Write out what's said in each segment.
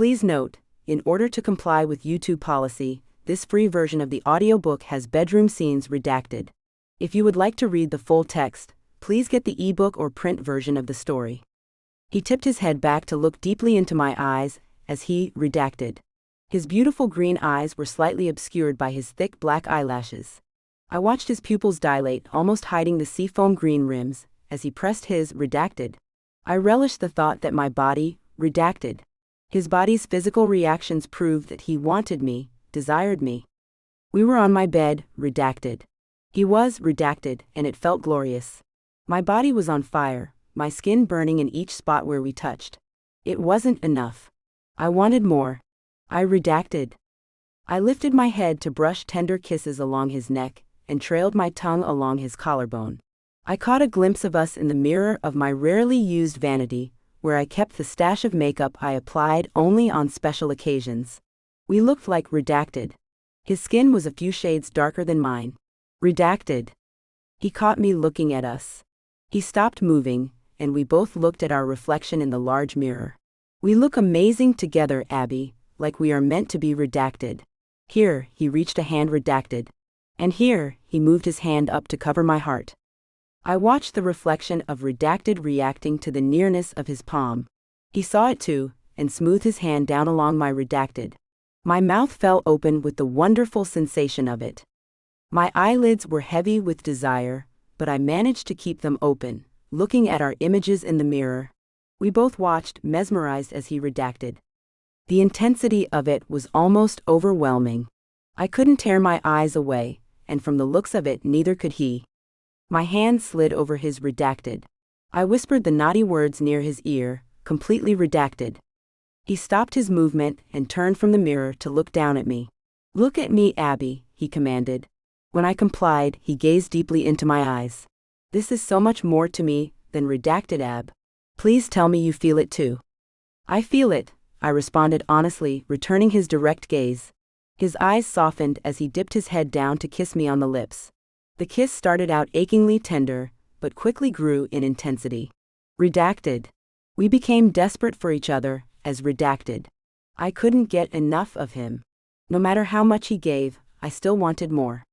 Please note, in order to comply with YouTube policy, this free version of the audiobook has bedroom scenes redacted. If you would like to read the full text, please get the ebook or print version of the story. He tipped his head back to look deeply into my eyes as he redacted. His beautiful green eyes were slightly obscured by his thick black eyelashes. I watched his pupils dilate, almost hiding the seafoam green rims, as he pressed his redacted. I relished the thought that my body redacted. His body's physical reactions proved that he wanted me, desired me. We were on my bed, redacted. He was redacted, and it felt glorious. My body was on fire, my skin burning in each spot where we touched. It wasn't enough. I wanted more. I redacted. I lifted my head to brush tender kisses along his neck, and trailed my tongue along his collarbone. I caught a glimpse of us in the mirror of my rarely used vanity, where I kept the stash of makeup I applied only on special occasions. We looked like redacted. His skin was a few shades darker than mine. Redacted. He caught me looking at us. He stopped moving, and we both looked at our reflection in the large mirror. We look amazing together, Abby, like we are meant to be redacted. Here, he reached a hand redacted. And here, he moved his hand up to cover my heart. I watched the reflection of redacted reacting to the nearness of his palm. He saw it too, and smoothed his hand down along my redacted. My mouth fell open with the wonderful sensation of it. My eyelids were heavy with desire, but I managed to keep them open, looking at our images in the mirror. We both watched, mesmerized as he redacted. The intensity of it was almost overwhelming. I couldn't tear my eyes away, and from the looks of it neither could he. My hand slid over his redacted. I whispered the naughty words near his ear, completely redacted. He stopped his movement and turned from the mirror to look down at me. "Look at me, Abby," he commanded. When I complied, he gazed deeply into my eyes. "This is so much more to me than redacted, Ab. Please tell me you feel it too." "I feel it," I responded honestly, returning his direct gaze. His eyes softened as he dipped his head down to kiss me on the lips. The kiss started out achingly tender, but quickly grew in intensity. Redacted. We became desperate for each other, as redacted. I couldn't get enough of him. No matter how much he gave, I still wanted more.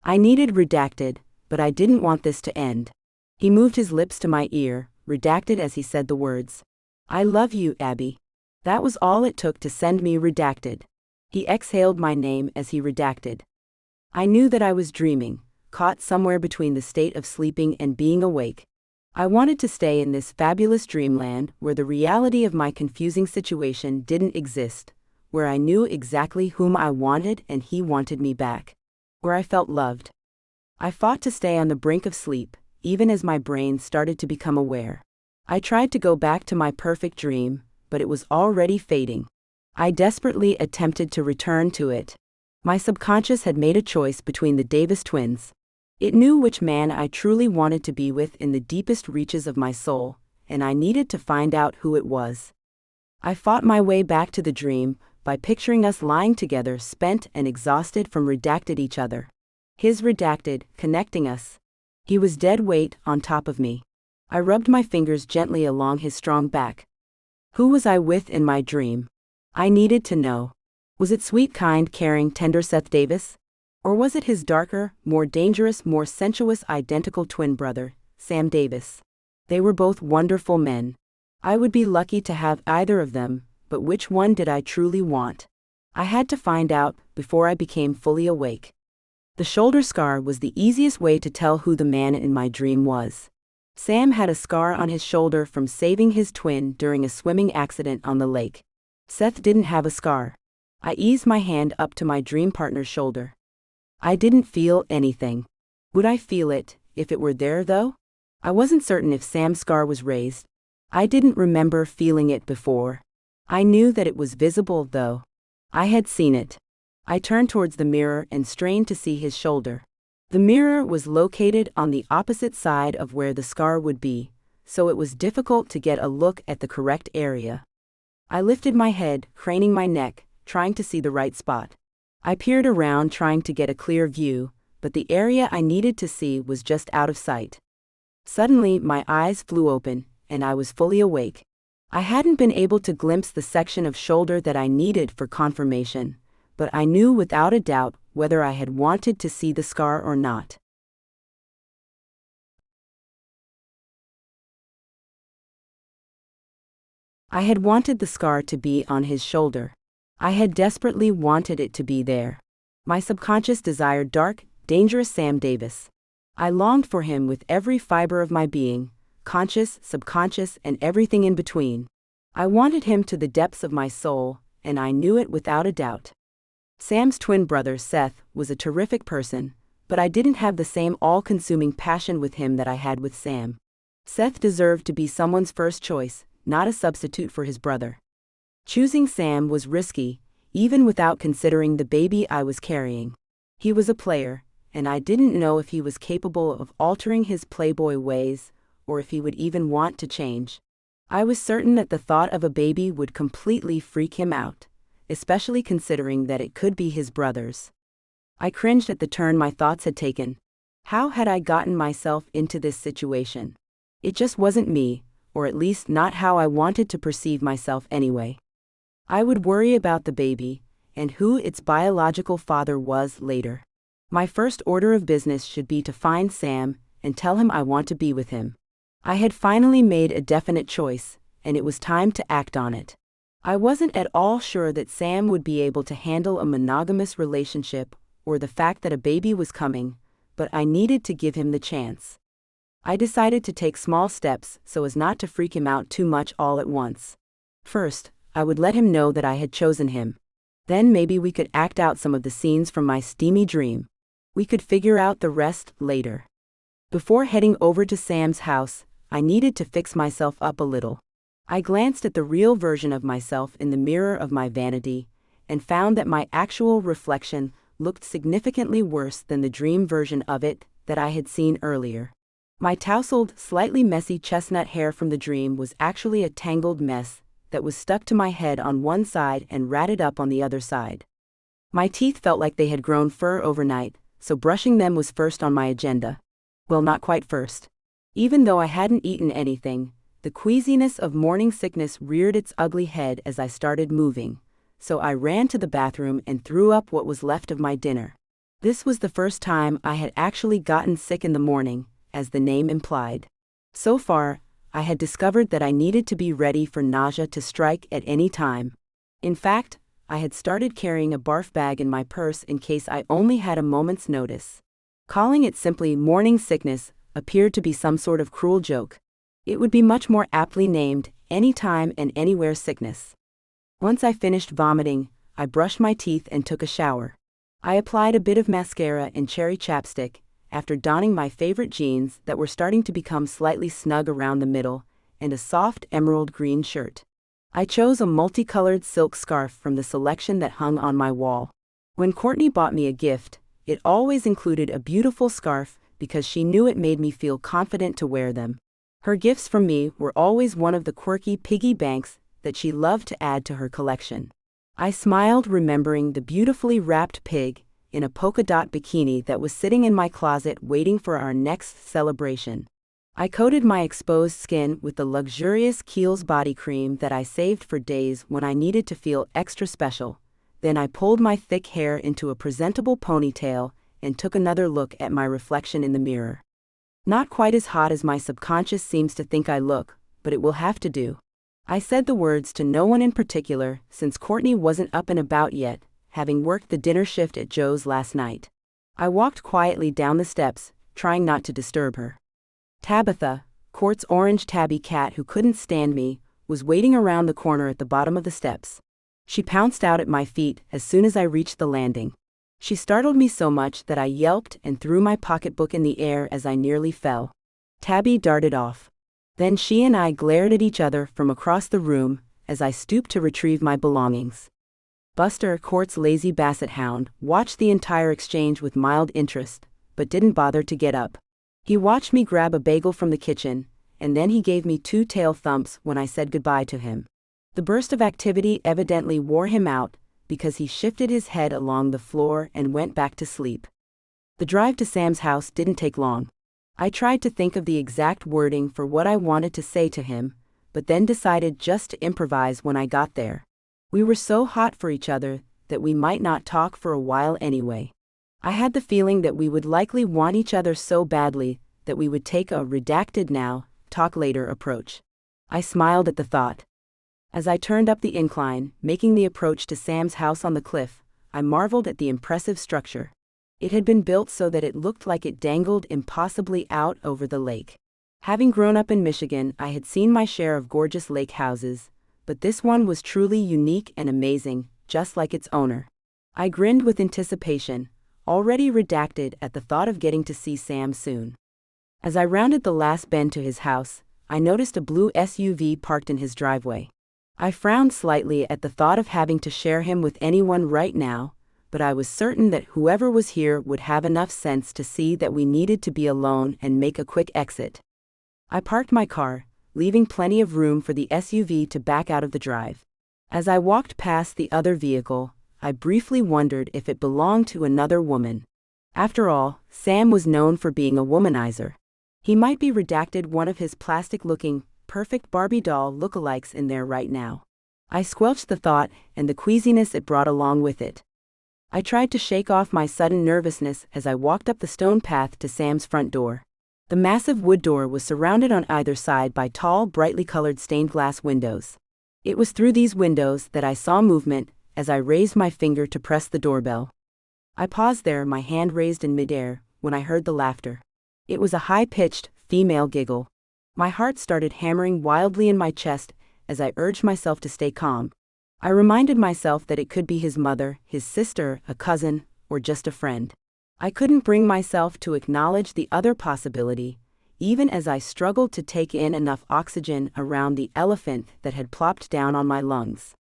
I needed redacted, but I didn't want this to end. He moved his lips to my ear, redacted as he said the words. "I love you, Abby." That was all it took to send me redacted. He exhaled my name as he redacted. I knew that I was dreaming, caught somewhere between the state of sleeping and being awake. I wanted to stay in this fabulous dreamland where the reality of my confusing situation didn't exist, where I knew exactly whom I wanted and he wanted me back, where I felt loved. I fought to stay on the brink of sleep, even as my brain started to become aware. I tried to go back to my perfect dream, but it was already fading. I desperately attempted to return to it. My subconscious had made a choice between the Davis twins. It knew which man I truly wanted to be with in the deepest reaches of my soul, and I needed to find out who it was. I fought my way back to the dream by picturing us lying together, spent and exhausted from redacted each other. His redacted, connecting us. He was dead weight on top of me. I rubbed my fingers gently along his strong back. Who was I with in my dream? I needed to know. Was it sweet, kind, caring, tender Seth Davis? Or was it his darker, more dangerous, more sensuous identical twin brother, Sam Davis? They were both wonderful men. I would be lucky to have either of them, but which one did I truly want? I had to find out before I became fully awake. The shoulder scar was the easiest way to tell who the man in my dream was. Sam had a scar on his shoulder from saving his twin during a swimming accident on the lake. Seth didn't have a scar. I eased my hand up to my dream partner's shoulder. I didn't feel anything. Would I feel it, if it were there though? I wasn't certain if Sam's scar was raised. I didn't remember feeling it before. I knew that it was visible though. I had seen it. I turned towards the mirror and strained to see his shoulder. The mirror was located on the opposite side of where the scar would be, so it was difficult to get a look at the correct area. I lifted my head, craning my neck, trying to see the right spot. I peered around trying to get a clear view, but the area I needed to see was just out of sight. Suddenly, my eyes flew open, and I was fully awake. I hadn't been able to glimpse the section of shoulder that I needed for confirmation, but I knew without a doubt whether I had wanted to see the scar or not. I had wanted the scar to be on his shoulder. I had desperately wanted it to be there. My subconscious desired dark, dangerous Sam Davis. I longed for him with every fiber of my being, conscious, subconscious, and everything in between. I wanted him to the depths of my soul, and I knew it without a doubt. Sam's twin brother, Seth, was a terrific person, but I didn't have the same all-consuming passion with him that I had with Sam. Seth deserved to be someone's first choice, not a substitute for his brother. Choosing Sam was risky, even without considering the baby I was carrying. He was a player, and I didn't know if he was capable of altering his playboy ways, or if he would even want to change. I was certain that the thought of a baby would completely freak him out, especially considering that it could be his brother's. I cringed at the turn my thoughts had taken. How had I gotten myself into this situation? It just wasn't me, or at least not how I wanted to perceive myself anyway. I would worry about the baby, and who its biological father was later. My first order of business should be to find Sam and tell him I want to be with him. I had finally made a definite choice, and it was time to act on it. I wasn't at all sure that Sam would be able to handle a monogamous relationship or the fact that a baby was coming, but I needed to give him the chance. I decided to take small steps so as not to freak him out too much all at once. First, I would let him know that I had chosen him. Then maybe we could act out some of the scenes from my steamy dream. We could figure out the rest later. Before heading over to Sam's house, I needed to fix myself up a little. I glanced at the real version of myself in the mirror of my vanity, and found that my actual reflection looked significantly worse than the dream version of it that I had seen earlier. My tousled, slightly messy chestnut hair from the dream was actually a tangled mess that was stuck to my head on one side and ratted up on the other side. My teeth felt like they had grown fur overnight, so brushing them was first on my agenda. Well, not quite first. Even though I hadn't eaten anything, the queasiness of morning sickness reared its ugly head as I started moving, so I ran to the bathroom and threw up what was left of my dinner. This was the first time I had actually gotten sick in the morning, as the name implied. So far, I had discovered that I needed to be ready for nausea to strike at any time. In fact, I had started carrying a barf bag in my purse in case I only had a moment's notice. Calling it simply morning sickness appeared to be some sort of cruel joke. It would be much more aptly named anytime and anywhere sickness. Once I finished vomiting, I brushed my teeth and took a shower. I applied a bit of mascara and cherry chapstick, after donning my favorite jeans that were starting to become slightly snug around the middle, and a soft emerald green shirt. I chose a multicolored silk scarf from the selection that hung on my wall. When Courtney bought me a gift, it always included a beautiful scarf because she knew it made me feel confident to wear them. Her gifts from me were always one of the quirky piggy banks that she loved to add to her collection. I smiled, remembering the beautifully wrapped pig in a polka dot bikini that was sitting in my closet waiting for our next celebration. I coated my exposed skin with the luxurious Kiehl's body cream that I saved for days when I needed to feel extra special. Then I pulled my thick hair into a presentable ponytail and took another look at my reflection in the mirror. Not quite as hot as my subconscious seems to think I look, but it will have to do. I said the words to no one in particular since Courtney wasn't up and about yet, having worked the dinner shift at Joe's last night. I walked quietly down the steps, trying not to disturb her. Tabitha, Court's orange tabby cat who couldn't stand me, was waiting around the corner at the bottom of the steps. She pounced out at my feet as soon as I reached the landing. She startled me so much that I yelped and threw my pocketbook in the air as I nearly fell. Tabby darted off. Then she and I glared at each other from across the room as I stooped to retrieve my belongings. Buster, Court's lazy basset hound, watched the entire exchange with mild interest, but didn't bother to get up. He watched me grab a bagel from the kitchen, and then he gave me 2 tail thumps when I said goodbye to him. The burst of activity evidently wore him out, because he shifted his head along the floor and went back to sleep. The drive to Sam's house didn't take long. I tried to think of the exact wording for what I wanted to say to him, but then decided just to improvise when I got there. We were so hot for each other that we might not talk for a while anyway. I had the feeling that we would likely want each other so badly that we would take a redacted now, talk later approach. I smiled at the thought. As I turned up the incline, making the approach to Sam's house on the cliff, I marveled at the impressive structure. It had been built so that it looked like it dangled impossibly out over the lake. Having grown up in Michigan, I had seen my share of gorgeous lake houses, but this one was truly unique and amazing, just like its owner. I grinned with anticipation, already redacted at the thought of getting to see Sam soon. As I rounded the last bend to his house, I noticed a blue SUV parked in his driveway. I frowned slightly at the thought of having to share him with anyone right now, but I was certain that whoever was here would have enough sense to see that we needed to be alone and make a quick exit. I parked my car, leaving plenty of room for the SUV to back out of the drive. As I walked past the other vehicle, I briefly wondered if it belonged to another woman. After all, Sam was known for being a womanizer. He might be redacted one of his plastic-looking, perfect Barbie doll lookalikes in there right now. I squelched the thought and the queasiness it brought along with it. I tried to shake off my sudden nervousness as I walked up the stone path to Sam's front door. The massive wood door was surrounded on either side by tall, brightly colored stained glass windows. It was through these windows that I saw movement as I raised my finger to press the doorbell. I paused there, my hand raised in midair, when I heard the laughter. It was a high-pitched, female giggle. My heart started hammering wildly in my chest as I urged myself to stay calm. I reminded myself that it could be his mother, his sister, a cousin, or just a friend. I couldn't bring myself to acknowledge the other possibility, even as I struggled to take in enough oxygen around the elephant that had plopped down on my lungs.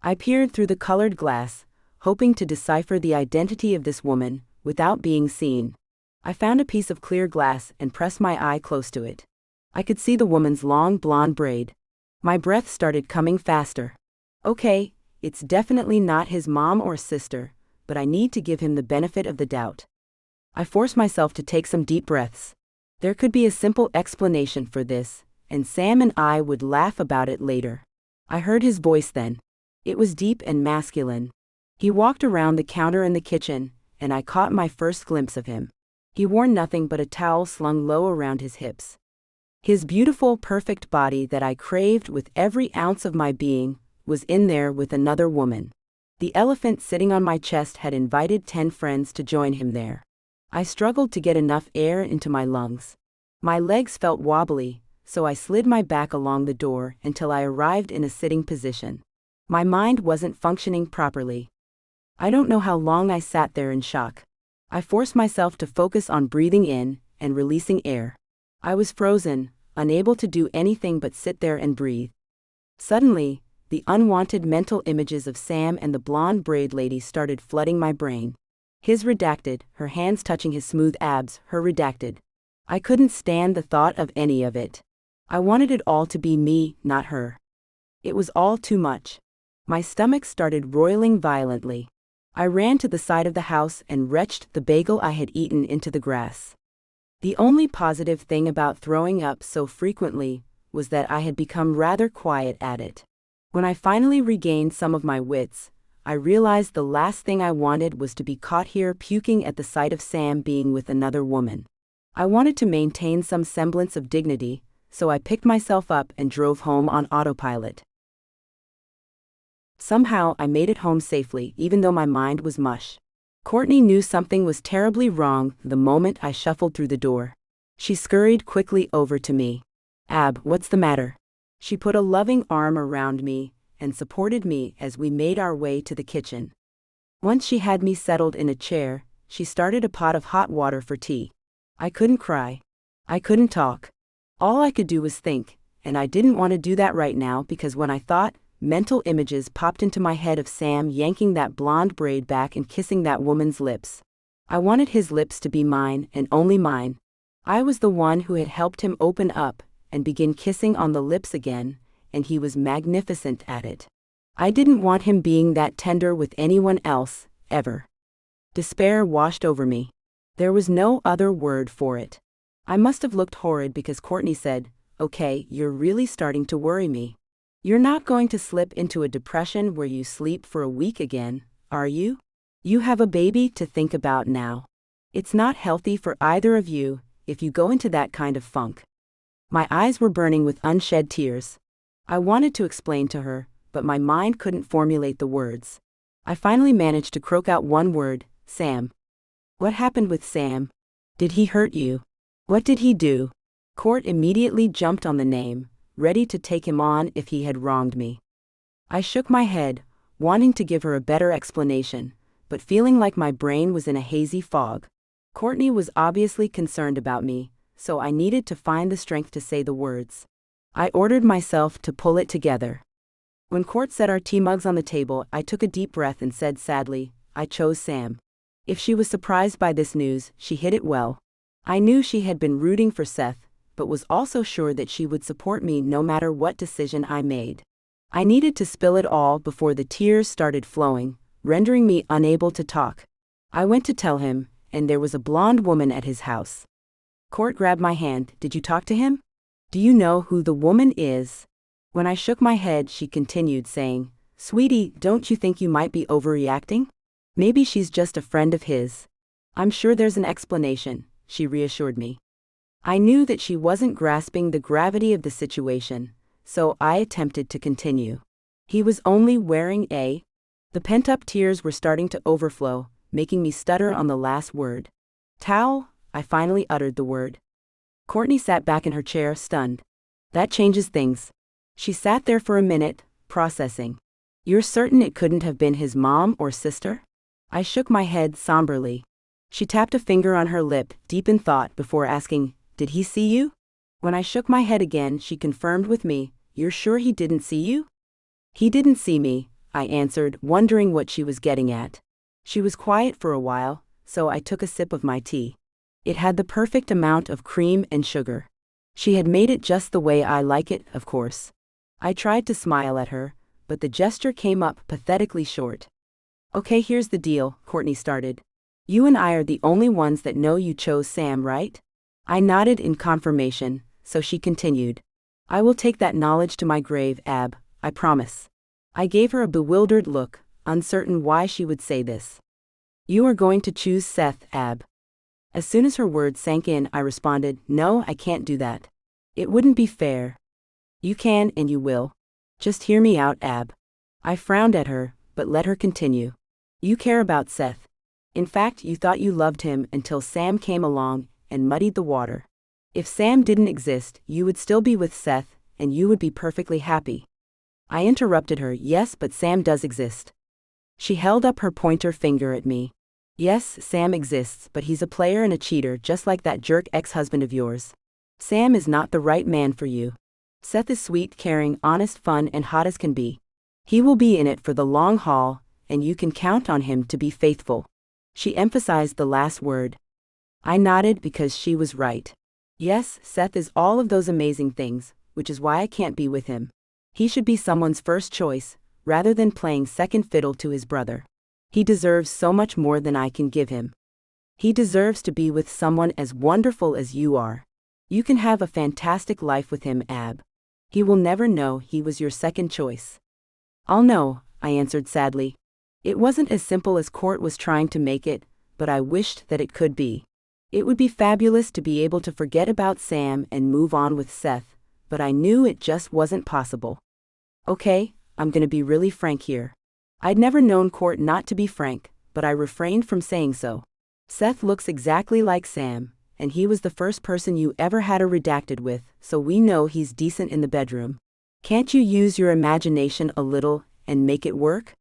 I peered through the colored glass, hoping to decipher the identity of this woman, without being seen. I found a piece of clear glass and pressed my eye close to it. I could see the woman's long blonde braid. My breath started coming faster. Okay, it's definitely not his mom or sister, but I need to give him the benefit of the doubt. I forced myself to take some deep breaths. There could be a simple explanation for this, and Sam and I would laugh about it later. I heard his voice then. It was deep and masculine. He walked around the counter in the kitchen, and I caught my first glimpse of him. He wore nothing but a towel slung low around his hips. His beautiful, perfect body that I craved with every ounce of my being was in there with another woman. The elephant sitting on my chest had invited 10 friends to join him there. I struggled to get enough air into my lungs. My legs felt wobbly, so I slid my back along the door until I arrived in a sitting position. My mind wasn't functioning properly. I don't know how long I sat there in shock. I forced myself to focus on breathing in and releasing air. I was frozen, unable to do anything but sit there and breathe. Suddenly, the unwanted mental images of Sam and the blonde braid lady started flooding my brain. His redacted, her hands touching his smooth abs, her redacted. I couldn't stand the thought of any of it. I wanted it all to be me, not her. It was all too much. My stomach started roiling violently. I ran to the side of the house and retched the bagel I had eaten into the grass. The only positive thing about throwing up so frequently was that I had become rather quiet at it. When I finally regained some of my wits, I realized the last thing I wanted was to be caught here puking at the sight of Sam being with another woman. I wanted to maintain some semblance of dignity, so I picked myself up and drove home on autopilot. Somehow I made it home safely, even though my mind was mush. Courtney knew something was terribly wrong the moment I shuffled through the door. She scurried quickly over to me. "Ab, what's the matter?" She put a loving arm around me and supported me as we made our way to the kitchen. Once she had me settled in a chair, she started a pot of hot water for tea. I couldn't cry. I couldn't talk. All I could do was think, and I didn't want to do that right now because when I thought, mental images popped into my head of Sam yanking that blonde braid back and kissing that woman's lips. I wanted his lips to be mine and only mine. I was the one who had helped him open up and begin kissing on the lips again, and he was magnificent at it. I didn't want him being that tender with anyone else, ever. Despair washed over me. There was no other word for it. I must have looked horrid because Courtney said, Okay, you're really starting to worry me. You're not going to slip into a depression where you sleep for a week again, are you? You have a baby to think about now. It's not healthy for either of you if you go into that kind of funk. My eyes were burning with unshed tears. I wanted to explain to her, but my mind couldn't formulate the words. I finally managed to croak out one word, Sam. What happened with Sam? Did he hurt you? What did he do? Court immediately jumped on the name, ready to take him on if he had wronged me. I shook my head, wanting to give her a better explanation, but feeling like my brain was in a hazy fog. Courtney was obviously concerned about me, so I needed to find the strength to say the words. I ordered myself to pull it together. When Court set our tea mugs on the table, I took a deep breath and said sadly, I chose Sam. If she was surprised by this news, she hid it well. I knew she had been rooting for Seth, but was also sure that she would support me no matter what decision I made. I needed to spill it all before the tears started flowing, rendering me unable to talk. I went to tell him, and there was a blonde woman at his house. Court grabbed my hand. Did you talk to him? Do you know who the woman is? When I shook my head, she continued saying, Sweetie, don't you think you might be overreacting? Maybe she's just a friend of his. I'm sure there's an explanation, she reassured me. I knew that she wasn't grasping the gravity of the situation, so I attempted to continue. He was only wearing a... The pent-up tears were starting to overflow, making me stutter on the last word. Towel? I finally uttered the word. Courtney sat back in her chair, stunned. That changes things. She sat there for a minute, processing. You're certain it couldn't have been his mom or sister? I shook my head somberly. She tapped a finger on her lip, deep in thought, before asking, Did he see you? When I shook my head again, she confirmed with me, You're sure he didn't see you? He didn't see me, I answered, wondering what she was getting at. She was quiet for a while, so I took a sip of my tea. It had the perfect amount of cream and sugar. She had made it just the way I like it, of course. I tried to smile at her, but the gesture came up pathetically short. Okay, here's the deal, Courtney started. You and I are the only ones that know you chose Sam, right? I nodded in confirmation, so she continued. I will take that knowledge to my grave, Ab, I promise. I gave her a bewildered look, uncertain why she would say this. You are going to choose Seth, Ab. As soon as her words sank in, I responded, No, I can't do that. It wouldn't be fair. You can and you will. Just hear me out, Ab. I frowned at her, but let her continue. You care about Seth. In fact, you thought you loved him until Sam came along and muddied the water. If Sam didn't exist, you would still be with Seth, and you would be perfectly happy. I interrupted her, Yes, but Sam does exist. She held up her pointer finger at me. Yes, Sam exists, but he's a player and a cheater just like that jerk ex-husband of yours. Sam is not the right man for you. Seth is sweet, caring, honest, fun, and hot as can be. He will be in it for the long haul, and you can count on him to be faithful. She emphasized the last word. I nodded because she was right. Yes, Seth is all of those amazing things, which is why I can't be with him. He should be someone's first choice, rather than playing second fiddle to his brother. He deserves so much more than I can give him. He deserves to be with someone as wonderful as you are. You can have a fantastic life with him, Ab. He will never know he was your second choice. I'll know, I answered sadly. It wasn't as simple as Court was trying to make it, but I wished that it could be. It would be fabulous to be able to forget about Sam and move on with Seth, but I knew it just wasn't possible. Okay, I'm gonna be really frank here. I'd never known Court not to be frank, but I refrained from saying so. Seth looks exactly like Sam, and he was the first person you ever had a redacted with, so we know he's decent in the bedroom. Can't you use your imagination a little and make it work?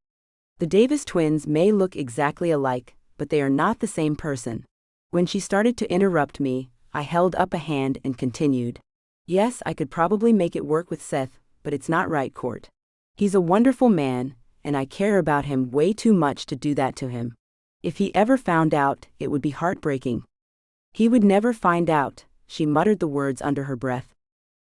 The Davis twins may look exactly alike, but they are not the same person. When she started to interrupt me, I held up a hand and continued. Yes, I could probably make it work with Seth, but it's not right, Court. He's a wonderful man, and I care about him way too much to do that to him. If he ever found out, it would be heartbreaking. He would never find out, she muttered the words under her breath.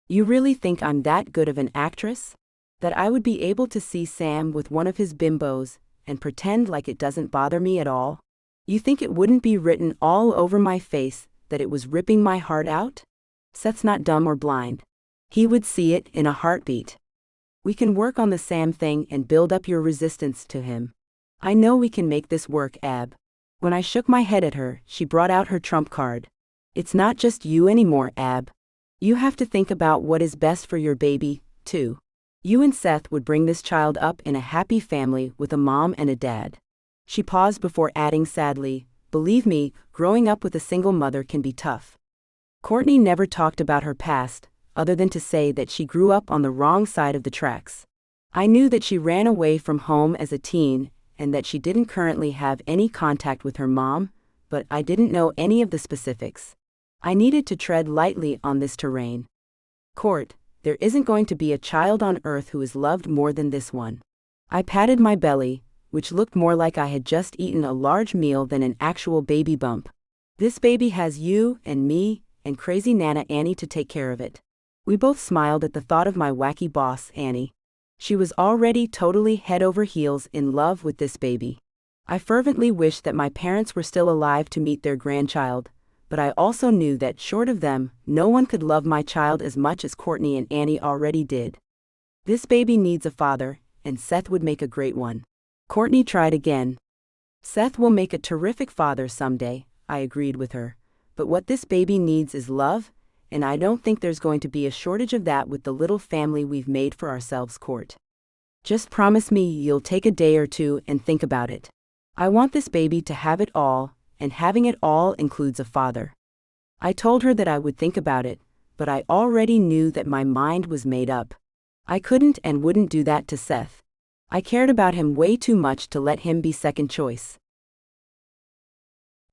You really think I'm that good of an actress? That I would be able to see Sam with one of his bimbos and pretend like it doesn't bother me at all? You think it wouldn't be written all over my face that it was ripping my heart out? Seth's not dumb or blind. He would see it in a heartbeat. We can work on the Sam thing and build up your resistance to him. I know we can make this work, Ab. When I shook my head at her, she brought out her trump card. It's not just you anymore, Ab. You have to think about what is best for your baby, too. You and Seth would bring this child up in a happy family with a mom and a dad. She paused before adding sadly, believe me, growing up with a single mother can be tough. Courtney never talked about her past, other than to say that she grew up on the wrong side of the tracks. I knew that she ran away from home as a teen, and that she didn't currently have any contact with her mom, but I didn't know any of the specifics. I needed to tread lightly on this terrain. Court, there isn't going to be a child on earth who is loved more than this one. I patted my belly, which looked more like I had just eaten a large meal than an actual baby bump. This baby has you and me and crazy Nana Annie to take care of it. We both smiled at the thought of my wacky boss, Annie. She was already totally head over heels in love with this baby. I fervently wished that my parents were still alive to meet their grandchild, but I also knew that short of them, no one could love my child as much as Courtney and Annie already did. This baby needs a father, and Seth would make a great one. Courtney tried again. Seth will make a terrific father someday, I agreed with her, but what this baby needs is love, and I don't think there's going to be a shortage of that with the little family we've made for ourselves, Court. Just promise me you'll take a day or two and think about it. I want this baby to have it all, and having it all includes a father. I told her that I would think about it, but I already knew that my mind was made up. I couldn't and wouldn't do that to Seth. I cared about him way too much to let him be second choice.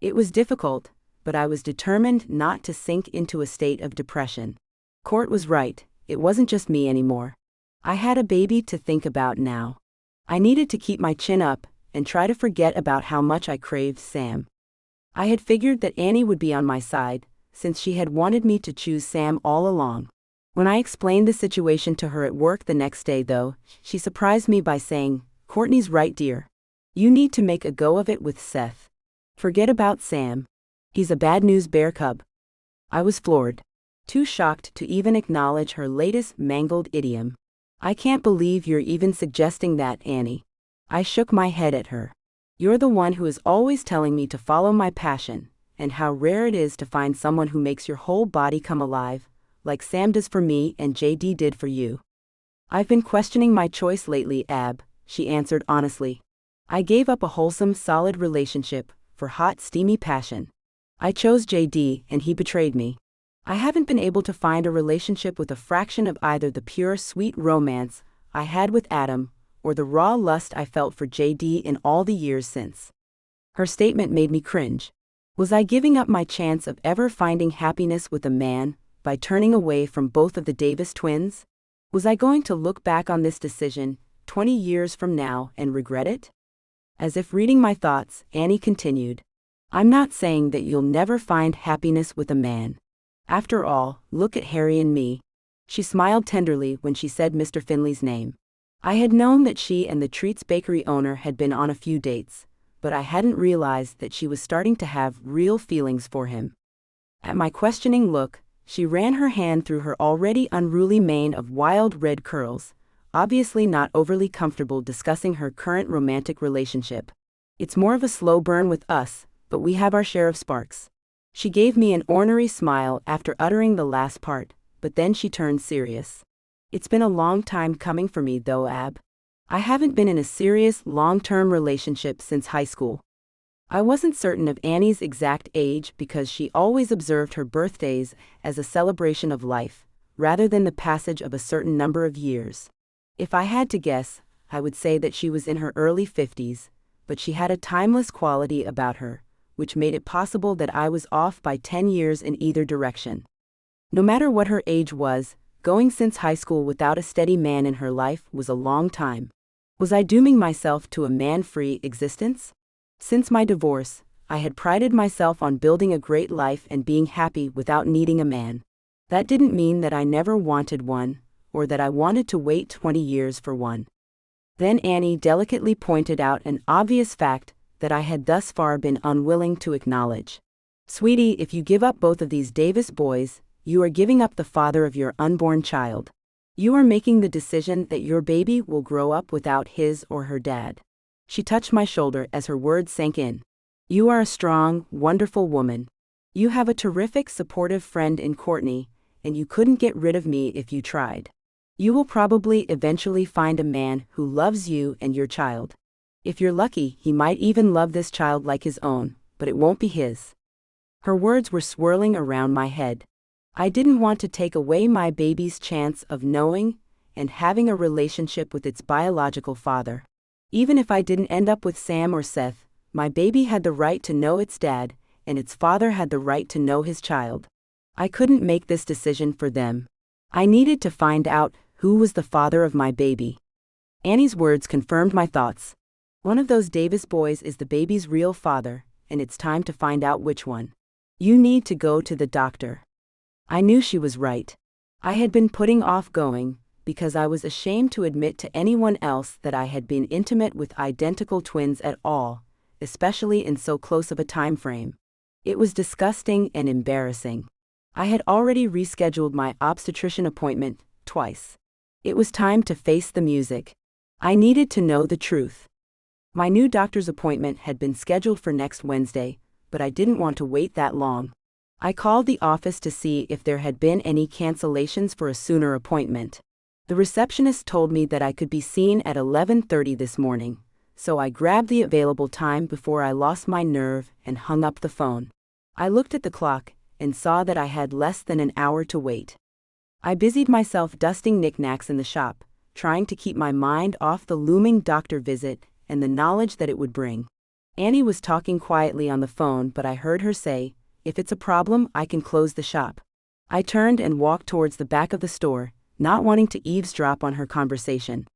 It was difficult, but I was determined not to sink into a state of depression. Court was right, it wasn't just me anymore. I had a baby to think about now. I needed to keep my chin up and try to forget about how much I craved Sam. I had figured that Annie would be on my side, since she had wanted me to choose Sam all along. When I explained the situation to her at work the next day, though, she surprised me by saying, "Courtney's right, dear. You need to make a go of it with Seth. Forget about Sam. He's a bad news bear cub." I was floored. Too shocked to even acknowledge her latest mangled idiom. "I can't believe you're even suggesting that, Annie." I shook my head at her. "You're the one who is always telling me to follow my passion, and how rare it is to find someone who makes your whole body come alive, like Sam does for me and JD did for you." "I've been questioning my choice lately, Ab," she answered honestly. "I gave up a wholesome, solid relationship for hot, steamy passion. I chose JD and he betrayed me. I haven't been able to find a relationship with a fraction of either the pure, sweet romance I had with Adam or the raw lust I felt for JD in all the years since." Her statement made me cringe. Was I giving up my chance of ever finding happiness with a man by turning away from both of the Davis twins? Was I going to look back on this decision 20 years from now and regret it? As if reading my thoughts, Annie continued, "I'm not saying that you'll never find happiness with a man. After all, look at Harry and me." She smiled tenderly when she said Mr. Finley's name. I had known that she and the Treats Bakery owner had been on a few dates, but I hadn't realized that she was starting to have real feelings for him. At my questioning look, she ran her hand through her already unruly mane of wild red curls, obviously not overly comfortable discussing her current romantic relationship. "It's more of a slow burn with us, but we have our share of sparks." She gave me an ornery smile after uttering the last part, but then she turned serious. "It's been a long time coming for me though, Ab. I haven't been in a serious, long-term relationship since high school." I wasn't certain of Annie's exact age because she always observed her birthdays as a celebration of life, rather than the passage of a certain number of years. If I had to guess, I would say that she was in her early 50s, but she had a timeless quality about her, which made it possible that I was off by 10 years in either direction. No matter what her age was, going since high school without a steady man in her life was a long time. Was I dooming myself to a man-free existence? Since my divorce, I had prided myself on building a great life and being happy without needing a man. That didn't mean that I never wanted one, or that I wanted to wait 20 years for one. Then Annie delicately pointed out an obvious fact that I had thus far been unwilling to acknowledge. "Sweetie, if you give up both of these Davis boys, You are giving up the father of your unborn child. You are making the decision that your baby will grow up without his or her dad. She touched my shoulder as her words sank in. You are a strong, wonderful woman. You have a terrific, supportive friend in Courtney, and you couldn't get rid of me if you tried. You will probably eventually find a man who loves you and your child. If you're lucky, he might even love this child like his own, but it won't be his. Her words were swirling around my head. I didn't want to take away my baby's chance of knowing and having a relationship with its biological father. Even if I didn't end up with Sam or Seth, my baby had the right to know its dad, and its father had the right to know his child. I couldn't make this decision for them. I needed to find out who was the father of my baby. Annie's words confirmed my thoughts. One of those Davis boys is the baby's real father, and it's time to find out which one. You need to go to the doctor. I knew she was right. I had been putting off going, because I was ashamed to admit to anyone else that I had been intimate with identical twins at all, especially in so close of a time frame. It was disgusting and embarrassing. I had already rescheduled my obstetrician appointment twice. It was time to face the music. I needed to know the truth. My new doctor's appointment had been scheduled for next Wednesday, but I didn't want to wait that long. I called the office to see if there had been any cancellations for a sooner appointment. The receptionist told me that I could be seen at 11:30 this morning, so I grabbed the available time before I lost my nerve and hung up the phone. I looked at the clock and saw that I had less than an hour to wait. I busied myself dusting knickknacks in the shop, trying to keep my mind off the looming doctor visit and the knowledge that it would bring. Annie was talking quietly on the phone, but I heard her say, "If it's a problem, I can close the shop." I turned and walked towards the back of the store, not wanting to eavesdrop on her conversation.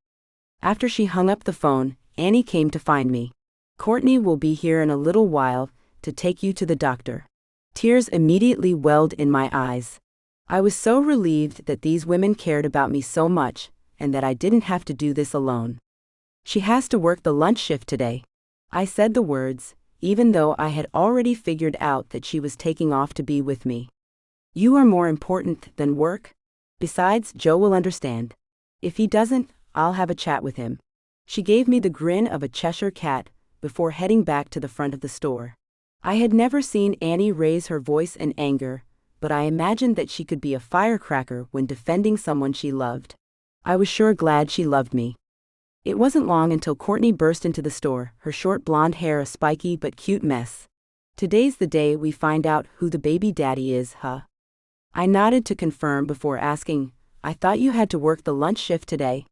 After she hung up the phone, Annie came to find me. "Courtney will be here in a little while to take you to the doctor." Tears immediately welled in my eyes. I was so relieved that these women cared about me so much, and that I didn't have to do this alone. "She has to work the lunch shift today." I said the words, even though I had already figured out that she was taking off to be with me. "You are more important than work? Besides, Joe will understand. If he doesn't, I'll have a chat with him." She gave me the grin of a Cheshire cat before heading back to the front of the store. I had never seen Annie raise her voice in anger, but I imagined that she could be a firecracker when defending someone she loved. I was sure glad she loved me. It wasn't long until Courtney burst into the store, her short blonde hair a spiky but cute mess. "Today's the day we find out who the baby daddy is, huh?" I nodded to confirm before asking, "I thought you had to work the lunch shift today."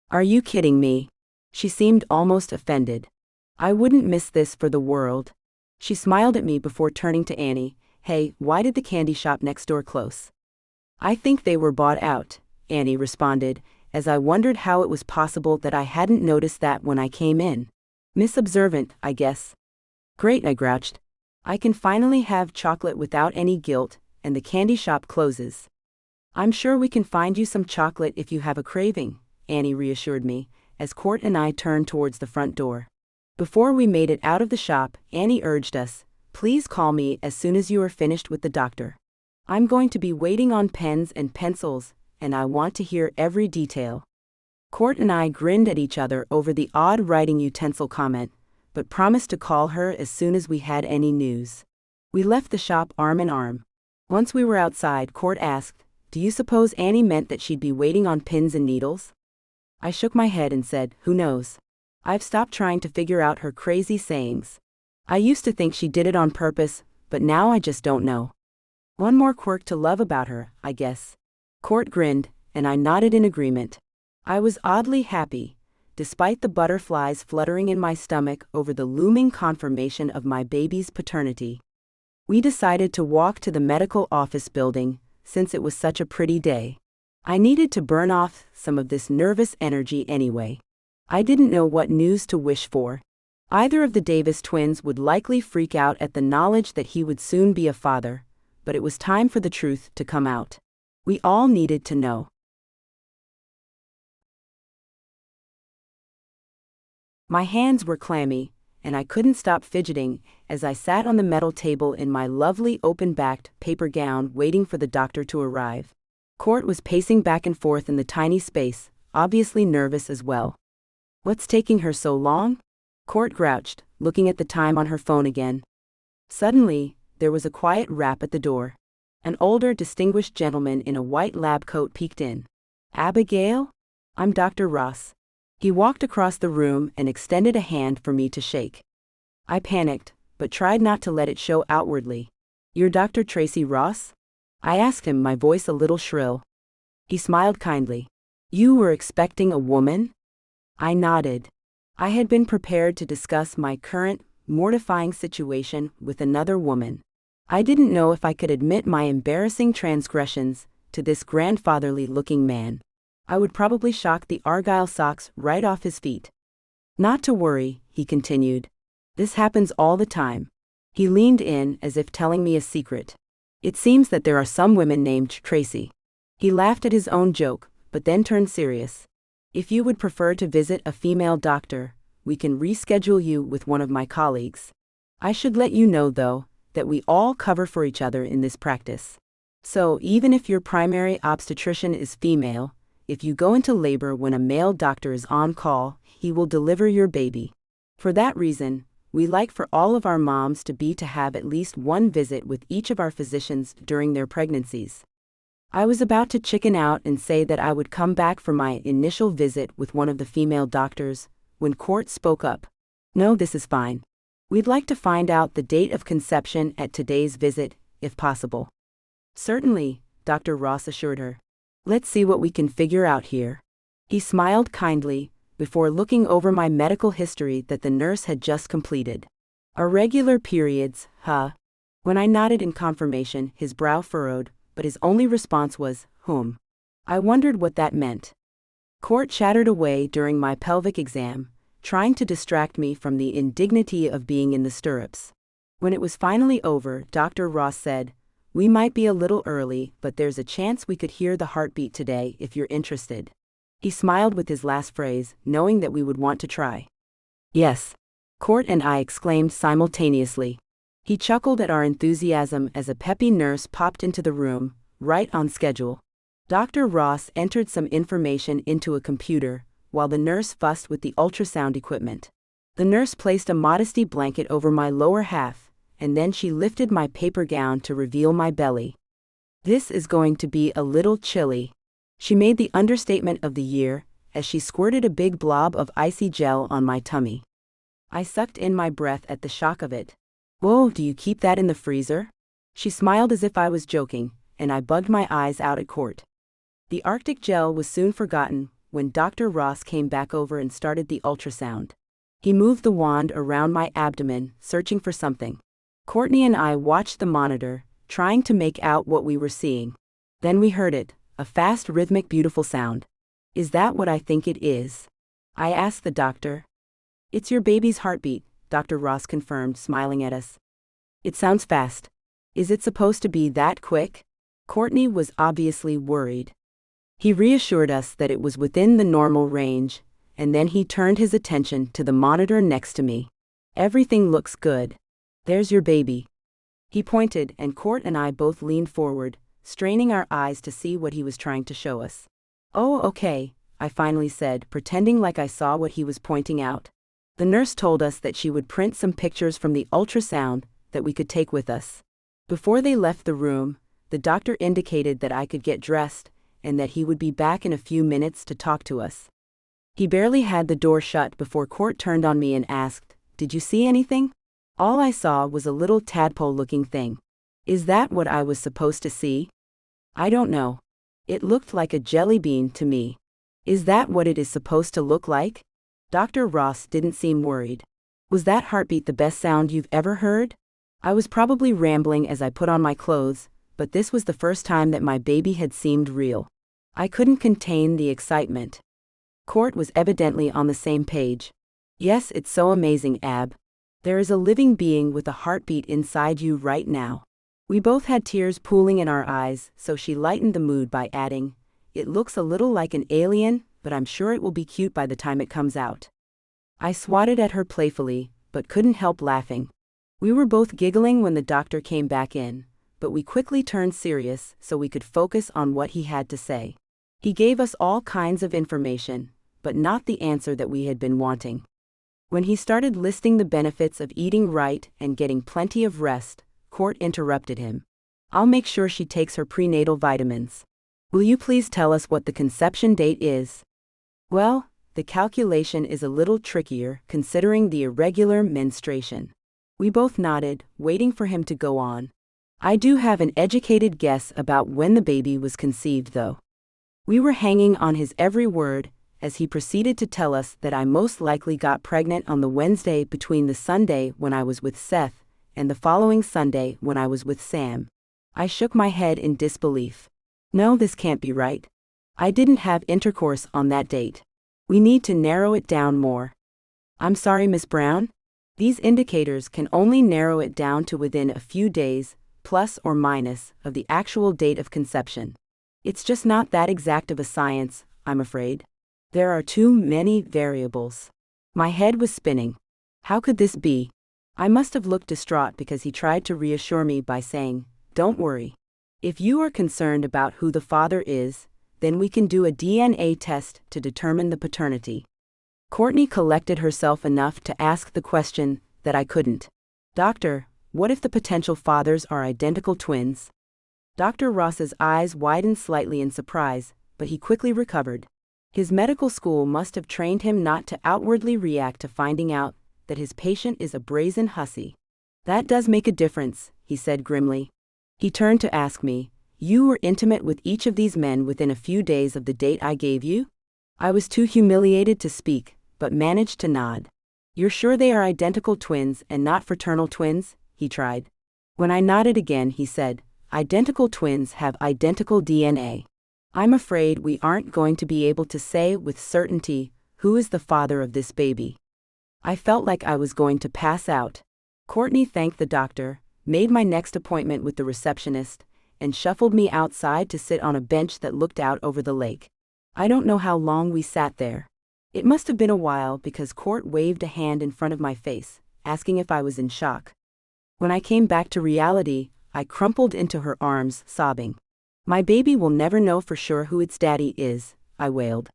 "Are you kidding me?" She seemed almost offended. "I wouldn't miss this for the world." She smiled at me before turning to Annie. "Hey, why did the candy shop next door close?" "I think they were bought out," Annie responded, as I wondered how it was possible that I hadn't noticed that when I came in. "Misobservant, I guess." "Great," I grouched. "I can finally have chocolate without any guilt, and the candy shop closes." "I'm sure we can find you some chocolate if you have a craving," Annie reassured me, as Court and I turned towards the front door. Before we made it out of the shop, Annie urged us, "Please call me as soon as you are finished with the doctor. I'm going to be waiting on pens and pencils, and I want to hear every detail." Court and I grinned at each other over the odd writing utensil comment, but promised to call her as soon as we had any news. We left the shop arm in arm. Once we were outside, Court asked, "Do you suppose Annie meant that she'd be waiting on pins and needles?" I shook my head and said, "Who knows? I've stopped trying to figure out her crazy sayings. I used to think she did it on purpose, but now I just don't know. One more quirk to love about her, I guess." Court grinned, and I nodded in agreement. I was oddly happy, despite the butterflies fluttering in my stomach over the looming confirmation of my baby's paternity. We decided to walk to the medical office building, since it was such a pretty day. I needed to burn off some of this nervous energy anyway. I didn't know what news to wish for. Either of the Davis twins would likely freak out at the knowledge that he would soon be a father, but it was time for the truth to come out. We all needed to know. My hands were clammy, and I couldn't stop fidgeting as I sat on the metal table in my lovely open-backed paper gown waiting for the doctor to arrive. Court was pacing back and forth in the tiny space, obviously nervous as well. "What's taking her so long?" Court grouched, looking at the time on her phone again. Suddenly, there was a quiet rap at the door. An older, distinguished gentleman in a white lab coat peeked in. "Abigail? I'm Dr. Ross." He walked across the room and extended a hand for me to shake. I panicked, but tried not to let it show outwardly. "You're Dr. Tracy Ross?" I asked him, my voice a little shrill. He smiled kindly. "You were expecting a woman?" I nodded. I had been prepared to discuss my current, mortifying situation with another woman. I didn't know if I could admit my embarrassing transgressions to this grandfatherly-looking man. I would probably shock the Argyle socks right off his feet. "Not to worry," he continued. "This happens all the time." He leaned in as if telling me a secret. "It seems that there are some women named Tracy." He laughed at his own joke, but then turned serious. "If you would prefer to visit a female doctor, we can reschedule you with one of my colleagues. I should let you know, though, that we all cover for each other in this practice. So even if your primary obstetrician is female, if you go into labor when a male doctor is on call, he will deliver your baby. For that reason, we like for all of our moms to have at least one visit with each of our physicians during their pregnancies." I was about to chicken out and say that I would come back for my initial visit with one of the female doctors, when Court spoke up. "No, this is fine. We'd like to find out the date of conception at today's visit, if possible." "Certainly," Dr. Ross assured her. "Let's see what we can figure out here." He smiled kindly, before looking over my medical history that the nurse had just completed. "Irregular periods, huh?" When I nodded in confirmation, his brow furrowed, but his only response was, "Whom?" I wondered what that meant. Court chattered away during my pelvic exam, trying to distract me from the indignity of being in the stirrups. When it was finally over, Dr. Ross said, "We might be a little early, but there's a chance we could hear the heartbeat today if you're interested." He smiled with his last phrase, knowing that we would want to try. "Yes," Court and I exclaimed simultaneously. He chuckled at our enthusiasm as a peppy nurse popped into the room, right on schedule. Dr. Ross entered some information into a computer, while the nurse fussed with the ultrasound equipment. The nurse placed a modesty blanket over my lower half, and then she lifted my paper gown to reveal my belly. "This is going to be a little chilly." She made the understatement of the year, as she squirted a big blob of icy gel on my tummy. I sucked in my breath at the shock of it. "Whoa, do you keep that in the freezer?" She smiled as if I was joking, and I bugged my eyes out at Court. The Arctic gel was soon forgotten when Dr. Ross came back over and started the ultrasound. He moved the wand around my abdomen, searching for something. Courtney and I watched the monitor, trying to make out what we were seeing. Then we heard it, a fast, rhythmic, beautiful sound. "Is that what I think it is?" I asked the doctor. "It's your baby's heartbeat," Dr. Ross confirmed, smiling at us. "It sounds fast. Is it supposed to be that quick?" Courtney was obviously worried. He reassured us that it was within the normal range, and then he turned his attention to the monitor next to me. "Everything looks good. There's your baby." He pointed, and Court and I both leaned forward, straining our eyes to see what he was trying to show us. "Oh, okay," I finally said, pretending like I saw what he was pointing out. The nurse told us that she would print some pictures from the ultrasound that we could take with us. Before they left the room, the doctor indicated that I could get dressed and that he would be back in a few minutes to talk to us. He barely had the door shut before Court turned on me and asked, "Did you see anything?" All I saw was a little tadpole-looking thing. Is that what I was supposed to see? I don't know. It looked like a jelly bean to me. Is that what it is supposed to look like? Dr. Ross didn't seem worried. Was that heartbeat the best sound you've ever heard? I was probably rambling as I put on my clothes, but this was the first time that my baby had seemed real. I couldn't contain the excitement. Court was evidently on the same page. "Yes, it's so amazing, Ab. There is a living being with a heartbeat inside you right now." We both had tears pooling in our eyes, so she lightened the mood by adding, "It looks a little like an alien, but I'm sure it will be cute by the time it comes out." I swatted at her playfully, but couldn't help laughing. We were both giggling when the doctor came back in, but we quickly turned serious so we could focus on what he had to say. He gave us all kinds of information, but not the answer that we had been wanting. When he started listing the benefits of eating right and getting plenty of rest, Court interrupted him. "I'll make sure she takes her prenatal vitamins. Will you please tell us what the conception date is?" "Well, the calculation is a little trickier considering the irregular menstruation." We both nodded, waiting for him to go on. "I do have an educated guess about when the baby was conceived, though." We were hanging on his every word as he proceeded to tell us that I most likely got pregnant on the Wednesday between the Sunday when I was with Seth and the following Sunday when I was with Sam. I shook my head in disbelief. "No, this can't be right. I didn't have intercourse on that date. We need to narrow it down more." "I'm sorry, Miss Brown. These indicators can only narrow it down to within a few days, plus or minus, of the actual date of conception. It's just not that exact of a science, I'm afraid. There are too many variables." My head was spinning. How could this be? I must have looked distraught because he tried to reassure me by saying, "Don't worry. If you are concerned about who the father is, then we can do a DNA test to determine the paternity." Courtney collected herself enough to ask the question that I couldn't. "Doctor, what if the potential fathers are identical twins?" Dr. Ross's eyes widened slightly in surprise, but he quickly recovered. His medical school must have trained him not to outwardly react to finding out that his patient is a brazen hussy. "That does make a difference," he said grimly. He turned to ask me, "You were intimate with each of these men within a few days of the date I gave you?" I was too humiliated to speak, but managed to nod. "You're sure they are identical twins and not fraternal twins?" he tried. When I nodded again, he said, "Identical twins have identical DNA. I'm afraid we aren't going to be able to say with certainty who is the father of this baby." I felt like I was going to pass out. Courtney thanked the doctor, made my next appointment with the receptionist, and shuffled me outside to sit on a bench that looked out over the lake. I don't know how long we sat there. It must have been a while because Court waved a hand in front of my face, asking if I was in shock. When I came back to reality, I crumpled into her arms, sobbing. "My baby will never know for sure who its daddy is," I wailed.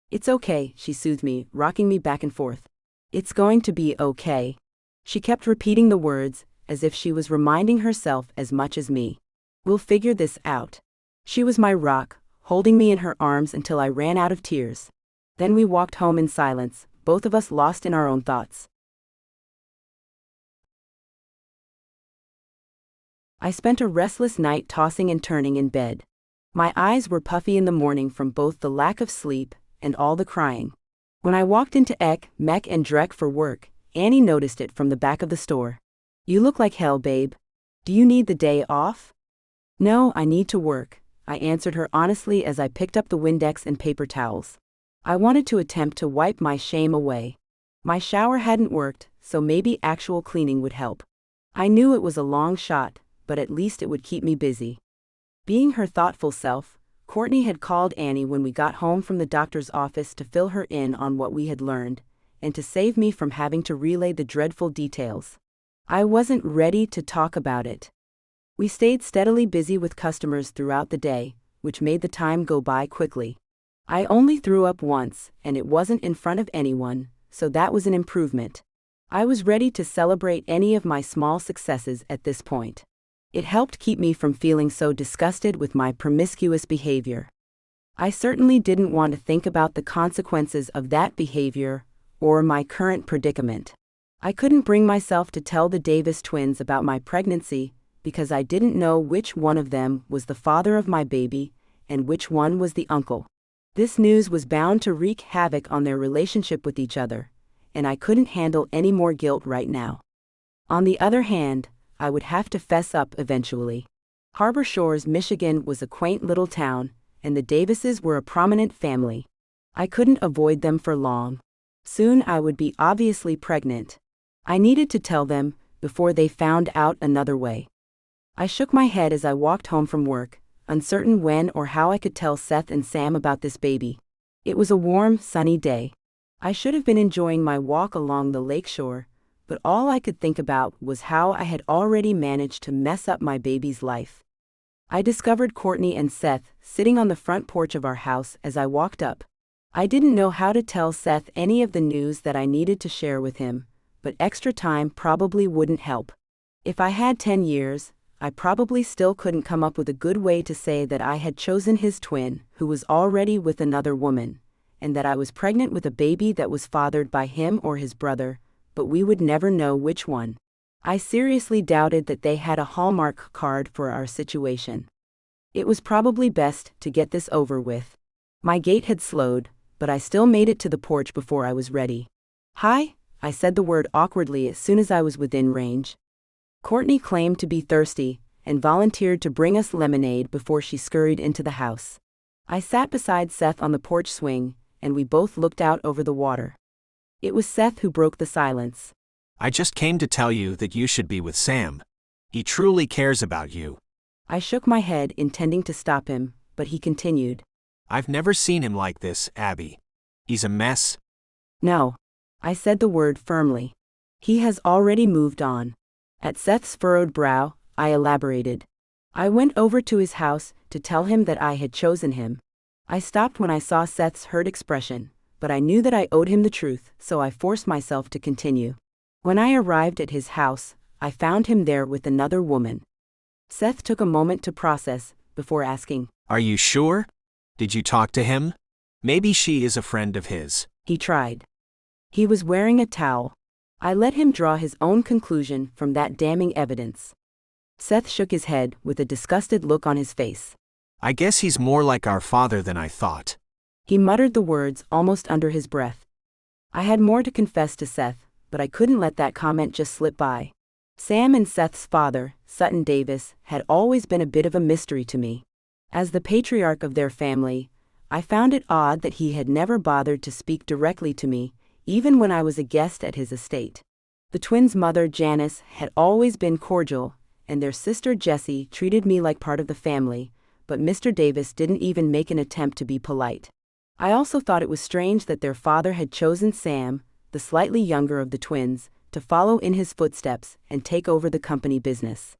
"It's okay," she soothed me, rocking me back and forth. "It's going to be okay." She kept repeating the words, as if she was reminding herself as much as me. "We'll figure this out." She was my rock, holding me in her arms until I ran out of tears. Then we walked home in silence, both of us lost in our own thoughts. I spent a restless night tossing and turning in bed. My eyes were puffy in the morning from both the lack of sleep and all the crying. When I walked into Ek, Mek and Drek for work, Annie noticed it from the back of the store. "You look like hell, babe. Do you need the day off?" "No, I need to work," I answered her honestly as I picked up the Windex and paper towels. I wanted to attempt to wipe my shame away. My shower hadn't worked, so maybe actual cleaning would help. I knew it was a long shot, but at least it would keep me busy. Being her thoughtful self, Courtney had called Annie when we got home from the doctor's office to fill her in on what we had learned, and to save me from having to relay the dreadful details. I wasn't ready to talk about it. We stayed steadily busy with customers throughout the day, which made the time go by quickly. I only threw up once, and it wasn't in front of anyone, so that was an improvement. I was ready to celebrate any of my small successes at this point. It helped keep me from feeling so disgusted with my promiscuous behavior. I certainly didn't want to think about the consequences of that behavior, or my current predicament. I couldn't bring myself to tell the Davis twins about my pregnancy, because I didn't know which one of them was the father of my baby, and which one was the uncle. This news was bound to wreak havoc on their relationship with each other, and I couldn't handle any more guilt right now. On the other hand, I would have to fess up eventually. Harbor Shores, Michigan was a quaint little town, and the Davises were a prominent family. I couldn't avoid them for long. Soon I would be obviously pregnant. I needed to tell them, before they found out another way. I shook my head as I walked home from work, uncertain when or how I could tell Seth and Sam about this baby. It was a warm, sunny day. I should have been enjoying my walk along the lakeshore, but all I could think about was how I had already managed to mess up my baby's life. I discovered Courtney and Seth sitting on the front porch of our house as I walked up. I didn't know how to tell Seth any of the news that I needed to share with him, but extra time probably wouldn't help. If I had 10 years, I probably still couldn't come up with a good way to say that I had chosen his twin, who was already with another woman, and that I was pregnant with a baby that was fathered by him or his brother, but we would never know which one. I seriously doubted that they had a Hallmark card for our situation. It was probably best to get this over with. My gait had slowed, but I still made it to the porch before I was ready. "Hi," I said the word awkwardly as soon as I was within range. Courtney claimed to be thirsty and volunteered to bring us lemonade before she scurried into the house. I sat beside Seth on the porch swing, and we both looked out over the water. It was Seth who broke the silence. "I just came to tell you that you should be with Sam. He truly cares about you." I shook my head, intending to stop him, but he continued. "I've never seen him like this, Abby. He's a mess." "No." I said the word firmly. "He has already moved on." At Seth's furrowed brow, I elaborated. "I went over to his house to tell him that I had chosen him." I stopped when I saw Seth's hurt expression, but I knew that I owed him the truth, so I forced myself to continue. When I arrived at his house, I found him there with another woman. Seth took a moment to process, before asking, "Are you sure? Did you talk to him? Maybe she is a friend of his." He tried. He was wearing a towel. I let him draw his own conclusion from that damning evidence. Seth shook his head with a disgusted look on his face. "I guess he's more like our father than I thought." He muttered the words almost under his breath. I had more to confess to Seth, but I couldn't let that comment just slip by. Sam and Seth's father, Sutton Davis, had always been a bit of a mystery to me. As the patriarch of their family, I found it odd that he had never bothered to speak directly to me, even when I was a guest at his estate. The twins' mother, Janice, had always been cordial, and their sister Jessie treated me like part of the family, but Mr. Davis didn't even make an attempt to be polite. I also thought it was strange that their father had chosen Sam, the slightly younger of the twins, to follow in his footsteps and take over the company business.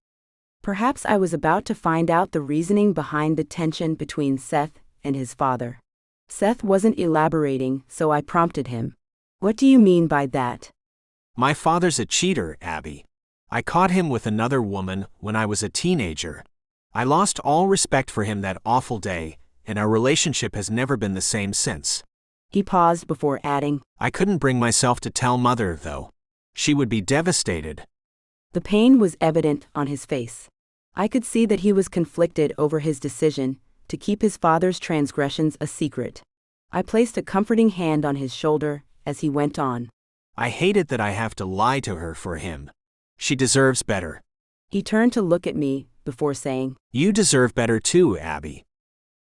Perhaps I was about to find out the reasoning behind the tension between Seth and his father. Seth wasn't elaborating, so I prompted him. "What do you mean by that?" "My father's a cheater, Abby. I caught him with another woman when I was a teenager. I lost all respect for him that awful day, and our relationship has never been the same since." He paused before adding, "I couldn't bring myself to tell Mother, though. She would be devastated." The pain was evident on his face. I could see that he was conflicted over his decision to keep his father's transgressions a secret. I placed a comforting hand on his shoulder as he went on. "I hate it that I have to lie to her for him. She deserves better." He turned to look at me before saying, "You deserve better too, Abby."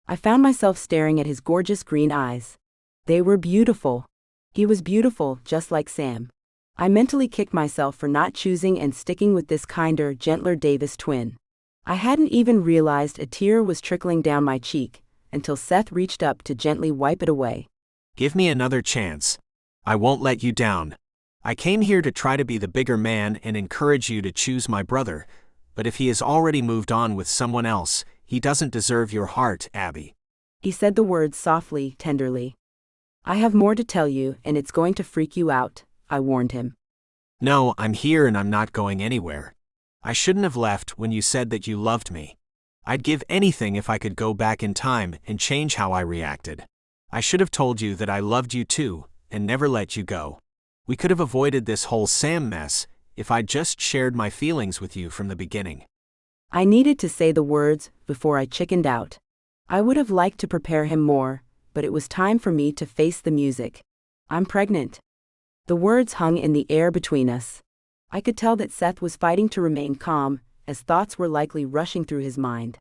I found myself staring at his gorgeous green eyes. They were beautiful. He was beautiful, just like Sam. I mentally kicked myself for not choosing and sticking with this kinder, gentler Davis twin. I hadn't even realized a tear was trickling down my cheek, until Seth reached up to gently wipe it away. "Give me another chance. I won't let you down. I came here to try to be the bigger man and encourage you to choose my brother, but if he has already moved on with someone else, he doesn't deserve your heart, Abby." He said the words softly, tenderly. "I have more to tell you, and it's going to freak you out," I warned him. "No, I'm here and I'm not going anywhere. I shouldn't have left when you said that you loved me. I'd give anything if I could go back in time and change how I reacted. I should have told you that I loved you too, and never let you go. We could have avoided this whole Sam mess if I'd just shared my feelings with you from the beginning." I needed to say the words before I chickened out. I would have liked to prepare him more, but it was time for me to face the music. "I'm pregnant." The words hung in the air between us. I could tell that Seth was fighting to remain calm, as thoughts were likely rushing through his mind.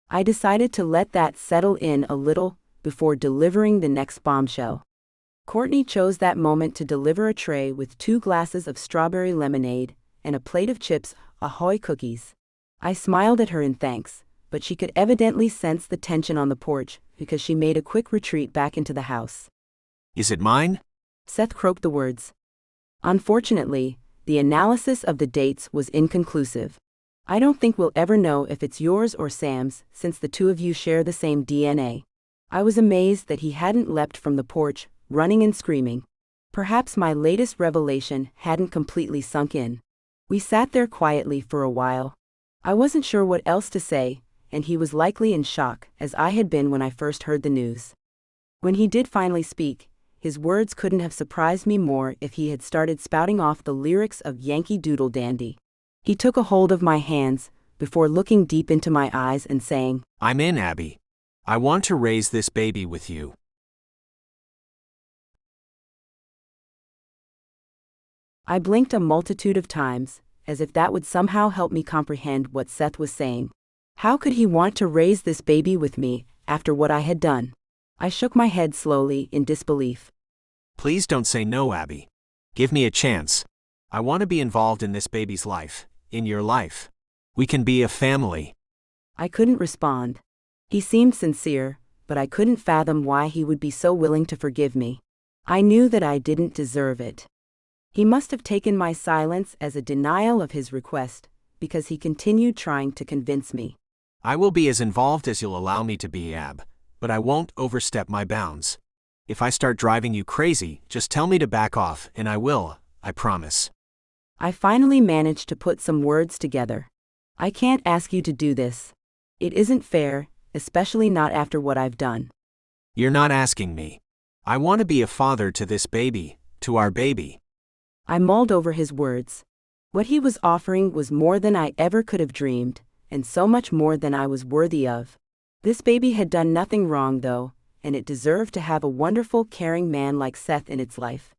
I decided to let that settle in a little before delivering the next bombshell. Courtney chose that moment to deliver a tray with 2 glasses of strawberry lemonade and a plate of Chips Ahoy cookies. I smiled at her in thanks, but she could evidently sense the tension on the porch because she made a quick retreat back into the house. "Is it mine?" Seth croaked the words. Unfortunately, The analysis of the dates was inconclusive. I don't think we'll ever know if it's yours or Sam's, since the two of you share the same DNA. I was amazed that he hadn't leapt from the porch, running and screaming. Perhaps my latest revelation hadn't completely sunk in. We sat there quietly for a while. I wasn't sure what else to say, and he was likely in shock, as I had been when I first heard the news. When he did finally speak, his words couldn't have surprised me more if he had started spouting off the lyrics of Yankee Doodle Dandy. He took a hold of my hands, before looking deep into my eyes and saying, "I'm in, Abby. I want to raise this baby with you." I blinked a multitude of times, as if that would somehow help me comprehend what Seth was saying. How could he want to raise this baby with me, after what I had done? I shook my head slowly in disbelief. "Please don't say no, Abby. Give me a chance. I want to be involved in this baby's life, in your life. We can be a family." I couldn't respond. He seemed sincere, but I couldn't fathom why he would be so willing to forgive me. I knew that I didn't deserve it. He must have taken my silence as a denial of his request, because he continued trying to convince me. "I will be as involved as you'll allow me to be, Ab, but I won't overstep my bounds. If I start driving you crazy, just tell me to back off, and I will, I promise." I finally managed to put some words together. "I can't ask you to do this. It isn't fair, especially not after what I've done." "You're not asking me. I want to be a father to this baby, to our baby." I mulled over his words. What he was offering was more than I ever could have dreamed, and so much more than I was worthy of. This baby had done nothing wrong, though, and it deserved to have a wonderful, caring man like Seth in its life.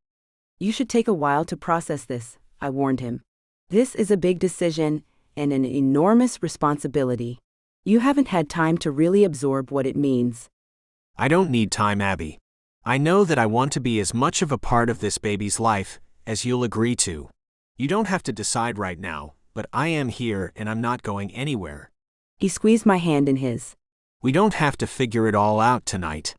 "You should take a while to process this," I warned him. "This is a big decision, and an enormous responsibility. You haven't had time to really absorb what it means." "I don't need time, Abby. I know that I want to be as much of a part of this baby's life as you'll agree to. You don't have to decide right now, but I am here and I'm not going anywhere." He squeezed my hand in his. "We don't have to figure it all out tonight."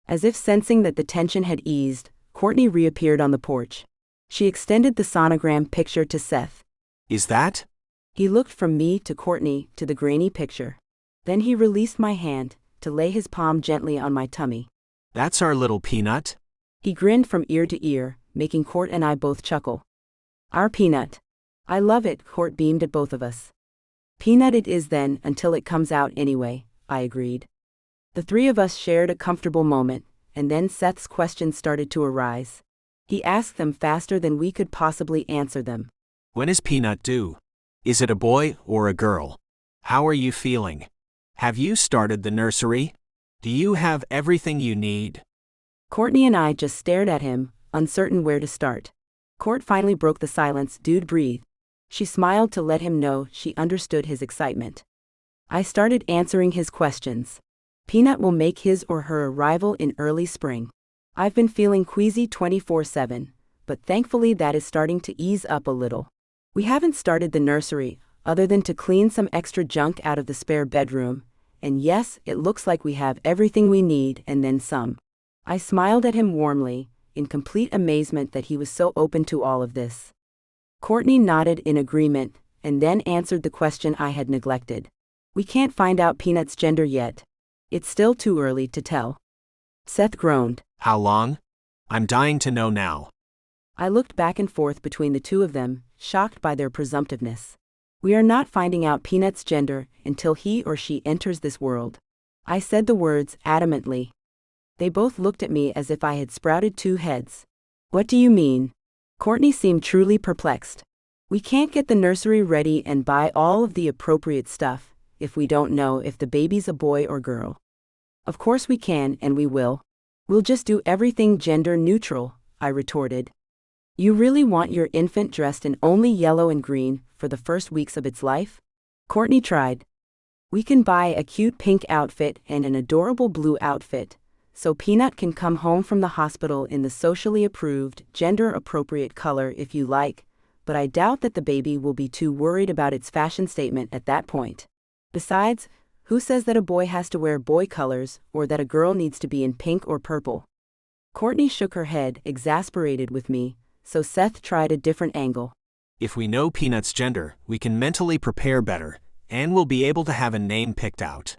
As if sensing that the tension had eased, Courtney reappeared on the porch. She extended the sonogram picture to Seth. "Is that?" He looked from me to Courtney to the grainy picture. Then he released my hand, to lay his palm gently on my tummy. "That's our little peanut?" He grinned from ear to ear, making Court and I both chuckle. "Our peanut. I love it," Court beamed at both of us. "Peanut it is then, until it comes out anyway," I agreed. The three of us shared a comfortable moment, and then Seth's questions started to arise. He asked them faster than we could possibly answer them. "When is Peanut due? Is it a boy or a girl? How are you feeling? Have you started the nursery? Do you have everything you need?" Courtney and I just stared at him, uncertain where to start. Court finally broke the silence. "Dude, breathe." She smiled to let him know she understood his excitement. I started answering his questions. Peanut will make his or her arrival in early spring. I've been feeling queasy 24/7, but thankfully that is starting to ease up a little. We haven't started the nursery, other than to clean some extra junk out of the spare bedroom, and yes, it looks like we have everything we need and then some. I smiled at him warmly, in complete amazement that he was so open to all of this. Courtney nodded in agreement, and then answered the question I had neglected. "We can't find out Peanut's gender yet. It's still too early to tell." Seth groaned. "How long? I'm dying to know now." I looked back and forth between the two of them, shocked by their presumptiveness. "We are not finding out Peanut's gender until he or she enters this world." I said the words adamantly. They both looked at me as if I had sprouted two heads. "What do you mean?" Courtney seemed truly perplexed. "We can't get the nursery ready and buy all of the appropriate stuff if we don't know if the baby's a boy or girl." "Of course we can, and we will. We'll just do everything gender neutral," I retorted. "You really want your infant dressed in only yellow and green for the first weeks of its life?" Courtney tried. "We can buy a cute pink outfit and an adorable blue outfit, so Peanut can come home from the hospital in the socially approved, gender-appropriate color if you like, but I doubt that the baby will be too worried about its fashion statement at that point. Besides, who says that a boy has to wear boy colors or that a girl needs to be in pink or purple?" Courtney shook her head, exasperated with me, so Seth tried a different angle. If we know Peanut's gender, we can mentally prepare better, and we'll be able to have a name picked out.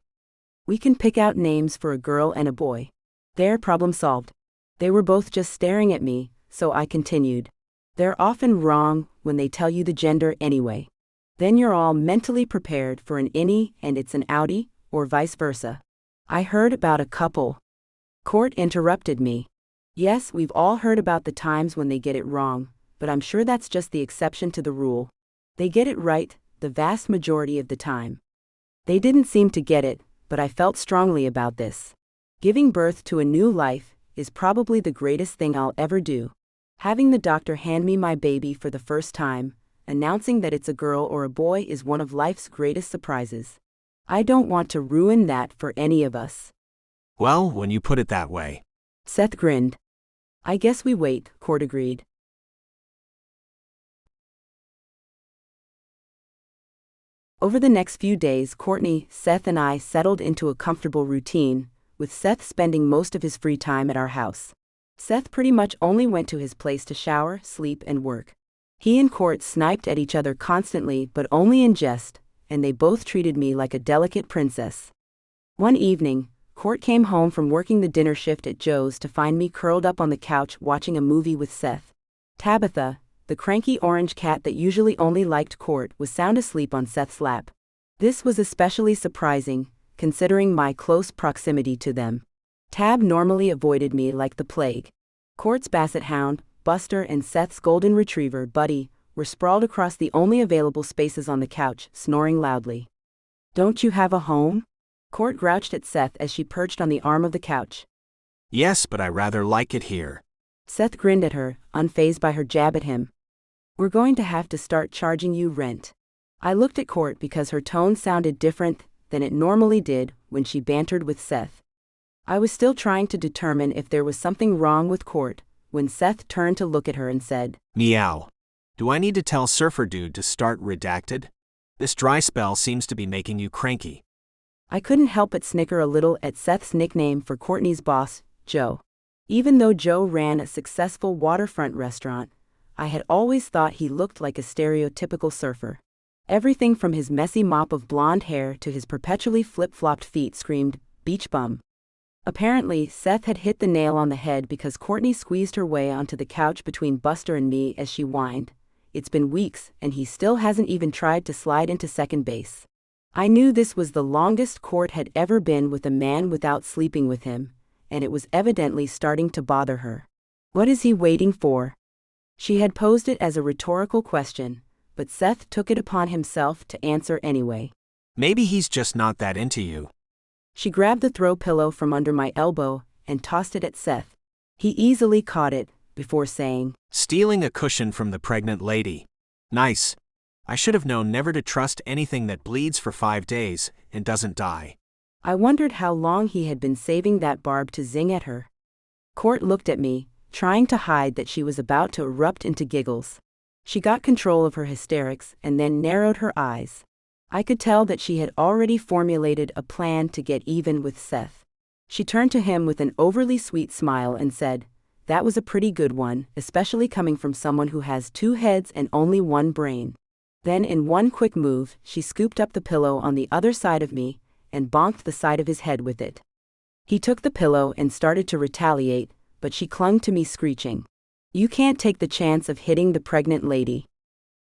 We can pick out names for a girl and a boy. There, problem solved. They were both just staring at me, so I continued. They're often wrong when they tell you the gender anyway. Then you're all mentally prepared for an innie and it's an outie, or vice versa. I heard about a couple. Court interrupted me. Yes, we've all heard about the times when they get it wrong, but I'm sure that's just the exception to the rule. They get it right, the vast majority of the time. They didn't seem to get it, but I felt strongly about this. Giving birth to a new life is probably the greatest thing I'll ever do. Having the doctor hand me my baby for the first time, announcing that it's a girl or a boy is one of life's greatest surprises. I don't want to ruin that for any of us. Well, when you put it that way. Seth grinned. I guess we wait, Court agreed. Over the next few days, Courtney, Seth and I settled into a comfortable routine, with Seth spending most of his free time at our house. Seth pretty much only went to his place to shower, sleep, and work. He and Court sniped at each other constantly, but only in jest, and they both treated me like a delicate princess. One evening, Court came home from working the dinner shift at Joe's to find me curled up on the couch watching a movie with Seth. Tabitha, the cranky orange cat that usually only liked Court, was sound asleep on Seth's lap. This was especially surprising, considering my close proximity to them. Tab normally avoided me like the plague. Court's basset hound, Buster, and Seth's golden retriever, Buddy, were sprawled across the only available spaces on the couch, snoring loudly. Don't you have a home? Court grouched at Seth as she perched on the arm of the couch. Yes, but I rather like it here. Seth grinned at her, unfazed by her jab at him. We're going to have to start charging you rent. I looked at Court because her tone sounded different than it normally did when she bantered with Seth. I was still trying to determine if there was something wrong with Court, when Seth turned to look at her and said, Meow. Do I need to tell Surfer Dude to start redacted? This dry spell seems to be making you cranky. I couldn't help but snicker a little at Seth's nickname for Courtney's boss, Joe. Even though Joe ran a successful waterfront restaurant, I had always thought he looked like a stereotypical surfer. Everything from his messy mop of blonde hair to his perpetually flip-flopped feet screamed, beach bum. Apparently, Seth had hit the nail on the head because Courtney squeezed her way onto the couch between Buster and me as she whined. It's been weeks, and he still hasn't even tried to slide into second base. I knew this was the longest Court had ever been with a man without sleeping with him, and it was evidently starting to bother her. What is he waiting for? She had posed it as a rhetorical question, but Seth took it upon himself to answer anyway. Maybe he's just not that into you. She grabbed the throw pillow from under my elbow and tossed it at Seth. He easily caught it, before saying, Stealing a cushion from the pregnant lady. Nice. I should have known never to trust anything that bleeds for 5 days and doesn't die. I wondered how long he had been saving that barb to zing at her. Court looked at me, trying to hide that she was about to erupt into giggles. She got control of her hysterics and then narrowed her eyes. I could tell that she had already formulated a plan to get even with Seth. She turned to him with an overly sweet smile and said, That was a pretty good one, especially coming from someone who has 2 heads and only 1 brain. Then in one quick move, she scooped up the pillow on the other side of me and bonked the side of his head with it. He took the pillow and started to retaliate, but she clung to me screeching, You can't take the chance of hitting the pregnant lady.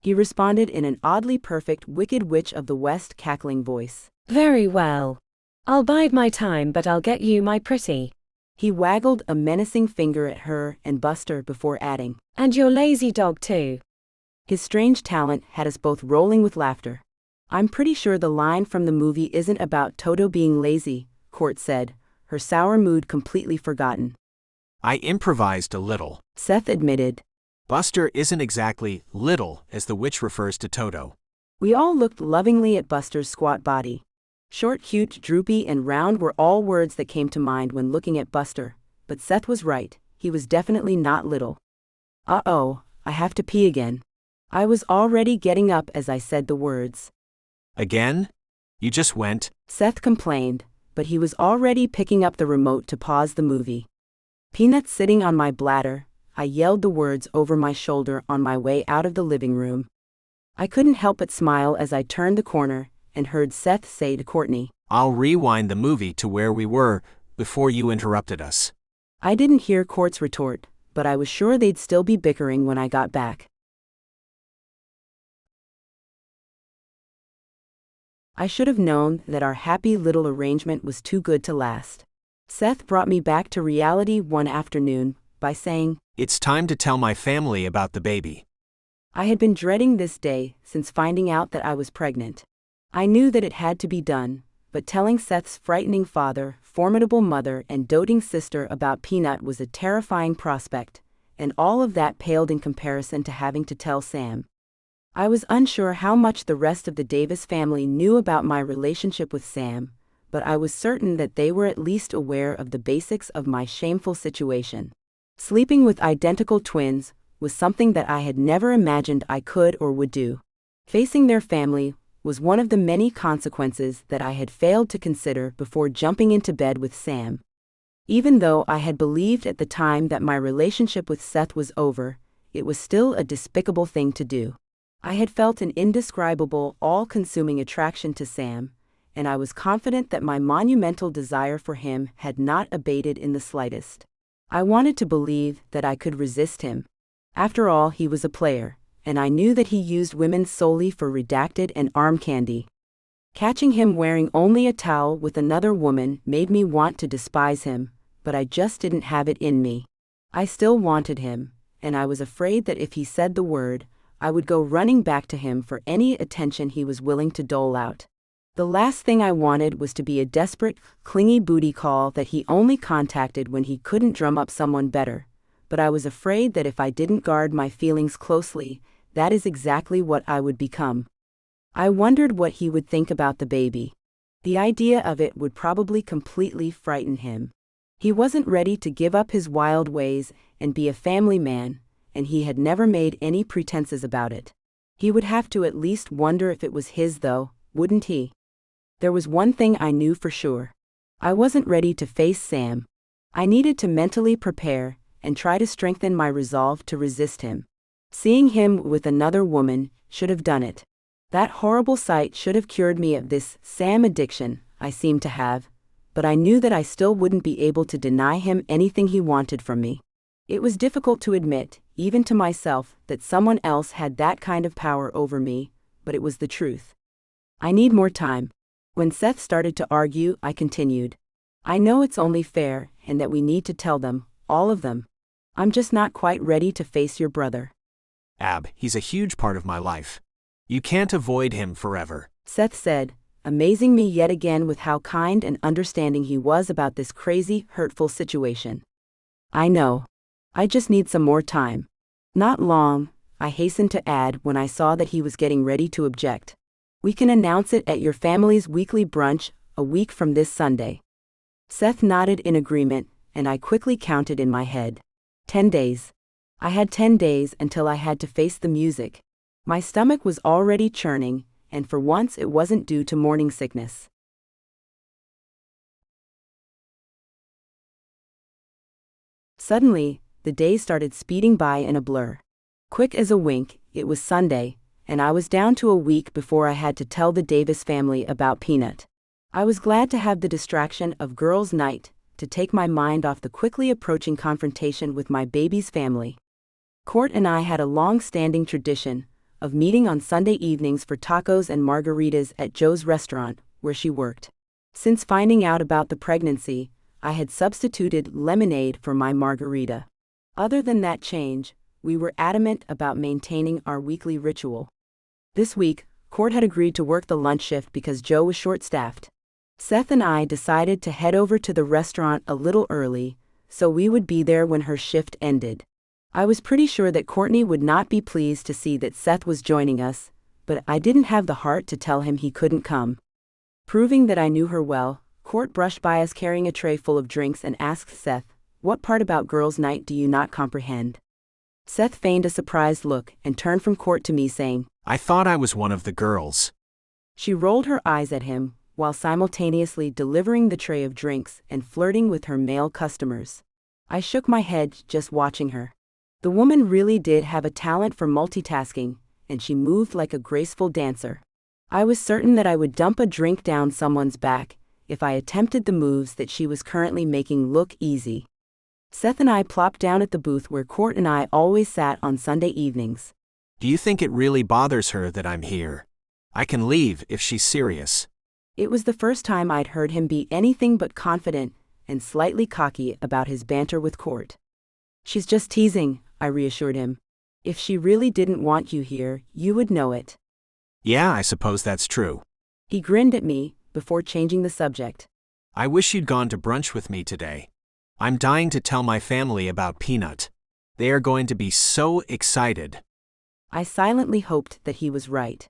He responded in an oddly perfect Wicked Witch of the West cackling voice. Very well. I'll bide my time, but I'll get you, my pretty. He waggled a menacing finger at her and Buster before adding, And your lazy dog too. His strange talent had us both rolling with laughter. I'm pretty sure the line from the movie isn't about Toto being lazy, Court said, her sour mood completely forgotten. I improvised a little. Seth admitted. Buster isn't exactly little as the witch refers to Toto. We all looked lovingly at Buster's squat body. Short, cute, droopy, and round were all words that came to mind when looking at Buster, but Seth was right, he was definitely not little. Uh-oh, I have to pee again. I was already getting up as I said the words. Again? You just went? Seth complained, but he was already picking up the remote to pause the movie. Peanuts sitting on my bladder, I yelled the words over my shoulder on my way out of the living room. I couldn't help but smile as I turned the corner and heard Seth say to Courtney, I'll rewind the movie to where we were before you interrupted us. I didn't hear Court's retort, but I was sure they'd still be bickering when I got back. I should have known that our happy little arrangement was too good to last. Seth brought me back to reality one afternoon by saying, It's time to tell my family about the baby. I had been dreading this day since finding out that I was pregnant. I knew that it had to be done, but telling Seth's frightening father, formidable mother, and doting sister about Peanut was a terrifying prospect, and all of that paled in comparison to having to tell Sam. I was unsure how much the rest of the Davis family knew about my relationship with Sam, but I was certain that they were at least aware of the basics of my shameful situation. Sleeping with identical twins was something that I had never imagined I could or would do. Facing their family was one of the many consequences that I had failed to consider before jumping into bed with Sam. Even though I had believed at the time that my relationship with Seth was over, it was still a despicable thing to do. I had felt an indescribable, all-consuming attraction to Sam, and I was confident that my monumental desire for him had not abated in the slightest. I wanted to believe that I could resist him. After all, he was a player, and I knew that he used women solely for redacted and arm candy. Catching him wearing only a towel with another woman made me want to despise him, but I just didn't have it in me. I still wanted him, and I was afraid that if he said the word, I would go running back to him for any attention he was willing to dole out. The last thing I wanted was to be a desperate, clingy booty call that he only contacted when he couldn't drum up someone better, but I was afraid that if I didn't guard my feelings closely, that is exactly what I would become. I wondered what he would think about the baby. The idea of it would probably completely frighten him. He wasn't ready to give up his wild ways and be a family man, and he had never made any pretenses about it. He would have to at least wonder if it was his though, wouldn't he? There was one thing I knew for sure. I wasn't ready to face Sam. I needed to mentally prepare and try to strengthen my resolve to resist him. Seeing him with another woman should have done it. That horrible sight should have cured me of this Sam addiction I seemed to have, but I knew that I still wouldn't be able to deny him anything he wanted from me. It was difficult to admit, even to myself, that someone else had that kind of power over me, but it was the truth. I need more time. When Seth started to argue, I continued. I know it's only fair, and that we need to tell them, all of them. I'm just not quite ready to face your brother. He's a huge part of my life. You can't avoid him forever, Seth said, amazing me yet again with how kind and understanding he was about this crazy, hurtful situation. I know. I just need some more time. Not long, I hastened to add when I saw that he was getting ready to object. We can announce it at your family's weekly brunch, a week from this Sunday. Seth nodded in agreement, and I quickly counted in my head. 10 days. I had 10 days until I had to face the music. My stomach was already churning, and for once it wasn't due to morning sickness. Suddenly, the days started speeding by in a blur. Quick as a wink, it was Sunday, and I was down to a week before I had to tell the Davis family about Peanut. I was glad to have the distraction of girls' night to take my mind off the quickly approaching confrontation with my baby's family. Court and I had a long-standing tradition of meeting on Sunday evenings for tacos and margaritas at Joe's restaurant, where she worked. Since finding out about the pregnancy, I had substituted lemonade for my margarita. Other than that change, we were adamant about maintaining our weekly ritual. This week, Court had agreed to work the lunch shift because Joe was short-staffed. Seth and I decided to head over to the restaurant a little early, so we would be there when her shift ended. I was pretty sure that Courtney would not be pleased to see that Seth was joining us, but I didn't have the heart to tell him he couldn't come. Proving that I knew her well, Court brushed by us carrying a tray full of drinks and asked Seth, "What part about girls' night do you not comprehend?" Seth feigned a surprised look and turned from Court to me saying, I thought I was one of the girls. She rolled her eyes at him, while simultaneously delivering the tray of drinks and flirting with her male customers. I shook my head just watching her. The woman really did have a talent for multitasking, and she moved like a graceful dancer. I was certain that I would dump a drink down someone's back if I attempted the moves that she was currently making look easy. Seth and I plopped down at the booth where Court and I always sat on Sunday evenings. Do you think it really bothers her that I'm here? I can leave if she's serious. It was the first time I'd heard him be anything but confident and slightly cocky about his banter with Court. She's just teasing, I reassured him. If she really didn't want you here, you would know it. Yeah, I suppose that's true. He grinned at me before changing the subject. I wish you'd gone to brunch with me today. I'm dying to tell my family about Peanut. They are going to be so excited. I silently hoped that he was right.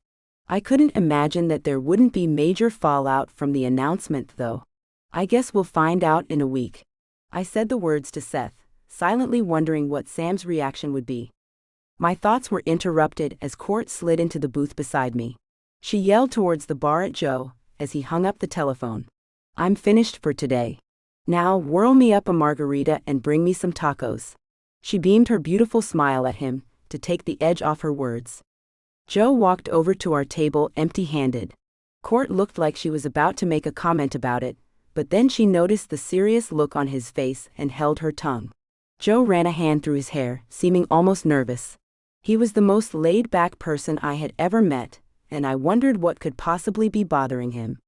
I couldn't imagine that there wouldn't be major fallout from the announcement, though. I guess we'll find out in a week. I said the words to Seth, silently wondering what Sam's reaction would be. My thoughts were interrupted as Court slid into the booth beside me. She yelled towards the bar at Joe as he hung up the telephone. I'm finished for today. Now whirl me up a margarita and bring me some tacos. She beamed her beautiful smile at him to take the edge off her words. Joe walked over to our table empty-handed. Court looked like she was about to make a comment about it, but then she noticed the serious look on his face and held her tongue. Joe ran a hand through his hair, seeming almost nervous. He was the most laid-back person I had ever met, and I wondered what could possibly be bothering him.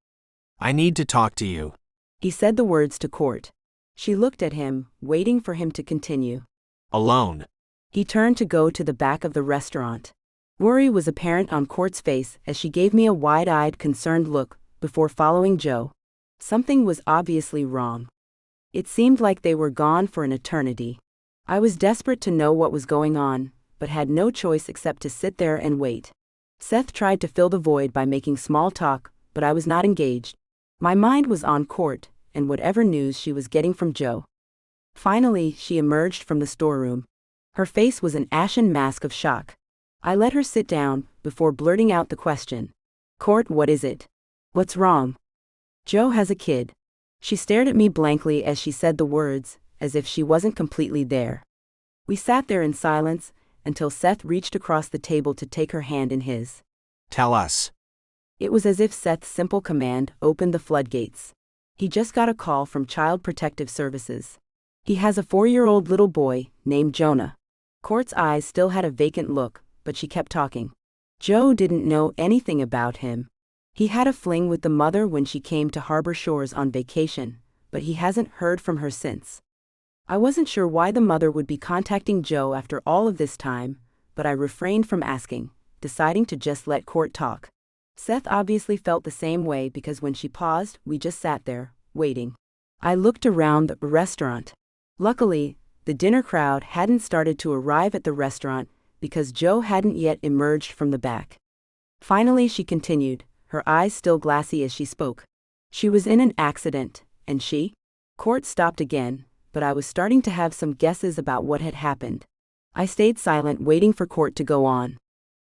I need to talk to you. He said the words to Court. She looked at him, waiting for him to continue. Alone. He turned to go to the back of the restaurant. Worry was apparent on Court's face as she gave me a wide-eyed, concerned look before following Joe. Something was obviously wrong. It seemed like they were gone for an eternity. I was desperate to know what was going on, but had no choice except to sit there and wait. Seth tried to fill the void by making small talk, but I was not engaged. My mind was on Court and whatever news she was getting from Joe. Finally, she emerged from the storeroom. Her face was an ashen mask of shock. I let her sit down before blurting out the question. Court, what is it? What's wrong? Joe has a kid. She stared at me blankly as she said the words, as if she wasn't completely there. We sat there in silence until Seth reached across the table to take her hand in his. Tell us. It was as if Seth's simple command opened the floodgates. He just got a call from Child Protective Services. He has a 4-year-old little boy named Jonah. Court's eyes still had a vacant look, but she kept talking. Joe didn't know anything about him. He had a fling with the mother when she came to Harbor Shores on vacation, but he hasn't heard from her since. I wasn't sure why the mother would be contacting Joe after all of this time, but I refrained from asking, deciding to just let Court talk. Seth obviously felt the same way because when she paused, we just sat there, waiting. I looked around the restaurant. Luckily, the dinner crowd hadn't started to arrive at the restaurant because Joe hadn't yet emerged from the back. Finally, she continued, her eyes still glassy as she spoke. She was in an accident, and she? Court stopped again, but I was starting to have some guesses about what had happened. I stayed silent, waiting for Court to go on.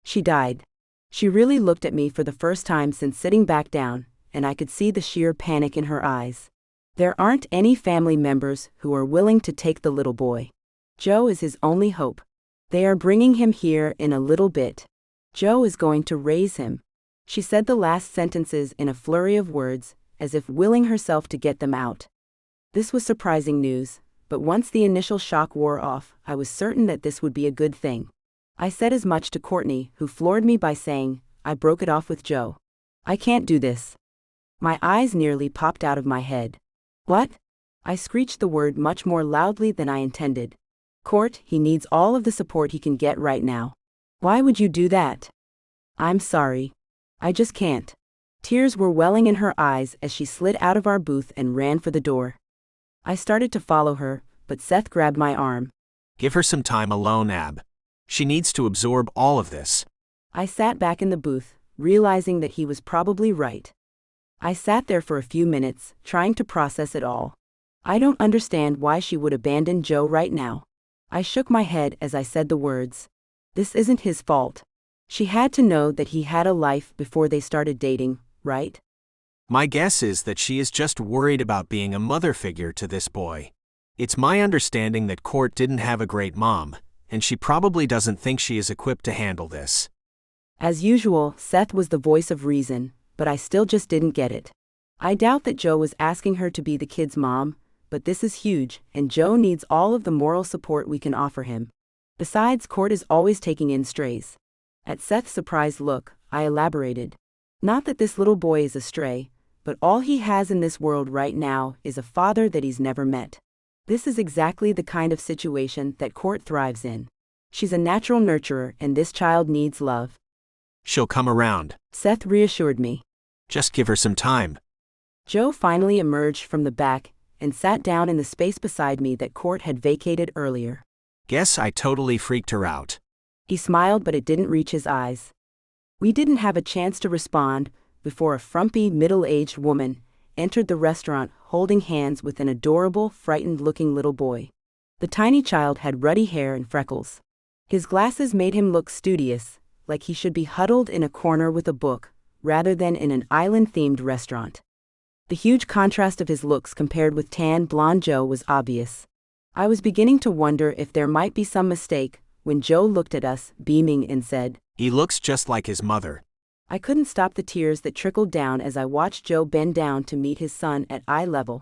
She died. She really looked at me for the first time since sitting back down, and I could see the sheer panic in her eyes. There aren't any family members who are willing to take the little boy. Joe is his only hope. They are bringing him here in a little bit. Joe is going to raise him. She said the last sentences in a flurry of words, as if willing herself to get them out. This was surprising news, but once the initial shock wore off, I was certain that this would be a good thing. I said as much to Courtney, who floored me by saying, I broke it off with Joe. I can't do this. My eyes nearly popped out of my head. What? I screeched the word much more loudly than I intended. Court, he needs all of the support he can get right now. Why would you do that? I'm sorry. I just can't. Tears were welling in her eyes as she slid out of our booth and ran for the door. I started to follow her, but Seth grabbed my arm. Give her some time alone, Ab. She needs to absorb all of this. I sat back in the booth, realizing that he was probably right. I sat there for a few minutes, trying to process it all. I don't understand why she would abandon Joe right now. I shook my head as I said the words. This isn't his fault. She had to know that he had a life before they started dating, right? My guess is that she is just worried about being a mother figure to this boy. It's my understanding that Court didn't have a great mom, and she probably doesn't think she is equipped to handle this. As usual, Seth was the voice of reason, but I still just didn't get it. I doubt that Joe was asking her to be the kid's mom, but this is huge, and Joe needs all of the moral support we can offer him. Besides, Court is always taking in strays. At Seth's surprised look, I elaborated. Not that this little boy is a stray, but all he has in this world right now is a father that he's never met. This is exactly the kind of situation that Court thrives in. She's a natural nurturer, and this child needs love. She'll come around. Seth reassured me. Just give her some time. Joe finally emerged from the back and sat down in the space beside me that Court had vacated earlier. Guess I totally freaked her out. He smiled, but it didn't reach his eyes. We didn't have a chance to respond before a frumpy, middle-aged woman entered the restaurant holding hands with an adorable, frightened-looking little boy. The tiny child had ruddy hair and freckles. His glasses made him look studious, like he should be huddled in a corner with a book, rather than in an island-themed restaurant. The huge contrast of his looks compared with tan blonde Joe was obvious. I was beginning to wonder if there might be some mistake when Joe looked at us, beaming, and said, "He looks just like his mother." I couldn't stop the tears that trickled down as I watched Joe bend down to meet his son at eye level.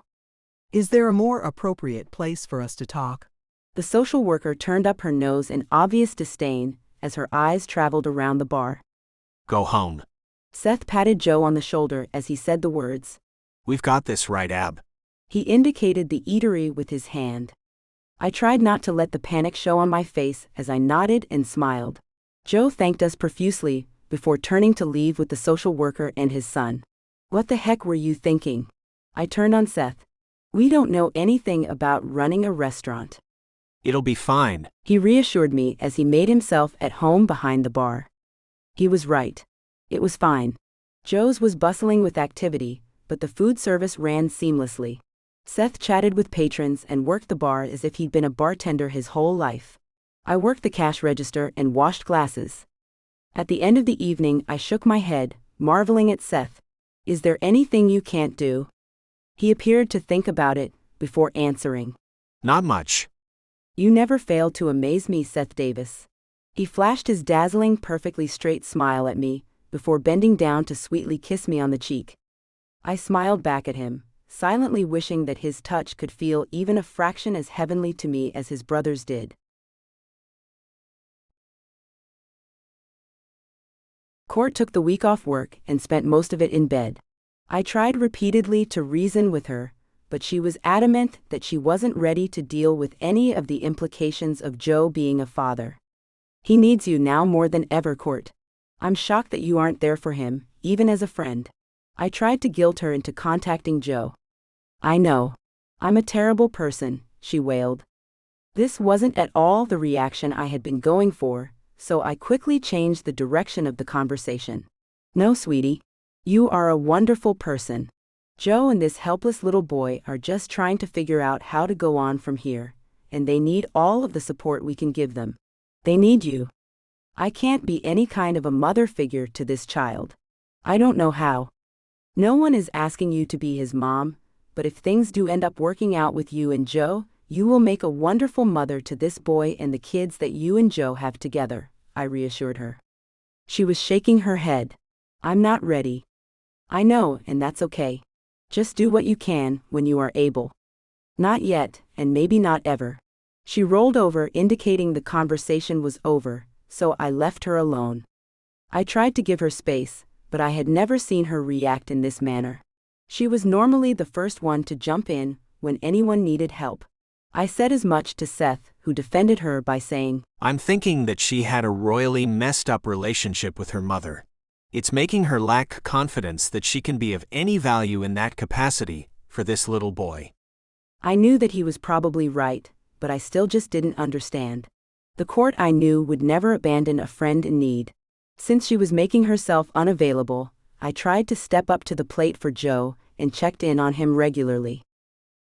Is there a more appropriate place for us to talk? The social worker turned up her nose in obvious disdain as her eyes traveled around the bar. Go home. Seth patted Joe on the shoulder as he said the words. We've got this right, Ab. He indicated the eatery with his hand. I tried not to let the panic show on my face as I nodded and smiled. Joe thanked us profusely before turning to leave with the social worker and his son. What the heck were you thinking? I turned on Seth. We don't know anything about running a restaurant. It'll be fine, He reassured me as he made himself at home behind the bar. He was right. It was fine. Joe's was bustling with activity, but the food service ran seamlessly. Seth chatted with patrons and worked the bar as if he'd been a bartender his whole life. I worked the cash register and washed glasses. At the end of the evening, I shook my head, marveling at Seth. Is there anything you can't do? He appeared to think about it before answering. Not much. You never fail to amaze me, Seth Davis. He flashed his dazzling, perfectly straight smile at me before bending down to sweetly kiss me on the cheek. I smiled back at him, silently wishing that his touch could feel even a fraction as heavenly to me as his brother's did. Court took the week off work and spent most of it in bed. I tried repeatedly to reason with her, but she was adamant that she wasn't ready to deal with any of the implications of Joe being a father. He needs you now more than ever, Court. I'm shocked that you aren't there for him, even as a friend. I tried to guilt her into contacting Joe. I know. I'm a terrible person, she wailed. This wasn't at all the reaction I had been going for, so I quickly changed the direction of the conversation. No, sweetie. You are a wonderful person. Joe and this helpless little boy are just trying to figure out how to go on from here, and they need all of the support we can give them. They need you. I can't be any kind of a mother figure to this child. I don't know how. No one is asking you to be his mom, but if things do end up working out with you and Joe, you will make a wonderful mother to this boy and the kids that you and Joe have together, I reassured her. She was shaking her head. I'm not ready. I know, and that's okay. Just do what you can when you are able. Not yet, and maybe not ever. She rolled over, indicating the conversation was over, so I left her alone. I tried to give her space, but I had never seen her react in this manner. She was normally the first one to jump in when anyone needed help. I said as much to Seth, who defended her by saying, I'm thinking that she had a royally messed up relationship with her mother. It's making her lack confidence that she can be of any value in that capacity for this little boy. I knew that he was probably right, but I still just didn't understand. The Court I knew would never abandon a friend in need. Since she was making herself unavailable, I tried to step up to the plate for Joe and checked in on him regularly.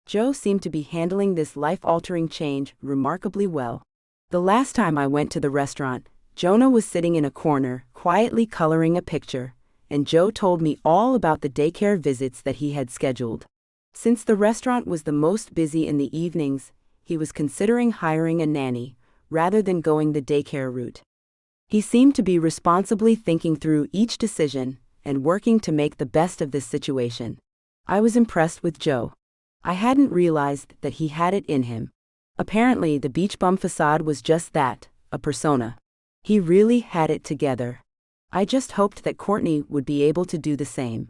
Joe seemed to be handling this life-altering change remarkably well. The last time I went to the restaurant, Jonah was sitting in a corner, quietly coloring a picture, and Joe told me all about the daycare visits that he had scheduled. Since the restaurant was the most busy in the evenings, he was considering hiring a nanny, rather than going the daycare route. He seemed to be responsibly thinking through each decision and working to make the best of this situation. I was impressed with Joe. I hadn't realized that he had it in him. Apparently, the beach bum facade was just that, a persona. He really had it together. I just hoped that Courtney would be able to do the same.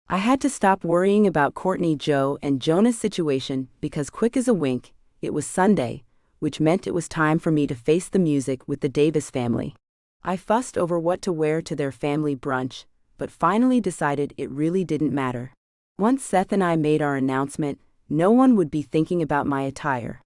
I had to stop worrying about Courtney, Joe, and Jonah's situation because, quick as a wink, it was Sunday, which meant it was time for me to face the music with the Davis family. I fussed over what to wear to their family brunch, but finally decided it really didn't matter. Once Seth and I made our announcement, no one would be thinking about my attire.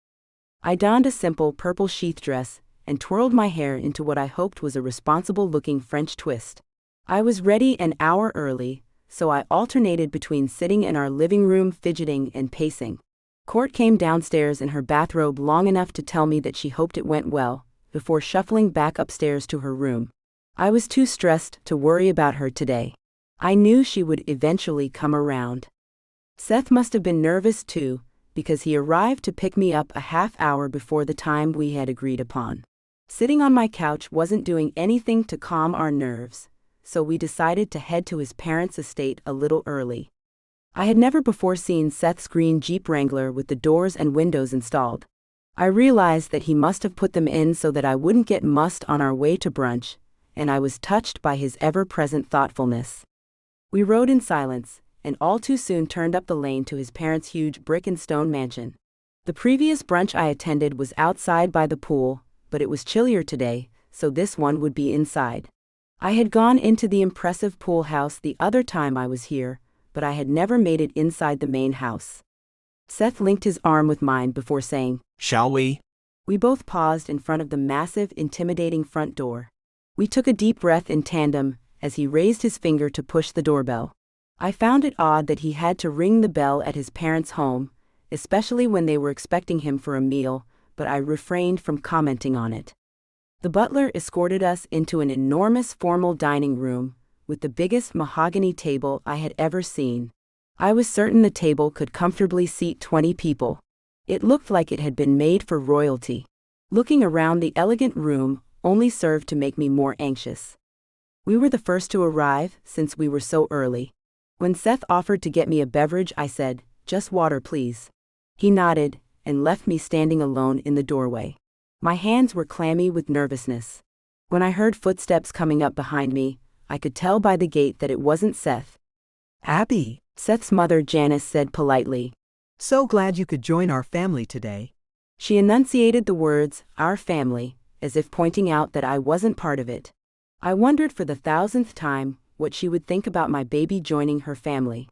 I donned a simple purple sheath dress and twirled my hair into what I hoped was a responsible-looking French twist. I was ready an hour early, so I alternated between sitting in our living room fidgeting and pacing. Court came downstairs in her bathrobe long enough to tell me that she hoped it went well, before shuffling back upstairs to her room. I was too stressed to worry about her today. I knew she would eventually come around. Seth must have been nervous too, because he arrived to pick me up a half hour before the time we had agreed upon. Sitting on my couch wasn't doing anything to calm our nerves, so we decided to head to his parents' estate a little early. I had never before seen Seth's green Jeep Wrangler with the doors and windows installed. I realized that he must have put them in so that I wouldn't get mussed on our way to brunch, and I was touched by his ever-present thoughtfulness. We rode in silence, and all too soon turned up the lane to his parents' huge brick and stone mansion. The previous brunch I attended was outside by the pool, but it was chillier today, so this one would be inside. I had gone into the impressive pool house the other time I was here, but I had never made it inside the main house. Seth linked his arm with mine before saying, "Shall we?" We both paused in front of the massive, intimidating front door. We took a deep breath in tandem as he raised his finger to push the doorbell. I found it odd that he had to ring the bell at his parents' home, especially when they were expecting him for a meal, but I refrained from commenting on it. The butler escorted us into an enormous formal dining room, with the biggest mahogany table I had ever seen. I was certain the table could comfortably seat 20 people. It looked like it had been made for royalty. Looking around the elegant room only served to make me more anxious. We were the first to arrive since we were so early. When Seth offered to get me a beverage, I said, "Just water, please." He nodded and left me standing alone in the doorway. My hands were clammy with nervousness. When I heard footsteps coming up behind me, I could tell by the gait that it wasn't Seth. Abby, Seth's mother Janice said politely. so glad you could join our family today. She enunciated the words, "our family," as if pointing out that I wasn't part of it. I wondered for the 1000th time what she would think about my baby joining her family.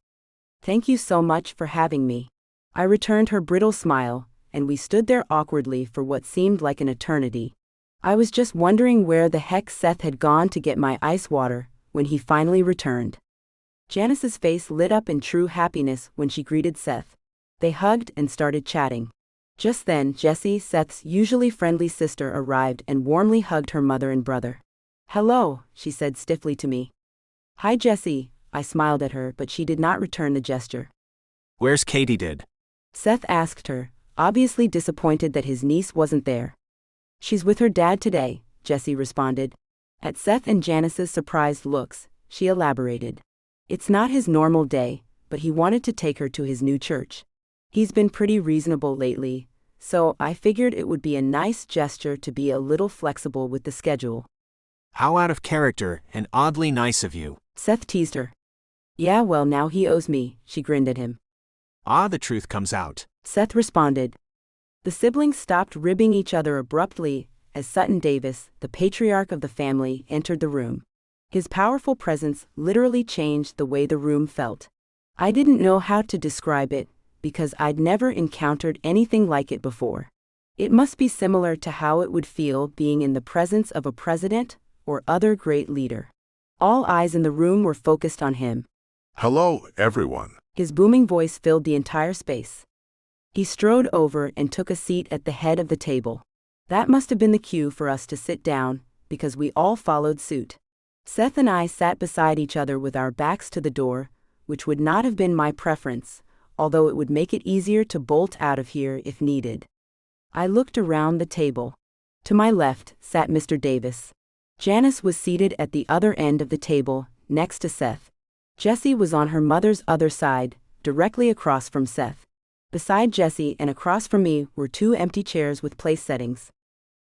"Thank you so much for having me." I returned her brittle smile, and we stood there awkwardly for what seemed like an eternity. I was just wondering where the heck Seth had gone to get my ice water when he finally returned. Janice's face lit up in true happiness when she greeted Seth. They hugged and started chatting. Just then, Jessie, Seth's usually friendly sister, arrived and warmly hugged her mother and brother. "Hello," she said stiffly to me. "Hi, Jessie," I smiled at her, but she did not return the gesture. "Where's Katydid?" Seth asked her, obviously disappointed that his niece wasn't there. "She's with her dad today," Jessie responded. At Seth and Janice's surprised looks, she elaborated. "It's not his normal day, but he wanted to take her to his new church. He's been pretty reasonable lately, so I figured it would be a nice gesture to be a little flexible with the schedule." "How out of character and oddly nice of you." Seth teased her. "Yeah, well, now he owes me," she grinned at him. The truth comes out." Seth responded. The siblings stopped ribbing each other abruptly as Sutton Davis, the patriarch of the family, entered the room. His powerful presence literally changed the way the room felt. I didn't know how to describe it, because I'd never encountered anything like it before. It must be similar to how it would feel being in the presence of a president or other great leader. All eyes in the room were focused on him. Hello, everyone. His booming voice filled the entire space. He strode over and took a seat at the head of the table. That must have been the cue for us to sit down, because we all followed suit. Seth and I sat beside each other with our backs to the door, which would not have been my preference, although it would make it easier to bolt out of here if needed. I looked around the table. To my left sat Mr. Davis. Janice was seated at the other end of the table, next to Seth. Jessie was on her mother's other side, directly across from Seth. Beside Jessie and across from me were 2 empty chairs with place settings.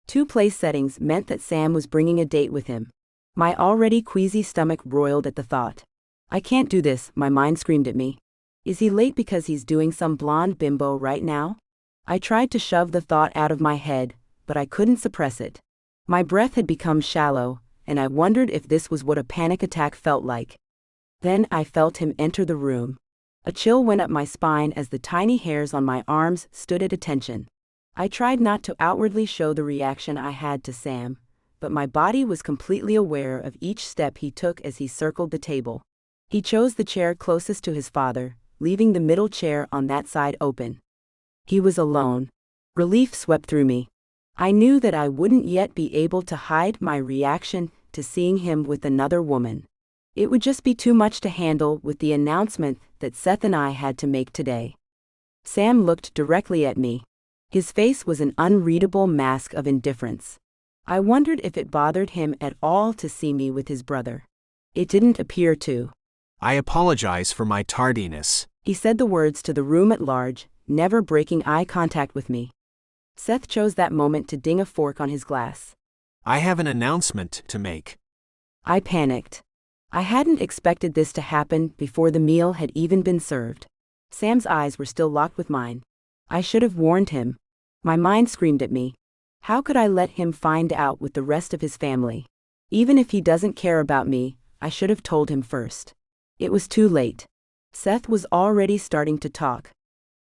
2 place settings meant that Sam was bringing a date with him. My already queasy stomach roiled at the thought. I can't do this, my mind screamed at me. Is he late because he's doing some blonde bimbo right now? I tried to shove the thought out of my head, but I couldn't suppress it. My breath had become shallow, and I wondered if this was what a panic attack felt like. Then I felt him enter the room. A chill went up my spine as the tiny hairs on my arms stood at attention. I tried not to outwardly show the reaction I had to Sam, but my body was completely aware of each step he took as he circled the table. He chose the chair closest to his father, leaving the middle chair on that side open. He was alone. Relief swept through me. I knew that I wouldn't yet be able to hide my reaction to seeing him with another woman. It would just be too much to handle with the announcement that Seth and I had to make today. Sam looked directly at me. His face was an unreadable mask of indifference. I wondered if it bothered him at all to see me with his brother. It didn't appear to. I apologize for my tardiness. He said the words to the room at large, never breaking eye contact with me. Seth chose that moment to ding a fork on his glass. I have an announcement to make. I panicked. I hadn't expected this to happen before the meal had even been served. Sam's eyes were still locked with mine. I should have warned him. My mind screamed at me. How could I let him find out with the rest of his family? Even if he doesn't care about me, I should have told him first. It was too late. Seth was already starting to talk.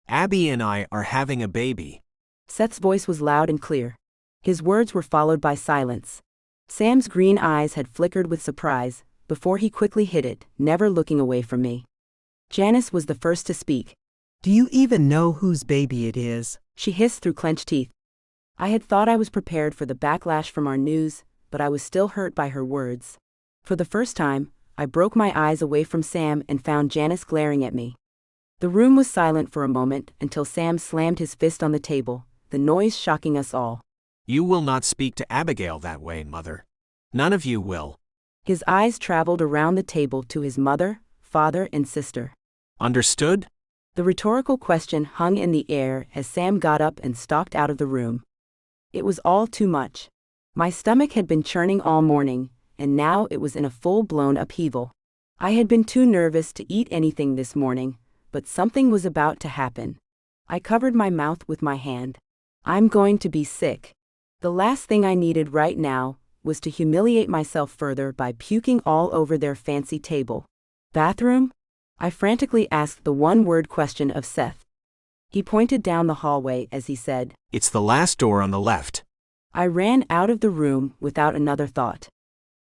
Abby and I are having a baby. Seth's voice was loud and clear. His words were followed by silence. Sam's green eyes had flickered with surprise, before he quickly hid it, never looking away from me. Janice was the first to speak. Do you even know whose baby it is? She hissed through clenched teeth. I had thought I was prepared for the backlash from our news, but I was still hurt by her words. For the first time, I broke my eyes away from Sam and found Janice glaring at me. The room was silent for a moment until Sam slammed his fist on the table, the noise shocking us all. You will not speak to Abigail that way, Mother. None of you will. His eyes traveled around the table to his mother, father, and sister. Understood? The rhetorical question hung in the air as Sam got up and stalked out of the room. It was all too much. My stomach had been churning all morning, and now it was in a full-blown upheaval. I had been too nervous to eat anything this morning, but something was about to happen. I covered my mouth with my hand. I'm going to be sick. The last thing I needed right now was to humiliate myself further by puking all over their fancy table. Bathroom? I frantically asked the one-word question of Seth. He pointed down the hallway as he said, It's the last door on the left. I ran out of the room without another thought.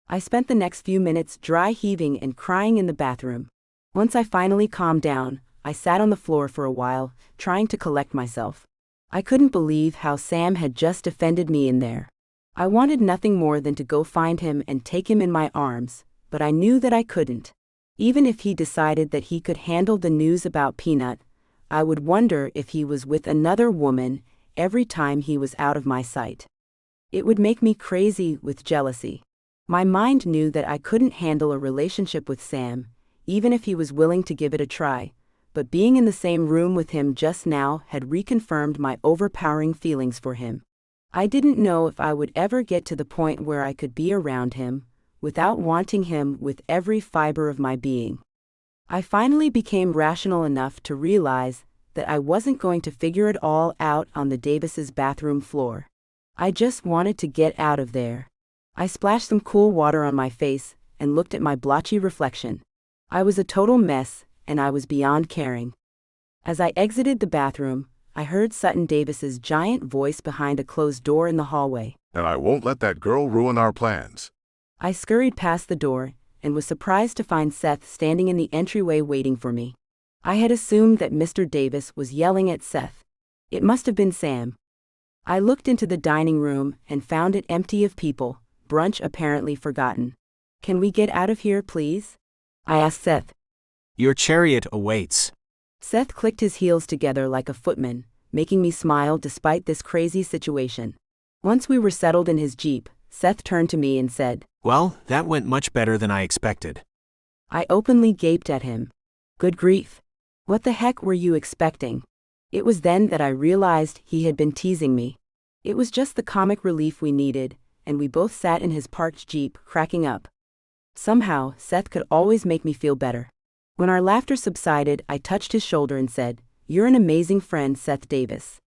I spent the next few minutes dry heaving and crying in the bathroom. Once I finally calmed down, I sat on the floor for a while, trying to collect myself. I couldn't believe how Sam had just defended me in there. I wanted nothing more than to go find him and take him in my arms, but I knew that I couldn't. Even if he decided that he could handle the news about Peanut, I would wonder if he was with another woman every time he was out of my sight. It would make me crazy with jealousy. My mind knew that I couldn't handle a relationship with Sam, even if he was willing to give it a try, but being in the same room with him just now had reconfirmed my overpowering feelings for him. I didn't know if I would ever get to the point where I could be around him, without wanting him with every fiber of my being. I finally became rational enough to realize that I wasn't going to figure it all out on the Davises' bathroom floor. I just wanted to get out of there. I splashed some cool water on my face and looked at my blotchy reflection. I was a total mess, and I was beyond caring. As I exited the bathroom, I heard Sutton Davis's giant voice behind a closed door in the hallway. And I won't let that girl ruin our plans. I scurried past the door and was surprised to find Seth standing in the entryway waiting for me. I had assumed that Mr. Davis was yelling at Seth. It must have been Sam. I looked into the dining room and found it empty of people, brunch apparently forgotten. Can we get out of here, please? I asked Seth. Your chariot awaits. Seth clicked his heels together like a footman, making me smile despite this crazy situation. Once we were settled in his Jeep, Seth turned to me and said, "Well, that went much better than I expected." I openly gaped at him. Good grief. What the heck were you expecting? It was then that I realized he had been teasing me. It was just the comic relief we needed, and we both sat in his parked Jeep, cracking up. Somehow, Seth could always make me feel better. When our laughter subsided, I touched his shoulder and said, "You're an amazing friend, Seth Davis."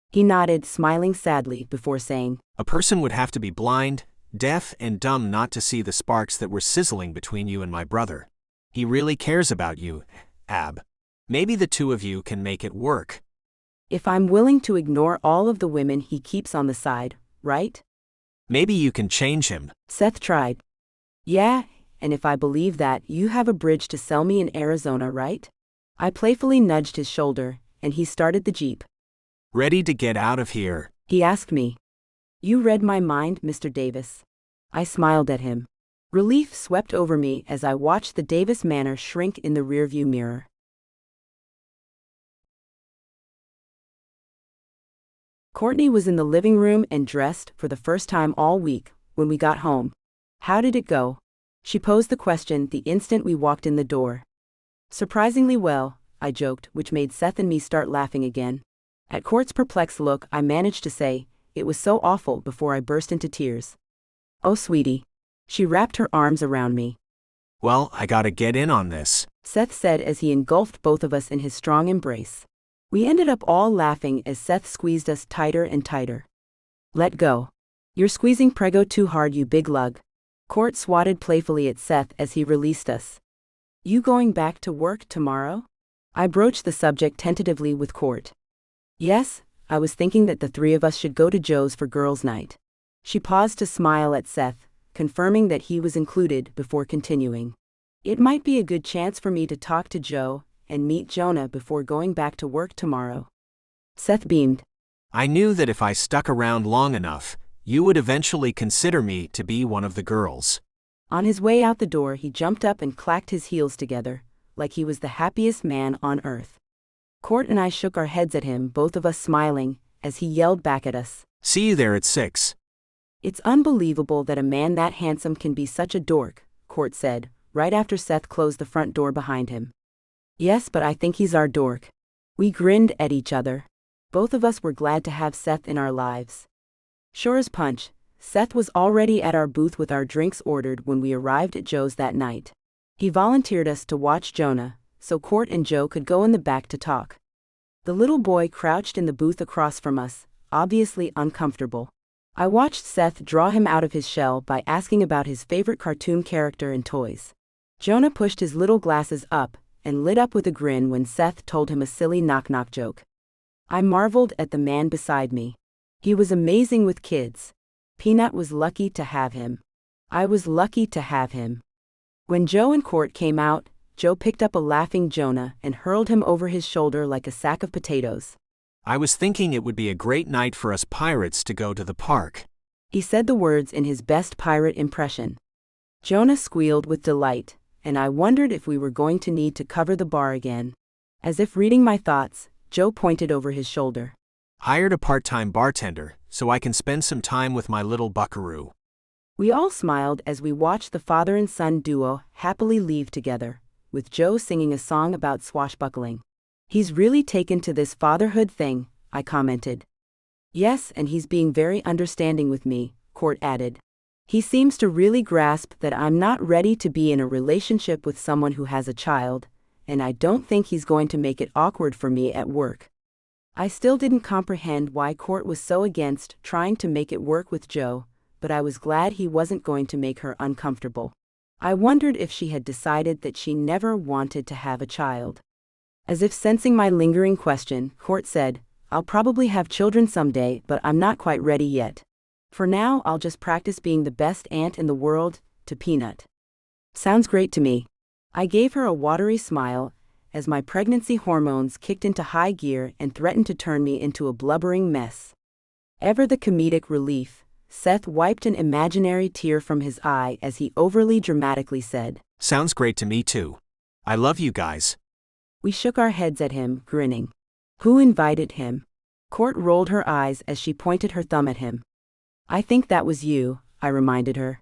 He nodded, smiling sadly, before saying, A person would have to be blind, deaf, and dumb not to see the sparks that were sizzling between you and my brother. He really cares about you, Ab. Maybe the two of you can make it work. "If I'm willing to ignore all of the women he keeps on the side, right?" Maybe you can change him. Seth tried. "Yeah, and if I believe that, you have a bridge to sell me in Arizona, right?" I playfully nudged his shoulder, and he started the Jeep. Ready to get out of here? He asked me. "You read my mind, Mr. Davis." I smiled at him. Relief swept over me as I watched the Davis Manor shrink in the rearview mirror. Courtney was in the living room and dressed for the first time all week when we got home. "How did it go?" She posed the question the instant we walked in the door. "Surprisingly well," I joked, which made Seth and me start laughing again. At Court's perplexed look, I managed to say, "It was so awful," before I burst into tears. "Oh, sweetie." She wrapped her arms around me. Well, I gotta get in on this. Seth said as he engulfed both of us in his strong embrace. We ended up all laughing as Seth squeezed us tighter and tighter. "Let go. You're squeezing Prego too hard, you big lug." Court swatted playfully at Seth as he released us. "You going back to work tomorrow?" I broached the subject tentatively with Court. "Yes, I was thinking that the three of us should go to Joe's for girls' night." She paused to smile at Seth, confirming that he was included before continuing. "It might be a good chance for me to talk to Joe and meet Jonah before going back to work tomorrow." Seth beamed. I knew that if I stuck around long enough, you would eventually consider me to be one of the girls. On his way out the door, he jumped up and clacked his heels together, like he was the happiest man on earth. Court and I shook our heads at him, both of us smiling, as he yelled back at us. See you there at 6. "It's unbelievable that a man that handsome can be such a dork," Court said, right after Seth closed the front door behind him. "Yes, but I think he's our dork." We grinned at each other. Both of us were glad to have Seth in our lives. Sure as punch, Seth was already at our booth with our drinks ordered when we arrived at Joe's that night. He volunteered us to watch Jonah, so Court and Joe could go in the back to talk. The little boy crouched in the booth across from us, obviously uncomfortable. I watched Seth draw him out of his shell by asking about his favorite cartoon character and toys. Jonah pushed his little glasses up and lit up with a grin when Seth told him a silly knock-knock joke. I marveled at the man beside me. He was amazing with kids. Peanut was lucky to have him. I was lucky to have him. When Joe and Court came out, Joe picked up a laughing Jonah and hurled him over his shoulder like a sack of potatoes. I was thinking it would be a great night for us pirates to go to the park. He said the words in his best pirate impression. Jonah squealed with delight, and I wondered if we were going to need to cover the bar again. As if reading my thoughts, Joe pointed over his shoulder. Hired a part-time bartender, so I can spend some time with my little buckaroo. We all smiled as we watched the father and son duo happily leave together, with Joe singing a song about swashbuckling. "He's really taken to this fatherhood thing," I commented. "Yes, and he's being very understanding with me," Court added. "He seems to really grasp that I'm not ready to be in a relationship with someone who has a child, and I don't think he's going to make it awkward for me at work." I still didn't comprehend why Court was so against trying to make it work with Joe, but I was glad he wasn't going to make her uncomfortable. I wondered if she had decided that she never wanted to have a child. As if sensing my lingering question, Court said, "I'll probably have children someday, but I'm not quite ready yet. For now, I'll just practice being the best aunt in the world, to Peanut." "Sounds great to me." I gave her a watery smile, as my pregnancy hormones kicked into high gear and threatened to turn me into a blubbering mess. Ever the comedic relief, Seth wiped an imaginary tear from his eye as he overly dramatically said, Sounds great to me too. I love you guys. We shook our heads at him, grinning. Who invited him? Court rolled her eyes as she pointed her thumb at him. I think that was you, I reminded her.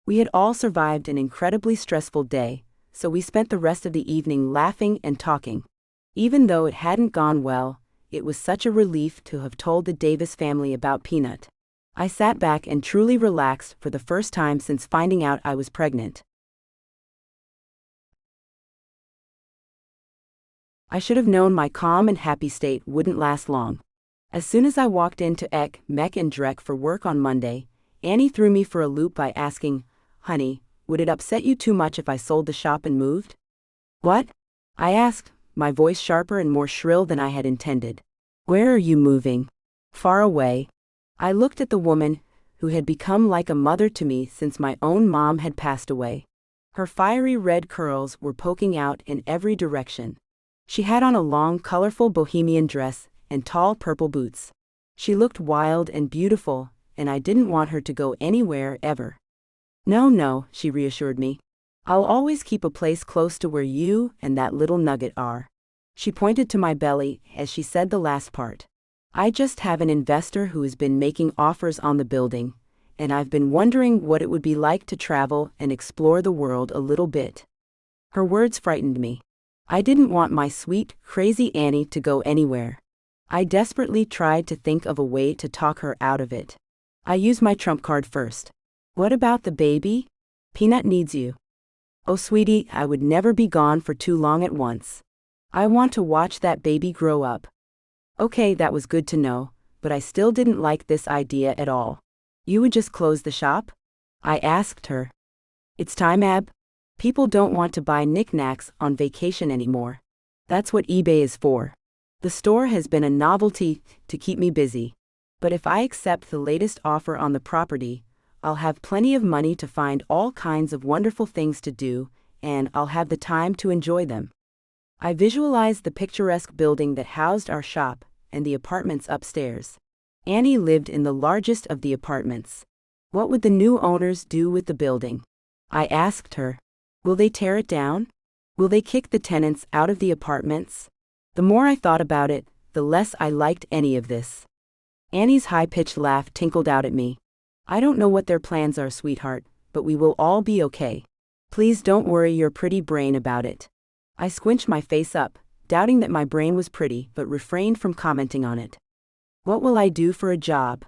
We had all survived an incredibly stressful day, so we spent the rest of the evening laughing and talking. Even though it hadn't gone well, it was such a relief to have told the Davis family about Peanut. I sat back and truly relaxed for the first time since finding out I was pregnant. I should have known my calm and happy state wouldn't last long. As soon as I walked into Ek, Mek and Drek for work on Monday, Annie threw me for a loop by asking, "Honey, would it upset you too much if I sold the shop and moved?" "What?" I asked, my voice sharper and more shrill than I had intended. "Where are you moving?" "Far away." I looked at the woman, who had become like a mother to me since my own mom had passed away. Her fiery red curls were poking out in every direction. She had on a long, colorful bohemian dress and tall purple boots. She looked wild and beautiful, and I didn't want her to go anywhere ever. No, she reassured me. "I'll always keep a place close to where you and that little nugget are." She pointed to my belly as she said the last part. "I just have an investor who has been making offers on the building, and I've been wondering what it would be like to travel and explore the world a little bit." Her words frightened me. I didn't want my sweet, crazy Annie to go anywhere. I desperately tried to think of a way to talk her out of it. I used my trump card first. "What about the baby? Peanut needs you." "Oh, sweetie, I would never be gone for too long at once. I want to watch that baby grow up." Okay, that was good to know, but I still didn't like this idea at all. "You would just close the shop?" I asked her. "It's time, Ab. People don't want to buy knickknacks on vacation anymore. That's what eBay is for. The store has been a novelty to keep me busy. But if I accept the latest offer on the property, I'll have plenty of money to find all kinds of wonderful things to do, and I'll have the time to enjoy them." I visualized the picturesque building that housed our shop and the apartments upstairs. Annie lived in the largest of the apartments. What would the new owners do with the building? I asked her. Will they tear it down? Will they kick the tenants out of the apartments? The more I thought about it, the less I liked any of this. Annie's high-pitched laugh tinkled out at me. "I don't know what their plans are, sweetheart, but we will all be okay. Please don't worry your pretty brain about it." I squinched my face up, doubting that my brain was pretty, but refrained from commenting on it. What will I do for a job?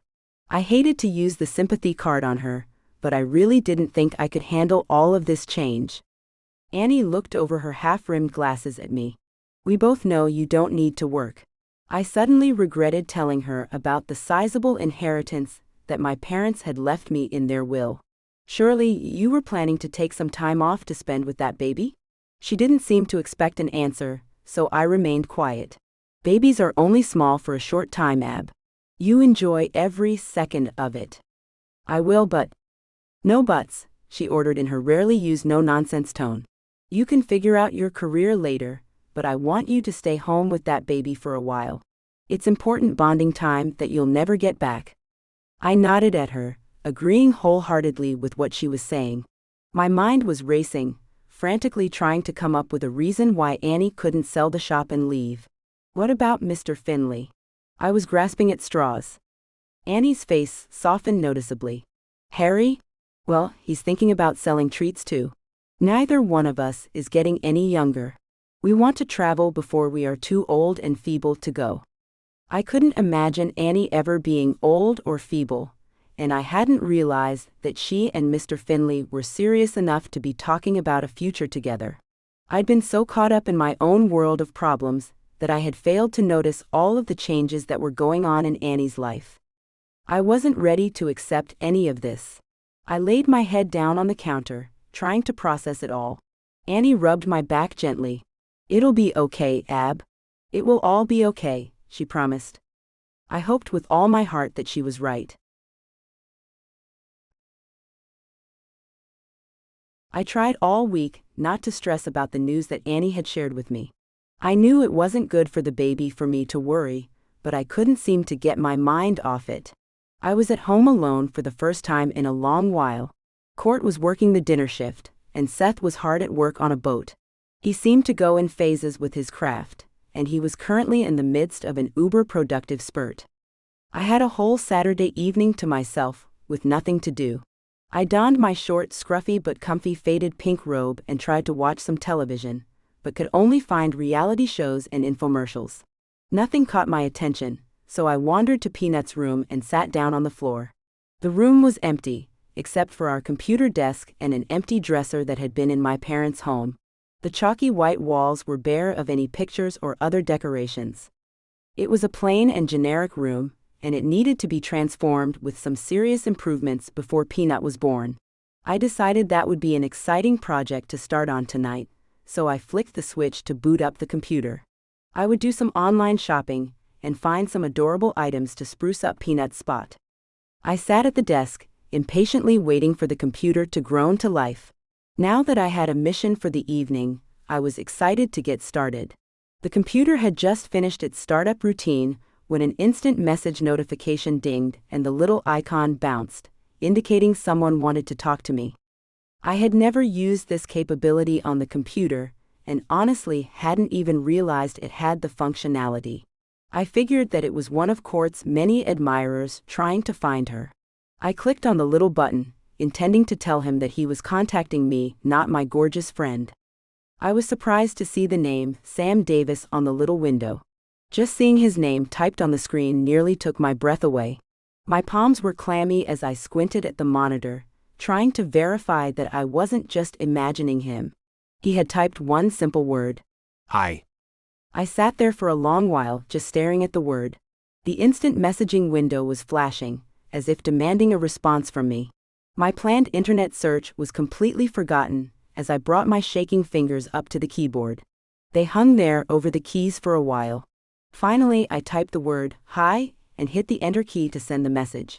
I hated to use the sympathy card on her, but I really didn't think I could handle all of this change. Annie looked over her half-rimmed glasses at me. "We both know you don't need to work." I suddenly regretted telling her about the sizable inheritance that my parents had left me in their will. "Surely you were planning to take some time off to spend with that baby?" She didn't seem to expect an answer, so I remained quiet. "Babies are only small for a short time, Ab. You enjoy every second of it." "I will, but—" "No buts," she ordered in her rarely used no-nonsense tone. "You can figure out your career later, but I want you to stay home with that baby for a while. It's important bonding time that you'll never get back." I nodded at her, agreeing wholeheartedly with what she was saying. My mind was racing, frantically trying to come up with a reason why Annie couldn't sell the shop and leave. What about Mr. Finley? I was grasping at straws. Annie's face softened noticeably. "Harry? Well, he's thinking about selling treats too. Neither one of us is getting any younger. We want to travel before we are too old and feeble to go." I couldn't imagine Annie ever being old or feeble, and I hadn't realized that she and Mr. Finley were serious enough to be talking about a future together. I'd been so caught up in my own world of problems that I had failed to notice all of the changes that were going on in Annie's life. I wasn't ready to accept any of this. I laid my head down on the counter, trying to process it all. Annie rubbed my back gently. "It'll be okay, Ab. It will all be okay," she promised. I hoped with all my heart that she was right. I tried all week not to stress about the news that Annie had shared with me. I knew it wasn't good for the baby for me to worry, but I couldn't seem to get my mind off it. I was at home alone for the first time in a long while. Court was working the dinner shift, and Seth was hard at work on a boat. He seemed to go in phases with his craft, and he was currently in the midst of an uber-productive spurt. I had a whole Saturday evening to myself, with nothing to do. I donned my short, scruffy but comfy faded pink robe and tried to watch some television, but could only find reality shows and infomercials. Nothing caught my attention, so I wandered to Peanut's room and sat down on the floor. The room was empty, except for our computer desk and an empty dresser that had been in my parents' home. The chalky white walls were bare of any pictures or other decorations. It was a plain and generic room, and it needed to be transformed with some serious improvements before Peanut was born. I decided that would be an exciting project to start on tonight, so I flicked the switch to boot up the computer. I would do some online shopping and find some adorable items to spruce up Peanut's spot. I sat at the desk, impatiently waiting for the computer to groan to life. Now that I had a mission for the evening, I was excited to get started. The computer had just finished its startup routine when an instant message notification dinged and the little icon bounced, indicating someone wanted to talk to me. I had never used this capability on the computer, and honestly hadn't even realized it had the functionality. I figured that it was one of Court's many admirers trying to find her. I clicked on the little button, intending to tell him that he was contacting me, not my gorgeous friend. I was surprised to see the name, Sam Davis, on the little window. Just seeing his name typed on the screen nearly took my breath away. My palms were clammy as I squinted at the monitor, trying to verify that I wasn't just imagining him. He had typed one simple word. Hi. I sat there for a long while, just staring at the word. The instant messaging window was flashing, as if demanding a response from me. My planned internet search was completely forgotten as I brought my shaking fingers up to the keyboard. They hung there over the keys for a while. Finally, I typed the word, hi, and hit the enter key to send the message.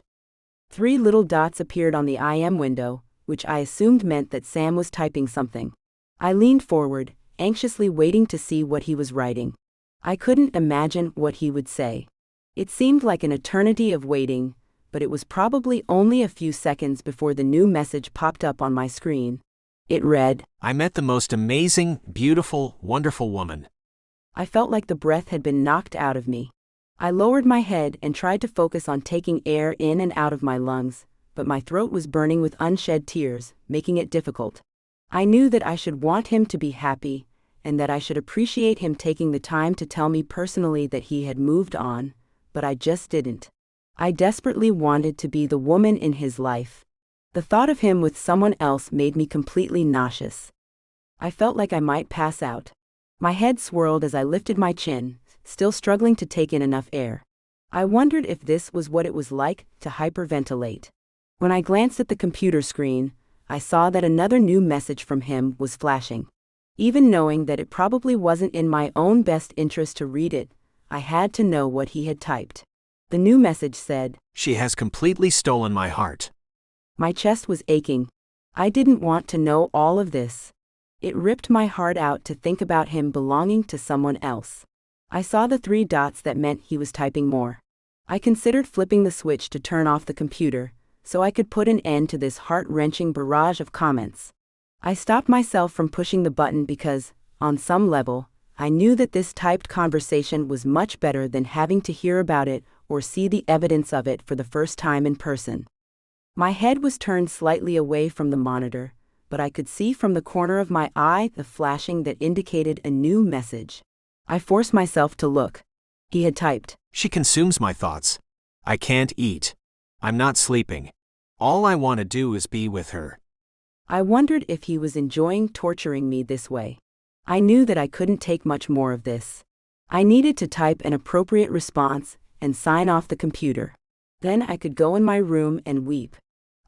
3 little dots appeared on the IM window, which I assumed meant that Sam was typing something. I leaned forward, anxiously waiting to see what he was writing. I couldn't imagine what he would say. It seemed like an eternity of waiting, but it was probably only a few seconds before the new message popped up on my screen. It read, I met the most amazing, beautiful, wonderful woman. I felt like the breath had been knocked out of me. I lowered my head and tried to focus on taking air in and out of my lungs, but my throat was burning with unshed tears, making it difficult. I knew that I should want him to be happy, and that I should appreciate him taking the time to tell me personally that he had moved on, but I just didn't. I desperately wanted to be the woman in his life. The thought of him with someone else made me completely nauseous. I felt like I might pass out. My head swirled as I lifted my chin, still struggling to take in enough air. I wondered if this was what it was like to hyperventilate. When I glanced at the computer screen, I saw that another new message from him was flashing. Even knowing that it probably wasn't in my own best interest to read it, I had to know what he had typed. The new message said, She has completely stolen my heart. My chest was aching. I didn't want to know all of this. It ripped my heart out to think about him belonging to someone else. I saw the 3 dots that meant he was typing more. I considered flipping the switch to turn off the computer, so I could put an end to this heart-wrenching barrage of comments. I stopped myself from pushing the button because, on some level, I knew that this typed conversation was much better than having to hear about it or see the evidence of it for the first time in person. My head was turned slightly away from the monitor, but I could see from the corner of my eye the flashing that indicated a new message. I forced myself to look. He had typed, She consumes my thoughts. I can't eat. I'm not sleeping. All I want to do is be with her. I wondered if he was enjoying torturing me this way. I knew that I couldn't take much more of this. I needed to type an appropriate response and sign off the computer. Then I could go in my room and weep.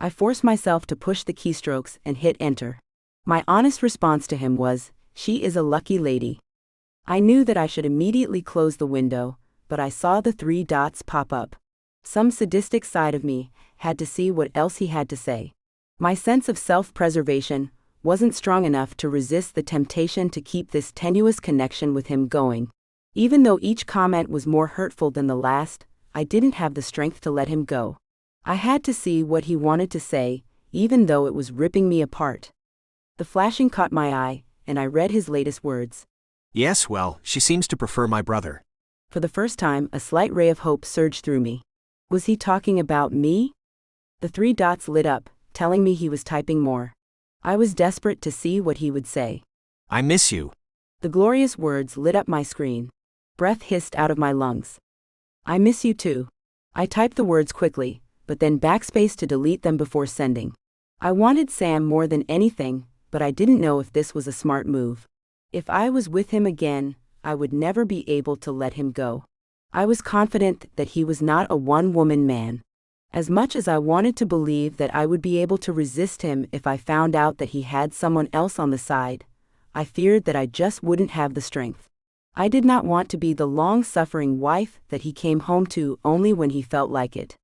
I forced myself to push the keystrokes and hit enter. My honest response to him was, She is a lucky lady. I knew that I should immediately close the window, but I saw the 3 dots pop up. Some sadistic side of me had to see what else he had to say. My sense of self-preservation wasn't strong enough to resist the temptation to keep this tenuous connection with him going. Even though each comment was more hurtful than the last, I didn't have the strength to let him go. I had to see what he wanted to say, even though it was ripping me apart. The flashing caught my eye, and I read his latest words. Yes, well, she seems to prefer my brother. For the first time, a slight ray of hope surged through me. Was he talking about me? The three dots lit up, telling me he was typing more. I was desperate to see what he would say. I miss you. The glorious words lit up my screen. Breath hissed out of my lungs. I miss you too. I typed the words quickly, but then backspace to delete them before sending. I wanted Sam more than anything, but I didn't know if this was a smart move. If I was with him again, I would never be able to let him go. I was confident that he was not a one-woman man. As much as I wanted to believe that I would be able to resist him if I found out that he had someone else on the side, I feared that I just wouldn't have the strength. I did not want to be the long-suffering wife that he came home to only when he felt like it.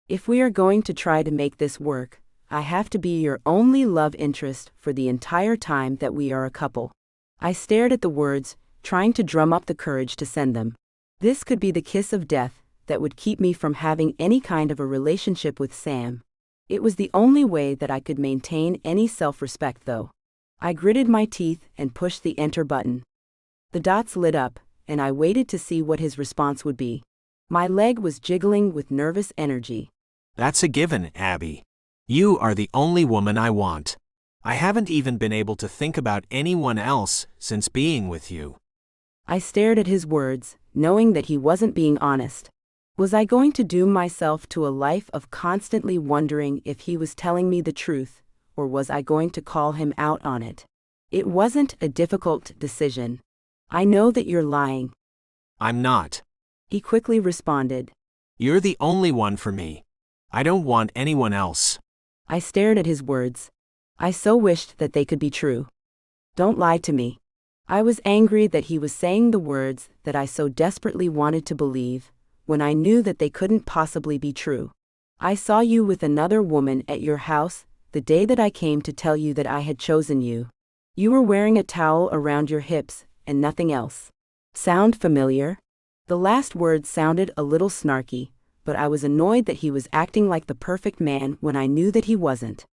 If we are going to try to make this work, I have to be your only love interest for the entire time that we are a couple. I stared at the words, trying to drum up the courage to send them. This could be the kiss of death that would keep me from having any kind of a relationship with Sam. It was the only way that I could maintain any self-respect though. I gritted my teeth and pushed the enter button. The dots lit up, and I waited to see what his response would be. My leg was jiggling with nervous energy. That's a given, Abby. You are the only woman I want. I haven't even been able to think about anyone else since being with you. I stared at his words, knowing that he wasn't being honest. Was I going to doom myself to a life of constantly wondering if he was telling me the truth, or was I going to call him out on it? It wasn't a difficult decision. I know that you're lying. I'm not. He quickly responded. You're the only one for me. I don't want anyone else. I stared at his words. I so wished that they could be true. Don't lie to me. I was angry that he was saying the words that I so desperately wanted to believe, when I knew that they couldn't possibly be true. I saw you with another woman at your house, the day that I came to tell you that I had chosen you. You were wearing a towel around your hips, and nothing else. Sound familiar? The last word sounded a little snarky, but I was annoyed that he was acting like the perfect man when I knew that he wasn't.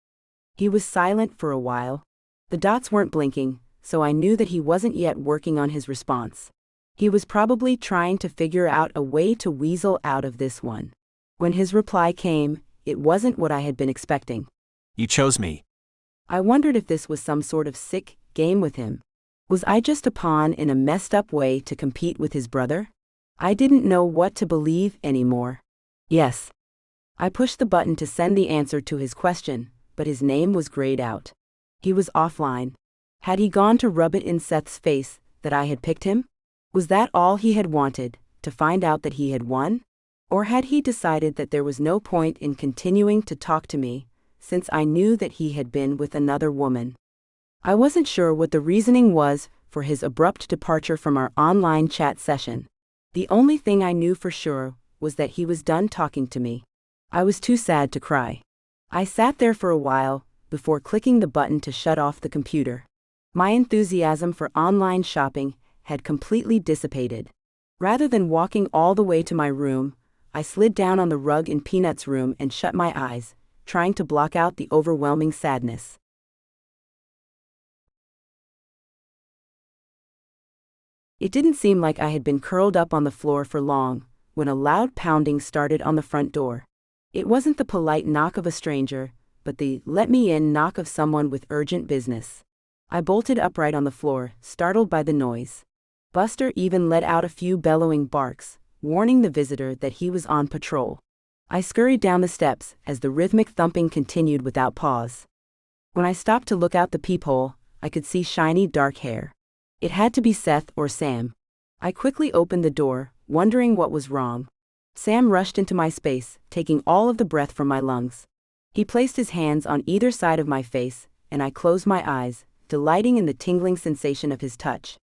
He was silent for a while. The dots weren't blinking, so I knew that he wasn't yet working on his response. He was probably trying to figure out a way to weasel out of this one. When his reply came, it wasn't what I had been expecting. You chose me. I wondered if this was some sort of sick game with him. Was I just a pawn in a messed up way to compete with his brother? I didn't know what to believe anymore. Yes. I pushed the button to send the answer to his question, but his name was grayed out. He was offline. Had he gone to rub it in Seth's face that I had picked him? Was that all he had wanted, to find out that he had won? Or had he decided that there was no point in continuing to talk to me, since I knew that he had been with another woman? I wasn't sure what the reasoning was for his abrupt departure from our online chat session. The only thing I knew for sure was that he was done talking to me. I was too sad to cry. I sat there for a while, before clicking the button to shut off the computer. My enthusiasm for online shopping had completely dissipated. Rather than walking all the way to my room, I slid down on the rug in Peanut's room and shut my eyes, trying to block out the overwhelming sadness. It didn't seem like I had been curled up on the floor for long, when a loud pounding started on the front door. It wasn't the polite knock of a stranger, but the let me in knock of someone with urgent business. I bolted upright on the floor, startled by the noise. Buster even let out a few bellowing barks, warning the visitor that he was on patrol. I scurried down the steps as the rhythmic thumping continued without pause. When I stopped to look out the peephole, I could see shiny dark hair. It had to be Seth or Sam. I quickly opened the door, wondering what was wrong. Sam rushed into my space, taking all of the breath from my lungs. He placed his hands on either side of my face, and I closed my eyes, delighting in the tingling sensation of his touch.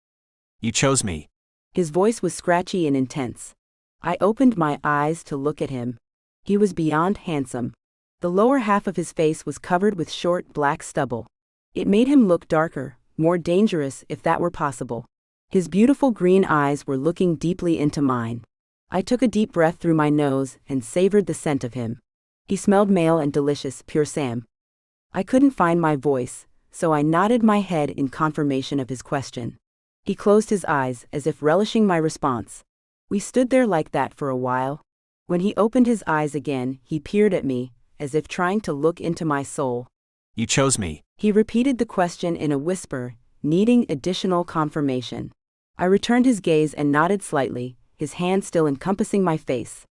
You chose me. His voice was scratchy and intense. I opened my eyes to look at him. He was beyond handsome. The lower half of his face was covered with short black stubble. It made him look darker, more dangerous if that were possible. His beautiful green eyes were looking deeply into mine. I took a deep breath through my nose and savored the scent of him. He smelled male and delicious, pure Sam. I couldn't find my voice, so I nodded my head in confirmation of his question. He closed his eyes as if relishing my response. We stood there like that for a while. When he opened his eyes again, he peered at me, as if trying to look into my soul. You chose me. He repeated the question in a whisper, needing additional confirmation. I returned his gaze and nodded slightly, his hand still encompassing my face.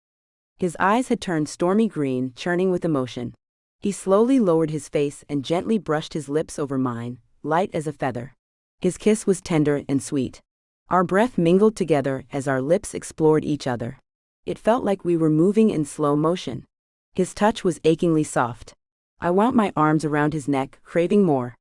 His eyes had turned stormy green, churning with emotion. He slowly lowered his face and gently brushed his lips over mine, light as a feather. His kiss was tender and sweet. Our breath mingled together as our lips explored each other. It felt like we were moving in slow motion. His touch was achingly soft. I wound my arms around his neck, craving more.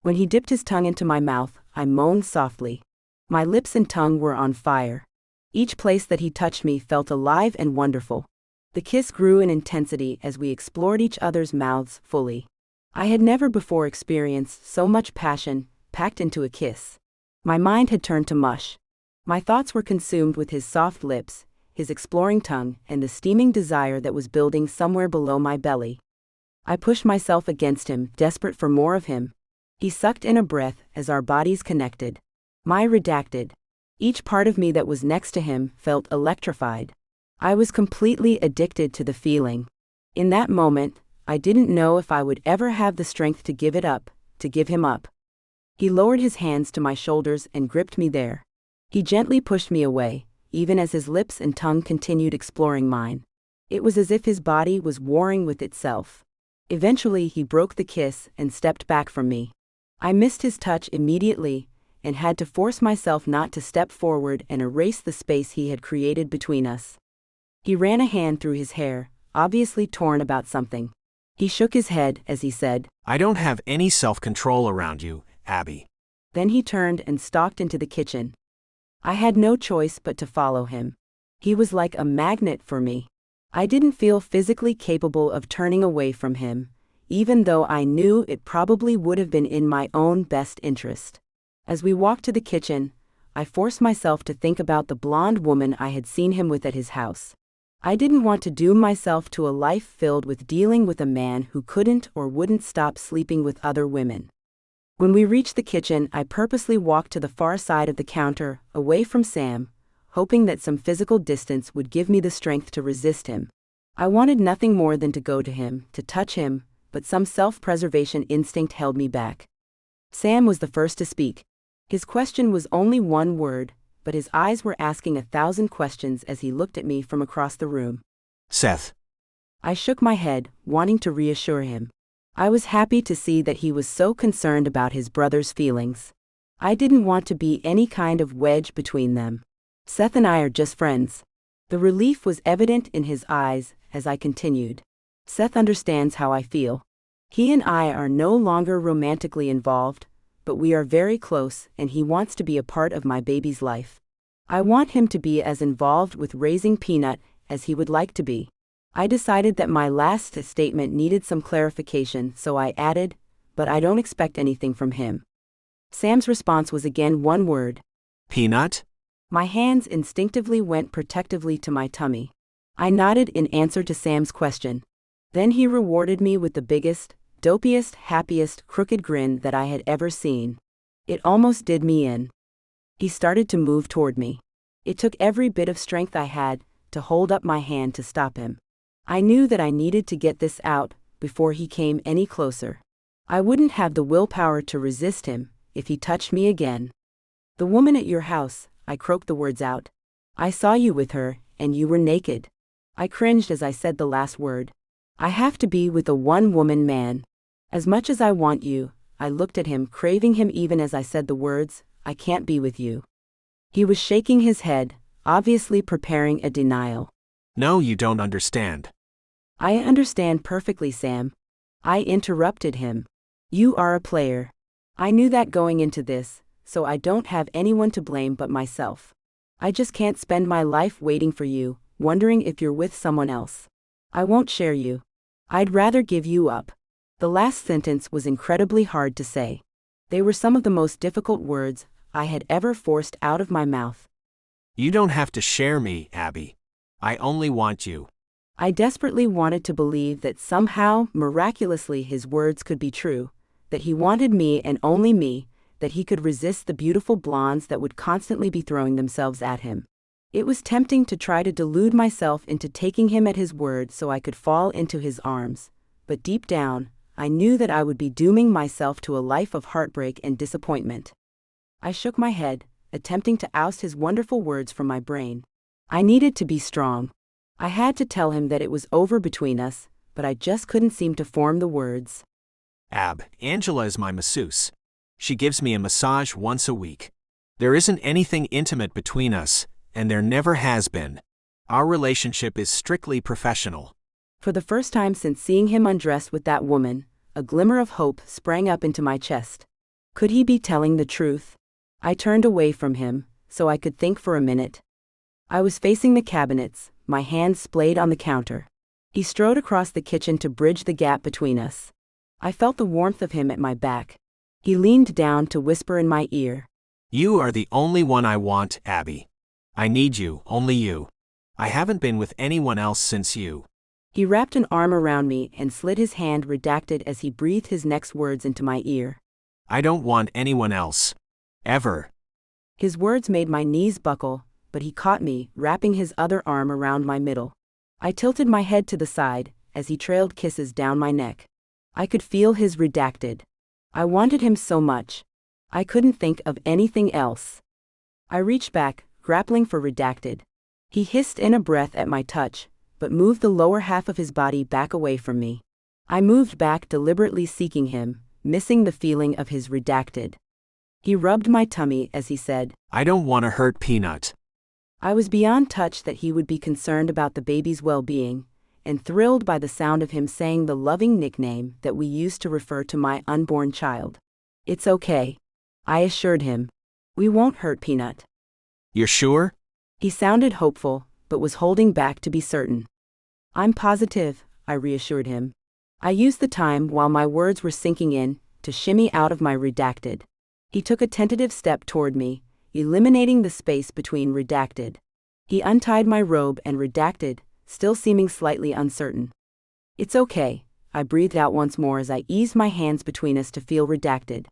When he dipped his tongue into my mouth, I moaned softly. My lips and tongue were on fire. Each place that he touched me felt alive and wonderful. The kiss grew in intensity as we explored each other's mouths fully. I had never before experienced so much passion, packed into a kiss. My mind had turned to mush. My thoughts were consumed with his soft lips, his exploring tongue, and the steaming desire that was building somewhere below my belly. I pushed myself against him, desperate for more of him. He sucked in a breath as our bodies connected. My redacted. Each part of me that was next to him felt electrified. I was completely addicted to the feeling. In that moment, I didn't know if I would ever have the strength to give it up, to give him up. He lowered his hands to my shoulders and gripped me there. He gently pushed me away, even as his lips and tongue continued exploring mine. It was as if his body was warring with itself. Eventually, he broke the kiss and stepped back from me. I missed his touch immediately, and had to force myself not to step forward and erase the space he had created between us. He ran a hand through his hair, obviously torn about something. He shook his head as he said, I don't have any self-control around you, Abby. Then he turned and stalked into the kitchen. I had no choice but to follow him. He was like a magnet for me. I didn't feel physically capable of turning away from him, even though I knew it probably would have been in my own best interest. As we walked to the kitchen, I forced myself to think about the blonde woman I had seen him with at his house. I didn't want to doom myself to a life filled with dealing with a man who couldn't or wouldn't stop sleeping with other women. When we reached the kitchen, I purposely walked to the far side of the counter, away from Sam, hoping that some physical distance would give me the strength to resist him. I wanted nothing more than to go to him, to touch him, but some self-preservation instinct held me back. Sam was the first to speak. His question was only one word, but his eyes were asking 1,000 questions as he looked at me from across the room. Seth. I shook my head, wanting to reassure him. I was happy to see that he was so concerned about his brother's feelings. I didn't want to be any kind of wedge between them. Seth and I are just friends. The relief was evident in his eyes as I continued. Seth understands how I feel. He and I are no longer romantically involved, but we are very close and he wants to be a part of my baby's life. I want him to be as involved with raising Peanut as he would like to be. I decided that my last statement needed some clarification, so I added, but I don't expect anything from him. Sam's response was again one word. Peanut? My hands instinctively went protectively to my tummy. I nodded in answer to Sam's question. Then he rewarded me with the biggest, dopiest, happiest, crooked grin that I had ever seen. It almost did me in. He started to move toward me. It took every bit of strength I had to hold up my hand to stop him. I knew that I needed to get this out before he came any closer. I wouldn't have the willpower to resist him if he touched me again. The woman at your house, I croaked the words out. I saw you with her, and you were naked. I cringed as I said the last word. I have to be with a one-woman man. As much as I want you, I looked at him, craving him even as I said the words, I can't be with you. He was shaking his head, obviously preparing a denial. No, you don't understand. I understand perfectly, Sam. I interrupted him. You are a player. I knew that going into this, so I don't have anyone to blame but myself. I just can't spend my life waiting for you, wondering if you're with someone else. I won't share you. I'd rather give you up. The last sentence was incredibly hard to say. They were some of the most difficult words I had ever forced out of my mouth. You don't have to share me, Abby. I only want you. I desperately wanted to believe that somehow, miraculously, his words could be true, that he wanted me and only me, that he could resist the beautiful blondes that would constantly be throwing themselves at him. It was tempting to try to delude myself into taking him at his word so I could fall into his arms, but deep down, I knew that I would be dooming myself to a life of heartbreak and disappointment. I shook my head, attempting to oust his wonderful words from my brain. I needed to be strong. I had to tell him that it was over between us, but I just couldn't seem to form the words. Angela is my masseuse. She gives me a massage once a week. There isn't anything intimate between us, and there never has been. Our relationship is strictly professional. For the first time since seeing him undressed with that woman, a glimmer of hope sprang up into my chest. Could he be telling the truth? I turned away from him, so I could think for a minute. I was facing the cabinets, my hands splayed on the counter. He strode across the kitchen to bridge the gap between us. I felt the warmth of him at my back. He leaned down to whisper in my ear. You are the only one I want, Abby. I need you, only you. I haven't been with anyone else since you. He wrapped an arm around me and slid his hand redacted as he breathed his next words into my ear. I don't want anyone else. Ever. His words made my knees buckle, but he caught me, wrapping his other arm around my middle. I tilted my head to the side, as he trailed kisses down my neck. I could feel his redacted. I wanted him so much. I couldn't think of anything else. I reached back, grappling for redacted. He hissed in a breath at my touch, but moved the lower half of his body back away from me. I moved back, deliberately seeking him, missing the feeling of his redacted. He rubbed my tummy as he said, I don't want to hurt Peanut. I was beyond touched that he would be concerned about the baby's well-being, and thrilled by the sound of him saying the loving nickname that we used to refer to my unborn child. It's okay, I assured him. We won't hurt Peanut. You're sure? He sounded hopeful, but was holding back to be certain. I'm positive, I reassured him. I used the time while my words were sinking in, to shimmy out of my redacted. He took a tentative step toward me, eliminating the space between redacted. He untied my robe and redacted, still seeming slightly uncertain. It's okay, I breathed out once more as I eased my hands between us to feel redacted.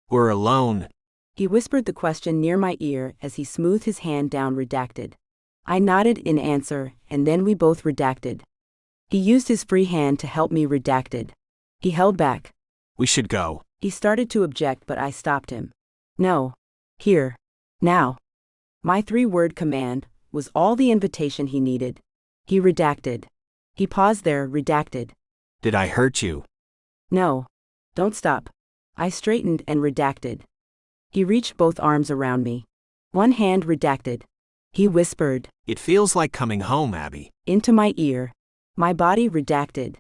We're alone. He whispered the question near my ear as he smoothed his hand down redacted. I nodded in answer, and then we both redacted. He used his free hand to help me redacted. He held back. We should go. He started to object, but I stopped him. No. Here. Now. My three-word command was all the invitation he needed. He redacted. He paused there, redacted. Did I hurt you? No. Don't stop. I straightened and redacted. He reached both arms around me. One hand redacted. He whispered. It feels like coming home, Abby. Into my ear. My body redacted.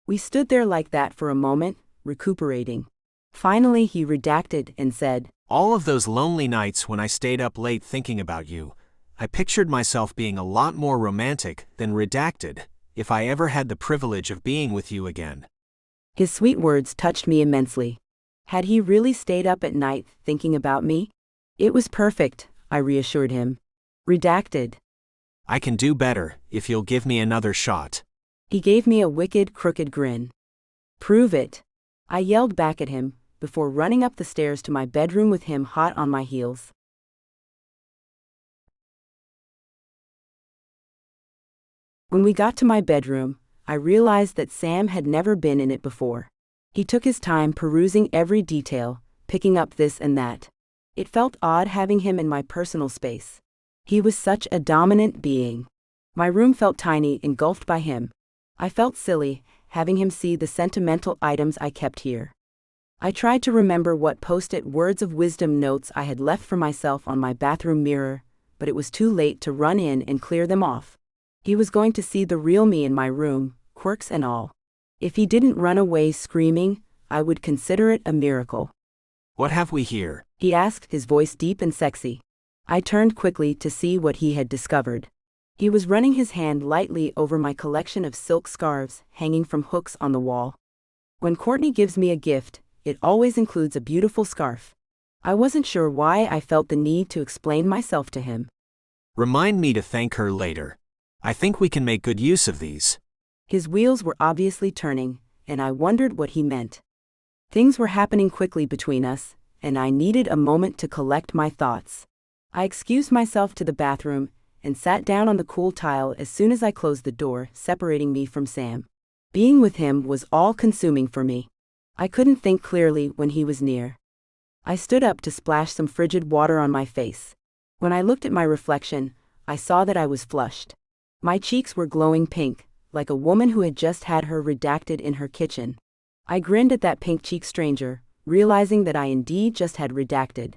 We stood there like that for a moment, recuperating. Finally he redacted and said, All of those lonely nights when I stayed up late thinking about you, I pictured myself being a lot more romantic than redacted, if I ever had the privilege of being with you again. His sweet words touched me immensely. Had he really stayed up at night thinking about me? It was perfect, I reassured him. Redacted. I can do better, if you'll give me another shot. He gave me a wicked, crooked grin. Prove it. I yelled back at him, before running up the stairs to my bedroom with him hot on my heels. When we got to my bedroom, I realized that Sam had never been in it before. He took his time perusing every detail, picking up this and that. It felt odd having him in my personal space. He was such a dominant being. My room felt tiny, engulfed by him. I felt silly, having him see the sentimental items I kept here. I tried to remember what post-it words of wisdom notes I had left for myself on my bathroom mirror, but it was too late to run in and clear them off. He was going to see the real me in my room, quirks and all. If he didn't run away screaming, I would consider it a miracle. What have we here? He asked, his voice deep and sexy. I turned quickly to see what he had discovered. He was running his hand lightly over my collection of silk scarves hanging from hooks on the wall. When Courtney gives me a gift, it always includes a beautiful scarf. I wasn't sure why I felt the need to explain myself to him. Remind me to thank her later. I think we can make good use of these. His wheels were obviously turning, and I wondered what he meant. Things were happening quickly between us, and I needed a moment to collect my thoughts. I excused myself to the bathroom, and sat down on the cool tile as soon as I closed the door, separating me from Sam. Being with him was all-consuming for me. I couldn't think clearly when he was near. I stood up to splash some frigid water on my face. When I looked at my reflection, I saw that I was flushed. My cheeks were glowing pink, like a woman who had just had her redacted in her kitchen. I grinned at that pink-cheeked stranger, realizing that I indeed just had redacted.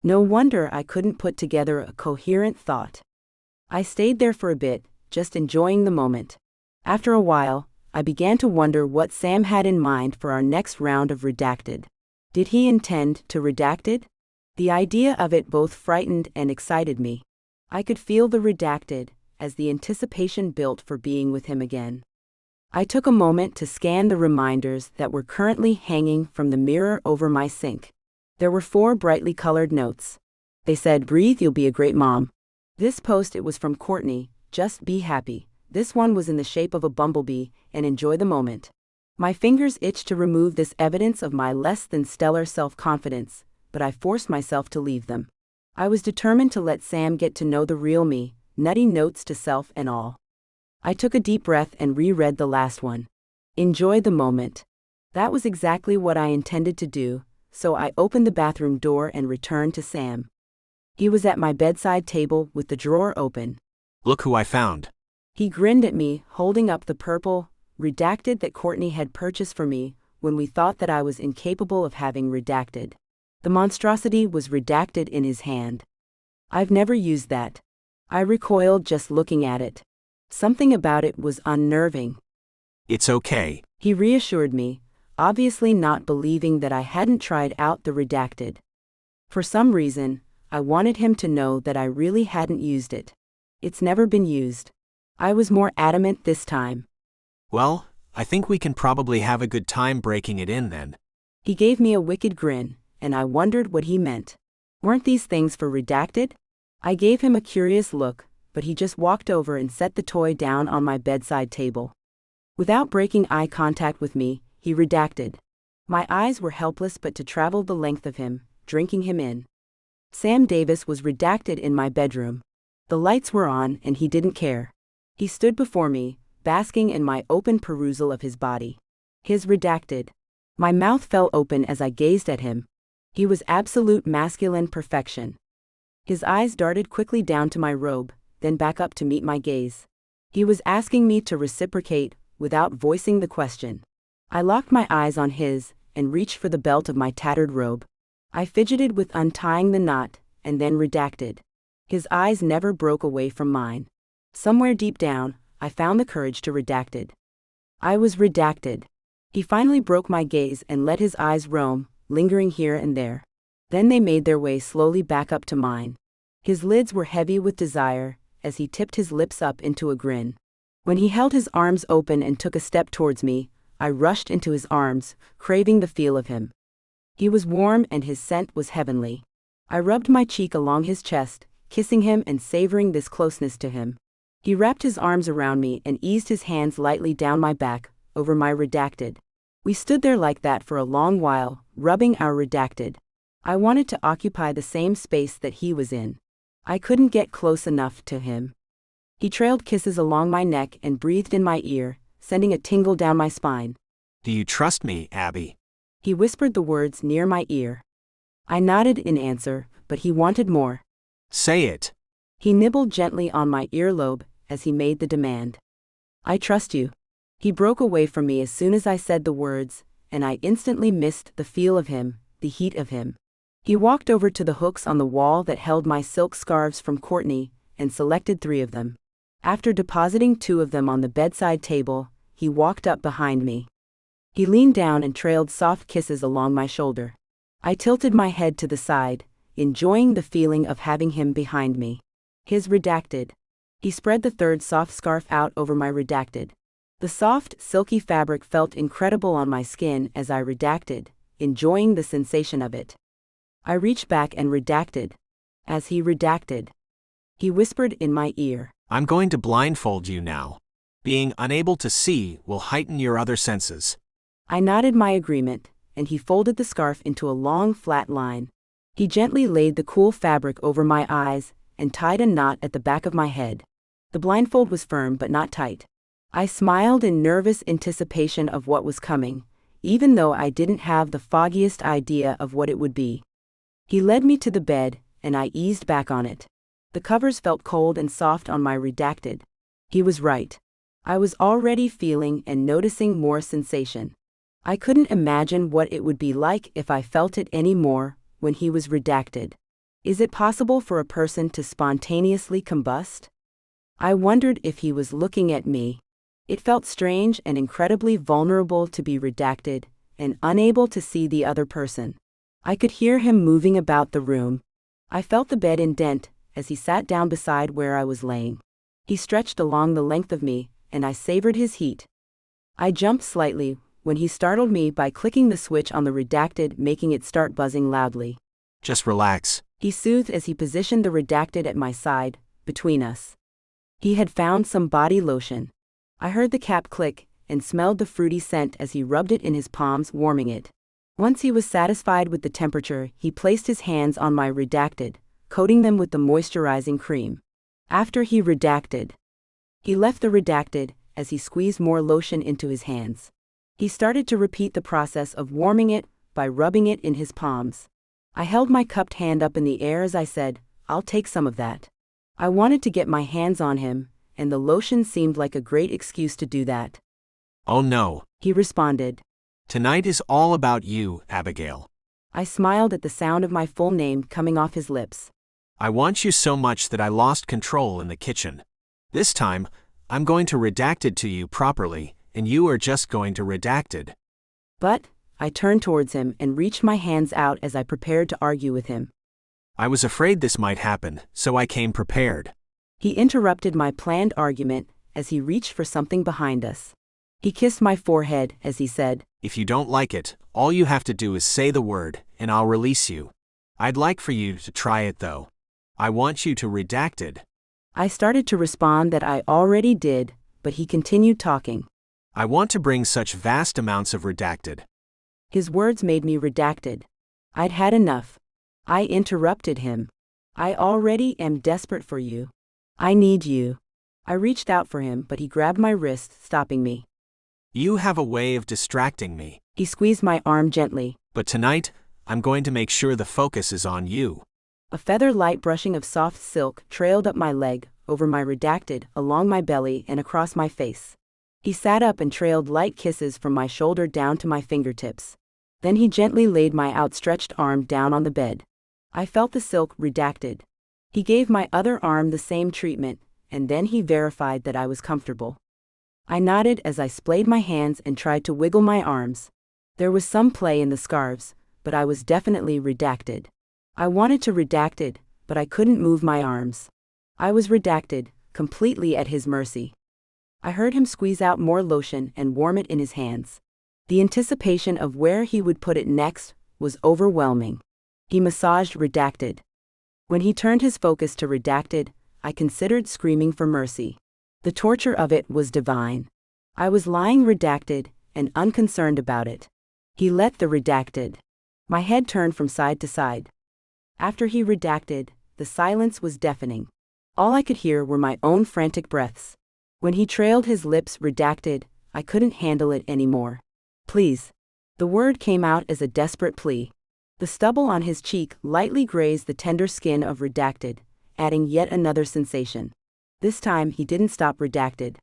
No wonder I couldn't put together a coherent thought. I stayed there for a bit, just enjoying the moment. After a while, I began to wonder what Sam had in mind for our next round of redacted. Did he intend to redacted? The idea of it both frightened and excited me. I could feel the redacted, as the anticipation built for being with him again. I took a moment to scan the reminders that were currently hanging from the mirror over my sink. There were 4 brightly colored notes. They said, "Breathe, you'll be a great mom." This post-it was from Courtney, "Just be happy." This one was in the shape of a bumblebee, and enjoy the moment. My fingers itched to remove this evidence of my less than stellar self-confidence, but I forced myself to leave them. I was determined to let Sam get to know the real me, nutty notes to self and all. I took a deep breath and reread the last one. Enjoy the moment. That was exactly what I intended to do, so I opened the bathroom door and returned to Sam. He was at my bedside table with the drawer open. Look who I found. He grinned at me, holding up the purple redacted that Courtney had purchased for me when we thought that I was incapable of having redacted. The monstrosity was redacted in his hand. I've never used that. I recoiled just looking at it. Something about it was unnerving. It's okay. He reassured me, obviously not believing that I hadn't tried out the redacted. For some reason, I wanted him to know that I really hadn't used it. It's never been used. I was more adamant this time. Well, I think we can probably have a good time breaking it in then. He gave me a wicked grin, and I wondered what he meant. Weren't these things for redacted? I gave him a curious look, but he just walked over and set the toy down on my bedside table. Without breaking eye contact with me, he redacted. My eyes were helpless but to travel the length of him, drinking him in. Sam Davis was redacted in my bedroom. The lights were on and he didn't care. He stood before me, basking in my open perusal of his body. His redacted. My mouth fell open as I gazed at him. He was absolute masculine perfection. His eyes darted quickly down to my robe, then back up to meet my gaze. He was asking me to reciprocate, without voicing the question. I locked my eyes on his, and reached for the belt of my tattered robe. I fidgeted with untying the knot, and then redacted. His eyes never broke away from mine. Somewhere deep down, I found the courage to redacted. I was redacted. He finally broke my gaze and let his eyes roam, lingering here and there. Then they made their way slowly back up to mine. His lids were heavy with desire, as he tipped his lips up into a grin. When he held his arms open and took a step towards me, I rushed into his arms, craving the feel of him. He was warm and his scent was heavenly. I rubbed my cheek along his chest, kissing him and savoring this closeness to him. He wrapped his arms around me and eased his hands lightly down my back, over my redacted. We stood there like that for a long while, rubbing our redacted. I wanted to occupy the same space that he was in. I couldn't get close enough to him. He trailed kisses along my neck and breathed in my ear, sending a tingle down my spine. Do you trust me, Abby? He whispered the words near my ear. I nodded in answer, but he wanted more. Say it. He nibbled gently on my earlobe as he made the demand. I trust you. He broke away from me as soon as I said the words, and I instantly missed the feel of him, the heat of him. He walked over to the hooks on the wall that held my silk scarves from Courtney, and selected 3 of them. After depositing 2 of them on the bedside table, he walked up behind me. He leaned down and trailed soft kisses along my shoulder. I tilted my head to the side, enjoying the feeling of having him behind me. His redacted. He spread the 3rd soft scarf out over my redacted. The soft, silky fabric felt incredible on my skin as I redacted, enjoying the sensation of it. I reached back and redacted. As he redacted, he whispered in my ear, I'm going to blindfold you now. Being unable to see will heighten your other senses. I nodded my agreement, and he folded the scarf into a long, flat line. He gently laid the cool fabric over my eyes, and tied a knot at the back of my head. The blindfold was firm but not tight. I smiled in nervous anticipation of what was coming, even though I didn't have the foggiest idea of what it would be. He led me to the bed, and I eased back on it. The covers felt cold and soft on my redacted. He was right. I was already feeling and noticing more sensation. I couldn't imagine what it would be like if I felt it any more when he was redacted. Is it possible for a person to spontaneously combust? I wondered if he was looking at me. It felt strange and incredibly vulnerable to be redacted and unable to see the other person. I could hear him moving about the room. I felt the bed indent as he sat down beside where I was laying. He stretched along the length of me, and I savored his heat. I jumped slightly when he startled me by clicking the switch on the redacted, making it start buzzing loudly. Just relax. He soothed as he positioned the redacted at my side, between us. He had found some body lotion. I heard the cap click and smelled the fruity scent as he rubbed it in his palms, warming it. Once he was satisfied with the temperature, he placed his hands on my redacted, coating them with the moisturizing cream. After he redacted, he left the redacted as he squeezed more lotion into his hands. He started to repeat the process of warming it by rubbing it in his palms. I held my cupped hand up in the air as I said, "I'll take some of that." I wanted to get my hands on him, and the lotion seemed like a great excuse to do that. Oh no. He responded. Tonight is all about you, Abigail. I smiled at the sound of my full name coming off his lips. I want you so much that I lost control in the kitchen. This time, I'm going to redact it to you properly, and you are just going to redact it. But, I turned towards him and reached my hands out as I prepared to argue with him. I was afraid this might happen, so I came prepared. He interrupted my planned argument as he reached for something behind us. He kissed my forehead as he said, If you don't like it, all you have to do is say the word, and I'll release you. I'd like for you to try it though. I want you to redact it. I started to respond that I already did, but he continued talking. I want to bring such vast amounts of redacted. His words made me redacted. I'd had enough. I interrupted him. I already am desperate for you. I need you. I reached out for him, but he grabbed my wrist, stopping me. You have a way of distracting me. He squeezed my arm gently. But tonight, I'm going to make sure the focus is on you. A feather-light brushing of soft silk trailed up my leg, over my redacted, along my belly and across my face. He sat up and trailed light kisses from my shoulder down to my fingertips. Then he gently laid my outstretched arm down on the bed. I felt the silk redacted. He gave my other arm the same treatment, and then he verified that I was comfortable. I nodded as I splayed my hands and tried to wiggle my arms. There was some play in the scarves, but I was definitely redacted. I wanted to redact, but I couldn't move my arms. I was redacted, completely at his mercy. I heard him squeeze out more lotion and warm it in his hands. The anticipation of where he would put it next was overwhelming. He massaged redacted. When he turned his focus to redacted, I considered screaming for mercy. The torture of it was divine. I was lying redacted and unconcerned about it. He let the redacted. My head turned from side to side. After he redacted, the silence was deafening. All I could hear were my own frantic breaths. When he trailed his lips redacted, I couldn't handle it anymore. Please. The word came out as a desperate plea. The stubble on his cheek lightly grazed the tender skin of redacted, adding yet another sensation. This time he didn't stop redacted.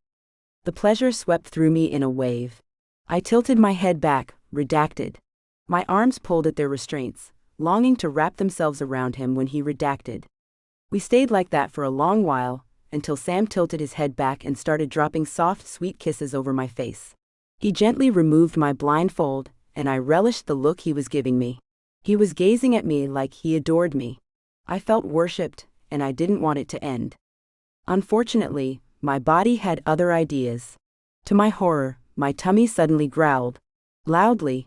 The pleasure swept through me in a wave. I tilted my head back, redacted. My arms pulled at their restraints, longing to wrap themselves around him when he redacted. We stayed like that for a long while, until Sam tilted his head back and started dropping soft, sweet kisses over my face. He gently removed my blindfold, and I relished the look he was giving me. He was gazing at me like he adored me. I felt worshipped, and I didn't want it to end. Unfortunately, my body had other ideas. To my horror, my tummy suddenly growled. Loudly.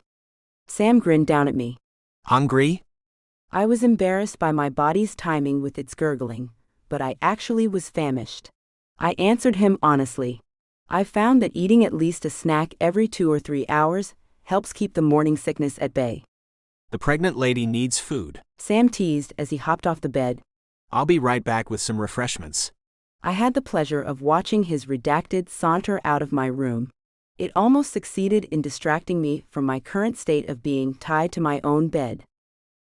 Sam grinned down at me. Hungry? I was embarrassed by my body's timing with its gurgling, but I actually was famished. I answered him honestly. I've found that eating at least a snack every 2 or 3 hours helps keep the morning sickness at bay. The pregnant lady needs food. Sam teased as he hopped off the bed. I'll be right back with some refreshments. I had the pleasure of watching his redacted saunter out of my room. It almost succeeded in distracting me from my current state of being tied to my own bed.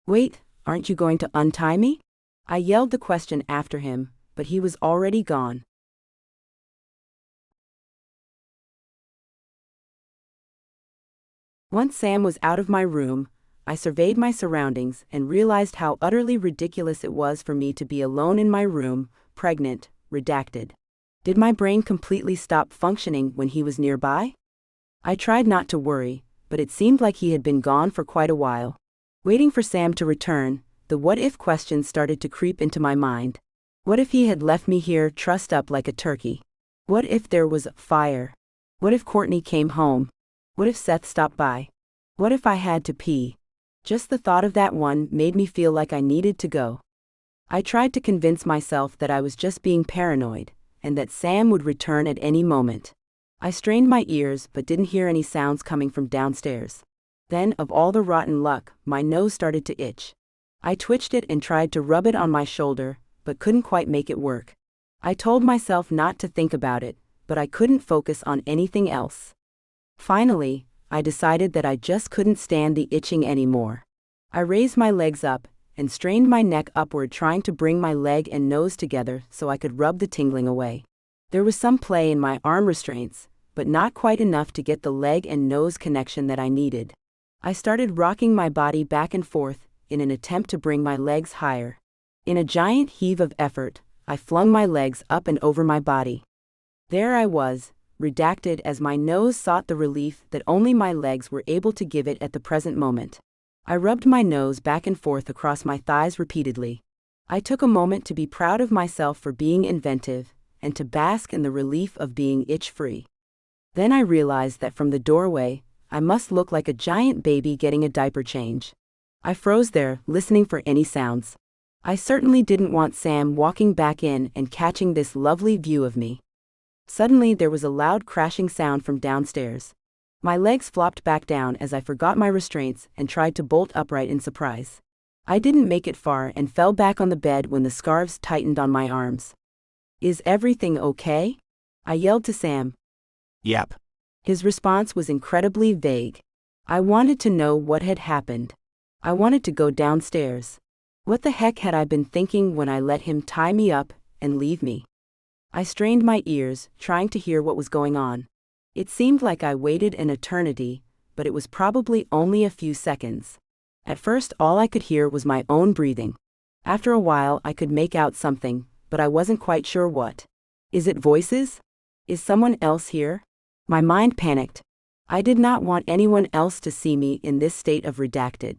Wait, aren't you going to untie me? I yelled the question after him, but he was already gone. Once Sam was out of my room, I surveyed my surroundings and realized how utterly ridiculous it was for me to be alone in my room, pregnant, redacted. Did my brain completely stop functioning when he was nearby? I tried not to worry, but it seemed like he had been gone for quite a while. Waiting for Sam to return, the what-if questions started to creep into my mind. What if he had left me here trussed up like a turkey? What if there was a fire? What if Courtney came home? What if Seth stopped by? What if I had to pee? Just the thought of that one made me feel like I needed to go. I tried to convince myself that I was just being paranoid, and that Sam would return at any moment. I strained my ears but didn't hear any sounds coming from downstairs. Then, of all the rotten luck, my nose started to itch. I twitched it and tried to rub it on my shoulder, but couldn't quite make it work. I told myself not to think about it, but I couldn't focus on anything else. Finally, I decided that I just couldn't stand the itching anymore. I raised my legs up and strained my neck upward, trying to bring my leg and nose together so I could rub the tingling away. There was some play in my arm restraints, but not quite enough to get the leg and nose connection that I needed. I started rocking my body back and forth in an attempt to bring my legs higher. In a giant heave of effort, I flung my legs up and over my body. There I was, redacted as my nose sought the relief that only my legs were able to give it at the present moment. I rubbed my nose back and forth across my thighs repeatedly. I took a moment to be proud of myself for being inventive, and to bask in the relief of being itch-free. Then I realized that from the doorway, I must look like a giant baby getting a diaper change. I froze there, listening for any sounds. I certainly didn't want Sam walking back in and catching this lovely view of me. Suddenly there was a loud crashing sound from downstairs. My legs flopped back down as I forgot my restraints and tried to bolt upright in surprise. I didn't make it far and fell back on the bed when the scarves tightened on my arms. "Is everything okay?" I yelled to Sam. Yep. His response was incredibly vague. I wanted to know what had happened. I wanted to go downstairs. What the heck had I been thinking when I let him tie me up and leave me? I strained my ears, trying to hear what was going on. It seemed like I waited an eternity, but it was probably only a few seconds. At first, all I could hear was my own breathing. After a while, I could make out something, but I wasn't quite sure what. Is it voices? Is someone else here? My mind panicked. I did not want anyone else to see me in this state of redacted.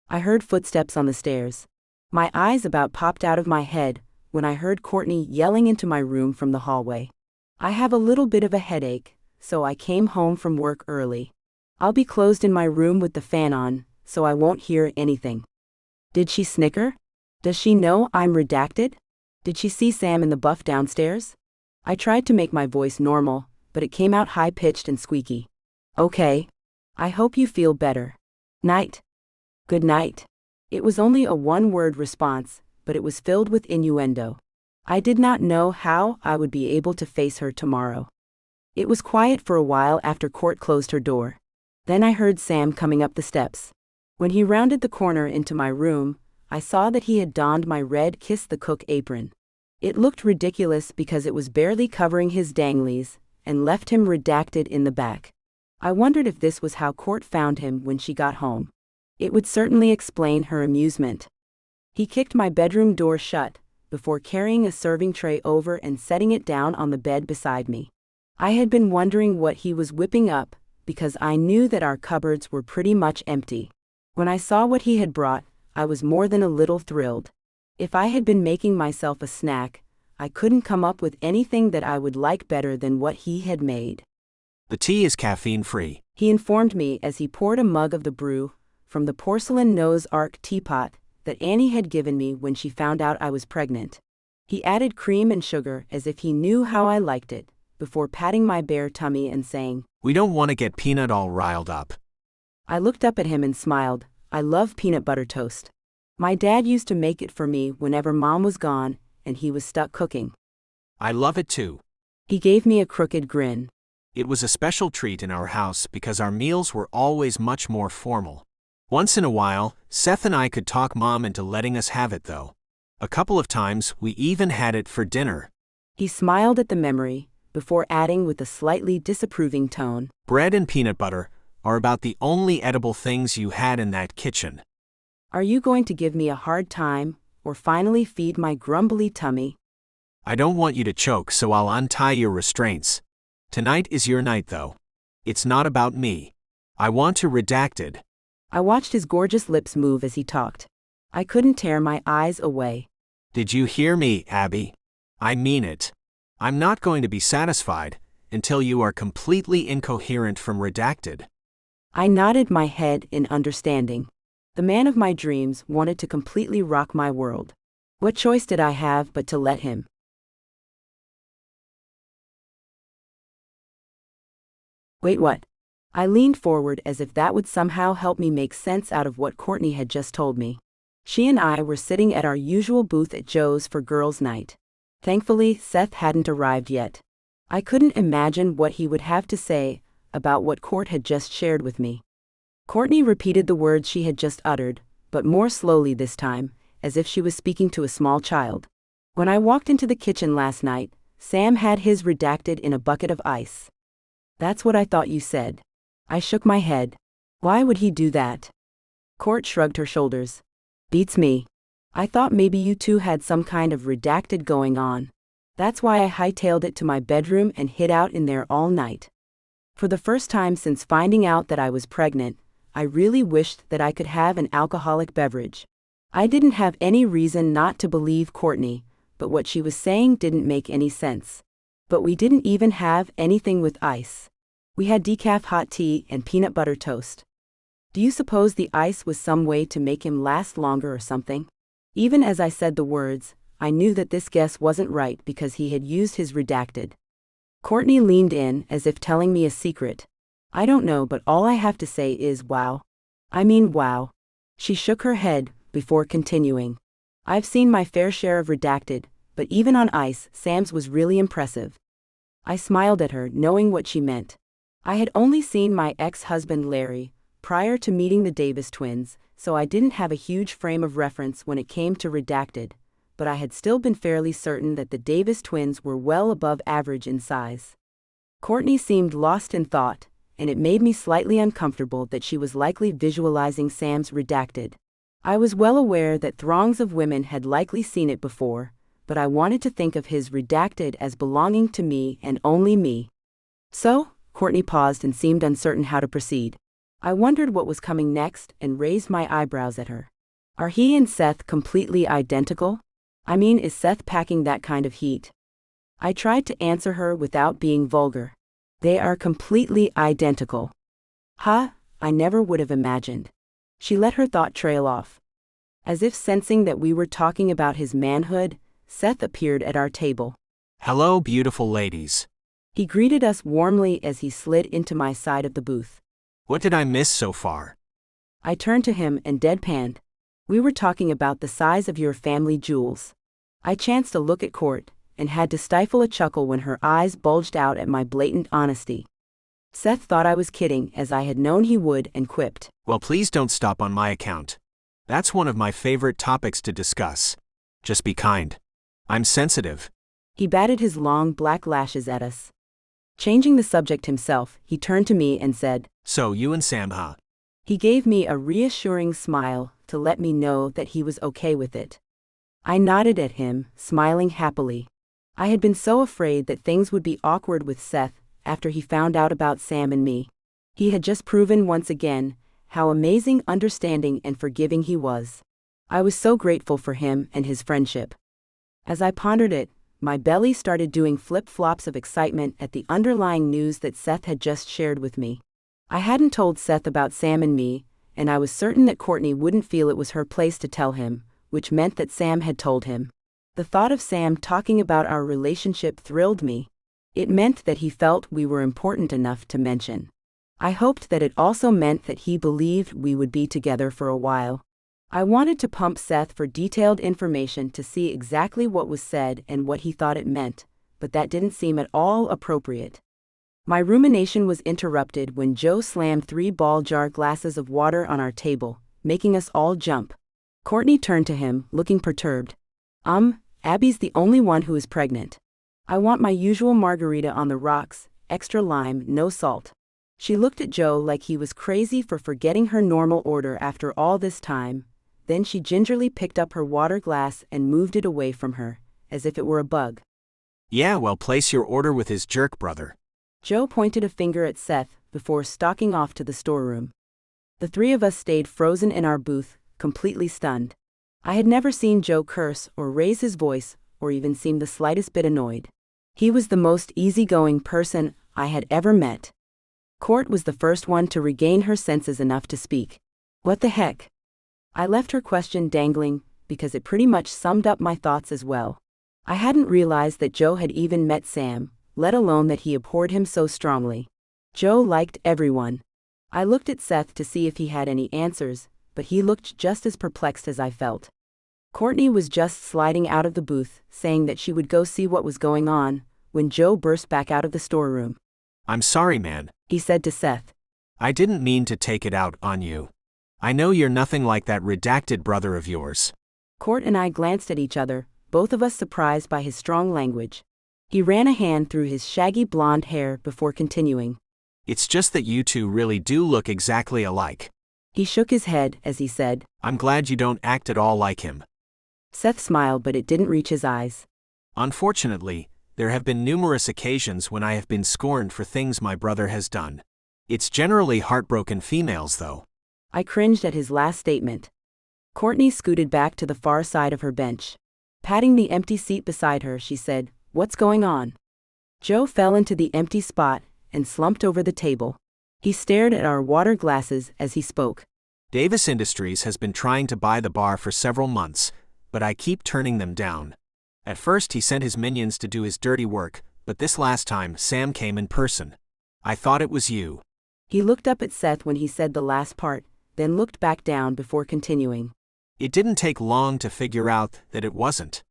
I heard footsteps on the stairs. My eyes about popped out of my head when I heard Courtney yelling into my room from the hallway. I have a little bit of a headache, so I came home from work early. I'll be closed in my room with the fan on, so I won't hear anything. Did she snicker? Does she know I'm redacted? Did she see Sam in the buff downstairs? I tried to make my voice normal, but it came out high-pitched and squeaky. Okay. I hope you feel better. Night. Good night. It was only a one-word response, but it was filled with innuendo. I did not know how I would be able to face her tomorrow. It was quiet for a while after Court closed her door. Then I heard Sam coming up the steps. When he rounded the corner into my room, I saw that he had donned my red Kiss the Cook apron. It looked ridiculous because it was barely covering his danglies, and left him redacted in the back. I wondered if this was how Court found him when she got home. It would certainly explain her amusement. He kicked my bedroom door shut, before carrying a serving tray over and setting it down on the bed beside me. I had been wondering what he was whipping up, because I knew that our cupboards were pretty much empty. When I saw what he had brought, I was more than a little thrilled. If I had been making myself a snack, I couldn't come up with anything that I would like better than what he had made. The tea is caffeine-free, He informed me as he poured a mug of the brew from the porcelain Noah's Ark teapot that Annie had given me when she found out I was pregnant. He added cream and sugar as if he knew how I liked it, before patting my bare tummy and saying, "We don't want to get Peanut all riled up." I looked up at him and smiled. I love peanut butter toast. My dad used to make it for me whenever Mom was gone and he was stuck cooking. I love it too. He gave me a crooked grin. It was a special treat in our house because our meals were always much more formal. Once in a while, Seth and I could talk Mom into letting us have it though. A couple of times, we even had it for dinner. He smiled at the memory, before adding with a slightly disapproving tone, Bread and peanut butter are about the only edible things you had in that kitchen. "Are you going to give me a hard time, or finally feed my grumbly tummy?" I don't want you to choke, so I'll untie your restraints. Tonight is your night though. It's not about me. I want to redacted. I watched his gorgeous lips move as he talked. I couldn't tear my eyes away. Did you hear me, Abby? I mean it. I'm not going to be satisfied until you are completely incoherent from redacted. I nodded my head in understanding. The man of my dreams wanted to completely rock my world. What choice did I have but to let him? Wait, what? I leaned forward as if that would somehow help me make sense out of what Courtney had just told me. She and I were sitting at our usual booth at Joe's for girls' night. Thankfully, Seth hadn't arrived yet. I couldn't imagine what he would have to say about what Court had just shared with me. Courtney repeated the words she had just uttered, but more slowly this time, as if she was speaking to a small child. When I walked into the kitchen last night, Sam had his redacted in a bucket of ice. That's what I thought you said. I shook my head. Why would he do that? Court shrugged her shoulders. Beats me. I thought maybe you two had some kind of redacted going on. That's why I hightailed it to my bedroom and hid out in there all night. For the first time since finding out that I was pregnant, I really wished that I could have an alcoholic beverage. I didn't have any reason not to believe Courtney, but what she was saying didn't make any sense. But we didn't even have anything with ice. We had decaf hot tea and peanut butter toast. Do you suppose the ice was some way to make him last longer or something? Even as I said the words, I knew that this guess wasn't right because he had used his redacted. Courtney leaned in as if telling me a secret. I don't know, but all I have to say is wow. I mean wow. She shook her head before continuing. I've seen my fair share of redacted, but even on ice, Sam's was really impressive. I smiled at her, knowing what she meant. I had only seen my ex-husband Larry prior to meeting the Davis twins, so I didn't have a huge frame of reference when it came to redacted, but I had still been fairly certain that the Davis twins were well above average in size. Courtney seemed lost in thought, and it made me slightly uncomfortable that she was likely visualizing Sam's redacted. I was well aware that throngs of women had likely seen it before, but I wanted to think of his redacted as belonging to me and only me. So, Courtney paused and seemed uncertain how to proceed. I wondered what was coming next and raised my eyebrows at her. Are he and Seth completely identical? I mean, is Seth packing that kind of heat? I tried to answer her without being vulgar. They are completely identical. Huh, I never would have imagined. She let her thought trail off. As if sensing that we were talking about his manhood, Seth appeared at our table. Hello, beautiful ladies. He greeted us warmly as he slid into my side of the booth. What did I miss so far? I turned to him and deadpanned. We were talking about the size of your family jewels. I chanced a look at Court, and had to stifle a chuckle when her eyes bulged out at my blatant honesty. Seth thought I was kidding, as I had known he would, and quipped. Well, please don't stop on my account. That's one of my favorite topics to discuss. Just be kind. I'm sensitive. He batted his long black lashes at us. Changing the subject himself, he turned to me and said, So you and Sam, huh? He gave me a reassuring smile to let me know that he was okay with it. I nodded at him, smiling happily. I had been so afraid that things would be awkward with Seth after he found out about Sam and me. He had just proven once again how amazing, understanding, and forgiving he was. I was so grateful for him and his friendship. As I pondered it, my belly started doing flip-flops of excitement at the underlying news that Seth had just shared with me. I hadn't told Seth about Sam and me, and I was certain that Courtney wouldn't feel it was her place to tell him, which meant that Sam had told him. The thought of Sam talking about our relationship thrilled me. It meant that he felt we were important enough to mention. I hoped that it also meant that he believed we would be together for a while. I wanted to pump Seth for detailed information to see exactly what was said and what he thought it meant, but that didn't seem at all appropriate. My rumination was interrupted when Joe slammed 3 ball jar glasses of water on our table, making us all jump. Courtney turned to him, looking perturbed. Abby's the only one who is pregnant. I want my usual margarita on the rocks, extra lime, no salt. She looked at Joe like he was crazy for forgetting her normal order after all this time. Then she gingerly picked up her water glass and moved it away from her, as if it were a bug. Yeah, well, place your order with his jerk brother. Joe pointed a finger at Seth before stalking off to the storeroom. The 3 of us stayed frozen in our booth, completely stunned. I had never seen Joe curse or raise his voice or even seem the slightest bit annoyed. He was the most easygoing person I had ever met. Court was the first one to regain her senses enough to speak. What the heck? I left her question dangling because it pretty much summed up my thoughts as well. I hadn't realized that Joe had even met Sam, let alone that he abhorred him so strongly. Joe liked everyone. I looked at Seth to see if he had any answers, but he looked just as perplexed as I felt. Courtney was just sliding out of the booth, saying that she would go see what was going on, when Joe burst back out of the storeroom. I'm sorry, man, he said to Seth. I didn't mean to take it out on you. I know you're nothing like that redacted brother of yours. Court and I glanced at each other, both of us surprised by his strong language. He ran a hand through his shaggy blonde hair before continuing. It's just that you 2 really do look exactly alike. He shook his head as he said, I'm glad you don't act at all like him. Seth smiled, but it didn't reach his eyes. Unfortunately, there have been numerous occasions when I have been scorned for things my brother has done. It's generally heartbroken females, though. I cringed at his last statement. Courtney scooted back to the far side of her bench. Patting the empty seat beside her, she said, What's going on? Joe fell into the empty spot and slumped over the table. He stared at our water glasses as he spoke. Davis Industries has been trying to buy the bar for several months, but I keep turning them down. At first he sent his minions to do his dirty work, but this last time Sam came in person. I thought it was you. He looked up at Seth when he said the last part, then looked back down before continuing. It didn't take long to figure out that it wasn't.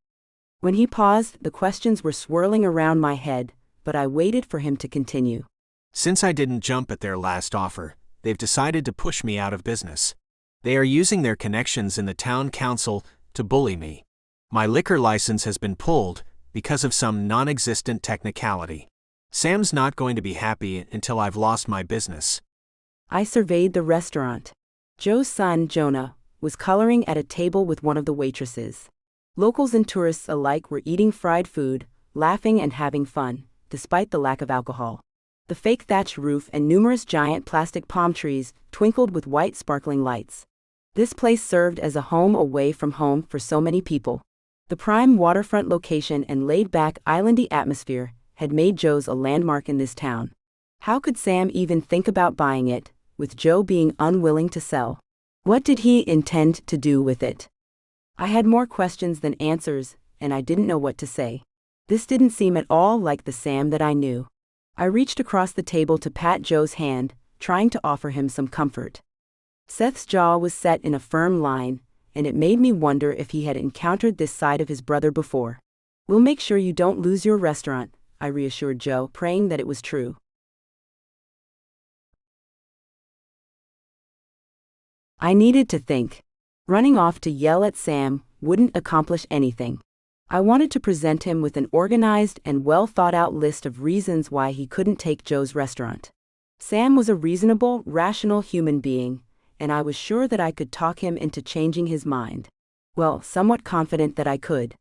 When he paused, the questions were swirling around my head, but I waited for him to continue. Since I didn't jump at their last offer, they've decided to push me out of business. They are using their connections in the town council to bully me. My liquor license has been pulled because of some non-existent technicality. Sam's not going to be happy until I've lost my business. I surveyed the restaurant. Joe's son, Jonah, was coloring at a table with one of the waitresses. Locals and tourists alike were eating fried food, laughing and having fun, despite the lack of alcohol. The fake thatch roof and numerous giant plastic palm trees twinkled with white sparkling lights. This place served as a home away from home for so many people. The prime waterfront location and laid-back islandy atmosphere had made Joe's a landmark in this town. How could Sam even think about buying it, with Joe being unwilling to sell? What did he intend to do with it? I had more questions than answers, and I didn't know what to say. This didn't seem at all like the Sam that I knew. I reached across the table to pat Joe's hand, trying to offer him some comfort. Seth's jaw was set in a firm line, and it made me wonder if he had encountered this side of his brother before. We'll make sure you don't lose your restaurant, I reassured Joe, praying that it was true. I needed to think. Running off to yell at Sam wouldn't accomplish anything. I wanted to present him with an organized and well-thought-out list of reasons why he couldn't take Joe's restaurant. Sam was a reasonable, rational human being, and I was sure that I could talk him into changing his mind. Well, somewhat confident that I could.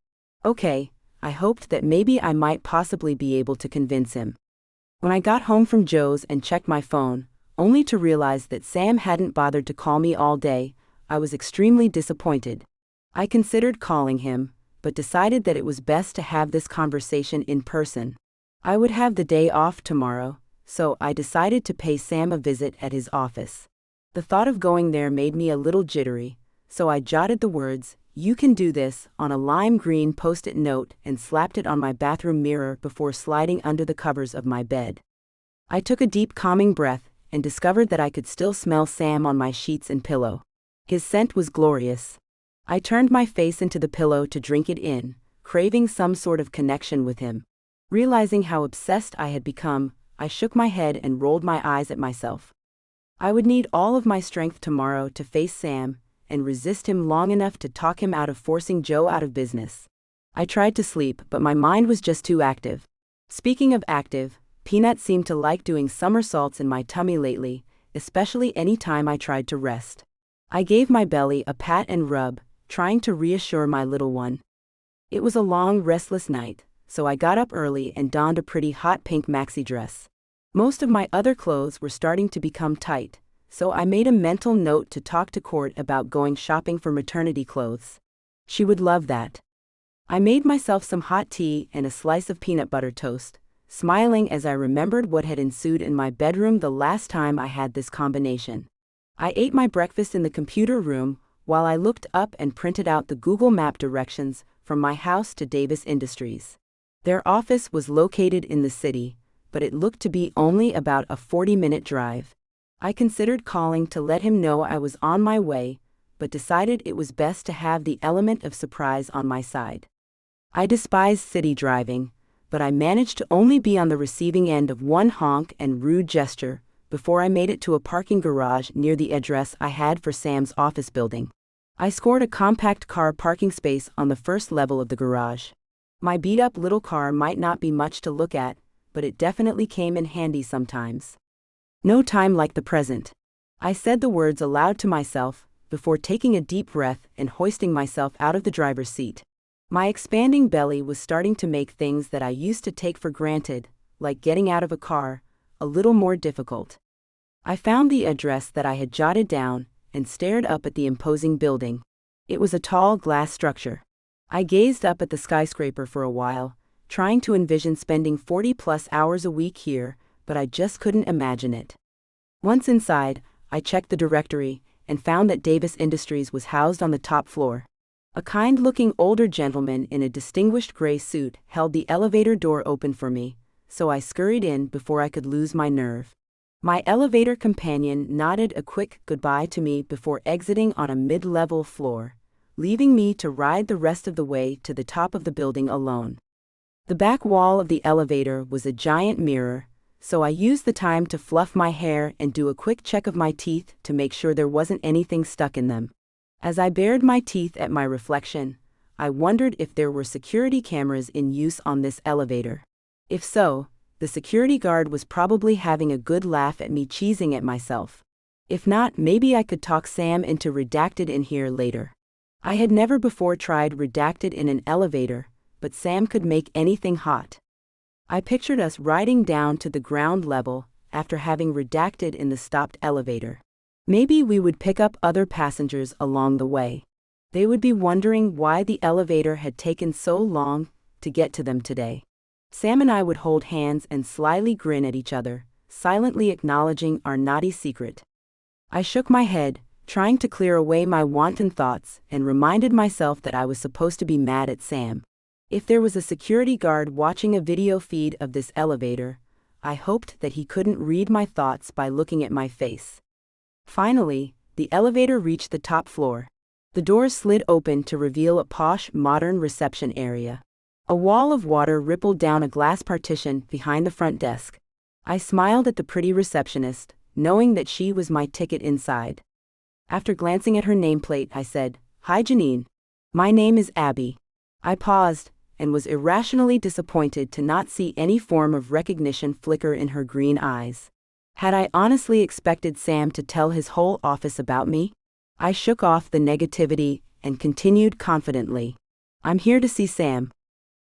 Okay, I hoped that maybe I might possibly be able to convince him. When I got home from Joe's and checked my phone, only to realize that Sam hadn't bothered to call me all day, I was extremely disappointed. I considered calling him, but decided that it was best to have this conversation in person. I would have the day off tomorrow, so I decided to pay Sam a visit at his office. The thought of going there made me a little jittery, so I jotted the words, "You can do this," on a lime green post-it note and slapped it on my bathroom mirror before sliding under the covers of my bed. I took a deep calming breath and discovered that I could still smell Sam on my sheets and pillow. His scent was glorious. I turned my face into the pillow to drink it in, craving some sort of connection with him. Realizing how obsessed I had become, I shook my head and rolled my eyes at myself. I would need all of my strength tomorrow to face Sam and resist him long enough to talk him out of forcing Joe out of business. I tried to sleep, but my mind was just too active. Speaking of active, Peanut seemed to like doing somersaults in my tummy lately, especially any time I tried to rest. I gave my belly a pat and rub, trying to reassure my little one. It was a long, restless night, so I got up early and donned a pretty hot pink maxi dress. Most of my other clothes were starting to become tight, so I made a mental note to talk to Court about going shopping for maternity clothes. She would love that. I made myself some hot tea and a slice of peanut butter toast, smiling as I remembered what had ensued in my bedroom the last time I had this combination. I ate my breakfast in the computer room while I looked up and printed out the Google Map directions from my house to Davis Industries. Their office was located in the city, but it looked to be only about a 40-minute drive. I considered calling to let him know I was on my way, but decided it was best to have the element of surprise on my side. I despise city driving, but I managed to only be on the receiving end of one honk and rude gesture before I made it to a parking garage near the address I had for Sam's office building. I scored a compact car parking space on the first level of the garage. My beat-up little car might not be much to look at, but it definitely came in handy sometimes. No time like the present. I said the words aloud to myself before taking a deep breath and hoisting myself out of the driver's seat. My expanding belly was starting to make things that I used to take for granted, like getting out of a car, a little more difficult. I found the address that I had jotted down and stared up at the imposing building. It was a tall glass structure. I gazed up at the skyscraper for a while, trying to envision spending 40+ hours a week here, but I just couldn't imagine it. Once inside, I checked the directory and found that Davis Industries was housed on the top floor. A kind-looking older gentleman in a distinguished gray suit held the elevator door open for me, so I scurried in before I could lose my nerve. My elevator companion nodded a quick goodbye to me before exiting on a mid-level floor, leaving me to ride the rest of the way to the top of the building alone. The back wall of the elevator was a giant mirror, so I used the time to fluff my hair and do a quick check of my teeth to make sure there wasn't anything stuck in them. As I bared my teeth at my reflection, I wondered if there were security cameras in use on this elevator. If so, the security guard was probably having a good laugh at me cheesing at myself. If not, maybe I could talk Sam into redacted in here later. I had never before tried redacted in an elevator, but Sam could make anything hot. I pictured us riding down to the ground level after having redacted in the stopped elevator. Maybe we would pick up other passengers along the way. They would be wondering why the elevator had taken so long to get to them today. Sam and I would hold hands and slyly grin at each other, silently acknowledging our naughty secret. I shook my head, trying to clear away my wanton thoughts, and reminded myself that I was supposed to be mad at Sam. If there was a security guard watching a video feed of this elevator, I hoped that he couldn't read my thoughts by looking at my face. Finally, the elevator reached the top floor. The doors slid open to reveal a posh, modern reception area. A wall of water rippled down a glass partition behind the front desk. I smiled at the pretty receptionist, knowing that she was my ticket inside. After glancing at her nameplate, I said, "Hi Janine. My name is Abby." I paused, and was irrationally disappointed to not see any form of recognition flicker in her green eyes. Had I honestly expected Sam to tell his whole office about me? I shook off the negativity and continued confidently. "I'm here to see Sam."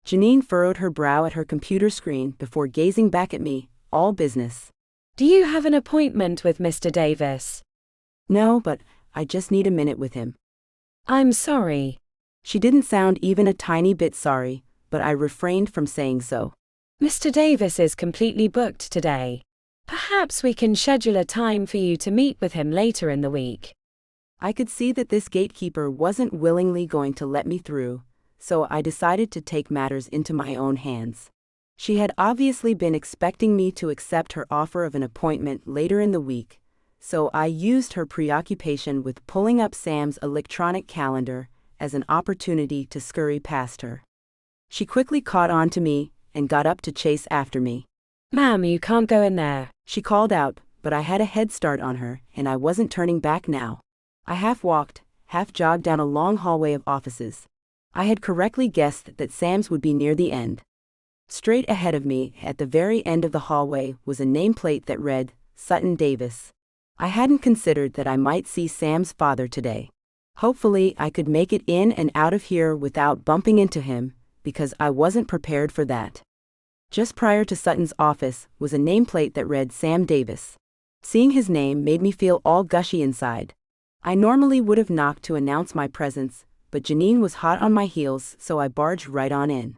Janine furrowed her brow at her computer screen before gazing back at me, all business. Do you have an appointment with Mr. Davis? No, but I just need a minute with him. I'm sorry. She didn't sound even a tiny bit sorry, but I refrained from saying so. Mr. Davis is completely booked today. Perhaps we can schedule a time for you to meet with him later in the week. I could see that this gatekeeper wasn't willingly going to let me through, so I decided to take matters into my own hands. She had obviously been expecting me to accept her offer of an appointment later in the week, so I used her preoccupation with pulling up Sam's electronic calendar as an opportunity to scurry past her. She quickly caught on to me and got up to chase after me. Ma'am, you can't go in there. She called out, but I had a head start on her, and I wasn't turning back now. I half walked, half jogged down a long hallway of offices. I had correctly guessed that Sam's would be near the end. Straight ahead of me, at the very end of the hallway, was a nameplate that read, Sutton Davis. I hadn't considered that I might see Sam's father today. Hopefully, I could make it in and out of here without bumping into him, because I wasn't prepared for that. Just prior to Sutton's office was a nameplate that read Sam Davis. Seeing his name made me feel all gushy inside. I normally would have knocked to announce my presence, but Janine was hot on my heels, so I barged right on in.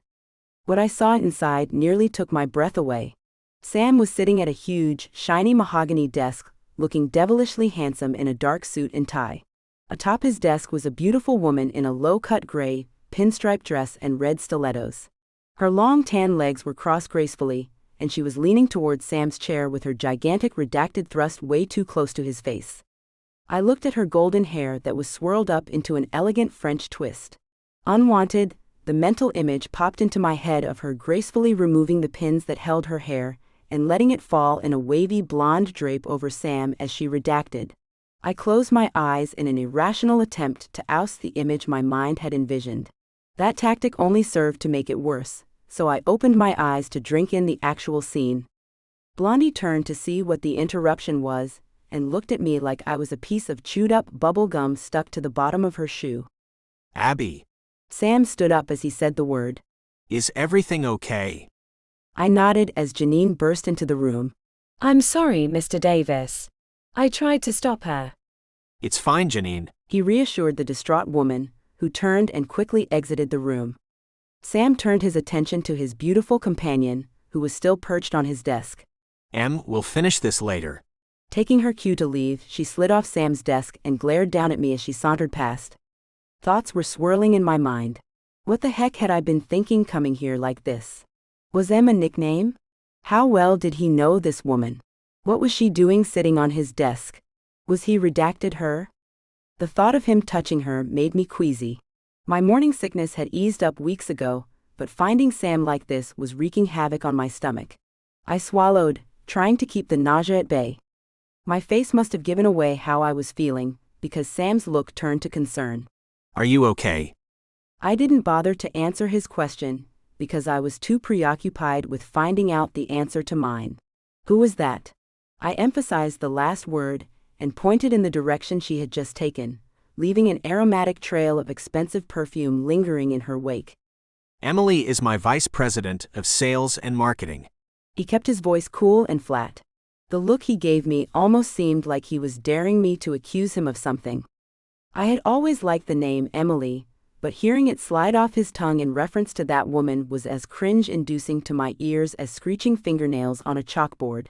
What I saw inside nearly took my breath away. Sam was sitting at a huge, shiny mahogany desk, looking devilishly handsome in a dark suit and tie. Atop his desk was a beautiful woman in a low-cut gray, pinstripe dress and red stilettos. Her long tan legs were crossed gracefully, and she was leaning towards Sam's chair with her gigantic redacted thrust way too close to his face. I looked at her golden hair that was swirled up into an elegant French twist. Unwanted, the mental image popped into my head of her gracefully removing the pins that held her hair and letting it fall in a wavy blonde drape over Sam as she redacted. I closed my eyes in an irrational attempt to oust the image my mind had envisioned. That tactic only served to make it worse, so I opened my eyes to drink in the actual scene. Blondie turned to see what the interruption was, and looked at me like I was a piece of chewed-up bubble gum stuck to the bottom of her shoe. Abby, Sam stood up as he said the word. is everything okay? I nodded as Janine burst into the room. I'm sorry, Mr. Davis. I tried to stop her. It's fine, Janine. He reassured the distraught woman, who turned and quickly exited the room. Sam turned his attention to his beautiful companion, who was still perched on his desk. We'll finish this later. Taking her cue to leave, she slid off Sam's desk and glared down at me as she sauntered past. Thoughts were swirling in my mind. What the heck had I been thinking coming here like this? Was Em a nickname? How well did he know this woman? What was she doing sitting on his desk? Was he redacted her? The thought of him touching her made me queasy. My morning sickness had eased up weeks ago, but finding Sam like this was wreaking havoc on my stomach. I swallowed, trying to keep the nausea at bay. My face must have given away how I was feeling, because Sam's look turned to concern. Are you okay? I didn't bother to answer his question, because I was too preoccupied with finding out the answer to mine. Who was that? I emphasized the last word, and pointed in the direction she had just taken, leaving an aromatic trail of expensive perfume lingering in her wake. Emily is my vice president of sales and marketing. He kept his voice cool and flat. The look he gave me almost seemed like he was daring me to accuse him of something. I had always liked the name Emily, but hearing it slide off his tongue in reference to that woman was as cringe-inducing to my ears as screeching fingernails on a chalkboard.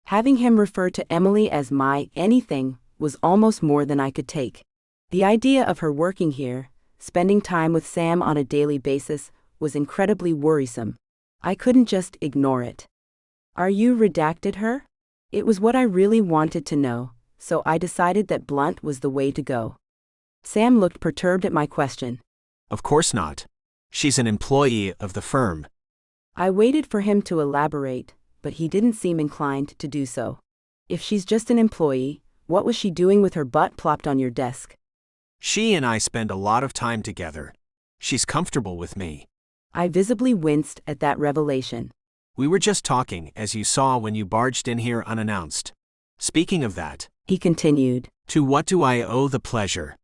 Having him refer to Emily as my anything was almost more than I could take. The idea of her working here, spending time with Sam on a daily basis, was incredibly worrisome. I couldn't just ignore it. Are you redacted her? It was what I really wanted to know, so I decided that blunt was the way to go. Sam looked perturbed at my question. Of course not. She's an employee of the firm. I waited for him to elaborate, but he didn't seem inclined to do so. If she's just an employee, what was she doing with her butt plopped on your desk? She and I spend a lot of time together. She's comfortable with me. I visibly winced at that revelation. We were just talking, as you saw when you barged in here unannounced. Speaking of that, He continued. to what do I owe the pleasure?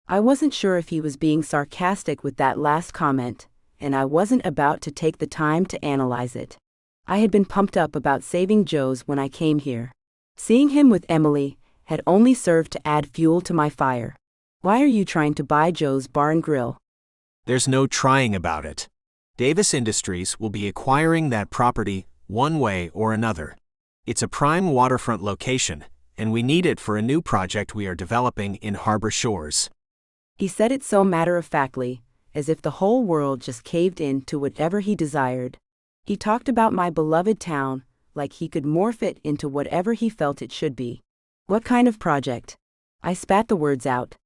I wasn't sure if he was being sarcastic with that last comment, and I wasn't about to take the time to analyze it. I had been pumped up about saving Joe's when I came here. Seeing him with Emily had only served to add fuel to my fire. Why are you trying to buy Joe's Bar and Grill? There's no trying about it. Davis Industries will be acquiring that property one way or another. It's a prime waterfront location, and we need it for a new project we are developing in Harbor Shores. He said it so matter-of-factly, as if the whole world just caved in to whatever he desired. He talked about my beloved town like he could morph it into whatever he felt it should be. What kind of project? I spat the words out.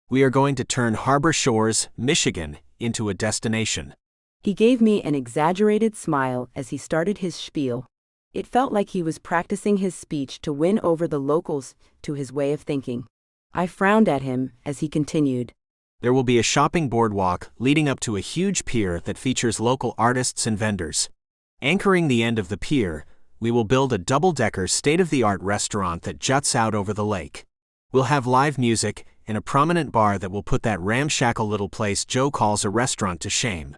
We are going to turn Harbor Shores, Michigan, into a destination. He gave me an exaggerated smile as he started his spiel. It felt like he was practicing his speech to win over the locals to his way of thinking. I frowned at him as he continued. There will be a shopping boardwalk leading up to a huge pier that features local artists and vendors. Anchoring the end of the pier, we will build a double-decker state-of-the-art restaurant that juts out over the lake. We'll have live music and a prominent bar that will put that ramshackle little place Joe calls a restaurant to shame.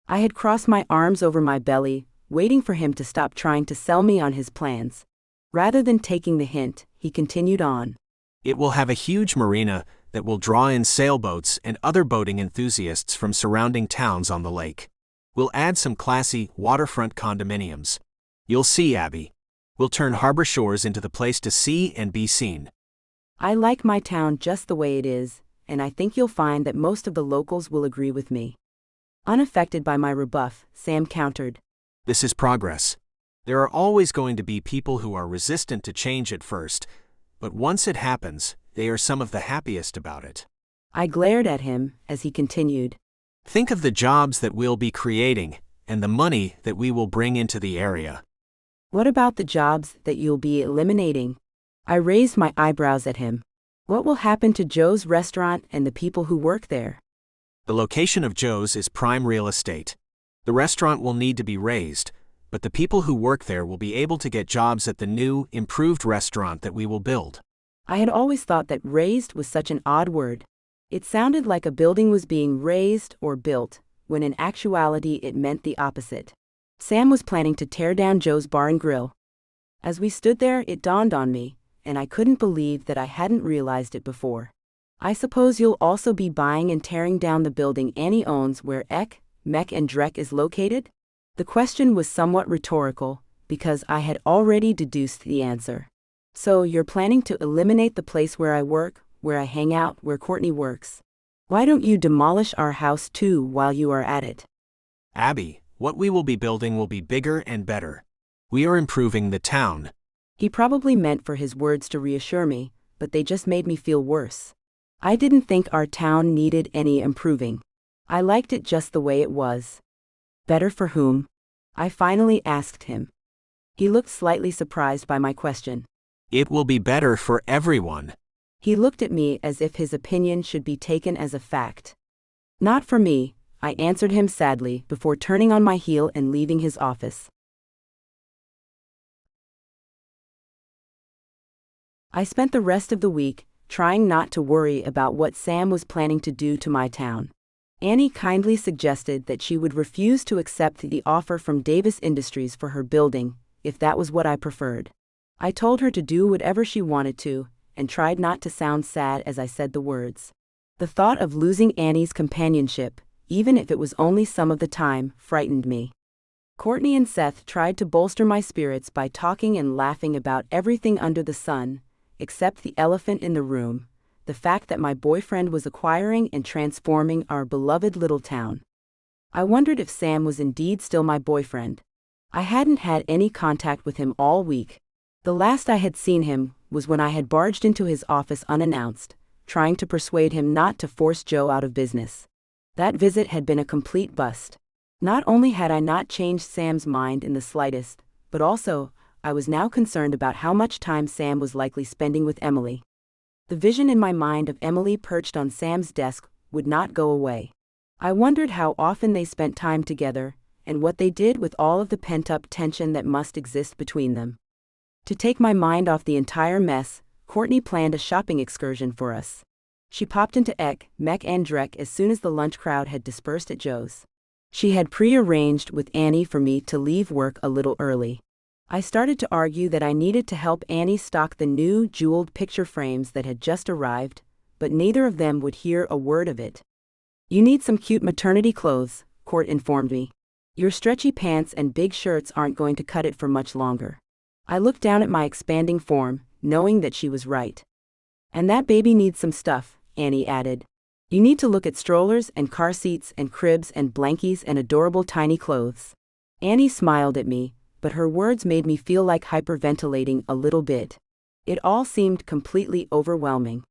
I had crossed my arms over my belly, waiting for him to stop trying to sell me on his plans. Rather than taking the hint, he continued on. It will have a huge marina that will draw in sailboats and other boating enthusiasts from surrounding towns on the lake. We'll add some classy waterfront condominiums. You'll see, Abby. We'll turn Harbor Shores into the place to see and be seen. I like my town just the way it is, and I think you'll find that most of the locals will agree with me. Unaffected by my rebuff, Sam countered. This is progress. There are always going to be people who are resistant to change at first, but once it happens, they are some of the happiest about it. I glared at him as he continued. Think of the jobs that we'll be creating, and the money that we will bring into the area. What about the jobs that you'll be eliminating? I raised my eyebrows at him. What will happen to Joe's restaurant and the people who work there? The location of Joe's is prime real estate. The restaurant will need to be raised, but the people who work there will be able to get jobs at the new, improved restaurant that we will build. I had always thought that raised was such an odd word. It sounded like a building was being raised or built, when in actuality it meant the opposite. Sam was planning to tear down Joe's bar and grill. As we stood there, it dawned on me, and I couldn't believe that I hadn't realized it before. I suppose you'll also be buying and tearing down the building Annie owns where Ek, Mek and Drek is located? The question was somewhat rhetorical, because I had already deduced the answer. So you're planning to eliminate the place where I work, where I hang out, where Courtney works? Why don't you demolish our house too while you are at it? Abby, what we will be building will be bigger and better. We are improving the town. He probably meant for his words to reassure me, but they just made me feel worse. I didn't think our town needed any improving. I liked it just the way it was. Better for whom? I finally asked him. He looked slightly surprised by my question. It will be better for everyone. He looked at me as if his opinion should be taken as a fact. Not for me, I answered him sadly before turning on my heel and leaving his office. I spent the rest of the week trying not to worry about what Sam was planning to do to my town. Annie kindly suggested that she would refuse to accept the offer from Davis Industries for her building, if that was what I preferred. I told her to do whatever she wanted to, and tried not to sound sad as I said the words. The thought of losing Annie's companionship, even if it was only some of the time, frightened me. Courtney and Seth tried to bolster my spirits by talking and laughing about everything under the sun, except the elephant in the room, the fact that my boyfriend was acquiring and transforming our beloved little town. I wondered if Sam was indeed still my boyfriend. I hadn't had any contact with him all week. The last I had seen him was when I had barged into his office unannounced, trying to persuade him not to force Joe out of business. That visit had been a complete bust. Not only had I not changed Sam's mind in the slightest, but also, I was now concerned about how much time Sam was likely spending with Emily. The vision in my mind of Emily perched on Sam's desk would not go away. I wondered how often they spent time together, and what they did with all of the pent-up tension that must exist between them. To take my mind off the entire mess, Courtney planned a shopping excursion for us. She popped into Ek, Mek and Drek as soon as the lunch crowd had dispersed at Joe's. She had pre-arranged with Annie for me to leave work a little early. I started to argue that I needed to help Annie stock the new jeweled picture frames that had just arrived, but neither of them would hear a word of it. You need some cute maternity clothes, Court informed me. Your stretchy pants and big shirts aren't going to cut it for much longer. I looked down at my expanding form, knowing that she was right. And that baby needs some stuff, Annie added. You need to look at strollers and car seats and cribs and blankies and adorable tiny clothes. Annie smiled at me, but her words made me feel like hyperventilating a little bit. It all seemed completely overwhelming.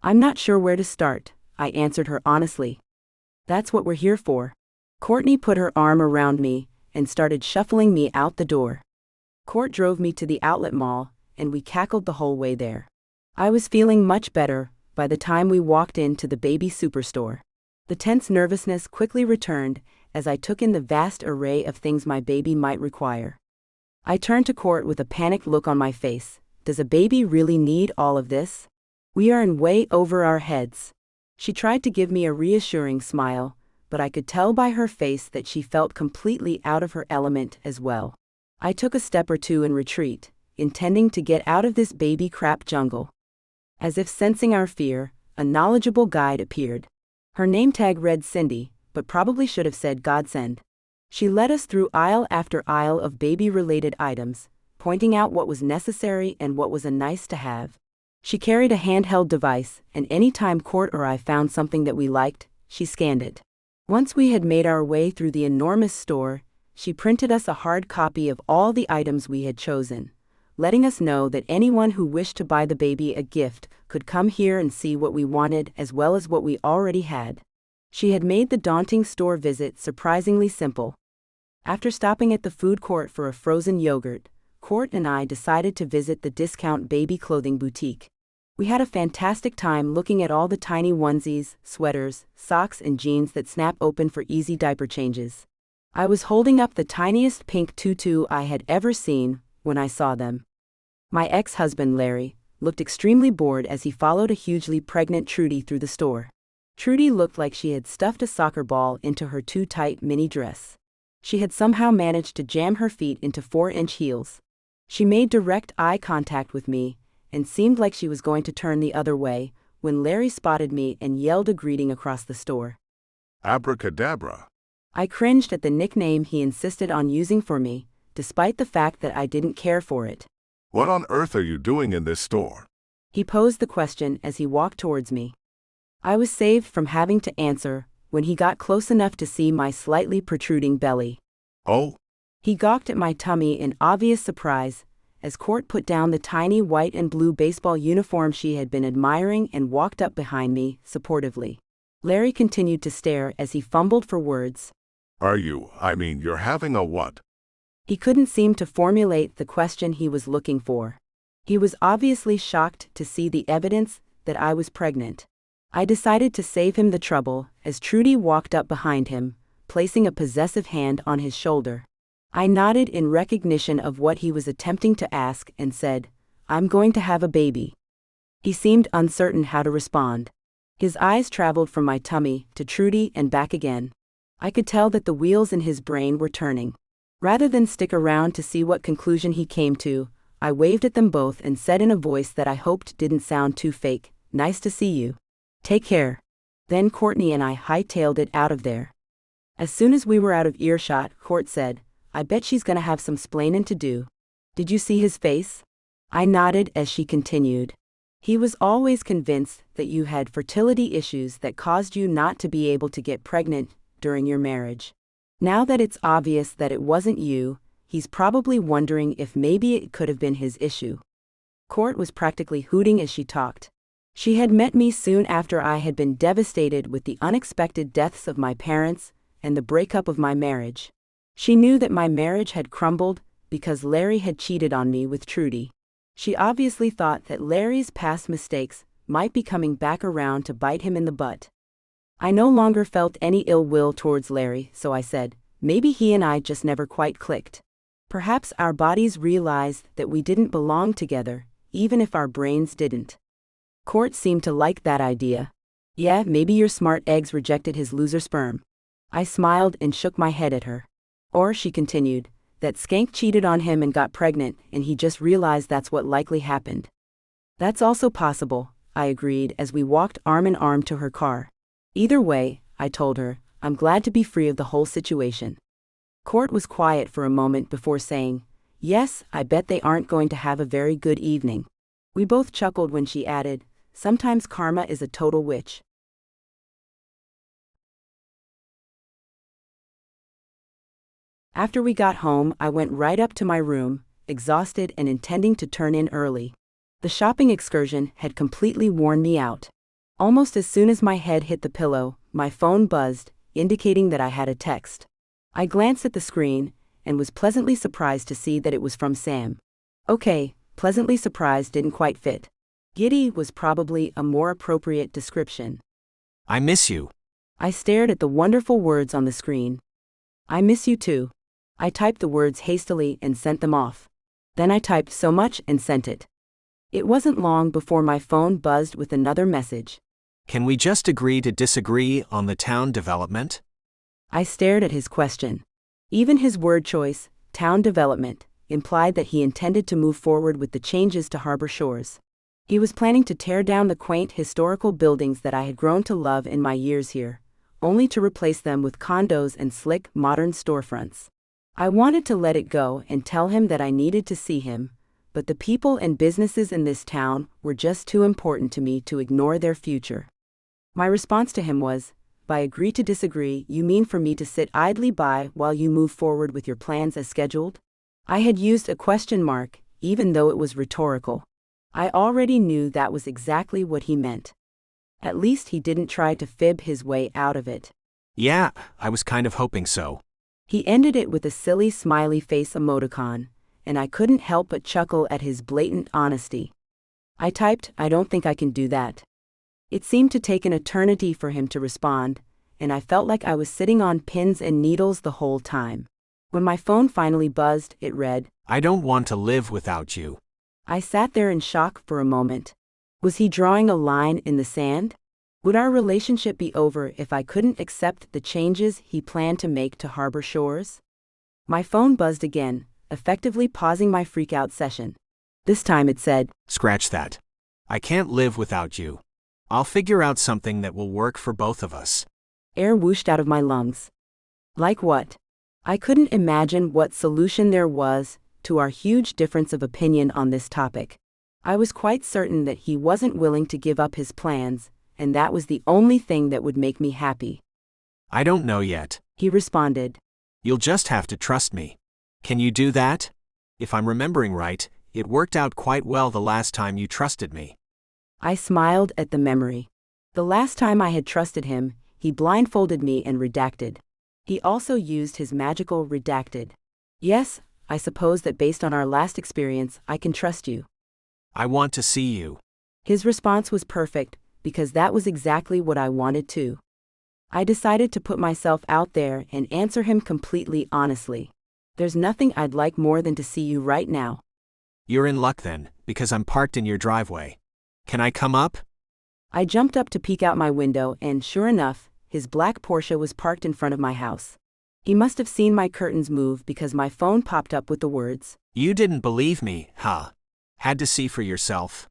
"I'm not sure where to start," I answered her honestly. "That's what we're here for." Courtney put her arm around me and started shuffling me out the door. Court drove me to the outlet mall, and we cackled the whole way there. I was feeling much better by the time we walked into the baby superstore. The tense nervousness quickly returned as I took in the vast array of things my baby might require. I turned to Court with a panicked look on my face. Does a baby really need all of this? We are in way over our heads. She tried to give me a reassuring smile, but I could tell by her face that she felt completely out of her element as well. I took a step or two in retreat, intending to get out of this baby crap jungle. As if sensing our fear, a knowledgeable guide appeared. Her name tag read Cindy, but probably should have said Godsend. She led us through aisle after aisle of baby-related items, pointing out what was necessary and what was a nice to have. She carried a handheld device, and any time Court or I found something that we liked, she scanned it. Once we had made our way through the enormous store, she printed us a hard copy of all the items we had chosen, letting us know that anyone who wished to buy the baby a gift could come here and see what we wanted as well as what we already had. She had made the daunting store visit surprisingly simple. After stopping at the food court for a frozen yogurt, Court and I decided to visit the discount baby clothing boutique. We had a fantastic time looking at all the tiny onesies, sweaters, socks and jeans that snap open for easy diaper changes. I was holding up the tiniest pink tutu I had ever seen when I saw them. My ex-husband Larry looked extremely bored as he followed a hugely pregnant Trudy through the store. Trudy looked like she had stuffed a soccer ball into her too tight mini dress. She had somehow managed to jam her feet into 4-inch heels. She made direct eye contact with me and seemed like she was going to turn the other way when Larry spotted me and yelled a greeting across the store. Abracadabra. I cringed at the nickname he insisted on using for me, despite the fact that I didn't care for it. What on earth are you doing in this store? He posed the question as he walked towards me. I was saved from having to answer when he got close enough to see my slightly protruding belly. Oh? He gawked at my tummy in obvious surprise as Court put down the tiny white and blue baseball uniform she had been admiring and walked up behind me, supportively. Larry continued to stare as he fumbled for words. You're having a what? He couldn't seem to formulate the question he was looking for. He was obviously shocked to see the evidence that I was pregnant. I decided to save him the trouble as Trudy walked up behind him, placing a possessive hand on his shoulder. I nodded in recognition of what he was attempting to ask and said, "I'm going to have a baby." He seemed uncertain how to respond. His eyes traveled from my tummy to Trudy and back again. I could tell that the wheels in his brain were turning. Rather than stick around to see what conclusion he came to, I waved at them both and said in a voice that I hoped didn't sound too fake, "Nice to see you. Take care." Then Courtney and I hightailed it out of there. As soon as we were out of earshot, Court said, "I bet she's gonna have some splainin' to do. Did you see his face?" I nodded as she continued. "He was always convinced that you had fertility issues that caused you not to be able to get pregnant during your marriage. Now that it's obvious that it wasn't you, he's probably wondering if maybe it could have been his issue." Court was practically hooting as she talked. She had met me soon after I had been devastated with the unexpected deaths of my parents and the breakup of my marriage. She knew that my marriage had crumbled because Larry had cheated on me with Trudy. She obviously thought that Larry's past mistakes might be coming back around to bite him in the butt. I no longer felt any ill will towards Larry, so I said, maybe he and I just never quite clicked. Perhaps our bodies realized that we didn't belong together, even if our brains didn't. Court seemed to like that idea. "Yeah, maybe your smart eggs rejected his loser sperm." I smiled and shook my head at her. "Or," she continued, "that skank cheated on him and got pregnant, and he just realized that's what likely happened." "That's also possible," I agreed as we walked arm in arm to her car. "Either way," I told her, "I'm glad to be free of the whole situation." Court was quiet for a moment before saying, "Yes, I bet they aren't going to have a very good evening." We both chuckled when she added, "Sometimes karma is a total witch." After we got home, I went right up to my room, exhausted and intending to turn in early. The shopping excursion had completely worn me out. Almost as soon as my head hit the pillow, my phone buzzed, indicating that I had a text. I glanced at the screen, and was pleasantly surprised to see that it was from Sam. Okay, pleasantly surprised didn't quite fit. Giddy was probably a more appropriate description. I miss you. I stared at the wonderful words on the screen. I miss you too. I typed the words hastily and sent them off. Then I typed so much and sent it. It wasn't long before my phone buzzed with another message. Can we just agree to disagree on the town development? I stared at his question. Even his word choice, town development, implied that he intended to move forward with the changes to Harbor Shores. He was planning to tear down the quaint historical buildings that I had grown to love in my years here, only to replace them with condos and slick, modern storefronts. I wanted to let it go and tell him that I needed to see him, but the people and businesses in this town were just too important to me to ignore their future. My response to him was, by agree to disagree, you mean for me to sit idly by while you move forward with your plans as scheduled? I had used a question mark, even though it was rhetorical. I already knew that was exactly what he meant. At least he didn't try to fib his way out of it. Yeah, I was kind of hoping so. He ended it with a silly smiley face emoticon, and I couldn't help but chuckle at his blatant honesty. I typed, I don't think I can do that. It seemed to take an eternity for him to respond, and I felt like I was sitting on pins and needles the whole time. When my phone finally buzzed, it read, I don't want to live without you. I sat there in shock for a moment. Was he drawing a line in the sand? Would our relationship be over if I couldn't accept the changes he planned to make to Harbor Shores? My phone buzzed again, effectively pausing my freak-out session. This time it said, Scratch that. I can't live without you. I'll figure out something that will work for both of us. Air whooshed out of my lungs. Like what? I couldn't imagine what solution there was to our huge difference of opinion on this topic. I was quite certain that he wasn't willing to give up his plans, and that was the only thing that would make me happy. I don't know yet. He responded. You'll just have to trust me. Can you do that? If I'm remembering right, it worked out quite well the last time you trusted me. I smiled at the memory. The last time I had trusted him, he blindfolded me and redacted. He also used his magical redacted. Yes, I suppose that based on our last experience, I can trust you. I want to see you. His response was perfect, because that was exactly what I wanted too. I decided to put myself out there and answer him completely honestly. There's nothing I'd like more than to see you right now. You're in luck then, because I'm parked in your driveway. Can I come up? I jumped up to peek out my window and, sure enough, his black Porsche was parked in front of my house. He must have seen my curtains move because my phone popped up with the words, You didn't believe me, huh? Had to see for yourself.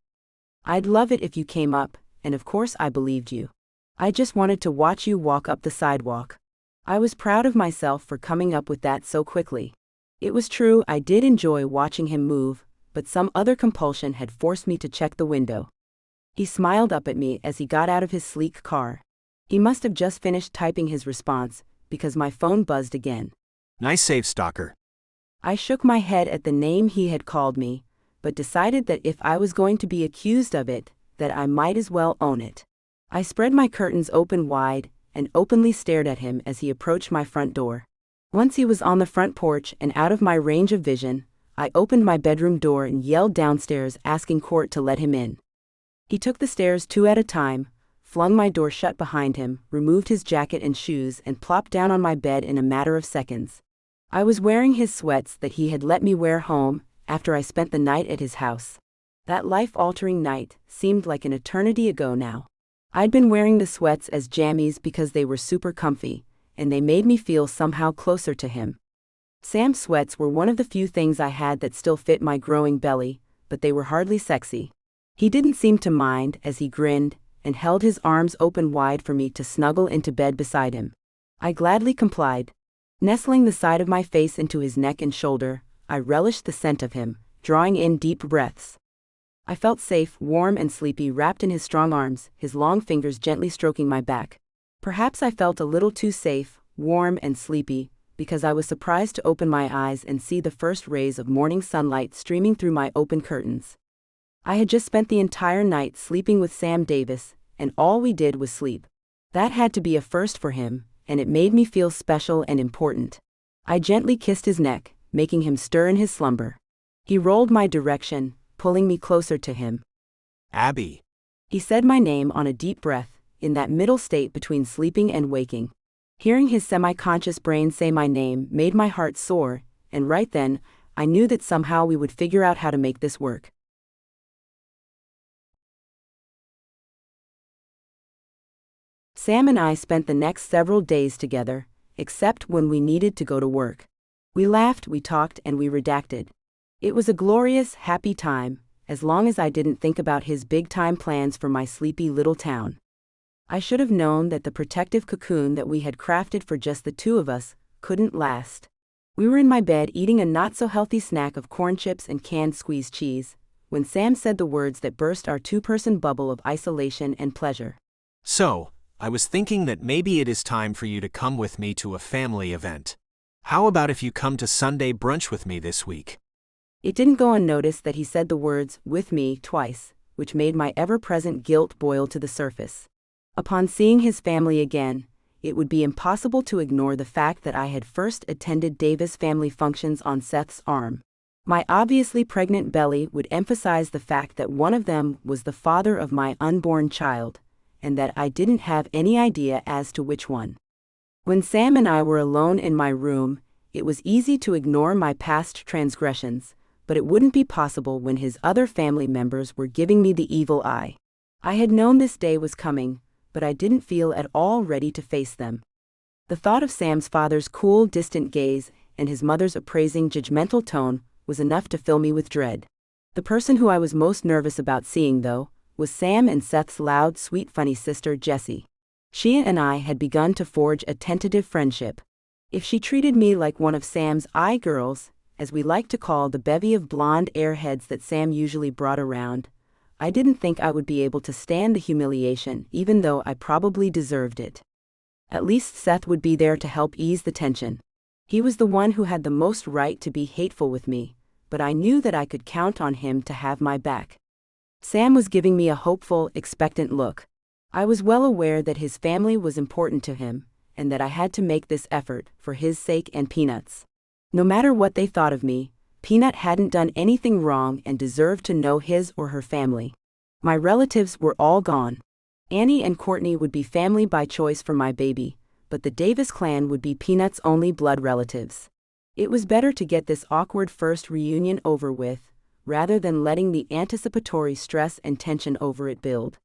I'd love it if you came up, and of course I believed you. I just wanted to watch you walk up the sidewalk. I was proud of myself for coming up with that so quickly. It was true, I did enjoy watching him move, but some other compulsion had forced me to check the window. He smiled up at me as he got out of his sleek car. He must have just finished typing his response, because my phone buzzed again. Nice save, stalker. I shook my head at the name he had called me, but decided that if I was going to be accused of it, that I might as well own it. I spread my curtains open wide, and openly stared at him as he approached my front door. Once he was on the front porch and out of my range of vision, I opened my bedroom door and yelled downstairs asking Court to let him in. He took the stairs 2 at a time, flung my door shut behind him, removed his jacket and shoes and plopped down on my bed in a matter of seconds. I was wearing his sweats that he had let me wear home after I spent the night at his house. That life-altering night seemed like an eternity ago now. I'd been wearing the sweats as jammies because they were super comfy, and they made me feel somehow closer to him. Sam's sweats were one of the few things I had that still fit my growing belly, but they were hardly sexy. He didn't seem to mind as he grinned and held his arms open wide for me to snuggle into bed beside him. I gladly complied. Nestling the side of my face into his neck and shoulder, I relished the scent of him, drawing in deep breaths. I felt safe, warm and sleepy wrapped in his strong arms, his long fingers gently stroking my back. Perhaps I felt a little too safe, warm and sleepy, because I was surprised to open my eyes and see the first rays of morning sunlight streaming through my open curtains. I had just spent the entire night sleeping with Sam Davis, and all we did was sleep. That had to be a first for him, and it made me feel special and important. I gently kissed his neck, making him stir in his slumber. He rolled my direction, pulling me closer to him. Abby. He said my name on a deep breath, in that middle state between sleeping and waking. Hearing his semi-conscious brain say my name made my heart soar, and right then, I knew that somehow we would figure out how to make this work. Sam and I spent the next several days together, except when we needed to go to work. We laughed, we talked, and we redacted. It was a glorious, happy time, as long as I didn't think about his big-time plans for my sleepy little town. I should have known that the protective cocoon that we had crafted for just the two of us couldn't last. We were in my bed eating a not-so-healthy snack of corn chips and canned squeezed cheese, when Sam said the words that burst our two-person bubble of isolation and pleasure. So, I was thinking that maybe it is time for you to come with me to a family event. How about if you come to Sunday brunch with me this week? It didn't go unnoticed that he said the words, "with me," twice, which made my ever-present guilt boil to the surface. Upon seeing his family again, it would be impossible to ignore the fact that I had first attended Davis family functions on Seth's arm. My obviously pregnant belly would emphasize the fact that one of them was the father of my unborn child, and that I didn't have any idea as to which one. When Sam and I were alone in my room, it was easy to ignore my past transgressions, but it wouldn't be possible when his other family members were giving me the evil eye. I had known this day was coming, but I didn't feel at all ready to face them. The thought of Sam's father's cool, distant gaze and his mother's appraising, judgmental tone was enough to fill me with dread. The person who I was most nervous about seeing, though, was Sam and Seth's loud, sweet, funny sister, Jessie. She and I had begun to forge a tentative friendship. If she treated me like one of Sam's girls, as we like to call the bevy of blonde airheads that Sam usually brought around, I didn't think I would be able to stand the humiliation, even though I probably deserved it. At least Seth would be there to help ease the tension. He was the one who had the most right to be hateful with me, but I knew that I could count on him to have my back. Sam was giving me a hopeful, expectant look. I was well aware that his family was important to him, and that I had to make this effort for his sake and Peanut's. No matter what they thought of me, Peanut hadn't done anything wrong and deserved to know his or her family. My relatives were all gone. Annie and Courtney would be family by choice for my baby, but the Davis clan would be Peanut's only blood relatives. It was better to get this awkward first reunion over with, rather than letting the anticipatory stress and tension over it build.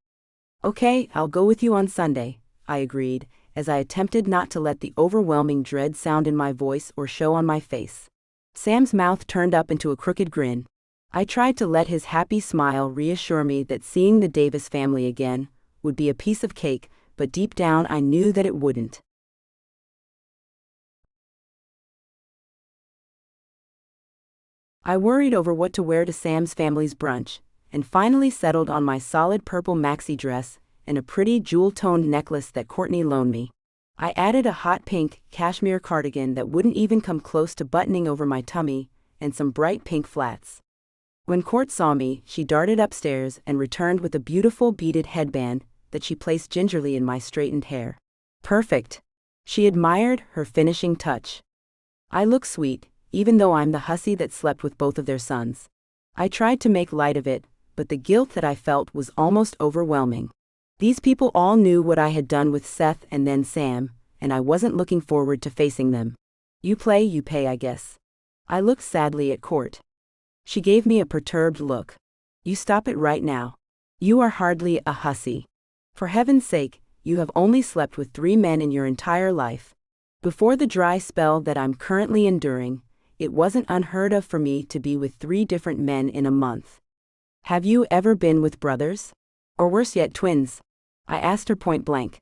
"Okay, I'll go with you on Sunday," I agreed, as I attempted not to let the overwhelming dread sound in my voice or show on my face. Sam's mouth turned up into a crooked grin. I tried to let his happy smile reassure me that seeing the Davis family again would be a piece of cake, but deep down I knew that it wouldn't. I worried over what to wear to Sam's family's brunch, and finally settled on my solid purple maxi dress and a pretty jewel-toned necklace that Courtney loaned me. I added a hot pink cashmere cardigan that wouldn't even come close to buttoning over my tummy, and some bright pink flats. When Court saw me, she darted upstairs and returned with a beautiful beaded headband that she placed gingerly in my straightened hair. "Perfect," she admired her finishing touch. "I look sweet, even though I'm the hussy that slept with both of their sons." I tried to make light of it, but the guilt that I felt was almost overwhelming. These people all knew what I had done with Seth and then Sam, and I wasn't looking forward to facing them. "You play, you pay, I guess." I looked sadly at Court. She gave me a perturbed look. "You stop it right now. You are hardly a hussy. For heaven's sake, you have only slept with 3 men in your entire life. Before the dry spell that I'm currently enduring, it wasn't unheard of for me to be with 3 different men in a month. Have you ever been with brothers? Or worse yet, twins?" I asked her point blank.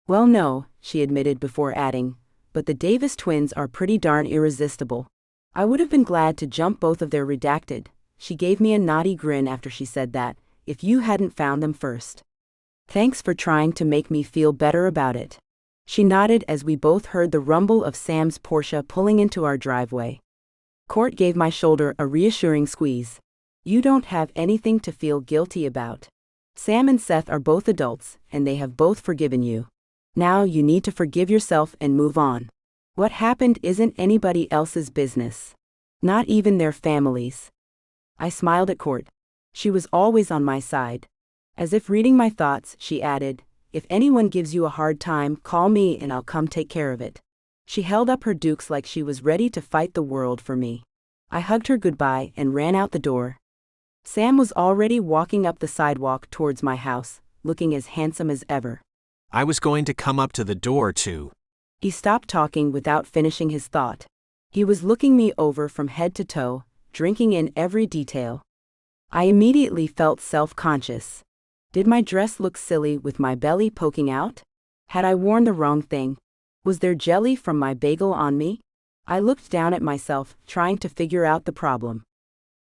"Well, no," she admitted before adding, "but the Davis twins are pretty darn irresistible." I would have been glad to jump both of their redacted. She gave me a naughty grin after she said that, "if you hadn't found them first." "Thanks for trying to make me feel better about it." She nodded as we both heard the rumble of Sam's Porsche pulling into our driveway. Court gave my shoulder a reassuring squeeze. You don't have anything to feel guilty about. Sam and Seth are both adults, and they have both forgiven you. Now you need to forgive yourself and move on. What happened isn't anybody else's business. Not even their families. I smiled at Court. She was always on my side. As if reading my thoughts, she added, "If anyone gives you a hard time, call me and I'll come take care of it." She held up her dukes like she was ready to fight the world for me. I hugged her goodbye and ran out the door. Sam was already walking up the sidewalk towards my house, looking as handsome as ever. I was going to come up to the door too. He stopped talking without finishing his thought. He was looking me over from head to toe, drinking in every detail. I immediately felt self-conscious. Did my dress look silly with my belly poking out? Had I worn the wrong thing? Was there jelly from my bagel on me? I looked down at myself, trying to figure out the problem.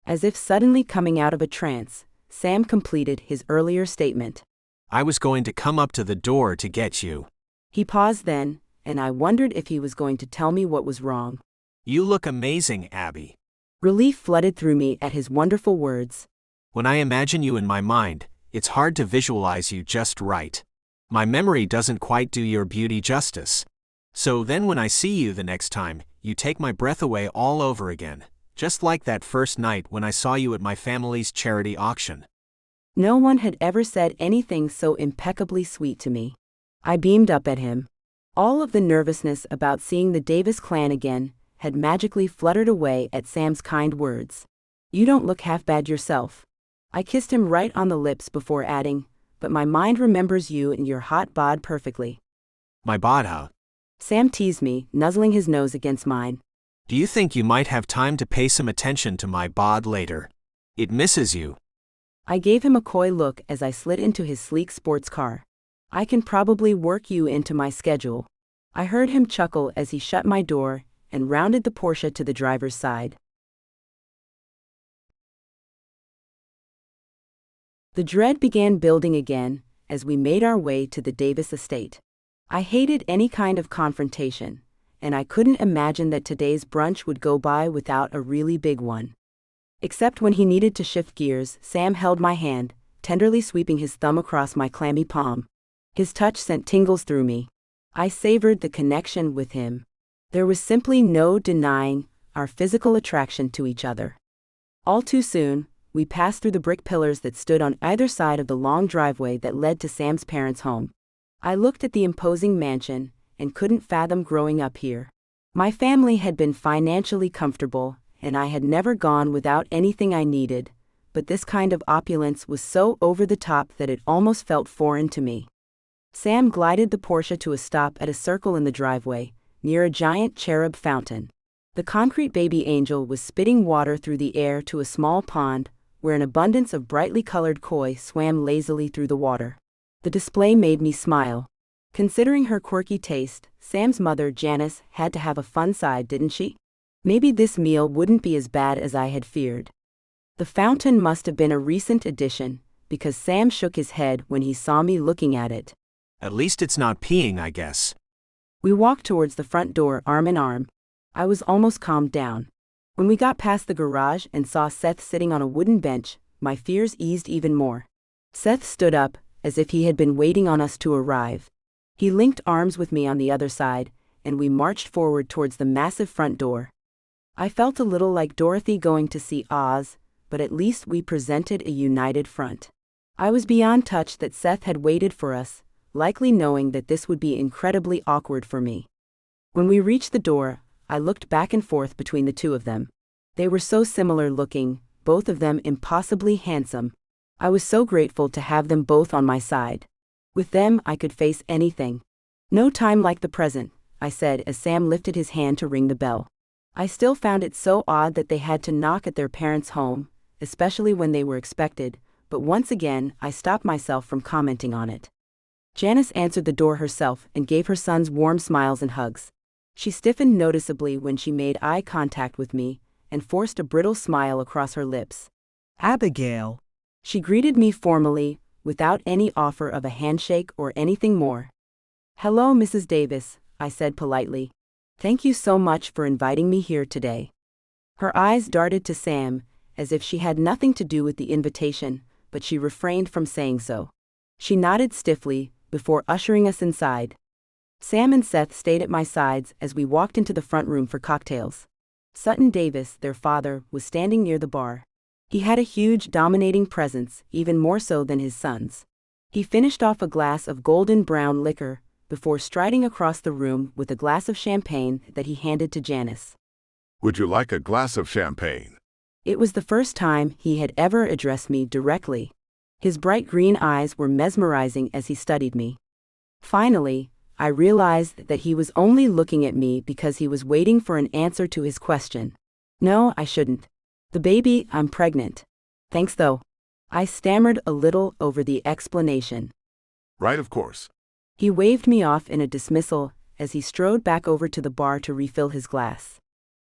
As if suddenly coming out of a trance, Sam completed his earlier statement. I was going to come up to the door to get you. He paused then, and I wondered if he was going to tell me what was wrong. You look amazing, Abby. Relief flooded through me at his wonderful words. When I imagine you in my mind, it's hard to visualize you just right. My memory doesn't quite do your beauty justice. So then when I see you the next time, you take my breath away all over again, just like that first night when I saw you at my family's charity auction. No one had ever said anything so impeccably sweet to me. I beamed up at him. All of the nervousness about seeing the Davis clan again had magically fluttered away at Sam's kind words. You don't look half bad yourself. I kissed him right on the lips before adding, but my mind remembers you and your hot bod perfectly. My bod, huh? Sam teased me, nuzzling his nose against mine. Do you think you might have time to pay some attention to my bod later? It misses you. I gave him a coy look as I slid into his sleek sports car. I can probably work you into my schedule. I heard him chuckle as he shut my door and rounded the Porsche to the driver's side. The dread began building again as we made our way to the Davis estate. I hated any kind of confrontation, and I couldn't imagine that today's brunch would go by without a really big one. Except when he needed to shift gears, Sam held my hand, tenderly sweeping his thumb across my clammy palm. His touch sent tingles through me. I savored the connection with him. There was simply no denying our physical attraction to each other. All too soon, we passed through the brick pillars that stood on either side of the long driveway that led to Sam's parents' home. I looked at the imposing mansion and couldn't fathom growing up here. My family had been financially comfortable, and I had never gone without anything I needed, but this kind of opulence was so over the top that it almost felt foreign to me. Sam glided the Porsche to a stop at a circle in the driveway, near a giant cherub fountain. The concrete baby angel was spitting water through the air to a small pond, where an abundance of brightly colored koi swam lazily through the water. The display made me smile. Considering her quirky taste, Sam's mother, Janice, had to have a fun side, didn't she? Maybe this meal wouldn't be as bad as I had feared. The fountain must have been a recent addition, because Sam shook his head when he saw me looking at it. At least it's not peeing, I guess. We walked towards the front door arm in arm. I was almost calmed down. When we got past the garage and saw Seth sitting on a wooden bench, my fears eased even more. Seth stood up, as if he had been waiting on us to arrive. He linked arms with me on the other side, and we marched forward towards the massive front door. I felt a little like Dorothy going to see Oz, but at least we presented a united front. I was beyond touched that Seth had waited for us, likely knowing that this would be incredibly awkward for me. When we reached the door, I looked back and forth between the two of them. They were so similar looking, both of them impossibly handsome. I was so grateful to have them both on my side. With them, I could face anything. No time like the present, I said as Sam lifted his hand to ring the bell. I still found it so odd that they had to knock at their parents' home, especially when they were expected, but once again I stopped myself from commenting on it. Janice answered the door herself and gave her sons warm smiles and hugs. She stiffened noticeably when she made eye contact with me, and forced a brittle smile across her lips. Abigail. She greeted me formally, without any offer of a handshake or anything more. Hello, Mrs. Davis, I said politely. Thank you so much for inviting me here today. Her eyes darted to Sam, as if she had nothing to do with the invitation, but she refrained from saying so. She nodded stiffly, before ushering us inside. Sam and Seth stayed at my sides as we walked into the front room for cocktails. Sutton Davis, their father, was standing near the bar. He had a huge, dominating presence, even more so than his sons. He finished off a glass of golden brown liquor, before striding across the room with a glass of champagne that he handed to Janice. Would you like a glass of champagne? It was the first time he had ever addressed me directly. His bright green eyes were mesmerizing as he studied me. Finally, I realized that he was only looking at me because he was waiting for an answer to his question. No, I shouldn't. The baby, I'm pregnant. Thanks though. I stammered a little over the explanation. Right, of course. He waved me off in a dismissal as he strode back over to the bar to refill his glass.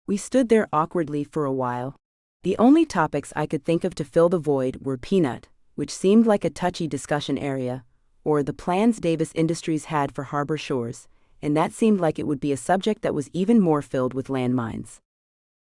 We stood there awkwardly for a while. The only topics I could think of to fill the void were peanut, which seemed like a touchy discussion area, or the plans Davis Industries had for Harbor Shores, and that seemed like it would be a subject that was even more filled with landmines.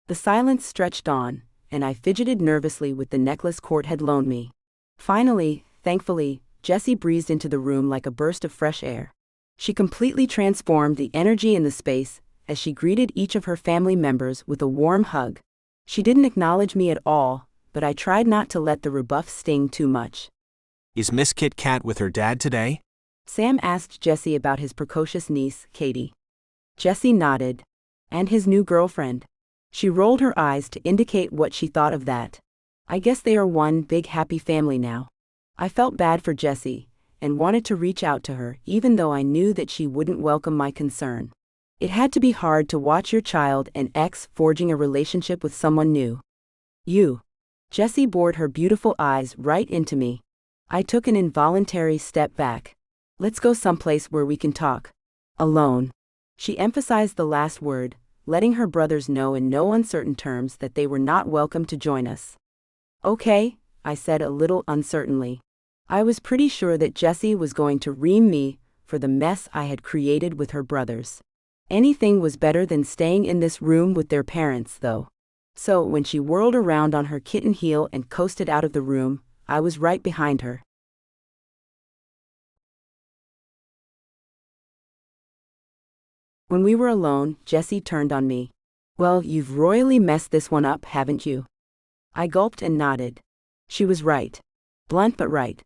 The silence stretched on, and I fidgeted nervously with the necklace Court had loaned me. Finally, thankfully, Jessie breezed into the room like a burst of fresh air. She completely transformed the energy in the space as she greeted each of her family members with a warm hug. She didn't acknowledge me at all, but I tried not to let the rebuff sting too much. Is Miss Kit Kat with her dad today? Sam asked Jessie about his precocious niece, Katie. Jessie nodded. And his new girlfriend. She rolled her eyes to indicate what she thought of that. I guess they are one big happy family now. I felt bad for Jessie, and wanted to reach out to her even though I knew that she wouldn't welcome my concern. It had to be hard to watch your child and ex forging a relationship with someone new. You. Jessie bored her beautiful eyes right into me. I took an involuntary step back. Let's go someplace where we can talk. Alone. She emphasized the last word, letting her brothers know in no uncertain terms that they were not welcome to join us. Okay, I said a little uncertainly. I was pretty sure that Jessie was going to ream me for the mess I had created with her brothers. Anything was better than staying in this room with their parents, though. So when she whirled around on her kitten heel and coasted out of the room, I was right behind her. When we were alone, Jessie turned on me. Well, you've royally messed this one up, haven't you? I gulped and nodded. She was right. Blunt but right.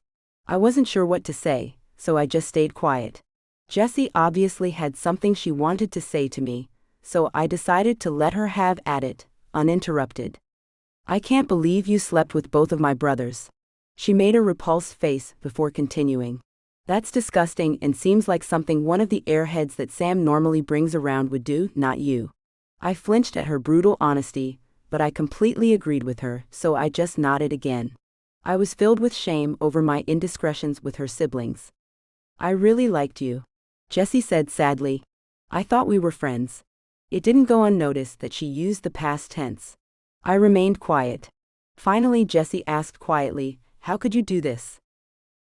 I wasn't sure what to say, so I just stayed quiet. Jessie obviously had something she wanted to say to me, so I decided to let her have at it, uninterrupted. I can't believe you slept with both of my brothers. She made a repulsed face before continuing. That's disgusting and seems like something one of the airheads that Sam normally brings around would do, not you. I flinched at her brutal honesty, but I completely agreed with her, so I just nodded again. I was filled with shame over my indiscretions with her siblings. I really liked you, Jessie said sadly. I thought we were friends. It didn't go unnoticed that she used the past tense. I remained quiet. Finally, Jessie asked quietly, "How could you do this?"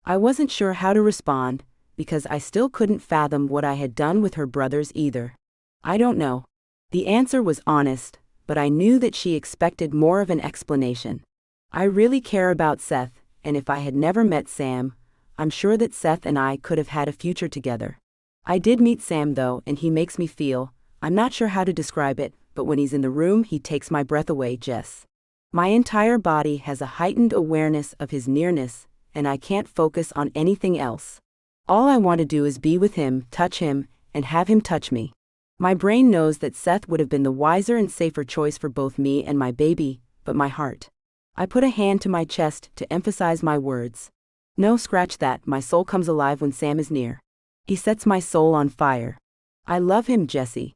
I wasn't sure how to respond, because I still couldn't fathom what I had done with her brothers either. I don't know. The answer was honest, but I knew that she expected more of an explanation. I really care about Seth, and if I had never met Sam, I'm sure that Seth and I could have had a future together. I did meet Sam though, and he makes me feel, I'm not sure how to describe it, but when he's in the room he takes my breath away, Jess. My entire body has a heightened awareness of his nearness, and I can't focus on anything else. All I want to do is be with him, touch him, and have him touch me. My brain knows that Seth would have been the wiser and safer choice for both me and my baby, but my heart. I put a hand to my chest to emphasize my words. No, scratch that, my soul comes alive when Sam is near. He sets my soul on fire. I love him, Jessie.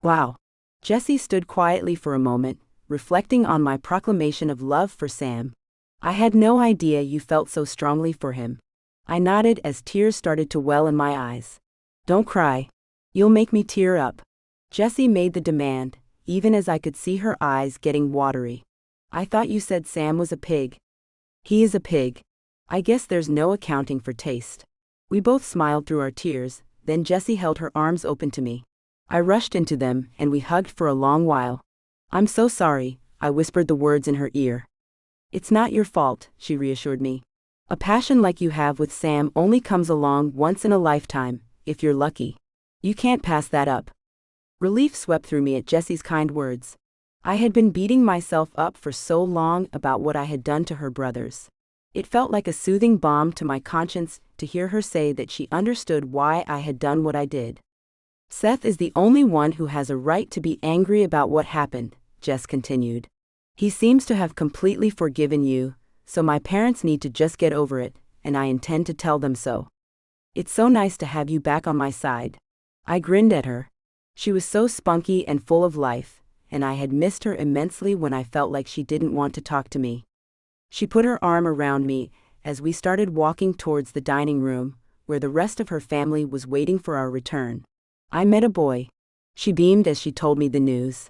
Wow. Jessie stood quietly for a moment, reflecting on my proclamation of love for Sam. I had no idea you felt so strongly for him. I nodded as tears started to well in my eyes. Don't cry. You'll make me tear up. Jessie made the demand, even as I could see her eyes getting watery. I thought you said Sam was a pig. He is a pig. I guess there's no accounting for taste. We both smiled through our tears, then Jessie held her arms open to me. I rushed into them, and we hugged for a long while. I'm so sorry, I whispered the words in her ear. It's not your fault, she reassured me. A passion like you have with Sam only comes along once in a lifetime, if you're lucky. You can't pass that up. Relief swept through me at Jessie's kind words. I had been beating myself up for so long about what I had done to her brothers. It felt like a soothing balm to my conscience to hear her say that she understood why I had done what I did. Seth is the only one who has a right to be angry about what happened, Jess continued. He seems to have completely forgiven you, so my parents need to just get over it, and I intend to tell them so. It's so nice to have you back on my side. I grinned at her. She was so spunky and full of life, and I had missed her immensely when I felt like she didn't want to talk to me. She put her arm around me as we started walking towards the dining room, where the rest of her family was waiting for our return. I met a boy. She beamed as she told me the news.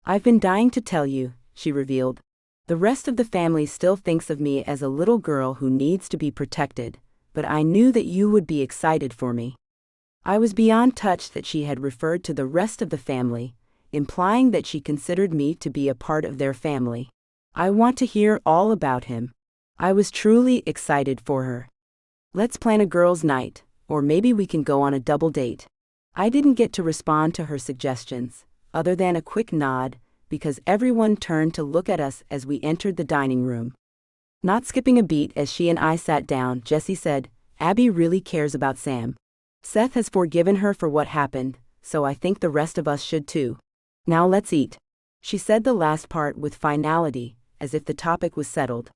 I've been dying to tell you, she revealed. The rest of the family still thinks of me as a little girl who needs to be protected, but I knew that you would be excited for me. I was beyond touched that she had referred to the rest of the family, implying that she considered me to be a part of their family. I want to hear all about him. I was truly excited for her. Let's plan a girls' night, or maybe we can go on a double date. I didn't get to respond to her suggestions, other than a quick nod, because everyone turned to look at us as we entered the dining room. Not skipping a beat as she and I sat down, Jessie said, Abby really cares about Sam. Seth has forgiven her for what happened, so I think the rest of us should too. Now let's eat. She said the last part with finality, as if the topic was settled.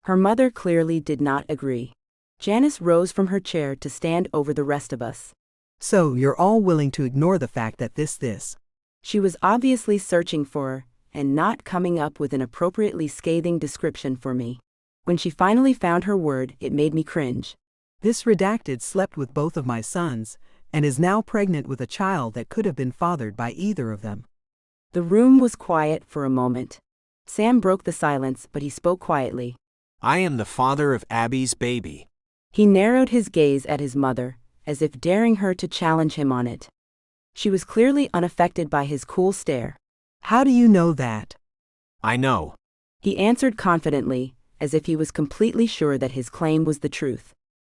Her mother clearly did not agree. Janice rose from her chair to stand over the rest of us. So you're all willing to ignore the fact that this. She was obviously searching for, and not coming up with an appropriately scathing description for me. When she finally found her word, it made me cringe. This redacted slept with both of my sons, and is now pregnant with a child that could have been fathered by either of them. The room was quiet for a moment. Sam broke the silence, but he spoke quietly. I am the father of Abby's baby. He narrowed his gaze at his mother, as if daring her to challenge him on it. She was clearly unaffected by his cool stare. How do you know that? I know. He answered confidently, as if he was completely sure that his claim was the truth.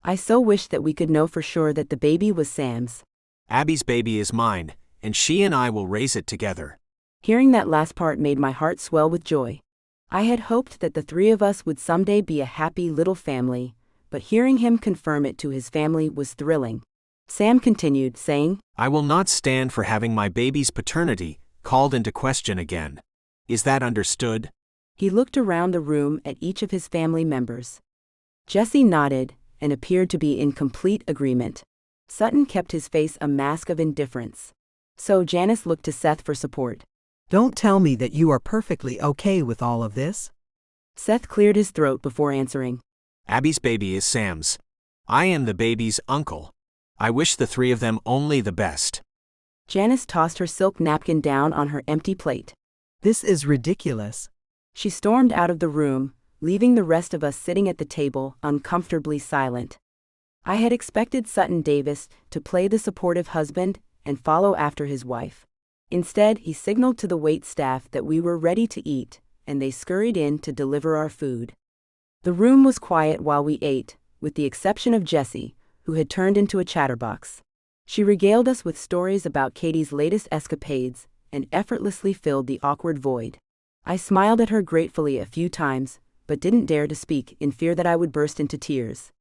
I so wished that we could know for sure that the baby was Sam's. Abby's baby is mine, and she and I will raise it together. Hearing that last part made my heart swell with joy. I had hoped that the three of us would someday be a happy little family, but hearing him confirm it to his family was thrilling. Sam continued, saying, I will not stand for having my baby's paternity called into question again. Is that understood? He looked around the room at each of his family members. Jessie nodded and appeared to be in complete agreement. Sutton kept his face a mask of indifference. So Janice looked to Seth for support. Don't tell me that you are perfectly okay with all of this. Seth cleared his throat before answering. Abby's baby is Sam's. I am the baby's uncle. I wish the three of them only the best. Janice tossed her silk napkin down on her empty plate. This is ridiculous. She stormed out of the room, leaving the rest of us sitting at the table, uncomfortably silent. I had expected Sutton Davis to play the supportive husband and follow after his wife. Instead, he signaled to the waitstaff that we were ready to eat, and they scurried in to deliver our food. The room was quiet while we ate, with the exception of Jessie, who had turned into a chatterbox. She regaled us with stories about Katie's latest escapades, and effortlessly filled the awkward void. I smiled at her gratefully a few times, but didn't dare to speak in fear that I would burst into tears.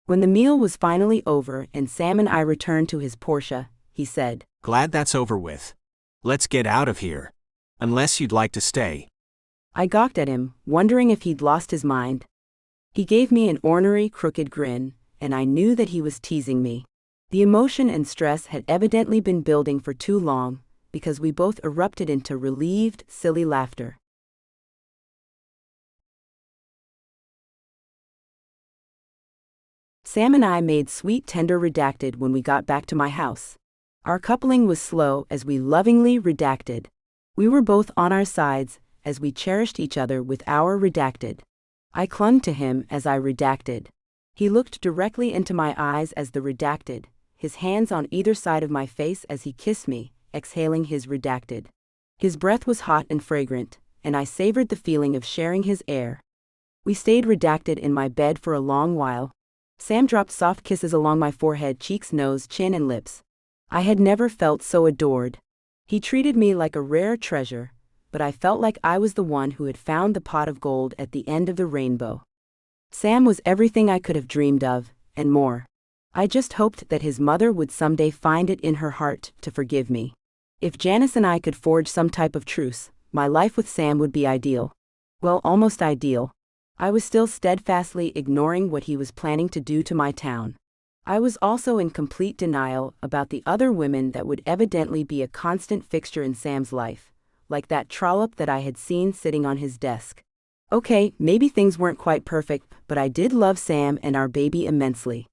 When the meal was finally over and Sam and I returned to his Porsche, he said, Glad that's over with. Let's get out of here. Unless you'd like to stay. I gawked at him, wondering if he'd lost his mind. He gave me an ornery, crooked grin, and I knew that he was teasing me. The emotion and stress had evidently been building for too long, because we both erupted into relieved, silly laughter. Sam and I made sweet tender redacted when we got back to my house. Our coupling was slow as we lovingly redacted. We were both on our sides as we cherished each other with our redacted. I clung to him as I redacted. He looked directly into my eyes as the redacted, his hands on either side of my face as he kissed me, exhaling his redacted. His breath was hot and fragrant, and I savored the feeling of sharing his air. We stayed redacted in my bed for a long while. Sam dropped soft kisses along my forehead, cheeks, nose, chin, and lips. I had never felt so adored. He treated me like a rare treasure, but I felt like I was the one who had found the pot of gold at the end of the rainbow. Sam was everything I could have dreamed of, and more. I just hoped that his mother would someday find it in her heart to forgive me. If Janice and I could forge some type of truce, my life with Sam would be ideal. Well, almost ideal. I was still steadfastly ignoring what he was planning to do to my town. I was also in complete denial about the other women that would evidently be a constant fixture in Sam's life, like that trollop that I had seen sitting on his desk. Okay, maybe things weren't quite perfect, but I did love Sam and our baby immensely.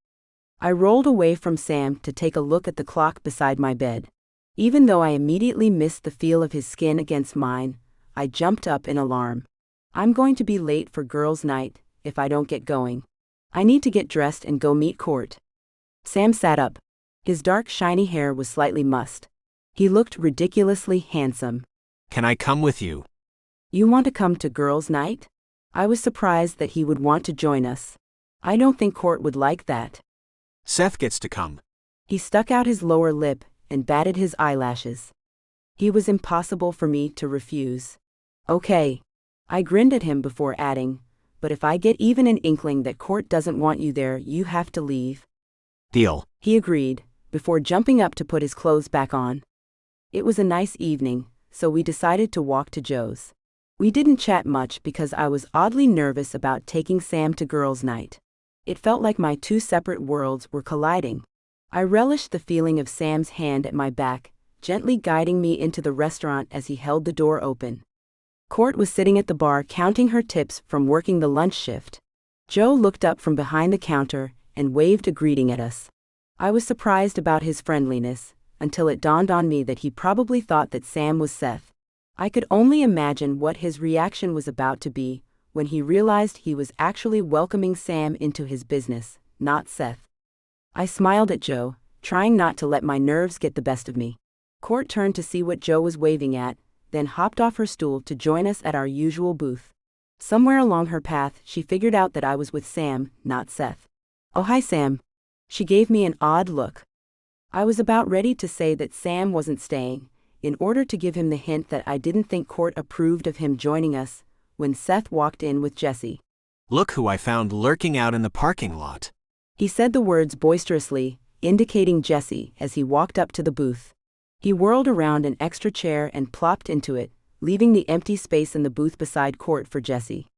I rolled away from Sam to take a look at the clock beside my bed. Even though I immediately missed the feel of his skin against mine, I jumped up in alarm. I'm going to be late for girls' night if I don't get going. I need to get dressed and go meet Court. Sam sat up. His dark, shiny hair was slightly mussed. He looked ridiculously handsome. Can I come with you? You want to come to girls' night? I was surprised that he would want to join us. I don't think Court would like that. Seth gets to come. He stuck out his lower lip and batted his eyelashes. He was impossible for me to refuse. Okay. I grinned at him before adding, but if I get even an inkling that Court doesn't want you there, you have to leave. Deal. He agreed, before jumping up to put his clothes back on. It was a nice evening, so we decided to walk to Joe's. We didn't chat much because I was oddly nervous about taking Sam to girls' night. It felt like my two separate worlds were colliding. I relished the feeling of Sam's hand at my back, gently guiding me into the restaurant as he held the door open. Court was sitting at the bar counting her tips from working the lunch shift. Joe looked up from behind the counter and waved a greeting at us. I was surprised about his friendliness, until it dawned on me that he probably thought that Sam was Seth. I could only imagine what his reaction was about to be when he realized he was actually welcoming Sam into his business, not Seth. I smiled at Joe, trying not to let my nerves get the best of me. Court turned to see what Joe was waving at, then hopped off her stool to join us at our usual booth. Somewhere along her path, she figured out that I was with Sam, not Seth. Oh, hi, Sam. She gave me an odd look. I was about ready to say that Sam wasn't staying, in order to give him the hint that I didn't think Court approved of him joining us, when Seth walked in with Jesse. Look who I found lurking out in the parking lot. He said the words boisterously, indicating Jesse as he walked up to the booth. He whirled around an extra chair and plopped into it, leaving the empty space in the booth beside Court for Jesse.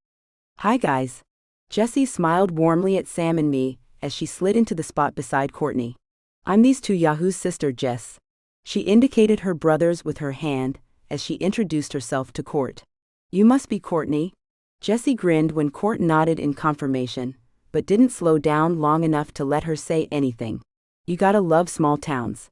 Hi guys. Jesse smiled warmly at Sam and me as she slid into the spot beside Courtney. I'm these two Yahoo's sister, Jess. She indicated her brothers with her hand as she introduced herself to Court. You must be Courtney. Jesse grinned when Court nodded in confirmation, but didn't slow down long enough to let her say anything. You gotta love small towns.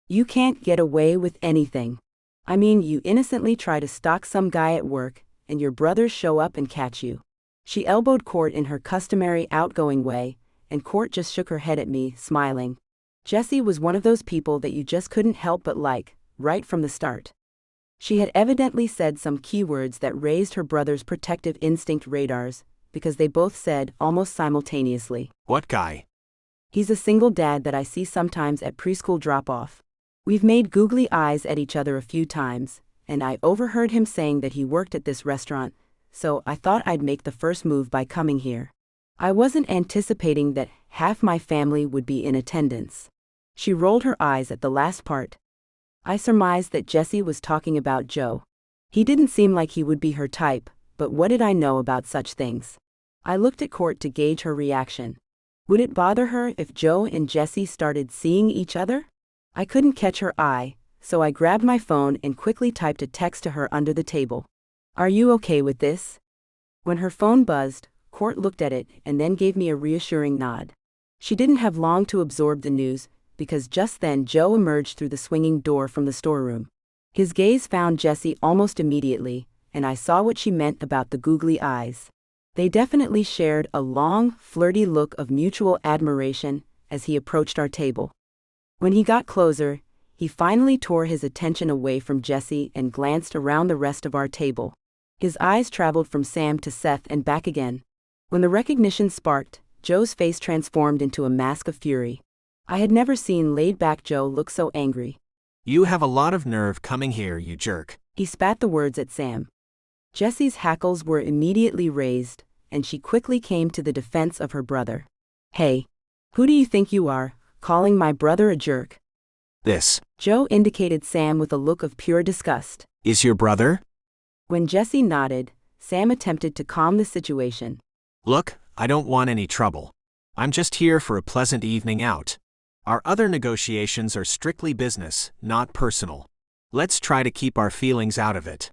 You can't get away with anything. I mean, you innocently try to stalk some guy at work, and your brothers show up and catch you. She elbowed Court in her customary outgoing way, and Court just shook her head at me, smiling. Jessie was one of those people that you just couldn't help but like, right from the start. She had evidently said some keywords that raised her brother's protective instinct radars, because they both said, almost simultaneously, What guy? He's a single dad that I see sometimes at preschool drop-off. We've made googly eyes at each other a few times, and I overheard him saying that he worked at this restaurant, so I thought I'd make the first move by coming here. I wasn't anticipating that half my family would be in attendance. She rolled her eyes at the last part. I surmised that Jessie was talking about Joe. He didn't seem like he would be her type, but what did I know about such things? I looked at Court to gauge her reaction. Would it bother her if Joe and Jessie started seeing each other? I couldn't catch her eye, so I grabbed my phone and quickly typed a text to her under the table. Are you okay with this? When her phone buzzed, Court looked at it and then gave me a reassuring nod. She didn't have long to absorb the news, because just then Joe emerged through the swinging door from the storeroom. His gaze found Jessie almost immediately, and I saw what she meant about the googly eyes. They definitely shared a long, flirty look of mutual admiration as he approached our table. When he got closer, he finally tore his attention away from Jessie and glanced around the rest of our table. His eyes traveled from Sam to Seth and back again. When the recognition sparked, Joe's face transformed into a mask of fury. I had never seen laid-back Joe look so angry. You have a lot of nerve coming here, you jerk. He spat the words at Sam. Jessie's hackles were immediately raised, and she quickly came to the defense of her brother. Hey, who do you think you are, calling my brother a jerk? This Joe indicated Sam with a look of pure disgust. is your brother? When Jessie nodded, Sam attempted to calm the situation. Look, I don't want any trouble. I'm just here for a pleasant evening out. Our other negotiations are strictly business, not personal. Let's try to keep our feelings out of it.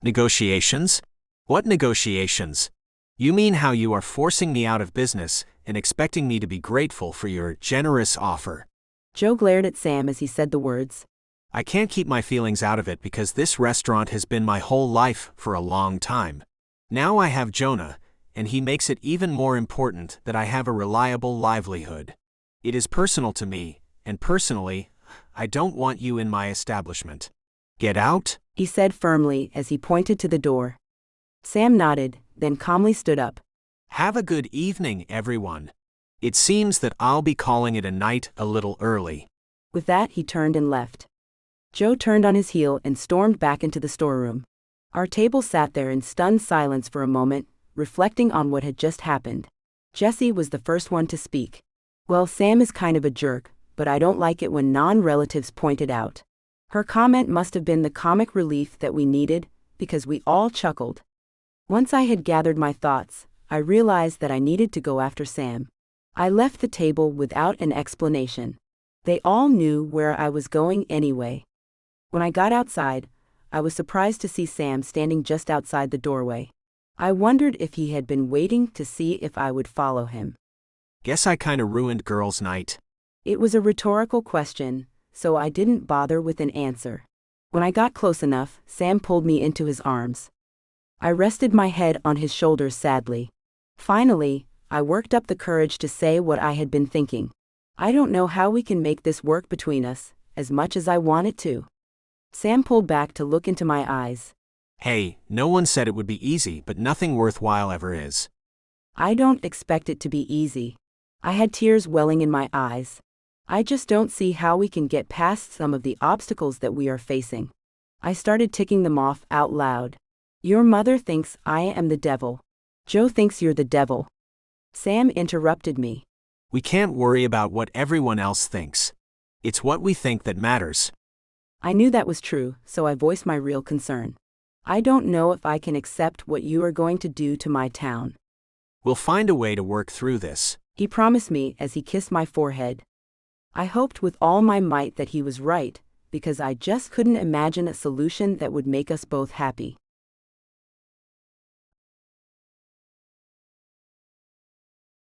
Negotiations? What negotiations? You mean how you are forcing me out of business and expecting me to be grateful for your generous offer? Joe glared at Sam as he said the words. I can't keep my feelings out of it because this restaurant has been my whole life for a long time. Now I have Jonah, and he makes it even more important that I have a reliable livelihood. It is personal to me, and personally, I don't want you in my establishment. Get out, He said firmly as he pointed to the door. Sam nodded, then calmly stood up. Have a good evening, everyone. It seems that I'll be calling it a night a little early. With that, he turned and left. Joe turned on his heel and stormed back into the storeroom. Our table sat there in stunned silence for a moment, reflecting on what had just happened. Jessie was the first one to speak. Well, Sam is kind of a jerk, but I don't like it when non-relatives point it out. Her comment must have been the comic relief that we needed, because we all chuckled. Once I had gathered my thoughts, I realized that I needed to go after Sam. I left the table without an explanation. They all knew where I was going anyway. When I got outside, I was surprised to see Sam standing just outside the doorway. I wondered if he had been waiting to see if I would follow him. Guess I kinda ruined girls' night. It was a rhetorical question, so I didn't bother with an answer. When I got close enough, Sam pulled me into his arms. I rested my head on his shoulders sadly. Finally, I worked up the courage to say what I had been thinking. I don't know how we can make this work between us, as much as I want it to. Sam pulled back to look into my eyes. Hey, no one said it would be easy, but nothing worthwhile ever is. I don't expect it to be easy. I had tears welling in my eyes. I just don't see how we can get past some of the obstacles that we are facing. I started ticking them off out loud. Your mother thinks I am the devil. Joe thinks you're the devil. Sam interrupted me. We can't worry about what everyone else thinks. It's what we think that matters. I knew that was true, so I voiced my real concern. I don't know if I can accept what you are going to do to my town. We'll find a way to work through this. He promised me as he kissed my forehead. I hoped with all my might that he was right, because I just couldn't imagine a solution that would make us both happy.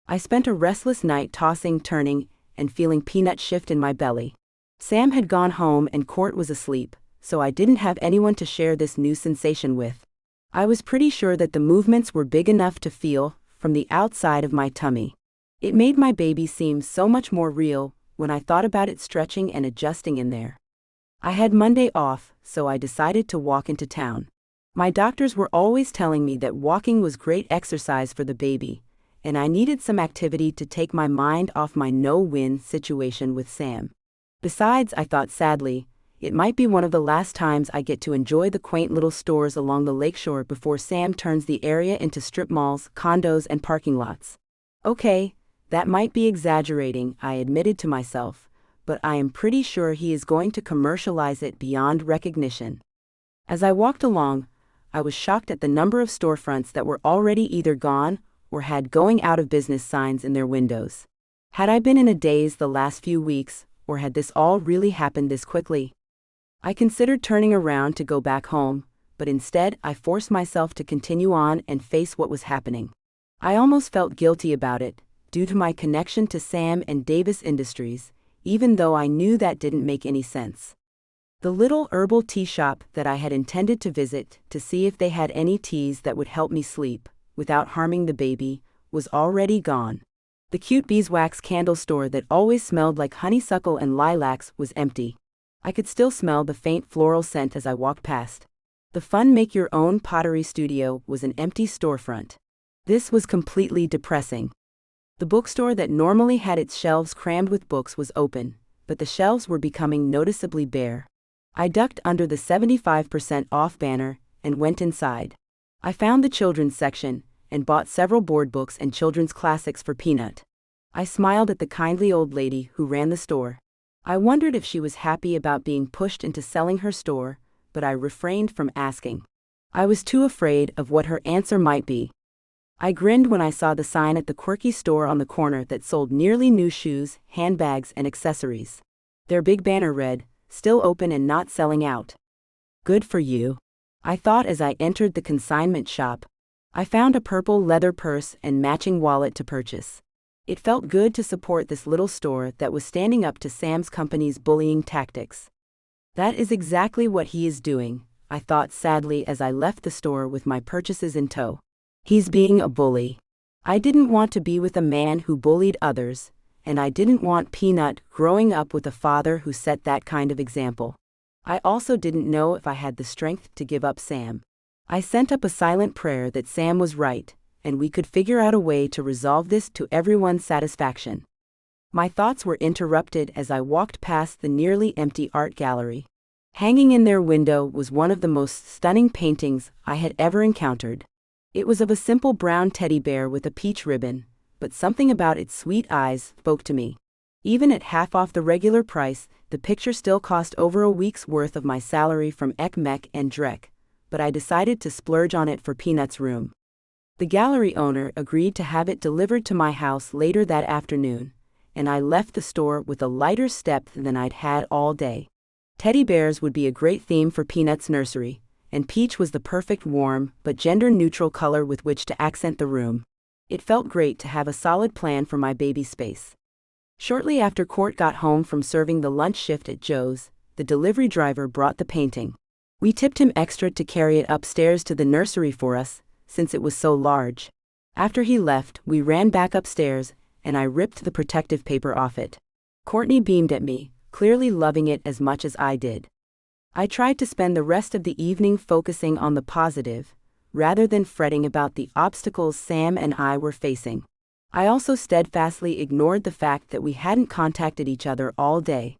I spent a restless night tossing, turning, and feeling peanut shift in my belly. Sam had gone home and Court was asleep, so I didn't have anyone to share this new sensation with. I was pretty sure that the movements were big enough to feel from the outside of my tummy. It made my baby seem so much more real when I thought about it stretching and adjusting in there. I had Monday off, so I decided to walk into town. My doctors were always telling me that walking was great exercise for the baby, and I needed some activity to take my mind off my no-win situation with Sam. Besides, I thought sadly, it might be one of the last times I get to enjoy the quaint little stores along the lakeshore before Sam turns the area into strip malls, condos, and parking lots. Okay, that might be exaggerating, I admitted to myself, but I am pretty sure he is going to commercialize it beyond recognition. As I walked along, I was shocked at the number of storefronts that were already either gone or had going out of business signs in their windows. Had I been in a daze the last few weeks, or had this all really happened this quickly? I considered turning around to go back home, but instead I forced myself to continue on and face what was happening. I almost felt guilty about it, due to my connection to Sam and Davis Industries, even though I knew that didn't make any sense. The little herbal tea shop that I had intended to visit to see if they had any teas that would help me sleep, without harming the baby, was already gone. The cute beeswax candle store that always smelled like honeysuckle and lilacs was empty. I could still smell the faint floral scent as I walked past. The fun make-your-own pottery studio was an empty storefront. This was completely depressing. The bookstore that normally had its shelves crammed with books was open, but the shelves were becoming noticeably bare. I ducked under the 75% off banner and went inside. I found the children's section and bought several board books and children's classics for Peanut. I smiled at the kindly old lady who ran the store. I wondered if she was happy about being pushed into selling her store, but I refrained from asking. I was too afraid of what her answer might be. I grinned when I saw the sign at the quirky store on the corner that sold nearly new shoes, handbags, and accessories. Their big banner read, "Still open and not selling out." Good for you, I thought as I entered the consignment shop. I found a purple leather purse and matching wallet to purchase. It felt good to support this little store that was standing up to Sam's company's bullying tactics. That is exactly what he is doing, I thought sadly as I left the store with my purchases in tow. He's being a bully. I didn't want to be with a man who bullied others, and I didn't want Peanut growing up with a father who set that kind of example. I also didn't know if I had the strength to give up Sam. I sent up a silent prayer that Sam was right, and we could figure out a way to resolve this to everyone's satisfaction. My thoughts were interrupted as I walked past the nearly empty art gallery. Hanging in their window was one of the most stunning paintings I had ever encountered. It was of a simple brown teddy bear with a peach ribbon, but something about its sweet eyes spoke to me. Even at half off the regular price, the picture still cost over a week's worth of my salary from Mek and Drek, but I decided to splurge on it for Peanut's room. The gallery owner agreed to have it delivered to my house later that afternoon, and I left the store with a lighter step than I'd had all day. Teddy bears would be a great theme for Peanut's nursery, and peach was the perfect warm but gender-neutral color with which to accent the room. It felt great to have a solid plan for my baby space. Shortly after Court got home from serving the lunch shift at Joe's, the delivery driver brought the painting. We tipped him extra to carry it upstairs to the nursery for us, since it was so large. After he left, we ran back upstairs, and I ripped the protective paper off it. Courtney beamed at me, clearly loving it as much as I did. I tried to spend the rest of the evening focusing on the positive, rather than fretting about the obstacles Sam and I were facing. I also steadfastly ignored the fact that we hadn't contacted each other all day.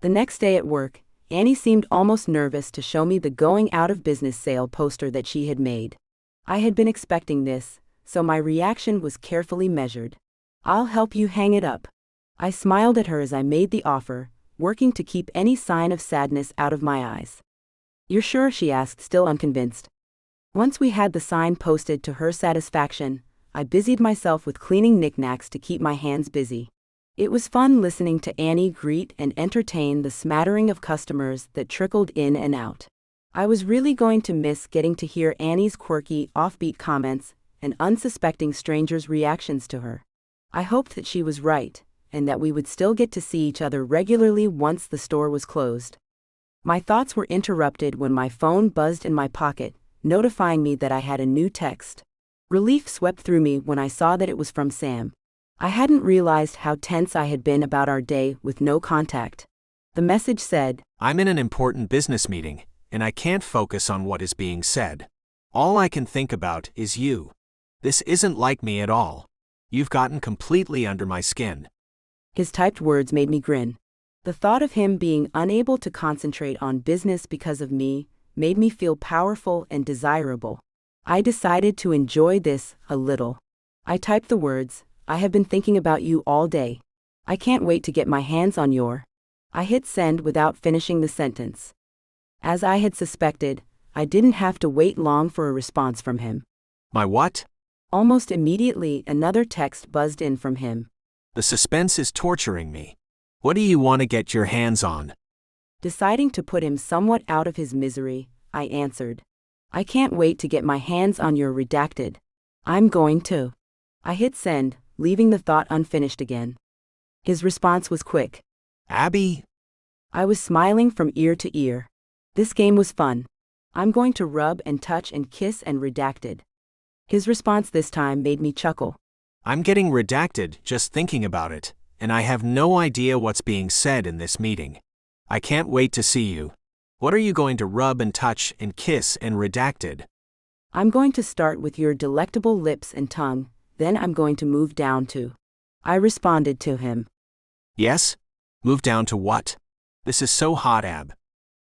The next day at work, Annie seemed almost nervous to show me the going out of business sale poster that she had made. I had been expecting this, so my reaction was carefully measured. "I'll help you hang it up." I smiled at her as I made the offer, working to keep any sign of sadness out of my eyes. "You're sure?" she asked, still unconvinced. Once we had the sign posted to her satisfaction, I busied myself with cleaning knickknacks to keep my hands busy. It was fun listening to Annie greet and entertain the smattering of customers that trickled in and out. I was really going to miss getting to hear Annie's quirky, offbeat comments and unsuspecting strangers' reactions to her. I hoped that she was right, and that we would still get to see each other regularly once the store was closed. My thoughts were interrupted when my phone buzzed in my pocket, notifying me that I had a new text. Relief swept through me when I saw that it was from Sam. I hadn't realized how tense I had been about our day with no contact. The message said, "I'm in an important business meeting, and I can't focus on what is being said. All I can think about is you. This isn't like me at all. You've gotten completely under my skin." His typed words made me grin. The thought of him being unable to concentrate on business because of me made me feel powerful and desirable. I decided to enjoy this a little. I typed the words, "I have been thinking about you all day. I can't wait to get my hands on your." I hit send without finishing the sentence. As I had suspected, I didn't have to wait long for a response from him. "My what?" Almost immediately, another text buzzed in from him. "The suspense is torturing me. What do you want to get your hands on?" Deciding to put him somewhat out of his misery, I answered, "I can't wait to get my hands on your redacted. I'm going to." I hit send, leaving the thought unfinished again. His response was quick. "Abby?" I was smiling from ear to ear. This game was fun. "I'm going to rub and touch and kiss and redacted." His response this time made me chuckle. "I'm getting redacted just thinking about it, and I have no idea what's being said in this meeting. I can't wait to see you. What are you going to rub and touch and kiss and redacted? I'm going to start with your delectable lips and tongue, then I'm going to move down to. I responded to him. Yes? Move down to what? This is so hot, Ab.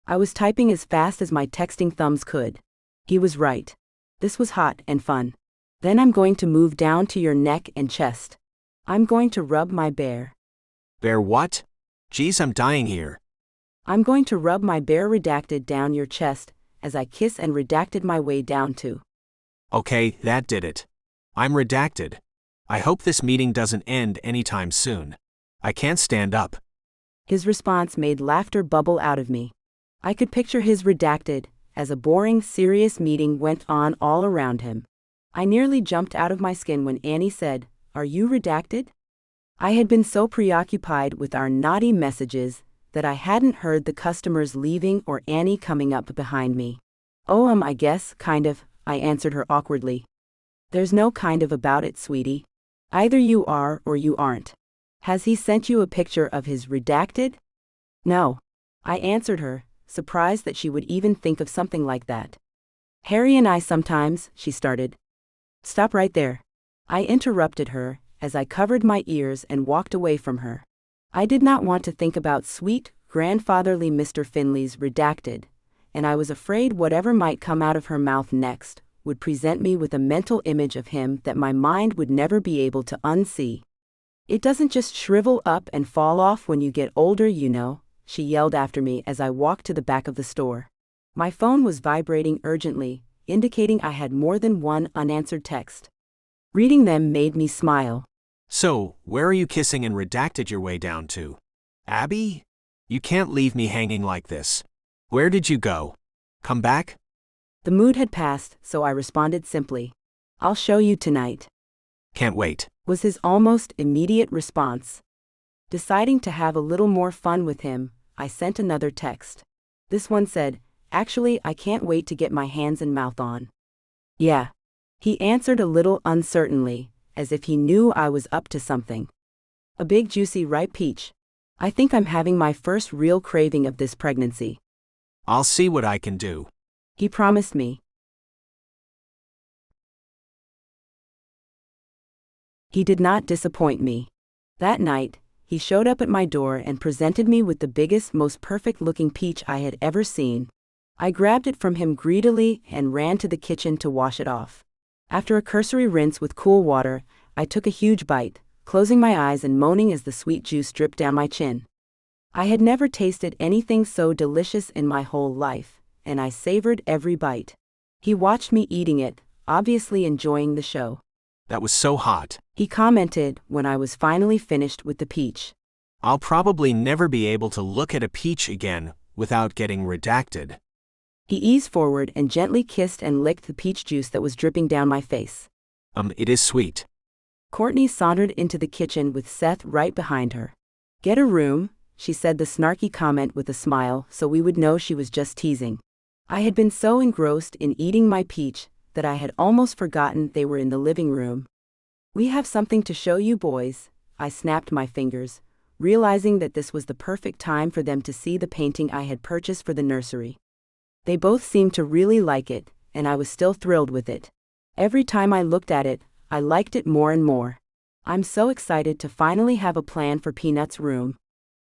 I was typing as fast as my texting thumbs could. He was right. This was hot and fun. Then I'm going to move down to your neck and chest. I'm going to rub my bare. Bear what? Geez, I'm dying here. I'm going to rub my bare redacted down your chest as I kiss and redacted my way down to. Okay, that did it. I'm redacted. I hope this meeting doesn't end anytime soon. I can't stand up. His response made laughter bubble out of me. I could picture his redacted as a boring, serious meeting went on all around him. I nearly jumped out of my skin when Annie said, "Are you redacted?" I had been so preoccupied with our naughty messages that I hadn't heard the customers leaving or Annie coming up behind me. "Oh, I guess, kind of," I answered her awkwardly. "There's no kind of about it, sweetie. Either you are or you aren't. Has he sent you a picture of his redacted?" "No," I answered her, surprised that she would even think of something like that. "Harry and I sometimes," she started. "Stop right there." I interrupted her as I covered my ears and walked away from her. I did not want to think about sweet, grandfatherly Mr. Finley's redacted, and I was afraid whatever might come out of her mouth next would present me with a mental image of him that my mind would never be able to unsee. "It doesn't just shrivel up and fall off when you get older, you know," she yelled after me as I walked to the back of the store. My phone was vibrating urgently, indicating I had more than one unanswered text. Reading them made me smile. So, where are you kissing and redacted your way down to? Abby? You can't leave me hanging like this. Where did you go? Come back? The mood had passed, so I responded simply. "I'll show you tonight." Can't wait. Was his almost immediate response. Deciding to have a little more fun with him, I sent another text. This one said, "Actually, I can't wait to get my hands and mouth on." "Yeah." He answered a little uncertainly, as if he knew I was up to something. "A big juicy ripe peach. I think I'm having my first real craving of this pregnancy." I'll see what I can do. He promised me. He did not disappoint me. That night, he showed up at my door and presented me with the biggest, most perfect-looking peach I had ever seen. I grabbed it from him greedily and ran to the kitchen to wash it off. After a cursory rinse with cool water, I took a huge bite, closing my eyes and moaning as the sweet juice dripped down my chin. I had never tasted anything so delicious in my whole life, and I savored every bite. He watched me eating it, obviously enjoying the show. That was so hot. He commented when I was finally finished with the peach. I'll probably never be able to look at a peach again without getting redacted. He eased forward and gently kissed and licked the peach juice that was dripping down my face. It is sweet. Courtney sauntered into the kitchen with Seth right behind her. "Get a room," she said the snarky comment with a smile so we would know she was just teasing. I had been so engrossed in eating my peach that I had almost forgotten they were in the living room. "We have something to show you boys," I snapped my fingers, realizing that this was the perfect time for them to see the painting I had purchased for the nursery. They both seemed to really like it, and I was still thrilled with it. Every time I looked at it, I liked it more and more. I'm so excited to finally have a plan for Peanut's room.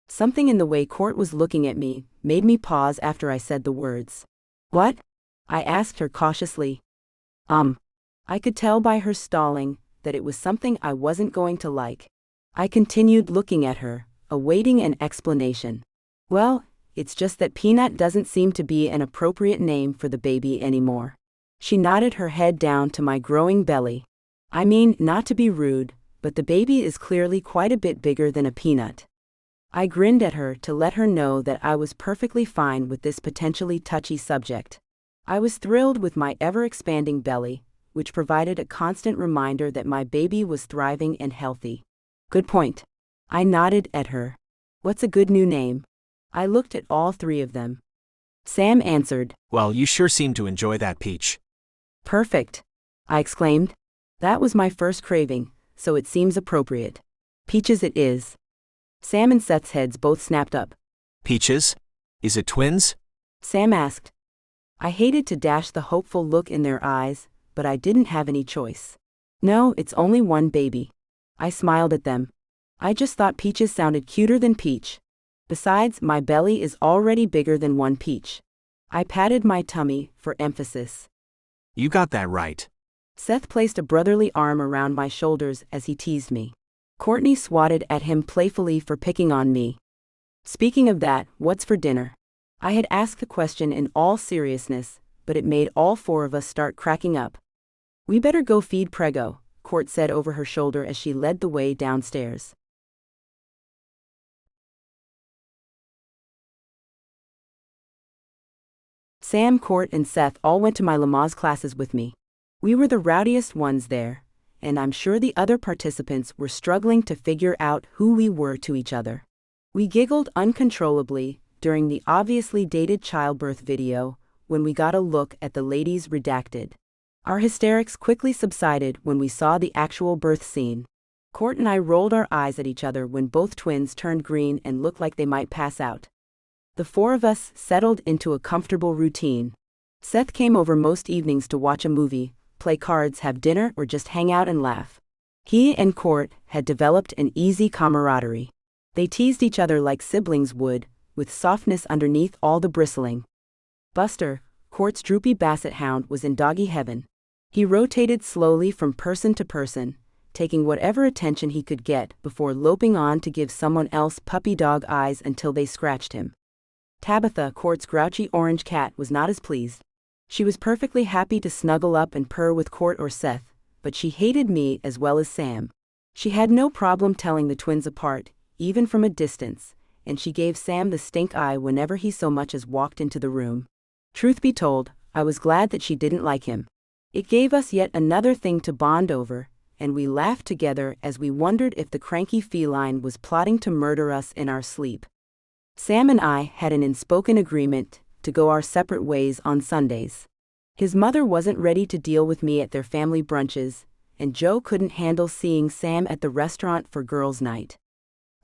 Something in the way Court was looking at me made me pause after I said the words. "What?" I asked her cautiously. I could tell by her stalling that it was something I wasn't going to like. I continued looking at her, awaiting an explanation. "Well, it's just that Peanut doesn't seem to be an appropriate name for the baby anymore." She nodded her head down to my growing belly. "I mean, not to be rude, but the baby is clearly quite a bit bigger than a peanut." I grinned at her to let her know that I was perfectly fine with this potentially touchy subject. I was thrilled with my ever-expanding belly, which provided a constant reminder that my baby was thriving and healthy. "Good point." I nodded at her. "What's a good new name?" I looked at all three of them. Sam answered. "Well, you sure seem to enjoy that peach." "Perfect," I exclaimed. That was my first craving, so it seems appropriate. Peaches it is. Sam and Seth's heads both snapped up. Peaches? Is it twins? Sam asked. I hated to dash the hopeful look in their eyes, but I didn't have any choice. No, it's only one baby. I smiled at them. I just thought Peaches sounded cuter than Peach. Besides, my belly is already bigger than one peach. I patted my tummy for emphasis. You got that right. Seth placed a brotherly arm around my shoulders as he teased me. Courtney swatted at him playfully for picking on me. Speaking of that, what's for dinner? I had asked the question in all seriousness, but it made all four of us start cracking up. We better go feed Prego, Court said over her shoulder as she led the way downstairs. Sam, Court, and Seth all went to my Lamaze classes with me. We were the rowdiest ones there, and I'm sure the other participants were struggling to figure out who we were to each other. We giggled uncontrollably during the obviously dated childbirth video when we got a look at the ladies redacted. Our hysterics quickly subsided when we saw the actual birth scene. Court and I rolled our eyes at each other when both twins turned green and looked like they might pass out. The four of us settled into a comfortable routine. Seth came over most evenings to watch a movie, play cards, have dinner, or just hang out and laugh. He and Court had developed an easy camaraderie. They teased each other like siblings would, with softness underneath all the bristling. Buster, Court's droopy basset hound, was in doggy heaven. He rotated slowly from person to person, taking whatever attention he could get before loping on to give someone else puppy dog eyes until they scratched him. Tabitha, Court's grouchy orange cat, was not as pleased. She was perfectly happy to snuggle up and purr with Court or Seth, but she hated me as well as Sam. She had no problem telling the twins apart, even from a distance, and she gave Sam the stink eye whenever he so much as walked into the room. Truth be told, I was glad that she didn't like him. It gave us yet another thing to bond over, and we laughed together as we wondered if the cranky feline was plotting to murder us in our sleep. Sam and I had an unspoken agreement to go our separate ways on Sundays. His mother wasn't ready to deal with me at their family brunches, and Joe couldn't handle seeing Sam at the restaurant for girls' night.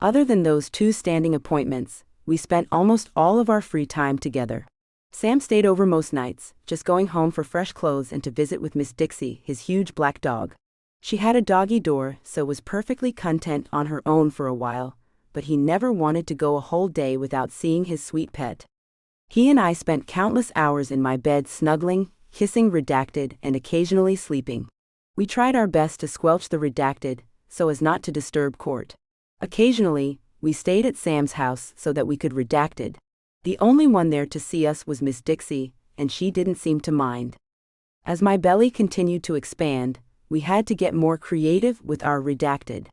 Other than those two standing appointments, we spent almost all of our free time together. Sam stayed over most nights, just going home for fresh clothes and to visit with Miss Dixie, his huge black dog. She had a doggy door, so was perfectly content on her own for a while, but he never wanted to go a whole day without seeing his sweet pet. He and I spent countless hours in my bed snuggling, kissing redacted, and occasionally sleeping. We tried our best to squelch the redacted, so as not to disturb Court. Occasionally, we stayed at Sam's house so that we could redacted. The only one there to see us was Miss Dixie, and she didn't seem to mind. As my belly continued to expand, we had to get more creative with our redacted.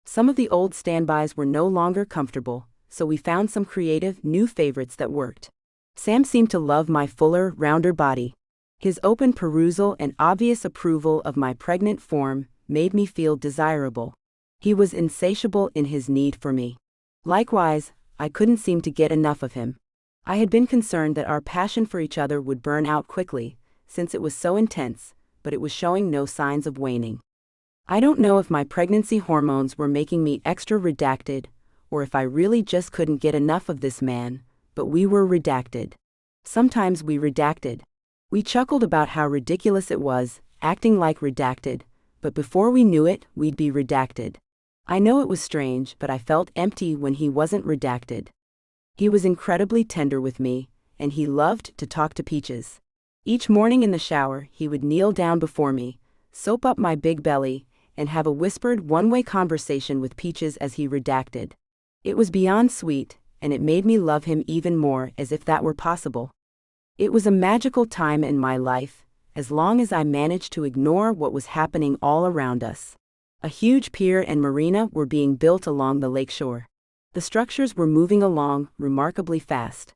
Some of the old standbys were no longer comfortable, so we found some creative new favorites that worked. Sam seemed to love my fuller, rounder body. His open perusal and obvious approval of my pregnant form made me feel desirable. He was insatiable in his need for me. Likewise, I couldn't seem to get enough of him. I had been concerned that our passion for each other would burn out quickly, since it was so intense, but it was showing no signs of waning. I don't know if my pregnancy hormones were making me extra redacted, or if I really just couldn't get enough of this man, but we were redacted. Sometimes we redacted. We chuckled about how ridiculous it was, acting like redacted, but before we knew it, we'd be redacted. I know it was strange, but I felt empty when he wasn't redacted. He was incredibly tender with me, and he loved to talk to Peaches. Each morning in the shower, he would kneel down before me, soap up my big belly, and have a whispered one-way conversation with Peaches as he redacted. It was beyond sweet, and it made me love him even more, as if that were possible. It was a magical time in my life, as long as I managed to ignore what was happening all around us. A huge pier and marina were being built along the lakeshore. The structures were moving along remarkably fast.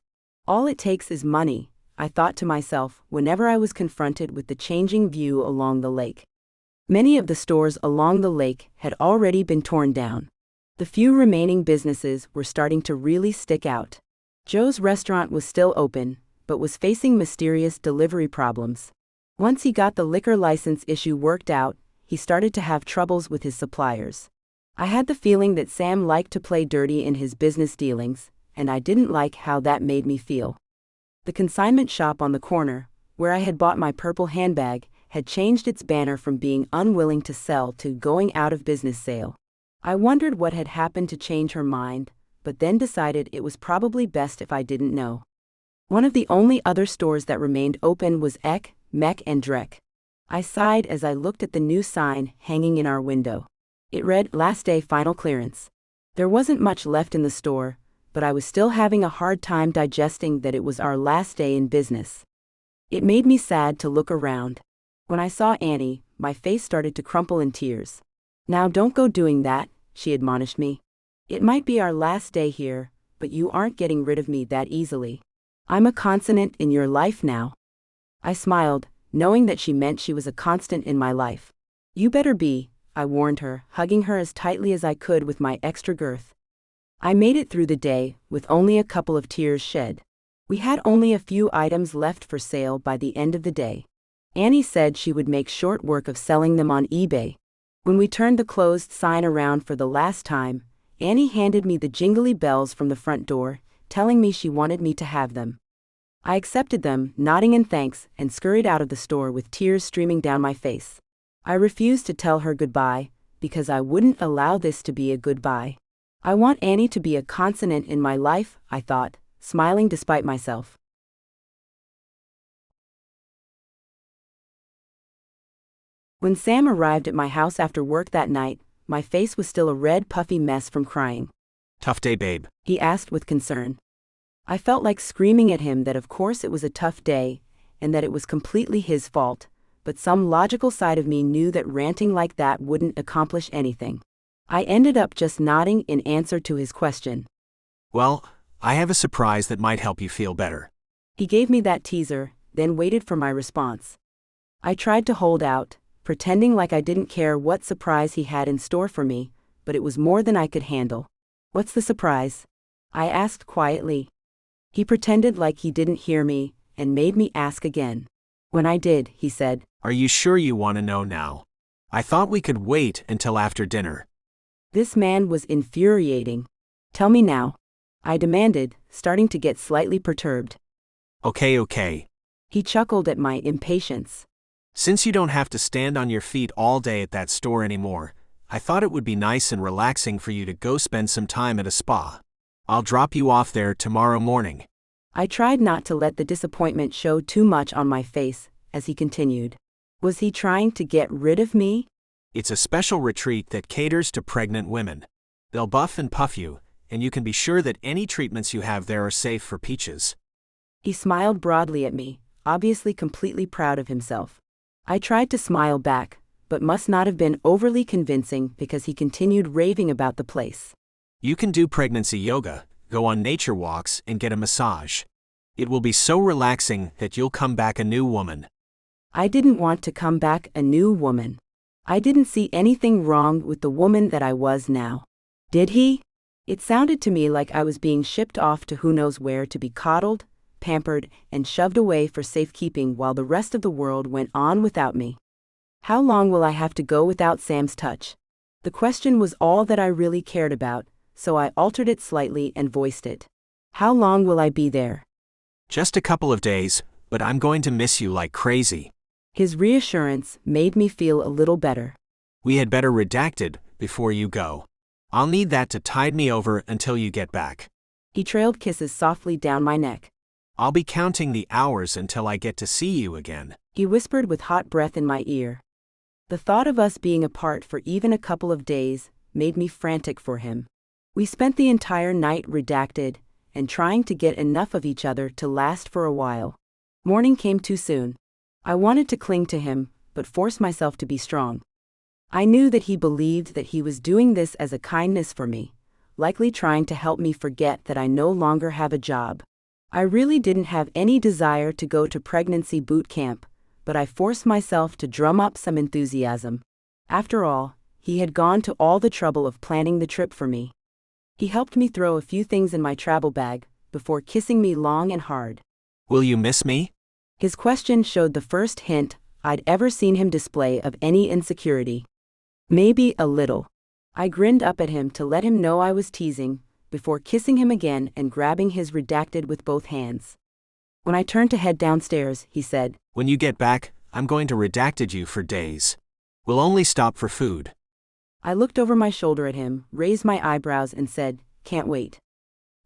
All it takes is money, I thought to myself whenever I was confronted with the changing view along the lake. Many of the stores along the lake had already been torn down. The few remaining businesses were starting to really stick out. Joe's restaurant was still open, but was facing mysterious delivery problems. Once he got the liquor license issue worked out, he started to have troubles with his suppliers. I had the feeling that Sam liked to play dirty in his business dealings, and I didn't like how that made me feel. The consignment shop on the corner, where I had bought my purple handbag, had changed its banner from being unwilling to sell to going out of business sale. I wondered what had happened to change her mind, but then decided it was probably best if I didn't know. One of the only other stores that remained open was Ek, Mek and Drek. I sighed as I looked at the new sign hanging in our window. It read, "Last day final clearance." There wasn't much left in the store, but I was still having a hard time digesting that it was our last day in business. It made me sad to look around. When I saw Annie, my face started to crumple in tears. "Now don't go doing that," she admonished me. "It might be our last day here, but you aren't getting rid of me that easily. I'm a constant in your life now." I smiled, knowing that she meant she was a constant in my life. "You better be," I warned her, hugging her as tightly as I could with my extra girth. I made it through the day, with only a couple of tears shed. We had only a few items left for sale by the end of the day. Annie said she would make short work of selling them on eBay. When we turned the closed sign around for the last time, Annie handed me the jingly bells from the front door, telling me she wanted me to have them. I accepted them, nodding in thanks, and scurried out of the store with tears streaming down my face. I refused to tell her goodbye, because I wouldn't allow this to be a goodbye. I want Annie to be a constant in my life, I thought, smiling despite myself. When Sam arrived at my house after work that night, my face was still a red, puffy mess from crying. Tough day, babe. He asked with concern. I felt like screaming at him that of course it was a tough day, and that it was completely his fault, but some logical side of me knew that ranting like that wouldn't accomplish anything. I ended up just nodding in answer to his question. Well, I have a surprise that might help you feel better. He gave me that teaser, then waited for my response. I tried to hold out, pretending like I didn't care what surprise he had in store for me, but it was more than I could handle. "What's the surprise?" I asked quietly. He pretended like he didn't hear me, and made me ask again. When I did, he said, Are you sure you want to know now? I thought we could wait until after dinner. This man was infuriating. "Tell me now," I demanded, starting to get slightly perturbed. Okay. He chuckled at my impatience. Since you don't have to stand on your feet all day at that store anymore, I thought it would be nice and relaxing for you to go spend some time at a spa. I'll drop you off there tomorrow morning. I tried not to let the disappointment show too much on my face, as he continued. Was he trying to get rid of me? It's a special retreat that caters to pregnant women. They'll buff and puff you, and you can be sure that any treatments you have there are safe for peaches. He smiled broadly at me, obviously completely proud of himself. I tried to smile back, but must not have been overly convincing because he continued raving about the place. You can do pregnancy yoga, go on nature walks, and get a massage. It will be so relaxing that you'll come back a new woman. I didn't want to come back a new woman. I didn't see anything wrong with the woman that I was now. Did he? It sounded to me like I was being shipped off to who knows where to be coddled, pampered, and shoved away for safekeeping while the rest of the world went on without me. How long will I have to go without Sam's touch? The question was all that I really cared about, so I altered it slightly and voiced it. How long will I be there? Just a couple of days, but I'm going to miss you like crazy. His reassurance made me feel a little better. We had better redact it before you go. I'll need that to tide me over until you get back. He trailed kisses softly down my neck. I'll be counting the hours until I get to see you again. He whispered with hot breath in my ear. The thought of us being apart for even a couple of days made me frantic for him. We spent the entire night redacted and trying to get enough of each other to last for a while. Morning came too soon. I wanted to cling to him, but forced myself to be strong. I knew that he believed that he was doing this as a kindness for me, likely trying to help me forget that I no longer have a job. I really didn't have any desire to go to pregnancy boot camp, but I forced myself to drum up some enthusiasm. After all, he had gone to all the trouble of planning the trip for me. He helped me throw a few things in my travel bag, before kissing me long and hard. Will you miss me? His question showed the first hint I'd ever seen him display of any insecurity. Maybe a little. I grinned up at him to let him know I was teasing, before kissing him again and grabbing his redacted with both hands. When I turned to head downstairs, he said, "When you get back, I'm going to redacted you for days. We'll only stop for food." I looked over my shoulder at him, raised my eyebrows and said, "Can't wait."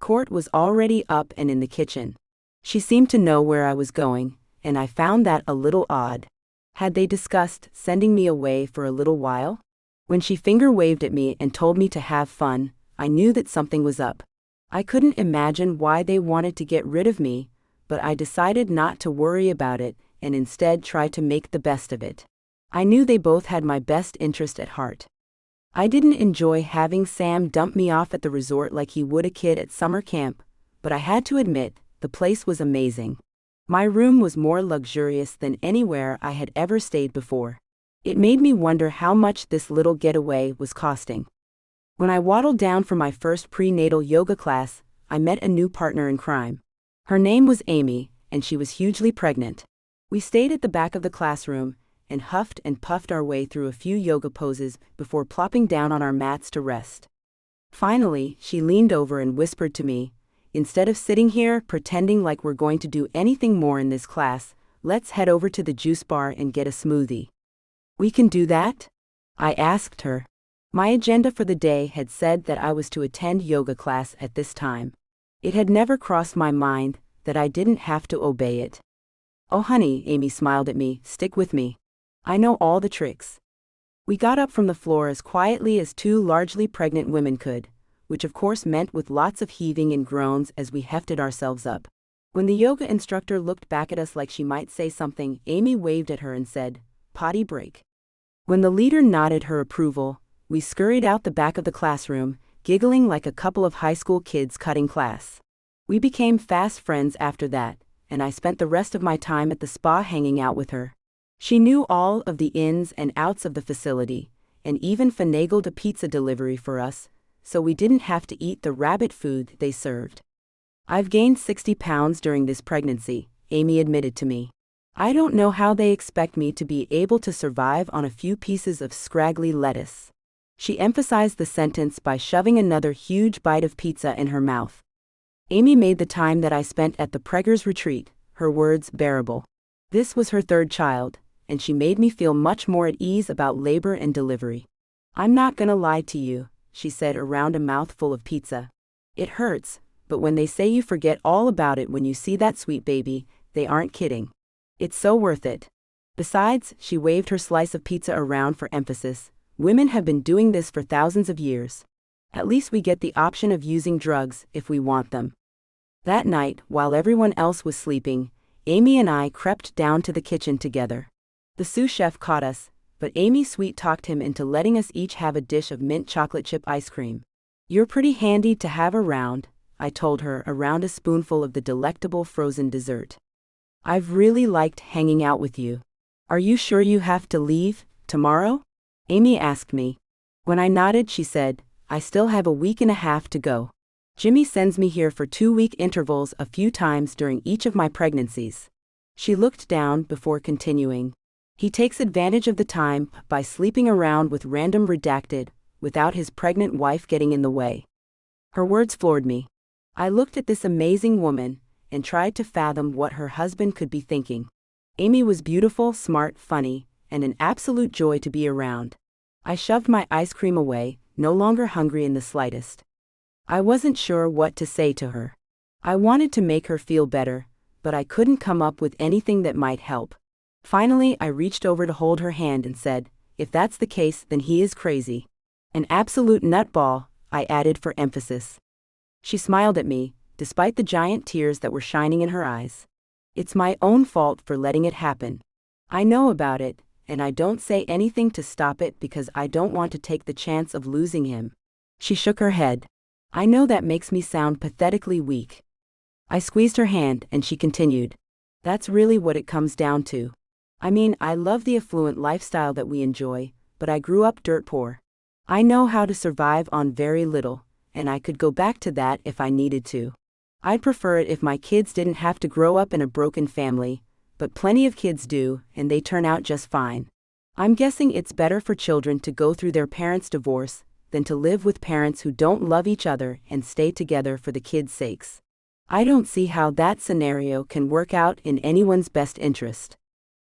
Court was already up and in the kitchen. She seemed to know where I was going, and I found that a little odd. Had they discussed sending me away for a little while? When she finger-waved at me and told me to have fun, I knew that something was up. I couldn't imagine why they wanted to get rid of me, but I decided not to worry about it and instead try to make the best of it. I knew they both had my best interest at heart. I didn't enjoy having Sam dump me off at the resort like he would a kid at summer camp, but I had to admit, the place was amazing. My room was more luxurious than anywhere I had ever stayed before. It made me wonder how much this little getaway was costing. When I waddled down for my first prenatal yoga class, I met a new partner in crime. Her name was Amy, and she was hugely pregnant. We stayed at the back of the classroom and huffed and puffed our way through a few yoga poses before plopping down on our mats to rest. Finally, she leaned over and whispered to me, "Instead of sitting here pretending like we're going to do anything more in this class, let's head over to the juice bar and get a smoothie." "We can do that?" I asked her. My agenda for the day had said that I was to attend yoga class at this time. It had never crossed my mind that I didn't have to obey it. "Oh honey," Amy smiled at me, "stick with me. I know all the tricks." We got up from the floor as quietly as two largely pregnant women could, which of course meant with lots of heaving and groans as we hefted ourselves up. When the yoga instructor looked back at us like she might say something, Amy waved at her and said, "Potty break." When the leader nodded her approval, we scurried out the back of the classroom, giggling like a couple of high school kids cutting class. We became fast friends after that, and I spent the rest of my time at the spa hanging out with her. She knew all of the ins and outs of the facility, and even finagled a pizza delivery for us, so we didn't have to eat the rabbit food they served. "I've gained 60 pounds during this pregnancy," Amy admitted to me. "I don't know how they expect me to be able to survive on a few pieces of scraggly lettuce." She emphasized the sentence by shoving another huge bite of pizza in her mouth. Amy made the time that I spent at the Preggers retreat, her words, bearable. This was her third child, and she made me feel much more at ease about labor and delivery. "I'm not gonna lie to you," she said around a mouthful of pizza. "It hurts, but when they say you forget all about it when you see that sweet baby, they aren't kidding. It's so worth it. Besides," she waved her slice of pizza around for emphasis, "women have been doing this for thousands of years. At least we get the option of using drugs if we want them." That night, while everyone else was sleeping, Amy and I crept down to the kitchen together. The sous chef caught us, but Amy sweet-talked him into letting us each have a dish of mint chocolate chip ice cream. "You're pretty handy to have around," I told her around a spoonful of the delectable frozen dessert. "I've really liked hanging out with you. Are you sure you have to leave tomorrow?" Amy asked me. When I nodded, she said, "I still have a week and a half to go. Jimmy sends me here for 2-week intervals a few times during each of my pregnancies." She looked down before continuing. "He takes advantage of the time by sleeping around with random redacted, without his pregnant wife getting in the way." Her words floored me. I looked at this amazing woman and tried to fathom what her husband could be thinking. Amy was beautiful, smart, funny, and an absolute joy to be around. I shoved my ice cream away, no longer hungry in the slightest. I wasn't sure what to say to her. I wanted to make her feel better, but I couldn't come up with anything that might help. Finally, I reached over to hold her hand and said, "If that's the case, then he is crazy. An absolute nutball," I added for emphasis. She smiled at me, despite the giant tears that were shining in her eyes. "It's my own fault for letting it happen. I know about it, and I don't say anything to stop it because I don't want to take the chance of losing him." She shook her head. "I know that makes me sound pathetically weak." I squeezed her hand and she continued, "That's really what it comes down to. I mean, I love the affluent lifestyle that we enjoy, but I grew up dirt poor. I know how to survive on very little, and I could go back to that if I needed to. I'd prefer it if my kids didn't have to grow up in a broken family, but plenty of kids do, and they turn out just fine. I'm guessing it's better for children to go through their parents' divorce than to live with parents who don't love each other and stay together for the kids' sakes. I don't see how that scenario can work out in anyone's best interest.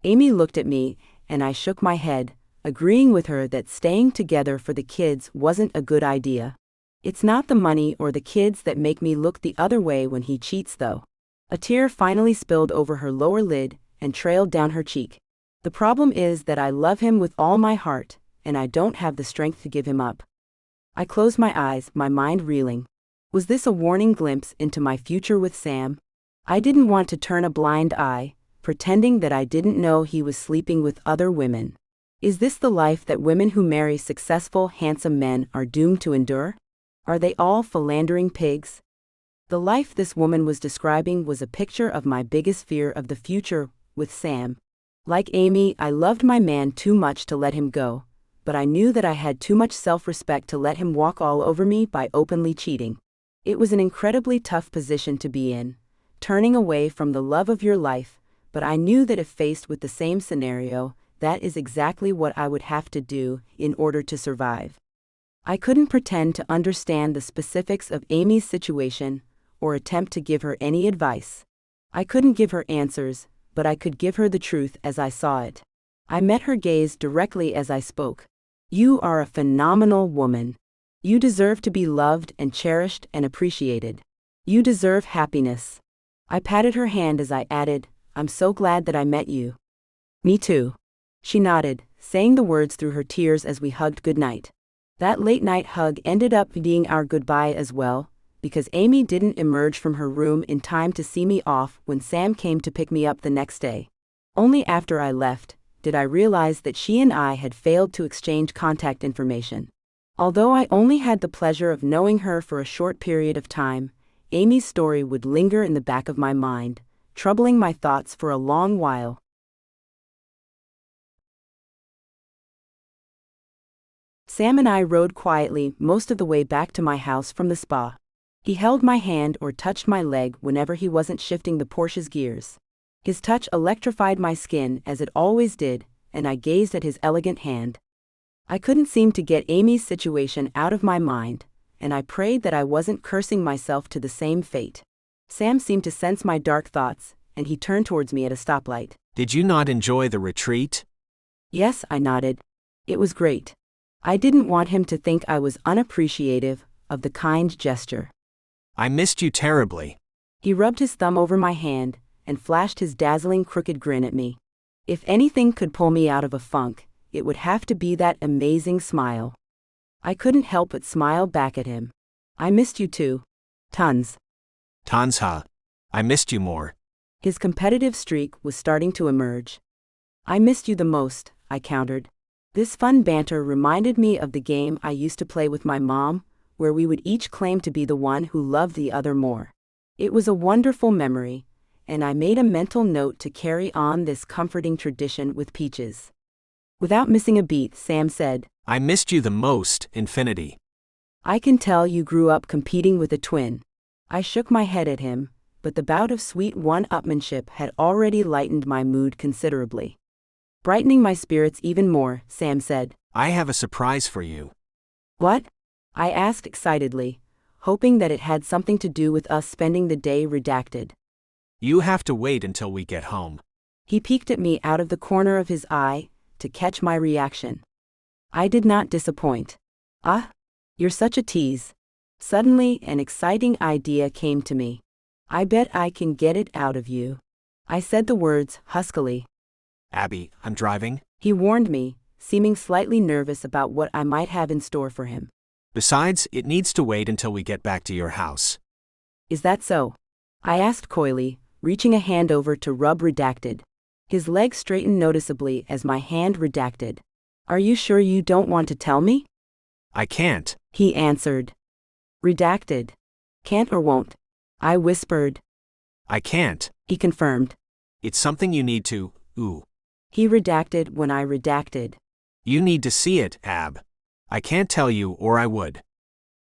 Amy looked at me, and I shook my head, agreeing with her that staying together for the kids wasn't a good idea. It's not the money or the kids that make me look the other way when he cheats, though. A tear finally spilled over her lower lid and trailed down her cheek. The problem is that I love him with all my heart, and I don't have the strength to give him up. I closed my eyes, my mind reeling. Was this a warning glimpse into my future with Sam? I didn't want to turn a blind eye, pretending that I didn't know he was sleeping with other women. Is this the life that women who marry successful, handsome men are doomed to endure? Are they all philandering pigs? The life this woman was describing was a picture of my biggest fear of the future with Sam. Like Amy, I loved my man too much to let him go, but I knew that I had too much self-respect to let him walk all over me by openly cheating. It was an incredibly tough position to be in, turning away from the love of your life, but I knew that if faced with the same scenario, that is exactly what I would have to do in order to survive. I couldn't pretend to understand the specifics of Amy's situation or attempt to give her any advice. I couldn't give her answers, but I could give her the truth as I saw it. I met her gaze directly as I spoke. You are a phenomenal woman. You deserve to be loved and cherished and appreciated. You deserve happiness. I patted her hand as I added, I'm so glad that I met you. Me too. She nodded, saying the words through her tears as we hugged goodnight. That late-night hug ended up being our goodbye as well, because Amy didn't emerge from her room in time to see me off when Sam came to pick me up the next day. Only after I left did I realize that she and I had failed to exchange contact information. Although I only had the pleasure of knowing her for a short period of time, Amy's story would linger in the back of my mind, troubling my thoughts for a long while. Sam and I rode quietly most of the way back to my house from the spa. He held my hand or touched my leg whenever he wasn't shifting the Porsche's gears. His touch electrified my skin as it always did, and I gazed at his elegant hand. I couldn't seem to get Amy's situation out of my mind, and I prayed that I wasn't cursing myself to the same fate. Sam seemed to sense my dark thoughts, and he turned towards me at a stoplight. Did you not enjoy the retreat? Yes, I nodded. It was great. I didn't want him to think I was unappreciative of the kind gesture. I missed you terribly. He rubbed his thumb over my hand and flashed his dazzling crooked grin at me. If anything could pull me out of a funk, it would have to be that amazing smile. I couldn't help but smile back at him. I missed you too. Tons. Tanzha. I missed you more. His competitive streak was starting to emerge. I missed you the most, I countered. This fun banter reminded me of the game I used to play with my mom, where we would each claim to be the one who loved the other more. It was a wonderful memory, and I made a mental note to carry on this comforting tradition with Peaches. Without missing a beat, Sam said, I missed you the most, Infinity. I can tell you grew up competing with a twin. I shook my head at him, but the bout of sweet one-upmanship had already lightened my mood considerably. Brightening my spirits even more, Sam said, I have a surprise for you. What? I asked excitedly, hoping that it had something to do with us spending the day redacted. You have to wait until we get home. He peeked at me out of the corner of his eye to catch my reaction. I did not disappoint. Ah, you're such a tease. Suddenly, an exciting idea came to me. I bet I can get it out of you. I said the words huskily. Abby, I'm driving. He warned me, seeming slightly nervous about what I might have in store for him. Besides, it needs to wait until we get back to your house. Is that so? I asked coyly, reaching a hand over to rub redacted. His leg straightened noticeably as my hand redacted. Are you sure you don't want to tell me? I can't. He answered. Redacted. Can't or won't? I whispered. I can't. He confirmed. It's something you need to, He redacted when I redacted. You need to see it, Ab. I can't tell you or I would.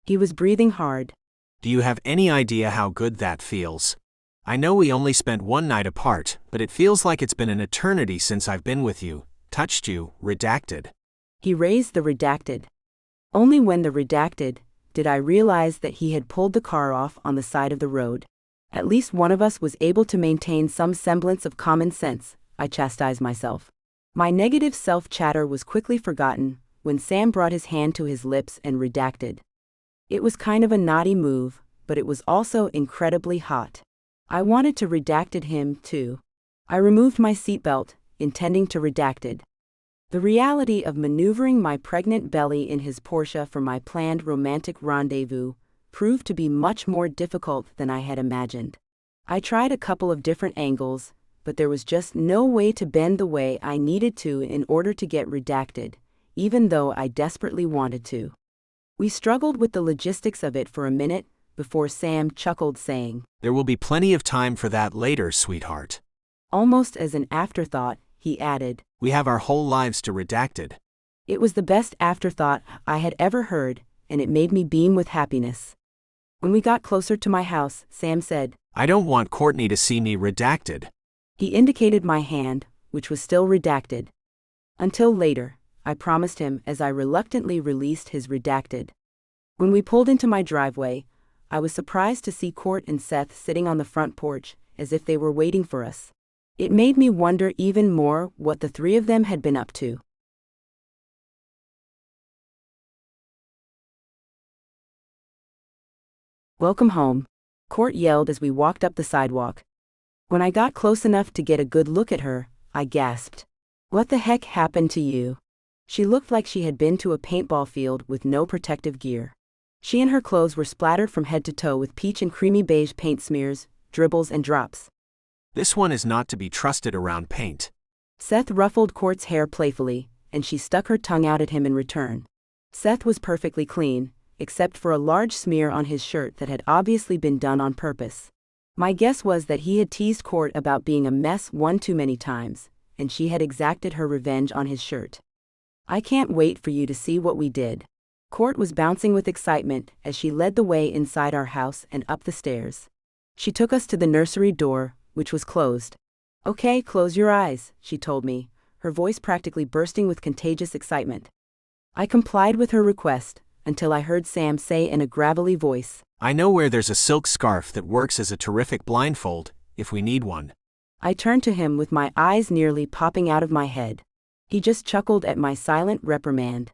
He was breathing hard. Do you have any idea how good that feels? I know we only spent one night apart, but it feels like it's been an eternity since I've been with you, touched you, redacted. He raised the redacted. Only when the redacted did I realize that he had pulled the car off on the side of the road. At least one of us was able to maintain some semblance of common sense, I chastised myself. My negative self-chatter was quickly forgotten when Sam brought his hand to his lips and redacted. It was kind of a naughty move, but it was also incredibly hot. I wanted to redacted him, too. I removed my seatbelt, intending to redacted. The reality of maneuvering my pregnant belly in his Porsche for my planned romantic rendezvous proved to be much more difficult than I had imagined. I tried a couple of different angles, but there was just no way to bend the way I needed to in order to get redacted, even though I desperately wanted to. We struggled with the logistics of it for a minute before Sam chuckled, saying, "There will be plenty of time for that later, sweetheart." Almost as an afterthought, he added, "We have our whole lives to redacted." It was the best afterthought I had ever heard, and it made me beam with happiness. When we got closer to my house, Sam said, "I don't want Courtney to see me redacted." He indicated my hand, which was still redacted. Until later, I promised him as I reluctantly released his redacted. When we pulled into my driveway, I was surprised to see Court and Seth sitting on the front porch, as if they were waiting for us. It made me wonder even more what the three of them had been up to. "Welcome home," Court yelled as we walked up the sidewalk. When I got close enough to get a good look at her, I gasped. "What the heck happened to you?" She looked like she had been to a paintball field with no protective gear. She and her clothes were splattered from head to toe with peach and creamy beige paint smears, dribbles and drops. "This one is not to be trusted around paint." Seth ruffled Court's hair playfully, and she stuck her tongue out at him in return. Seth was perfectly clean, except for a large smear on his shirt that had obviously been done on purpose. My guess was that he had teased Court about being a mess one too many times, and she had exacted her revenge on his shirt. "I can't wait for you to see what we did." Court was bouncing with excitement as she led the way inside our house and up the stairs. She took us to the nursery door, which was closed. "Okay, close your eyes," she told me, her voice practically bursting with contagious excitement. I complied with her request, until I heard Sam say in a gravelly voice, "I know where there's a silk scarf that works as a terrific blindfold, if we need one." I turned to him with my eyes nearly popping out of my head. He just chuckled at my silent reprimand.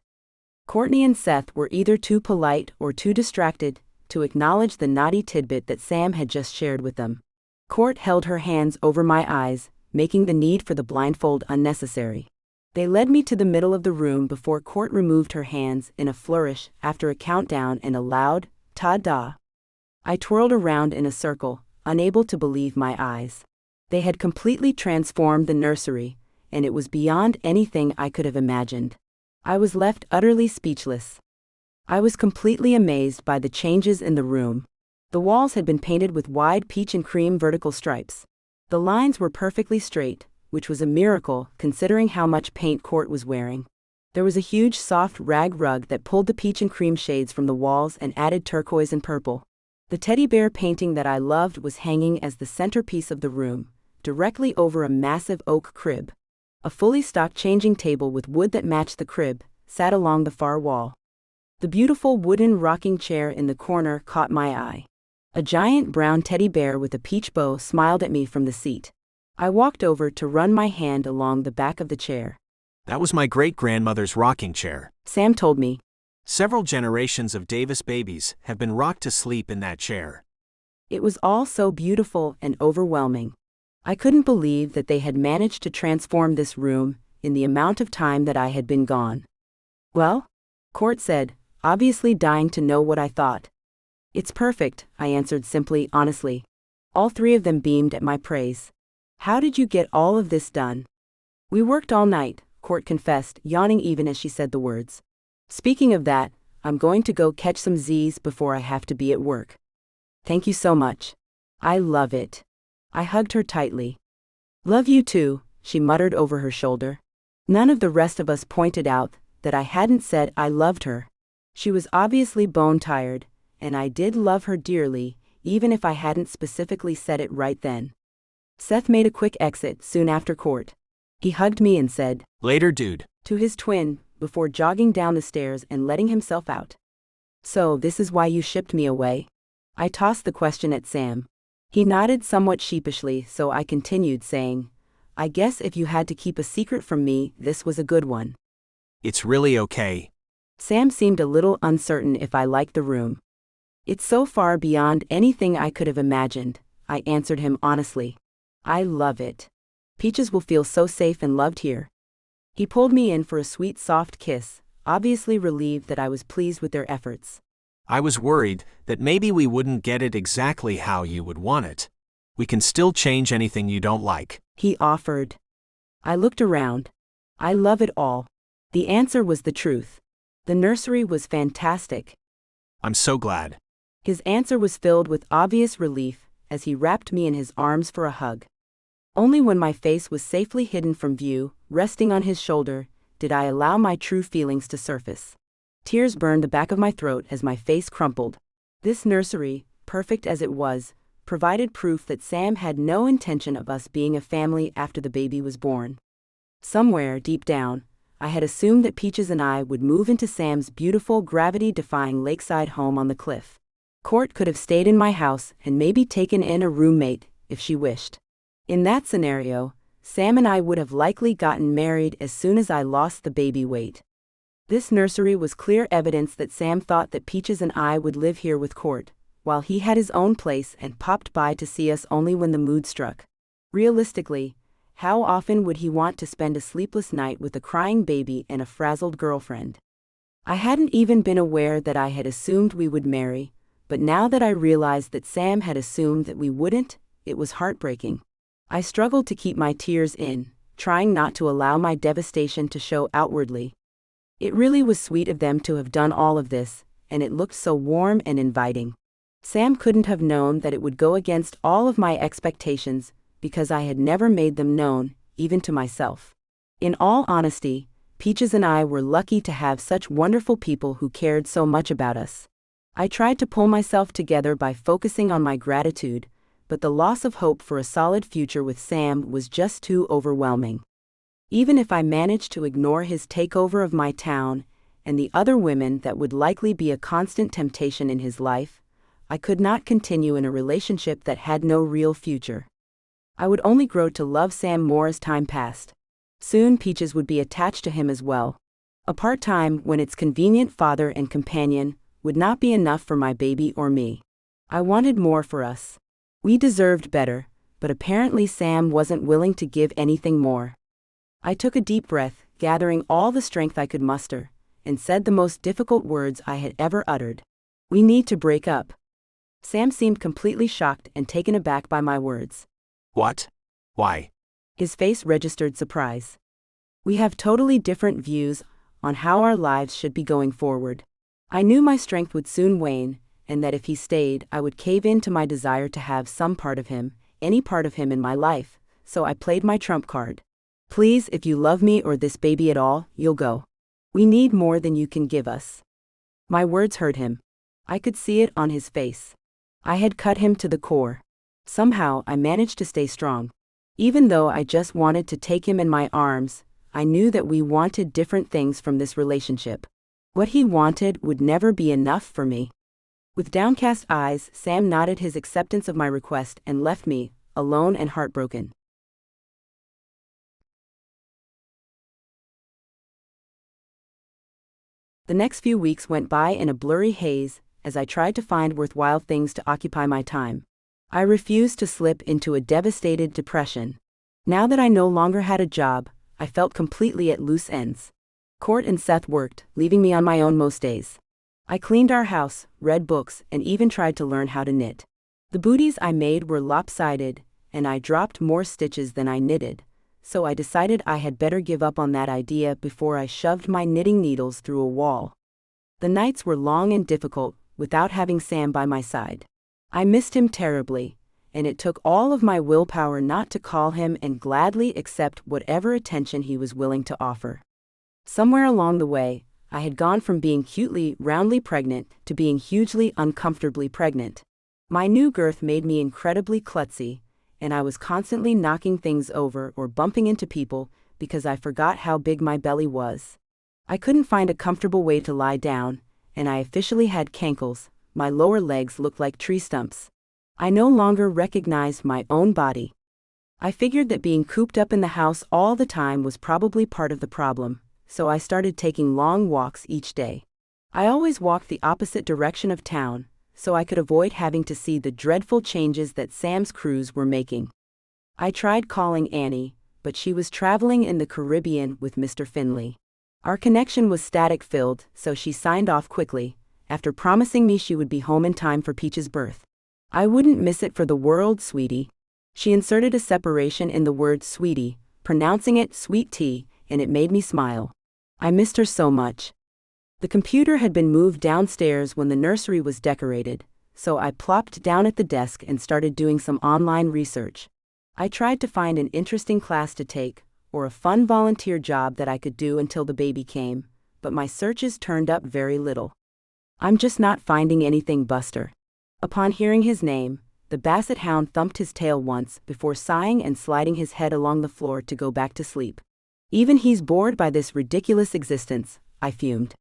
Courtney and Seth were either too polite or too distracted to acknowledge the naughty tidbit that Sam had just shared with them. Court held her hands over my eyes, making the need for the blindfold unnecessary. They led me to the middle of the room before Court removed her hands in a flourish after a countdown and a loud, ta-da. I twirled around in a circle, unable to believe my eyes. They had completely transformed the nursery, and it was beyond anything I could have imagined. I was left utterly speechless. I was completely amazed by the changes in the room. The walls had been painted with wide peach and cream vertical stripes. The lines were perfectly straight, which was a miracle considering how much paint Court was wearing. There was a huge soft rag rug that pulled the peach and cream shades from the walls and added turquoise and purple. The teddy bear painting that I loved was hanging as the centerpiece of the room, directly over a massive oak crib. A fully stocked changing table with wood that matched the crib sat along the far wall. The beautiful wooden rocking chair in the corner caught my eye. A giant brown teddy bear with a peach bow smiled at me from the seat. I walked over to run my hand along the back of the chair. "That was my great-grandmother's rocking chair," Sam told me. "Several generations of Davis babies have been rocked to sleep in that chair." It was all so beautiful and overwhelming. I couldn't believe that they had managed to transform this room in the amount of time that I had been gone. "Well?" Court said, obviously dying to know what I thought. "It's perfect," I answered simply, honestly. All three of them beamed at my praise. "How did you get all of this done?" "We worked all night," Court confessed, yawning even as she said the words. "Speaking of that, I'm going to go catch some Z's before I have to be at work." "Thank you so much. I love it." I hugged her tightly. "Love you too," she muttered over her shoulder. None of the rest of us pointed out that I hadn't said I loved her. She was obviously bone-tired, and I did love her dearly, even if I hadn't specifically said it right then. Seth made a quick exit soon after Court. He hugged me and said, "Later, dude," to his twin, before jogging down the stairs and letting himself out. "So, this is why you shipped me away?" I tossed the question at Sam. He nodded somewhat sheepishly, so I continued, saying, "I guess if you had to keep a secret from me, this was a good one." It's really okay. Sam seemed a little uncertain if I liked the room. "It's so far beyond anything I could have imagined," I answered him honestly. "I love it. Peaches will feel so safe and loved here." He pulled me in for a sweet, soft kiss, obviously relieved that I was pleased with their efforts. I was worried that maybe we wouldn't get it exactly how you would want it. "We can still change anything you don't like," he offered. I looked around. I love it all. The answer was the truth. The nursery was fantastic. "I'm so glad." His answer was filled with obvious relief as he wrapped me in his arms for a hug. Only when my face was safely hidden from view, resting on his shoulder, did I allow my true feelings to surface. Tears burned the back of my throat as my face crumpled. This nursery, perfect as it was, provided proof that Sam had no intention of us being a family after the baby was born. Somewhere, deep down, I had assumed that Peaches and I would move into Sam's beautiful, gravity-defying lakeside home on the cliff. Court could have stayed in my house and maybe taken in a roommate, if she wished. In that scenario, Sam and I would have likely gotten married as soon as I lost the baby weight. This nursery was clear evidence that Sam thought that Peaches and I would live here with Court, while he had his own place and popped by to see us only when the mood struck. Realistically, how often would he want to spend a sleepless night with a crying baby and a frazzled girlfriend? I hadn't even been aware that I had assumed we would marry, but now that I realized that Sam had assumed that we wouldn't, it was heartbreaking. I struggled to keep my tears in, trying not to allow my devastation to show outwardly. It really was sweet of them to have done all of this, and it looked so warm and inviting. Sam couldn't have known that it would go against all of my expectations, because I had never made them known, even to myself. In all honesty, Peaches and I were lucky to have such wonderful people who cared so much about us. I tried to pull myself together by focusing on my gratitude, but the loss of hope for a solid future with Sam was just too overwhelming. Even if I managed to ignore his takeover of my town and the other women that would likely be a constant temptation in his life, I could not continue in a relationship that had no real future. I would only grow to love Sam more as time passed. Soon Peaches would be attached to him as well. A part-time when its convenient father and companion would not be enough for my baby or me. I wanted more for us. We deserved better, but apparently Sam wasn't willing to give anything more. I took a deep breath, gathering all the strength I could muster, and said the most difficult words I had ever uttered. "We need to break up." Sam seemed completely shocked and taken aback by my words. "What? Why?" His face registered surprise. "We have totally different views on how our lives should be going forward." I knew my strength would soon wane, and that if he stayed, I would cave in to my desire to have some part of him, any part of him in my life, so I played my trump card. "Please, if you love me or this baby at all, you'll go. We need more than you can give us." My words hurt him. I could see it on his face. I had cut him to the core. Somehow, I managed to stay strong. Even though I just wanted to take him in my arms, I knew that we wanted different things from this relationship. What he wanted would never be enough for me. With downcast eyes, Sam nodded his acceptance of my request and left me, alone and heartbroken. The next few weeks went by in a blurry haze as I tried to find worthwhile things to occupy my time. I refused to slip into a devastated depression. Now that I no longer had a job, I felt completely at loose ends. Court and Seth worked, leaving me on my own most days. I cleaned our house, read books, and even tried to learn how to knit. The booties I made were lopsided, and I dropped more stitches than I knitted, so I decided I had better give up on that idea before I shoved my knitting needles through a wall. The nights were long and difficult, without having Sam by my side. I missed him terribly, and it took all of my willpower not to call him and gladly accept whatever attention he was willing to offer. Somewhere along the way, I had gone from being cutely, roundly pregnant to being hugely, uncomfortably pregnant. My new girth made me incredibly klutzy, and I was constantly knocking things over or bumping into people because I forgot how big my belly was. I couldn't find a comfortable way to lie down, and I officially had cankles. My lower legs looked like tree stumps. I no longer recognized my own body. I figured that being cooped up in the house all the time was probably part of the problem, so I started taking long walks each day. I always walked the opposite direction of town, so I could avoid having to see the dreadful changes that Sam's crews were making. I tried calling Annie, but she was traveling in the Caribbean with Mr. Finley. Our connection was static-filled, so she signed off quickly, after promising me she would be home in time for Peach's birth. I wouldn't miss it for the world, sweetie. She inserted a separation in the word sweetie, pronouncing it sweet tea, and it made me smile. I missed her so much. The computer had been moved downstairs when the nursery was decorated, so I plopped down at the desk and started doing some online research. I tried to find an interesting class to take, or a fun volunteer job that I could do until the baby came, but my searches turned up very little. I'm just not finding anything, Buster. Upon hearing his name, the basset hound thumped his tail once before sighing and sliding his head along the floor to go back to sleep. Even he's bored by this ridiculous existence, I fumed.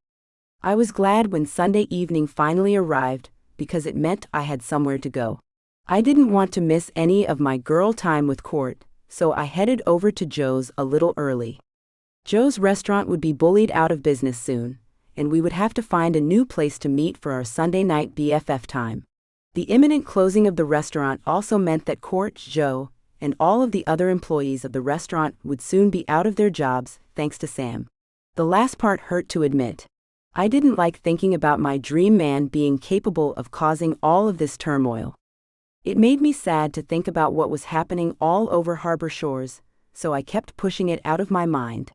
I was glad when Sunday evening finally arrived, because it meant I had somewhere to go. I didn't want to miss any of my girl time with Court, so I headed over to Joe's a little early. Joe's restaurant would be bullied out of business soon, and we would have to find a new place to meet for our Sunday night BFF time. The imminent closing of the restaurant also meant that Court, Joe, and all of the other employees of the restaurant would soon be out of their jobs, thanks to Sam. The last part hurt to admit. I didn't like thinking about my dream man being capable of causing all of this turmoil. It made me sad to think about what was happening all over Harbor Shores, so I kept pushing it out of my mind.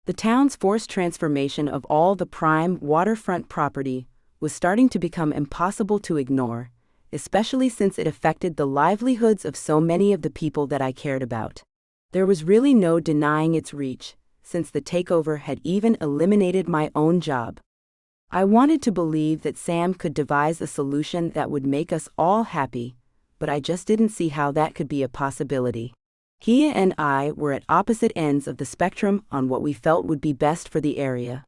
The town's forced transformation of all the prime waterfront property was starting to become impossible to ignore, especially since it affected the livelihoods of so many of the people that I cared about. There was really no denying its reach, since the takeover had even eliminated my own job. I wanted to believe that Sam could devise a solution that would make us all happy, but I just didn't see how that could be a possibility. He and I were at opposite ends of the spectrum on what we felt would be best for the area.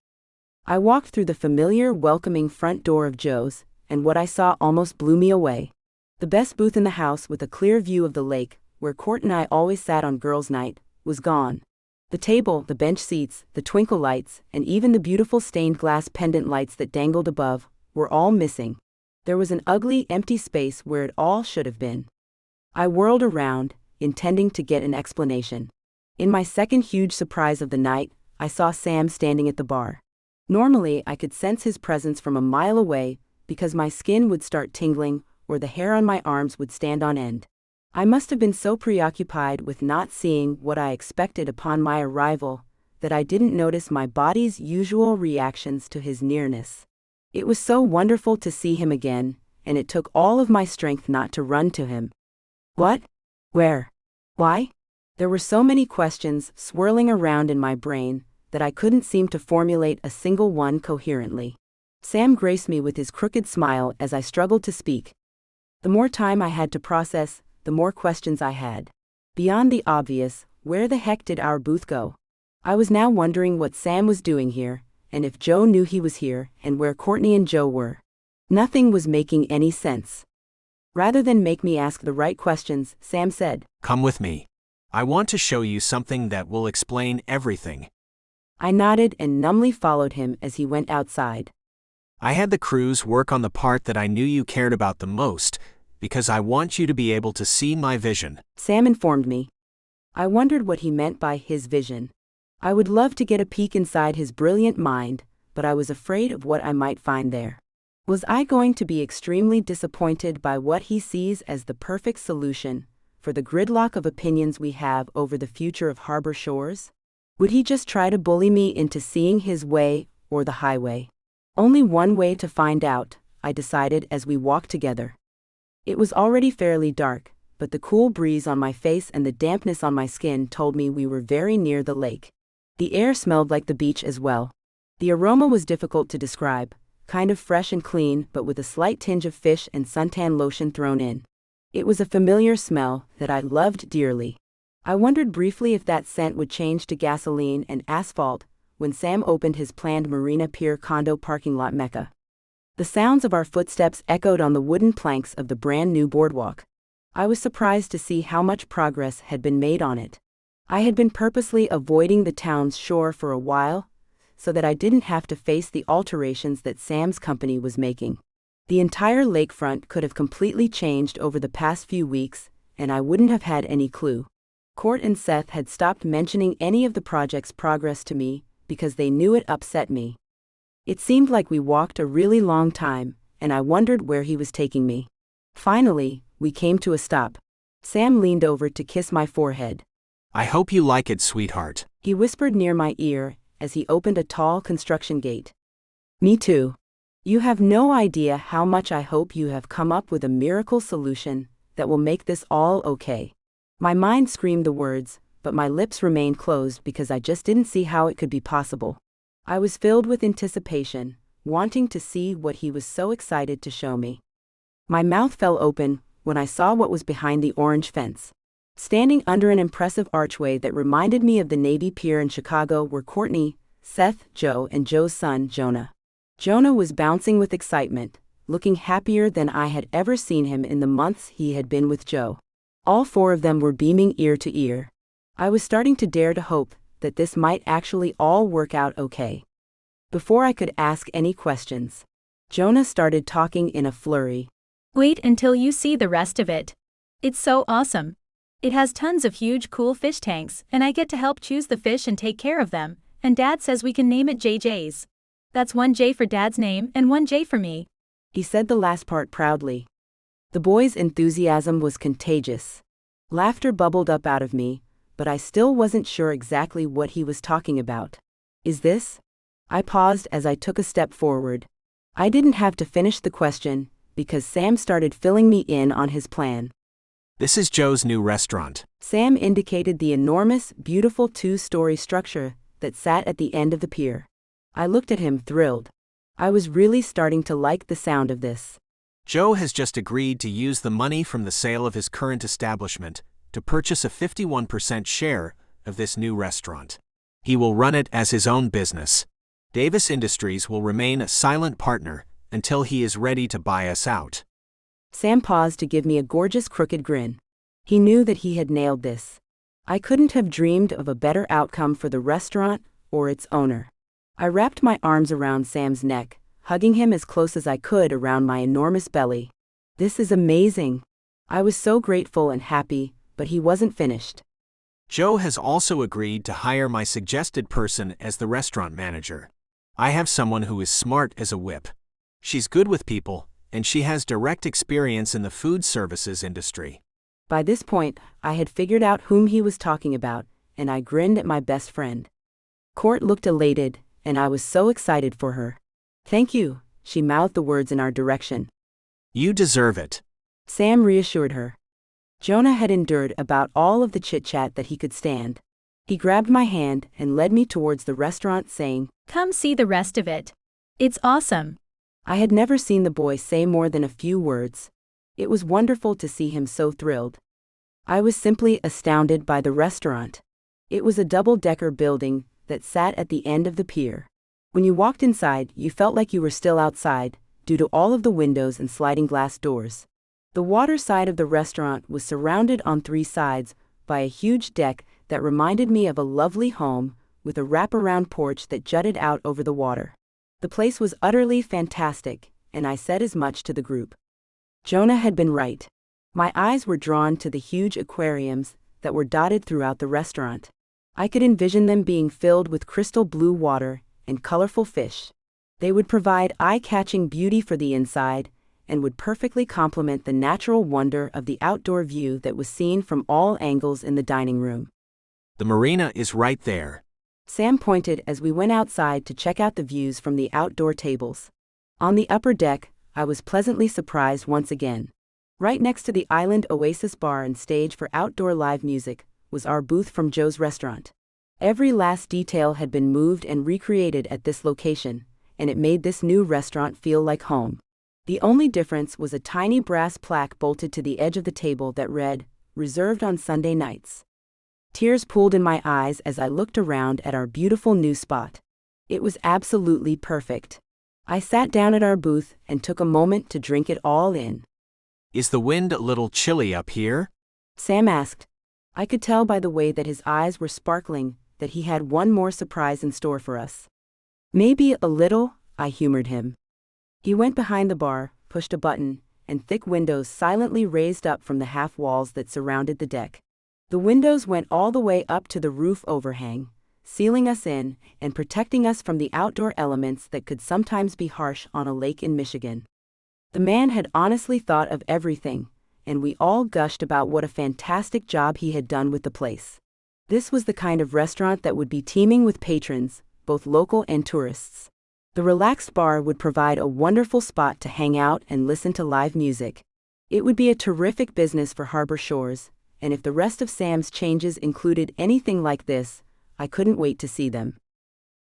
I walked through the familiar, welcoming front door of Joe's, and what I saw almost blew me away. The best booth in the house with a clear view of the lake, where Court and I always sat on girls' night, was gone. The table, the bench seats, the twinkle lights, and even the beautiful stained glass pendant lights that dangled above, were all missing. There was an ugly, empty space where it all should have been. I whirled around, intending to get an explanation. In my second huge surprise of the night, I saw Sam standing at the bar. Normally, I could sense his presence from a mile away, because my skin would start tingling, or the hair on my arms would stand on end. I must have been so preoccupied with not seeing what I expected upon my arrival, that I didn't notice my body's usual reactions to his nearness. It was so wonderful to see him again, and it took all of my strength not to run to him. What? Where? Why? There were so many questions swirling around in my brain that I couldn't seem to formulate a single one coherently. Sam graced me with his crooked smile as I struggled to speak. The more time I had to process, the more questions I had. Beyond the obvious, where the heck did our booth go? I was now wondering what Sam was doing here, and if Joe knew he was here, and where Courtney and Joe were. Nothing was making any sense. Rather than make me ask the right questions, Sam said, "Come with me. I want to show you something that will explain everything." I nodded and numbly followed him as he went outside. I had the crews work on the part that I knew you cared about the most, because I want you to be able to see my vision, Sam informed me. I wondered what he meant by his vision. I would love to get a peek inside his brilliant mind, but I was afraid of what I might find there. Was I going to be extremely disappointed by what he sees as the perfect solution for the gridlock of opinions we have over the future of Harbor Shores? Would he just try to bully me into seeing his way or the highway? Only one way to find out, I decided as we walked together. It was already fairly dark, but the cool breeze on my face and the dampness on my skin told me we were very near the lake. The air smelled like the beach as well. The aroma was difficult to describe, kind of fresh and clean but with a slight tinge of fish and suntan lotion thrown in. It was a familiar smell that I loved dearly. I wondered briefly if that scent would change to gasoline and asphalt, when Sam opened his planned Marina Pier condo parking lot mecca. The sounds of our footsteps echoed on the wooden planks of the brand new boardwalk. I was surprised to see how much progress had been made on it. I had been purposely avoiding the town's shore for a while, so that I didn't have to face the alterations that Sam's company was making. The entire lakefront could have completely changed over the past few weeks, and I wouldn't have had any clue. Court and Seth had stopped mentioning any of the project's progress to me because they knew it upset me. It seemed like we walked a really long time, and I wondered where he was taking me. Finally, we came to a stop. Sam leaned over to kiss my forehead. I hope you like it, sweetheart. He whispered near my ear as he opened a tall construction gate. Me too. You have no idea how much I hope you have come up with a miracle solution that will make this all okay. My mind screamed the words, but my lips remained closed because I just didn't see how it could be possible. I was filled with anticipation, wanting to see what he was so excited to show me. My mouth fell open when I saw what was behind the orange fence. Standing under an impressive archway that reminded me of the Navy Pier in Chicago were Courtney, Seth, Joe, and Joe's son, Jonah. Jonah was bouncing with excitement, looking happier than I had ever seen him in the months he had been with Joe. All four of them were beaming ear to ear. I was starting to dare to hope that this might actually all work out okay. Before I could ask any questions, Jonah started talking in a flurry. Wait until you see the rest of it. It's so awesome. It has tons of huge cool fish tanks, and I get to help choose the fish and take care of them, and Dad says we can name it JJ's. That's one J for Dad's name and one J for me. He said the last part proudly. The boy's enthusiasm was contagious. Laughter bubbled up out of me, but I still wasn't sure exactly what he was talking about. Is this? I paused as I took a step forward. I didn't have to finish the question, because Sam started filling me in on his plan. This is Joe's new restaurant. Sam indicated the enormous, beautiful two-story structure that sat at the end of the pier. I looked at him thrilled. I was really starting to like the sound of this. Joe has just agreed to use the money from the sale of his current establishment to purchase a 51% share of this new restaurant. He will run it as his own business. Davis Industries will remain a silent partner until he is ready to buy us out. Sam paused to give me a gorgeous crooked grin. He knew that he had nailed this. I couldn't have dreamed of a better outcome for the restaurant or its owner. I wrapped my arms around Sam's neck, hugging him as close as I could around my enormous belly. This is amazing. I was so grateful and happy, but he wasn't finished. Joe has also agreed to hire my suggested person as the restaurant manager. I have someone who is smart as a whip. She's good with people, and she has direct experience in the food services industry. By this point, I had figured out whom he was talking about, and I grinned at my best friend. Court looked elated, and I was so excited for her. Thank you, she mouthed the words in our direction. You deserve it. Sam reassured her. Jonah had endured about all of the chit-chat that he could stand. He grabbed my hand and led me towards the restaurant, saying, Come see the rest of it. It's awesome. I had never seen the boy say more than a few words. It was wonderful to see him so thrilled. I was simply astounded by the restaurant. It was a double-decker building that sat at the end of the pier. When you walked inside, you felt like you were still outside, due to all of the windows and sliding glass doors. The water side of the restaurant was surrounded on three sides by a huge deck that reminded me of a lovely home with a wraparound porch that jutted out over the water. The place was utterly fantastic, and I said as much to the group. Jonah had been right. My eyes were drawn to the huge aquariums that were dotted throughout the restaurant. I could envision them being filled with crystal blue water and colorful fish. They would provide eye-catching beauty for the inside and would perfectly complement the natural wonder of the outdoor view that was seen from all angles in the dining room. The marina is right there. Sam pointed as we went outside to check out the views from the outdoor tables. On the upper deck, I was pleasantly surprised once again. Right next to the Island Oasis bar and stage for outdoor live music was our booth from Joe's restaurant. Every last detail had been moved and recreated at this location, and it made this new restaurant feel like home. The only difference was a tiny brass plaque bolted to the edge of the table that read, "Reserved on Sunday nights." Tears pooled in my eyes as I looked around at our beautiful new spot. It was absolutely perfect. I sat down at our booth and took a moment to drink it all in. Is the wind a little chilly up here? Sam asked. I could tell by the way that his eyes were sparkling that he had one more surprise in store for us. Maybe a little, I humored him. He went behind the bar, pushed a button, and thick windows silently raised up from the half walls that surrounded the deck. The windows went all the way up to the roof overhang, sealing us in and protecting us from the outdoor elements that could sometimes be harsh on a lake in Michigan. The man had honestly thought of everything, and we all gushed about what a fantastic job he had done with the place. This was the kind of restaurant that would be teeming with patrons, both local and tourists. The relaxed bar would provide a wonderful spot to hang out and listen to live music. It would be a terrific business for Harbor Shores, and if the rest of Sam's changes included anything like this, I couldn't wait to see them.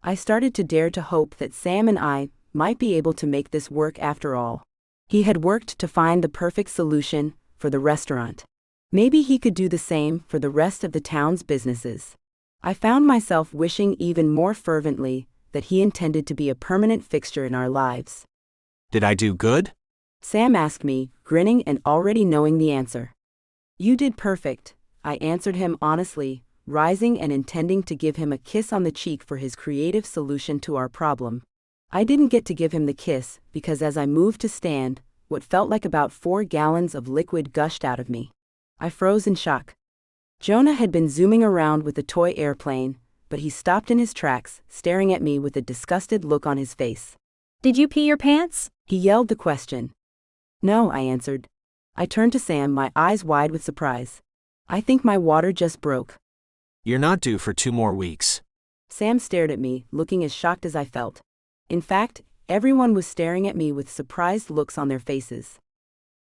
I started to dare to hope that Sam and I might be able to make this work after all. He had worked to find the perfect solution for the restaurant. Maybe he could do the same for the rest of the town's businesses. I found myself wishing even more fervently that he intended to be a permanent fixture in our lives. Did I do good? Sam asked me, grinning and already knowing the answer. You did perfect, I answered him honestly, rising and intending to give him a kiss on the cheek for his creative solution to our problem. I didn't get to give him the kiss because as I moved to stand, what felt like about 4 gallons of liquid gushed out of me. I froze in shock. Jonah had been zooming around with the toy airplane, but he stopped in his tracks, staring at me with a disgusted look on his face. Did you pee your pants? He yelled the question. No, I answered. I turned to Sam, my eyes wide with surprise. I think my water just broke. You're not due for 2 more weeks. Sam stared at me, looking as shocked as I felt. In fact, everyone was staring at me with surprised looks on their faces.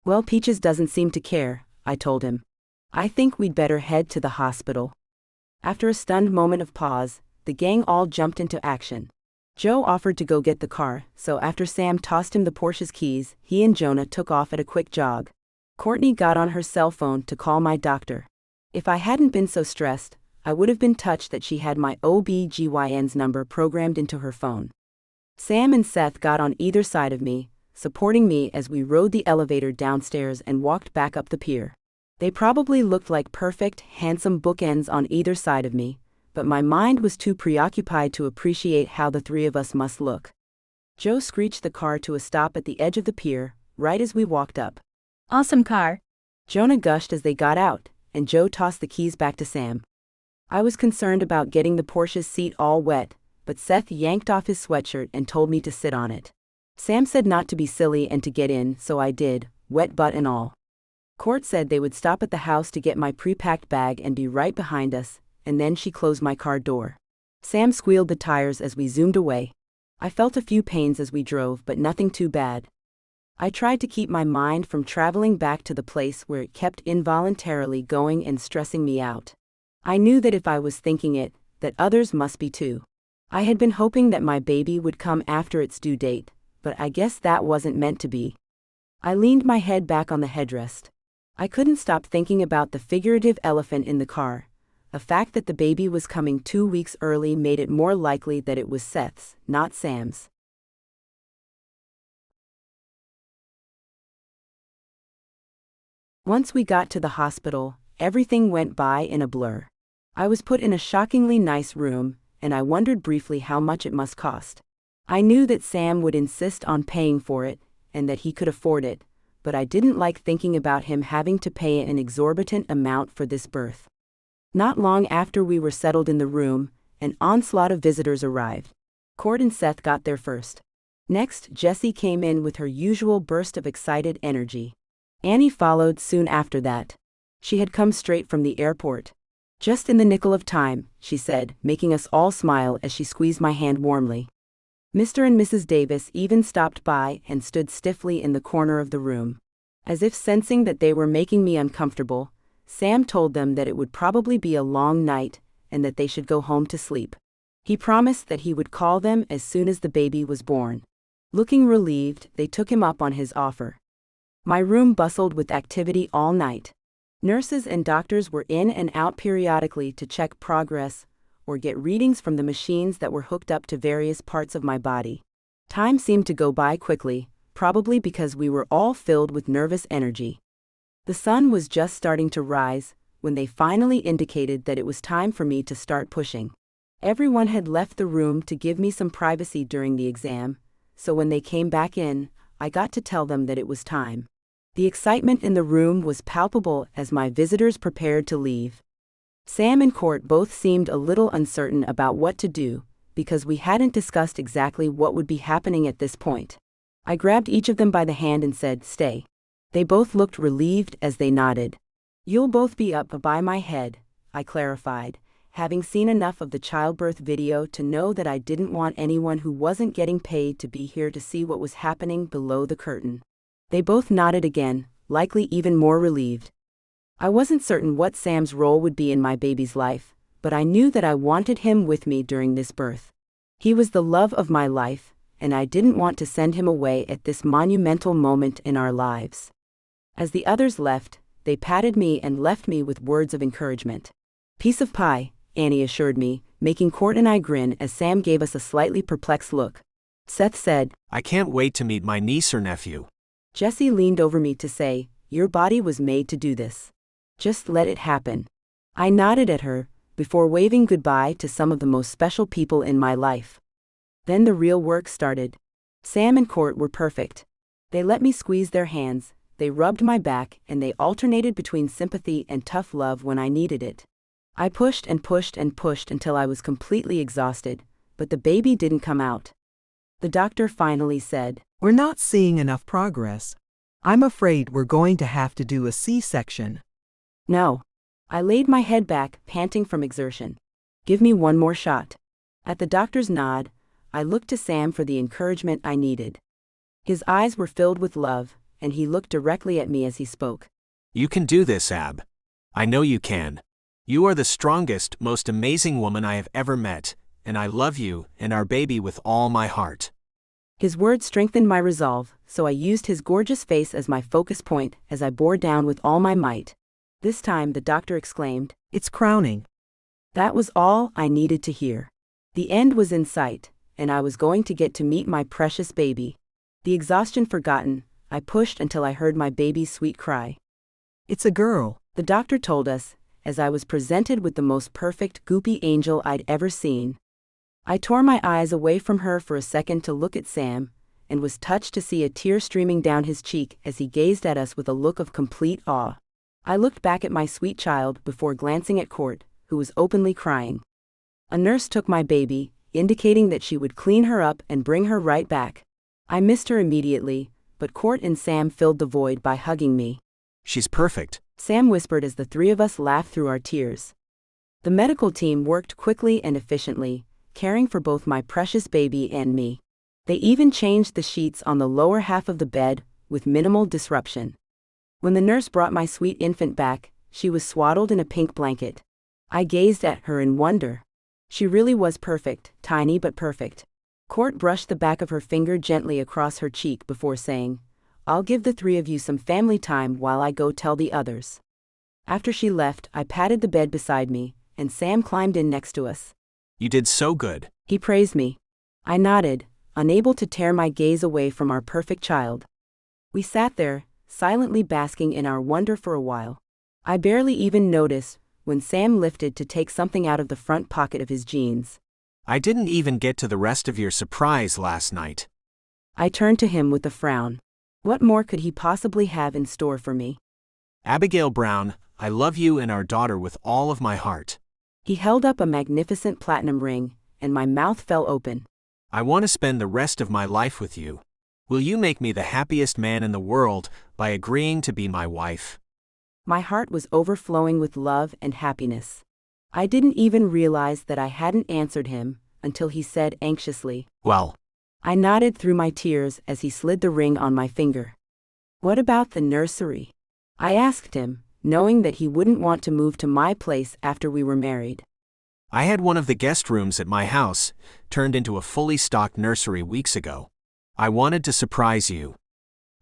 Well, Peaches doesn't seem to care, I told him. I think we'd better head to the hospital. After a stunned moment of pause, the gang all jumped into action. Joe offered to go get the car, so after Sam tossed him the Porsche's keys, he and Jonah took off at a quick jog. Courtney got on her cell phone to call my doctor. If I hadn't been so stressed, I would have been touched that she had my OB/GYN's number programmed into her phone. Sam and Seth got on either side of me, supporting me as we rode the elevator downstairs and walked back up the pier. They probably looked like perfect, handsome bookends on either side of me, but my mind was too preoccupied to appreciate how the 3 of us must look. Joe screeched the car to a stop at the edge of the pier, right as we walked up. Awesome car. Jonah gushed as they got out, and Joe tossed the keys back to Sam. I was concerned about getting the Porsche's seat all wet, but Seth yanked off his sweatshirt and told me to sit on it. Sam said not to be silly and to get in, so I did, wet butt and all. Court said they would stop at the house to get my pre-packed bag and be right behind us, and then she closed my car door. Sam squealed the tires as we zoomed away. I felt a few pains as we drove, but nothing too bad. I tried to keep my mind from traveling back to the place where it kept involuntarily going and stressing me out. I knew that if I was thinking it, that others must be too. I had been hoping that my baby would come after its due date, but I guess that wasn't meant to be. I leaned my head back on the headrest. I couldn't stop thinking about the figurative elephant in the car. The fact that the baby was coming 2 weeks early made it more likely that it was Seth's, not Sam's. Once we got to the hospital, everything went by in a blur. I was put in a shockingly nice room, and I wondered briefly how much it must cost. I knew that Sam would insist on paying for it, and that he could afford it, but I didn't like thinking about him having to pay an exorbitant amount for this birth. Not long after we were settled in the room, an onslaught of visitors arrived. Court and Seth got there first. Next, Jessie came in with her usual burst of excited energy. Annie followed soon after that. She had come straight from the airport. Just in the nick of time, she said, making us all smile as she squeezed my hand warmly. Mr. and Mrs. Davis even stopped by and stood stiffly in the corner of the room. As if sensing that they were making me uncomfortable, Sam told them that it would probably be a long night and that they should go home to sleep. He promised that he would call them as soon as the baby was born. Looking relieved, they took him up on his offer. My room bustled with activity all night. Nurses and doctors were in and out periodically to check progress, or get readings from the machines that were hooked up to various parts of my body. Time seemed to go by quickly, probably because we were all filled with nervous energy. The sun was just starting to rise when they finally indicated that it was time for me to start pushing. Everyone had left the room to give me some privacy during the exam, so when they came back in, I got to tell them that it was time. The excitement in the room was palpable as my visitors prepared to leave. Sam and Court both seemed a little uncertain about what to do, because we hadn't discussed exactly what would be happening at this point. I grabbed each of them by the hand and said, "Stay." They both looked relieved as they nodded. "You'll both be up by my head," I clarified, having seen enough of the childbirth video to know that I didn't want anyone who wasn't getting paid to be here to see what was happening below the curtain. They both nodded again, likely even more relieved. I wasn't certain what Sam's role would be in my baby's life, but I knew that I wanted him with me during this birth. He was the love of my life, and I didn't want to send him away at this monumental moment in our lives. As the others left, they patted me and left me with words of encouragement. "Piece of pie," Annie assured me, making Court and I grin as Sam gave us a slightly perplexed look. Seth said, I can't wait to meet my niece or nephew. Jessie leaned over me to say, "Your body was made to do this. Just let it happen." I nodded at her, before waving goodbye to some of the most special people in my life. Then the real work started. Sam and Court were perfect. They let me squeeze their hands, they rubbed my back, and they alternated between sympathy and tough love when I needed it. I pushed and pushed and pushed until I was completely exhausted, but the baby didn't come out. The doctor finally said, "We're not seeing enough progress. I'm afraid we're going to have to do a C-section." "No." I laid my head back, panting from exertion. "Give me one more shot." At the doctor's nod, I looked to Sam for the encouragement I needed. His eyes were filled with love, and he looked directly at me as he spoke. You can do this, Ab. I know you can. You are the strongest, most amazing woman I have ever met, and I love you and our baby with all my heart. His words strengthened my resolve, so I used his gorgeous face as my focus point as I bore down with all my might. This time the doctor exclaimed, "It's crowning." That was all I needed to hear. The end was in sight, and I was going to get to meet my precious baby. The exhaustion forgotten, I pushed until I heard my baby's sweet cry. "It's a girl," the doctor told us, as I was presented with the most perfect goopy angel I'd ever seen. I tore my eyes away from her for a second to look at Sam, and was touched to see a tear streaming down his cheek as he gazed at us with a look of complete awe. I looked back at my sweet child before glancing at Court, who was openly crying. A nurse took my baby, indicating that she would clean her up and bring her right back. I missed her immediately, but Court and Sam filled the void by hugging me. She's perfect, Sam whispered as the three of us laughed through our tears. The medical team worked quickly and efficiently, caring for both my precious baby and me. They even changed the sheets on the lower half of the bed, with minimal disruption. When the nurse brought my sweet infant back, she was swaddled in a pink blanket. I gazed at her in wonder. She really was perfect, tiny but perfect. Court brushed the back of her finger gently across her cheek before saying, "I'll give the three of you some family time while I go tell the others." After she left, I patted the bed beside me, and Sam climbed in next to us. You did so good. He praised me. I nodded, unable to tear my gaze away from our perfect child. We sat there, silently basking in our wonder for a while. I barely even noticed when Sam lifted to take something out of the front pocket of his jeans. I didn't even get to the rest of your surprise last night. I turned to him with a frown. What more could he possibly have in store for me? Abigail Brown, I love you and our daughter with all of my heart. He held up a magnificent platinum ring, and my mouth fell open. I want to spend the rest of my life with you. Will you make me the happiest man in the world by agreeing to be my wife? My heart was overflowing with love and happiness. I didn't even realize that I hadn't answered him until he said anxiously, Well. I nodded through my tears as he slid the ring on my finger. What about the nursery? I asked him, knowing that he wouldn't want to move to my place after we were married. I had one of the guest rooms at my house turned into a fully stocked nursery weeks ago. I wanted to surprise you.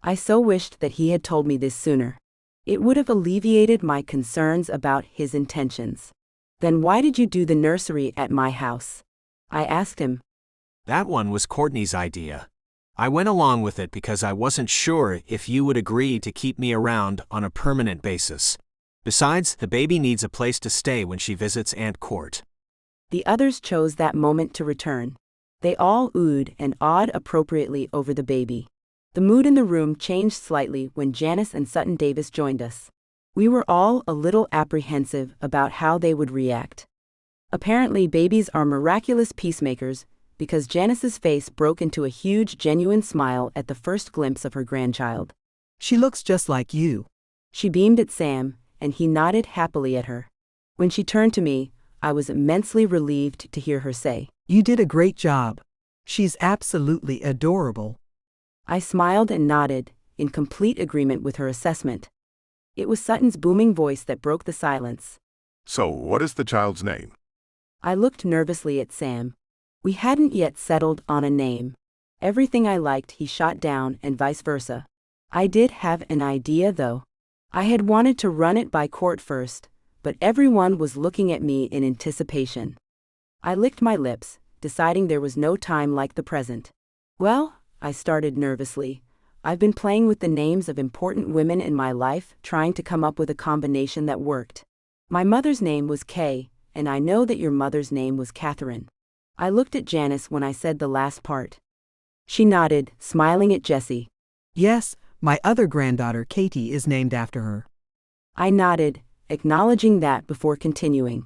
I so wished that he had told me this sooner. It would have alleviated my concerns about his intentions. Then why did you do the nursery at my house? I asked him. That one was Courtney's idea. I went along with it because I wasn't sure if you would agree to keep me around on a permanent basis. Besides, the baby needs a place to stay when she visits Aunt Court. The others chose that moment to return. They all oohed and awed appropriately over the baby. The mood in the room changed slightly when Janice and Sutton Davis joined us. We were all a little apprehensive about how they would react. Apparently, babies are miraculous peacemakers, because Janice's face broke into a huge, genuine smile at the first glimpse of her grandchild. She looks just like you. She beamed at Sam, and he nodded happily at her. When she turned to me, I was immensely relieved to hear her say, You did a great job. She's absolutely adorable. I smiled and nodded, in complete agreement with her assessment. It was Sutton's booming voice that broke the silence. So, what is the child's name? I looked nervously at Sam. We hadn't yet settled on a name. Everything I liked he shot down and vice versa. I did have an idea though. I had wanted to run it by Court first, but everyone was looking at me in anticipation. I licked my lips, deciding there was no time like the present. Well, I started nervously. I've been playing with the names of important women in my life, trying to come up with a combination that worked. My mother's name was Kay, and I know that your mother's name was Catherine. I looked at Janice when I said the last part. She nodded, smiling at Jessie. Yes, my other granddaughter Katie is named after her. I nodded, acknowledging that before continuing.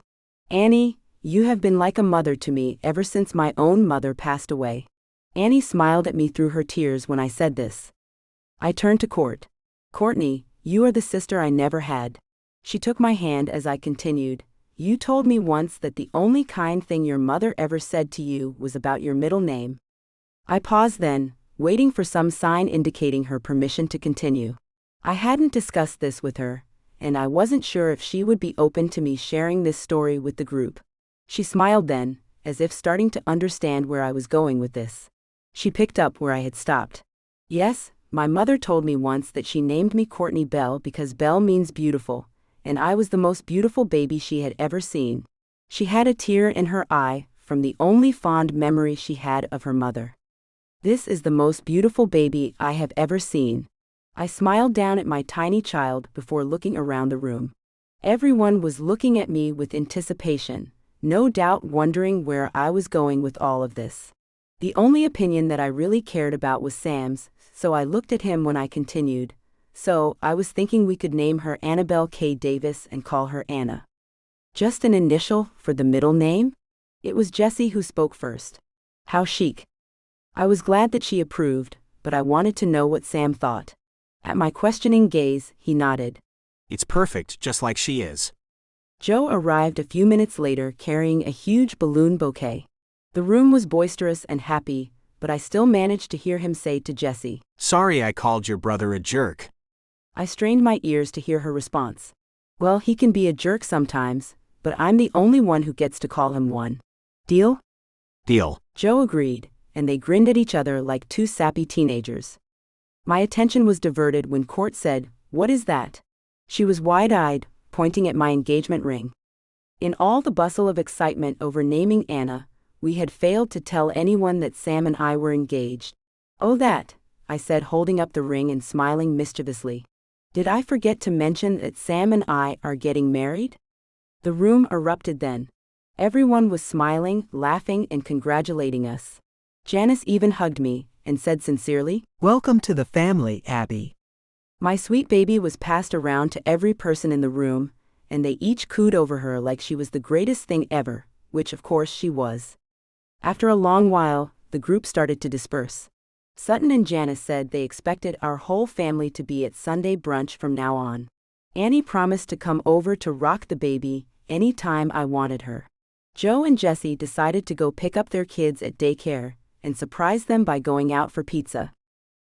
Annie, you have been like a mother to me ever since my own mother passed away. Annie smiled at me through her tears when I said this. I turned to Court. Courtney, you are the sister I never had. She took my hand as I continued. You told me once that the only kind thing your mother ever said to you was about your middle name. I paused then, waiting for some sign indicating her permission to continue. I hadn't discussed this with her, and I wasn't sure if she would be open to me sharing this story with the group. She smiled then, as if starting to understand where I was going with this. She picked up where I had stopped. Yes, my mother told me once that she named me Courtney Bell because Bell means beautiful, and I was the most beautiful baby she had ever seen. She had a tear in her eye from the only fond memory she had of her mother. This is the most beautiful baby I have ever seen. I smiled down at my tiny child before looking around the room. Everyone was looking at me with anticipation, no doubt wondering where I was going with all of this. The only opinion that I really cared about was Sam's, so I looked at him when I continued. So, I was thinking we could name her Annabelle K. Davis and call her Anna. Just an initial for the middle name? It was Jessie who spoke first. How chic. I was glad that she approved, but I wanted to know what Sam thought. At my questioning gaze, he nodded. It's perfect, just like she is. Joe arrived a few minutes later carrying a huge balloon bouquet. The room was boisterous and happy, but I still managed to hear him say to Jessie, Sorry I called your brother a jerk. I strained my ears to hear her response. Well, he can be a jerk sometimes, but I'm the only one who gets to call him one. Deal? Deal. Joe agreed, and they grinned at each other like two sappy teenagers. My attention was diverted when Court said, What is that? She was wide-eyed, pointing at my engagement ring. In all the bustle of excitement over naming Anna, we had failed to tell anyone that Sam and I were engaged. Oh, that, I said, holding up the ring and smiling mischievously. Did I forget to mention that Sam and I are getting married? The room erupted then. Everyone was smiling, laughing, and congratulating us. Janice even hugged me and said sincerely, Welcome to the family, Abby. My sweet baby was passed around to every person in the room, and they each cooed over her like she was the greatest thing ever, which of course she was. After a long while, the group started to disperse. Sutton and Janice said they expected our whole family to be at Sunday brunch from now on. Annie promised to come over to rock the baby any time I wanted her. Joe and Jessie decided to go pick up their kids at daycare and surprise them by going out for pizza.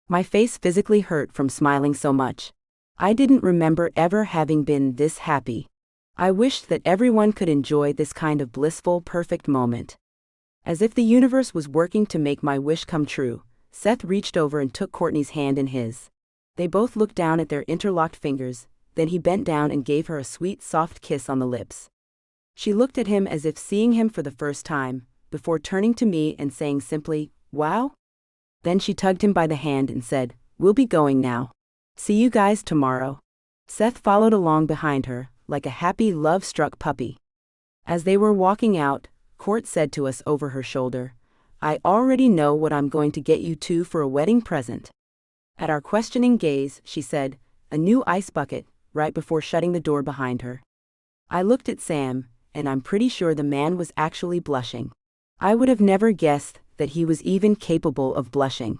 My face physically hurt from smiling so much. I didn't remember ever having been this happy. I wished that everyone could enjoy this kind of blissful, perfect moment. As if the universe was working to make my wish come true, Seth reached over and took Courtney's hand in his. They both looked down at their interlocked fingers, then he bent down and gave her a sweet, soft kiss on the lips. She looked at him as if seeing him for the first time, before turning to me and saying simply, "Wow?" Then she tugged him by the hand and said, "We'll be going now. See you guys tomorrow." Seth followed along behind her, like a happy, love-struck puppy. As they were walking out, Court said to us over her shoulder, "I already know what I'm going to get you two for a wedding present." At our questioning gaze, she said, "A new ice bucket," right before shutting the door behind her. I looked at Sam, and I'm pretty sure the man was actually blushing. I would have never guessed that he was even capable of blushing.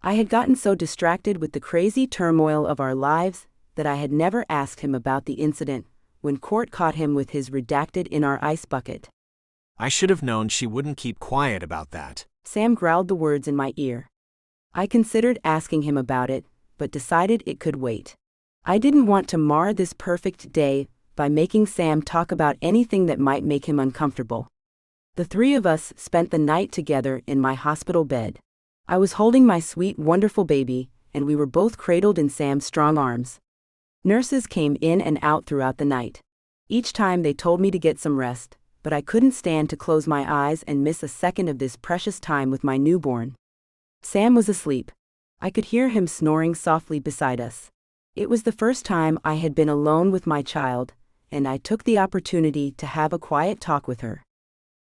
I had gotten so distracted with the crazy turmoil of our lives that I had never asked him about the incident when Court caught him with his redacted in our ice bucket. I should have known she wouldn't keep quiet about that. Sam growled the words in my ear. I considered asking him about it, but decided it could wait. I didn't want to mar this perfect day by making Sam talk about anything that might make him uncomfortable. The three of us spent the night together in my hospital bed. I was holding my sweet, wonderful baby, and we were both cradled in Sam's strong arms. Nurses came in and out throughout the night. Each time they told me to get some rest, but I couldn't stand to close my eyes and miss a second of this precious time with my newborn. Sam was asleep. I could hear him snoring softly beside us. It was the first time I had been alone with my child, and I took the opportunity to have a quiet talk with her.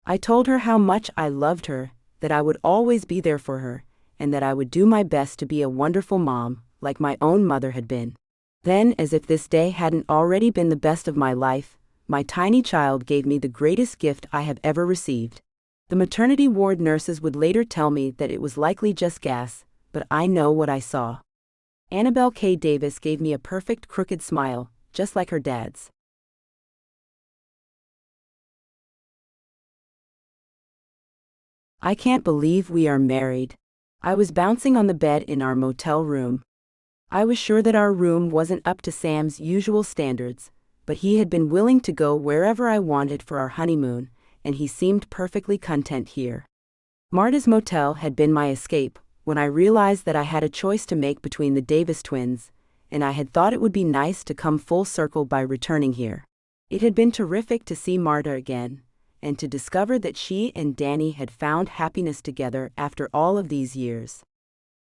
I told her how much I loved her, that I would always be there for her, and that I would do my best to be a wonderful mom, like my own mother had been. Then, as if this day hadn't already been the best of my life, my tiny child gave me the greatest gift I have ever received. The maternity ward nurses would later tell me that it was likely just gas, but I know what I saw. Annabelle K. Davis gave me a perfect crooked smile, just like her dad's. I can't believe we are married. I was bouncing on the bed in our motel room. I was sure that our room wasn't up to Sam's usual standards, but he had been willing to go wherever I wanted for our honeymoon, and he seemed perfectly content here. Marta's motel had been my escape when I realized that I had a choice to make between the Davis twins, and I had thought it would be nice to come full circle by returning here. It had been terrific to see Marta again, and to discover that she and Danny had found happiness together after all of these years.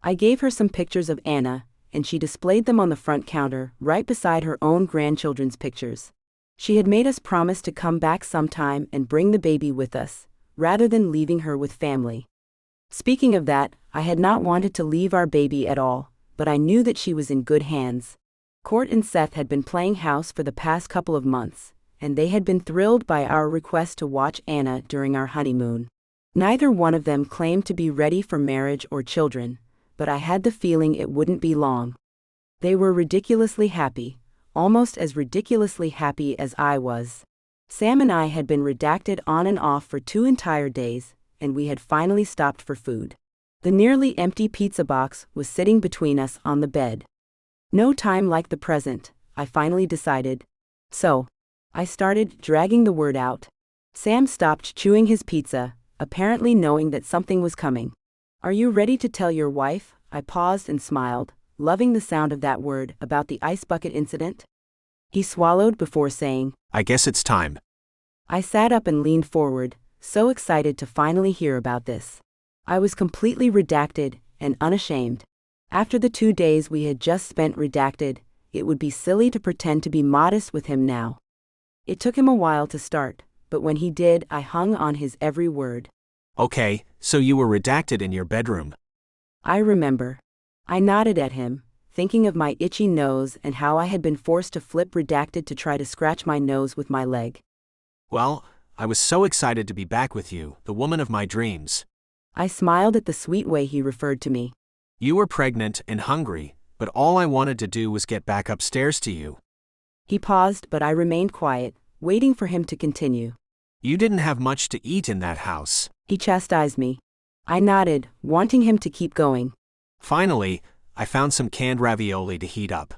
I gave her some pictures of Anna, and she displayed them on the front counter, right beside her own grandchildren's pictures. She had made us promise to come back sometime and bring the baby with us, rather than leaving her with family. Speaking of that, I had not wanted to leave our baby at all, but I knew that she was in good hands. Court and Seth had been playing house for the past couple of months, and they had been thrilled by our request to watch Anna during our honeymoon. Neither one of them claimed to be ready for marriage or children, but I had the feeling it wouldn't be long. They were ridiculously happy, almost as ridiculously happy as I was. Sam and I had been redacted on and off for 2 entire days, and we had finally stopped for food. The nearly empty pizza box was sitting between us on the bed. No time like the present, I finally decided. So, I started dragging the word out. Sam stopped chewing his pizza, apparently knowing that something was coming. "Are you ready to tell your wife?" I paused and smiled, loving the sound of that word about the ice bucket incident. He swallowed before saying, "I guess it's time." I sat up and leaned forward, so excited to finally hear about this. I was completely redacted and unashamed. After the 2 days we had just spent redacted, it would be silly to pretend to be modest with him now. It took him a while to start, but when he did, I hung on his every word. "Okay, so you were redacted in your bedroom." I remember. I nodded at him, thinking of my itchy nose and how I had been forced to flip redacted to try to scratch my nose with my leg. "Well, I was so excited to be back with you, the woman of my dreams." I smiled at the sweet way he referred to me. "You were pregnant and hungry, but all I wanted to do was get back upstairs to you." He paused, but I remained quiet, waiting for him to continue. "You didn't have much to eat in that house." He chastised me. I nodded, wanting him to keep going. "Finally, I found some canned ravioli to heat up."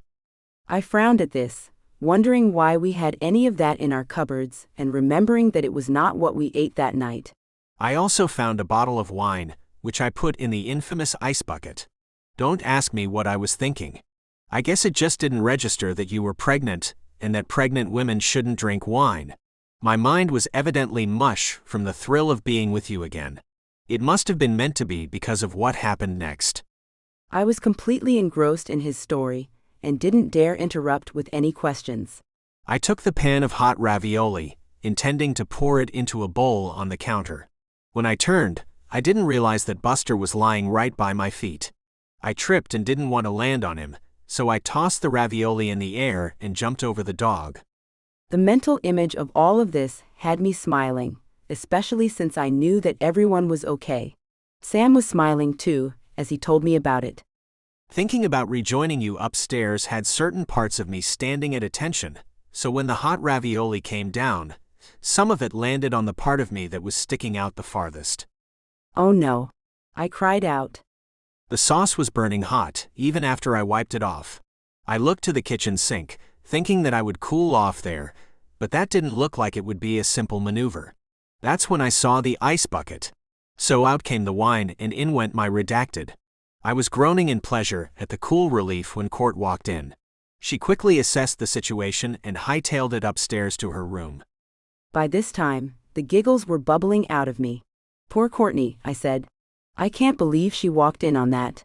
I frowned at this, wondering why we had any of that in our cupboards and remembering that it was not what we ate that night. "I also found a bottle of wine, which I put in the infamous ice bucket. Don't ask me what I was thinking. I guess it just didn't register that you were pregnant, and that pregnant women shouldn't drink wine." My mind was evidently mush from the thrill of being with you again. It must have been meant to be because of what happened next. I was completely engrossed in his story and didn't dare interrupt with any questions. I took the pan of hot ravioli, intending to pour it into a bowl on the counter. When I turned, I didn't realize that Buster was lying right by my feet. I tripped and didn't want to land on him, so I tossed the ravioli in the air and jumped over the dog. The mental image of all of this had me smiling, especially since I knew that everyone was okay. Sam was smiling too, as he told me about it. Thinking about rejoining you upstairs had certain parts of me standing at attention, so when the hot ravioli came down, some of it landed on the part of me that was sticking out the farthest. Oh no! I cried out. The sauce was burning hot, even after I wiped it off. I looked to the kitchen sink, thinking that I would cool off there, but that didn't look like it would be a simple maneuver. That's when I saw the ice bucket. So out came the wine and in went my redacted. I was groaning in pleasure at the cool relief when Court walked in. She quickly assessed the situation and hightailed it upstairs to her room. By this time, the giggles were bubbling out of me. Poor Courtney, I said. I can't believe she walked in on that.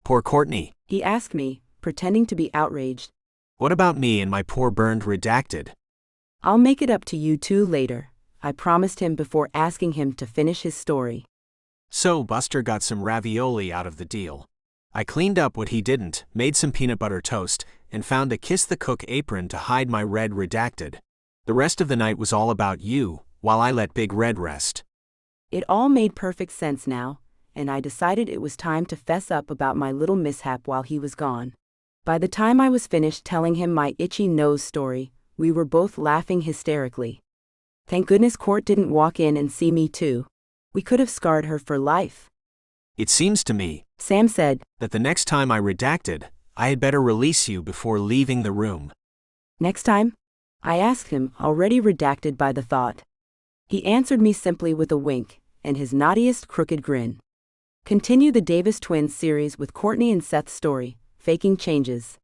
Poor Courtney, he asked me, pretending to be outraged. What about me and my poor burned redacted? I'll make it up to you two later, I promised him before asking him to finish his story. So Buster got some ravioli out of the deal. I cleaned up what he didn't, made some peanut butter toast, and found a Kiss the Cook apron to hide my red redacted. The rest of the night was all about you, while I let Big Red rest. It all made perfect sense now, and I decided it was time to fess up about my little mishap while he was gone. By the time I was finished telling him my itchy nose story, we were both laughing hysterically. Thank goodness Court didn't walk in and see me too. We could have scarred her for life. It seems to me, Sam said, that the next time I redacted, I had better release you before leaving the room. Next time? I asked him, already redacted by the thought. He answered me simply with a wink, and his naughtiest crooked grin. Continue the Davis Twins series with Courtney and Seth's story, Faking Changes.